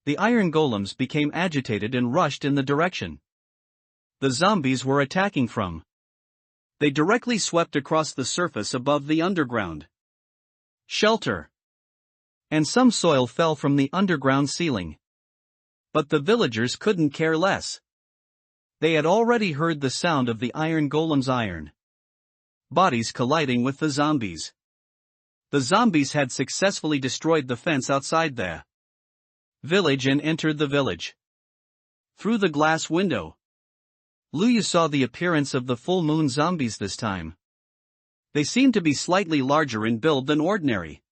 The iron golems became agitated and rushed in the direction the zombies were attacking from. They directly swept across the surface above the underground shelter. And some soil fell from the underground ceiling. But the villagers couldn't care less. They had already heard the sound of the iron golem's iron bodies colliding with the zombies. The zombies had successfully destroyed the fence outside the village and entered the village. Through the glass window, Lu Yu saw the appearance of the full moon zombies this time. They seemed to be slightly larger in build than ordinary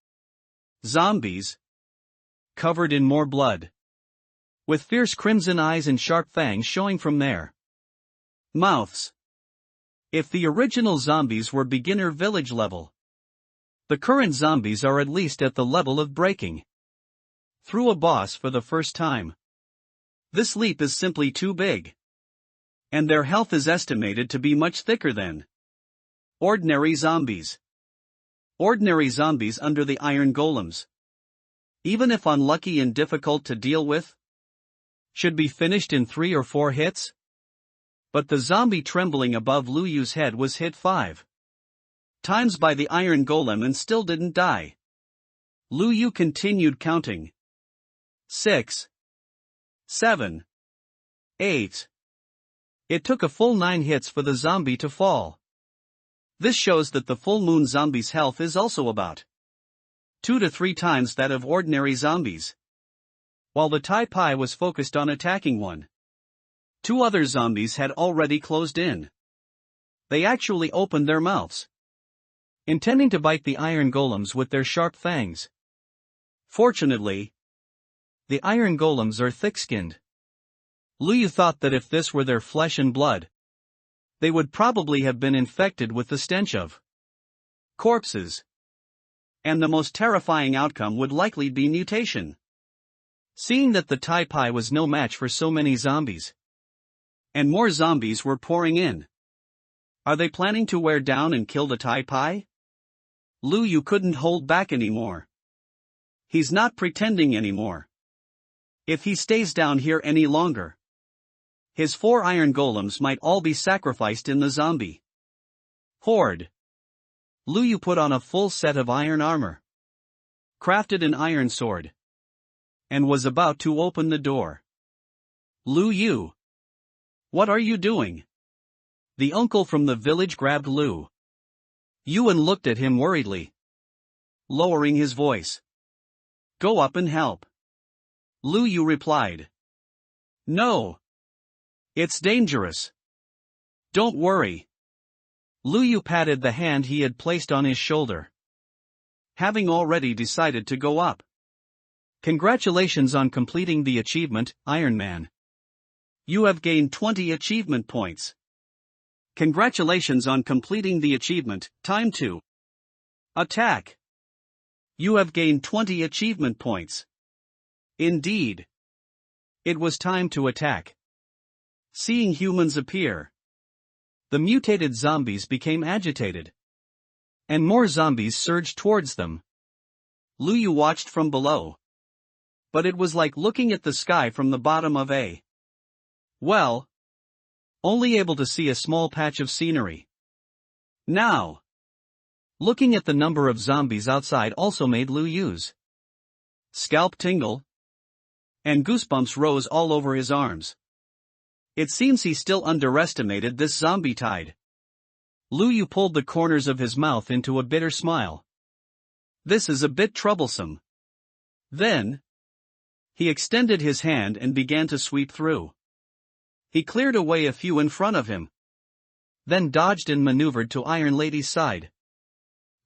zombies, covered in more blood, with fierce crimson eyes and sharp fangs showing from their mouths. If the original zombies were beginner village level, the current zombies are at least at the level of breaking through a boss for the first time. This leap is simply too big. And their health is estimated to be much thicker than ordinary zombies. Ordinary zombies under the iron golems, even if unlucky and difficult to deal with, should be finished in 3 or 4 hits. But the zombie trembling above Lu Yu's head was hit 5 times by the iron golem and still didn't die. Lu Yu continued counting. 6, 7, 8, It took a full 9 hits for the zombie to fall. This shows that the full moon zombie's health is also about 2 to 3 times that of ordinary zombies. While the Tai Pai was focused on attacking one, 2 other zombies had already closed in. They actually opened their mouths, intending to bite the iron golems with their sharp fangs. Fortunately, the iron golems are thick-skinned. Liu thought that if this were their flesh and blood, they would probably have been infected with the stench of corpses. And the most terrifying outcome would likely be mutation. Seeing that the Tai Pai was no match for so many zombies, and more zombies were pouring in. Are they planning to wear down and kill the Tai Pai? Liu couldn't hold back anymore. He's not pretending anymore. If he stays down here any longer, his 4 iron golems might all be sacrificed in the zombie horde. Liu put on a full set of iron armor, crafted an iron sword, and was about to open the door. Liu, what are you doing? The uncle from the village grabbed Liu and looked at him worriedly, lowering his voice. Go up and help. Liu replied. No. It's dangerous. Don't worry. Liu patted the hand he had placed on his shoulder, having already decided to go up. Congratulations on completing the achievement, Iron Man. You have gained 20 achievement points. Congratulations on completing the achievement, time to attack. You have gained 20 achievement points. Indeed. It was time to attack. Seeing humans appear, the mutated zombies became agitated, and more zombies surged towards them. Liu watched from below, but it was like looking at the sky from the bottom of a well, only able to see a small patch of scenery. Now, looking at the number of zombies outside also made Liu's scalp tingle, and goosebumps rose all over his arms. It seems he still underestimated this zombie tide. Liu pulled the corners of his mouth into a bitter smile. This is a bit troublesome. Then, he extended his hand and began to sweep through. He cleared away a few in front of him, then dodged and maneuvered to Iron Lady's side.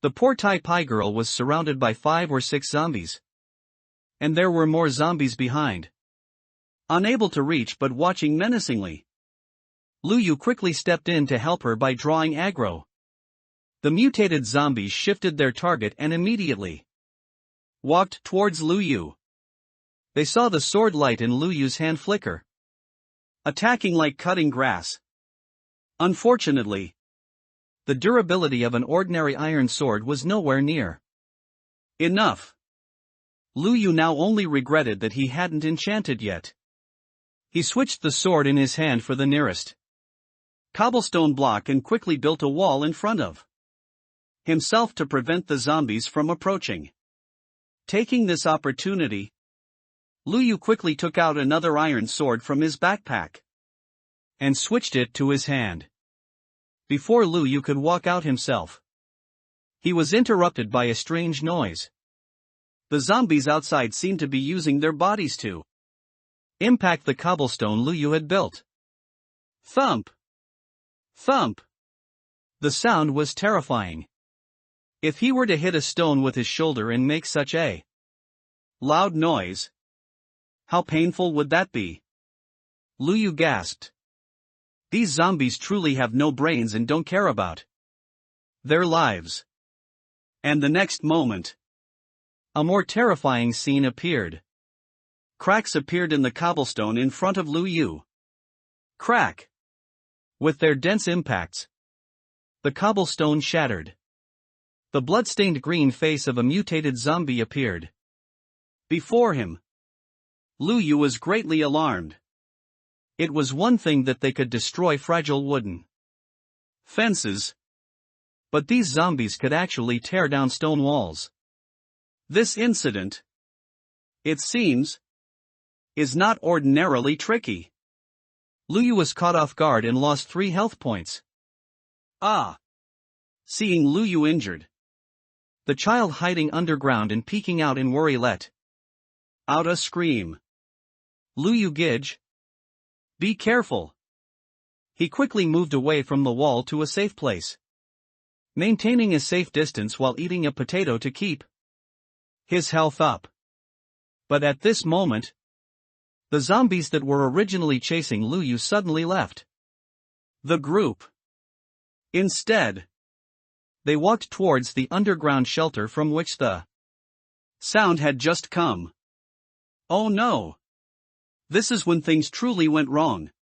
The poor Tai Pai girl was surrounded by 5 or 6 zombies, and there were more zombies behind. Unable to reach but watching menacingly, Liu quickly stepped in to help her by drawing aggro. The mutated zombies shifted their target and immediately walked towards Liu. They saw the sword light in Liu's hand flicker, attacking like cutting grass. Unfortunately, the durability of an ordinary iron sword was nowhere near enough. Liu now only regretted that he hadn't enchanted yet. He switched the sword in his hand for the nearest cobblestone block and quickly built a wall in front of himself to prevent the zombies from approaching. Taking this opportunity, Liu quickly took out another iron sword from his backpack and switched it to his hand. Before Liu could walk out himself, he was interrupted by a strange noise. The zombies outside seemed to be using their bodies to impact the cobblestone Liu had built. Thump! Thump! The sound was terrifying. If he were to hit a stone with his shoulder and make such a loud noise, how painful would that be? Liu gasped. These zombies truly have no brains and don't care about their lives. And the next moment, a more terrifying scene appeared. Cracks appeared in the cobblestone in front of Liu. Crack! With their dense impacts, the cobblestone shattered. The blood-stained green face of a mutated zombie appeared before him. Liu was greatly alarmed. It was one thing that they could destroy fragile wooden fences, but these zombies could actually tear down stone walls. This incident, it seems, is not ordinarily tricky. Luyu was caught off guard and lost 3 health points. Ah! Seeing Luyu injured, the child hiding underground and peeking out in worry let out a scream. Luyu Gij! Be careful! He quickly moved away from the wall to a safe place, maintaining a safe distance while eating a potato to keep his health up. But at this moment, the zombies that were originally chasing Luyu suddenly left the group. Instead, they walked towards the underground shelter from which the sound had just come. Oh no! This is when things truly went wrong.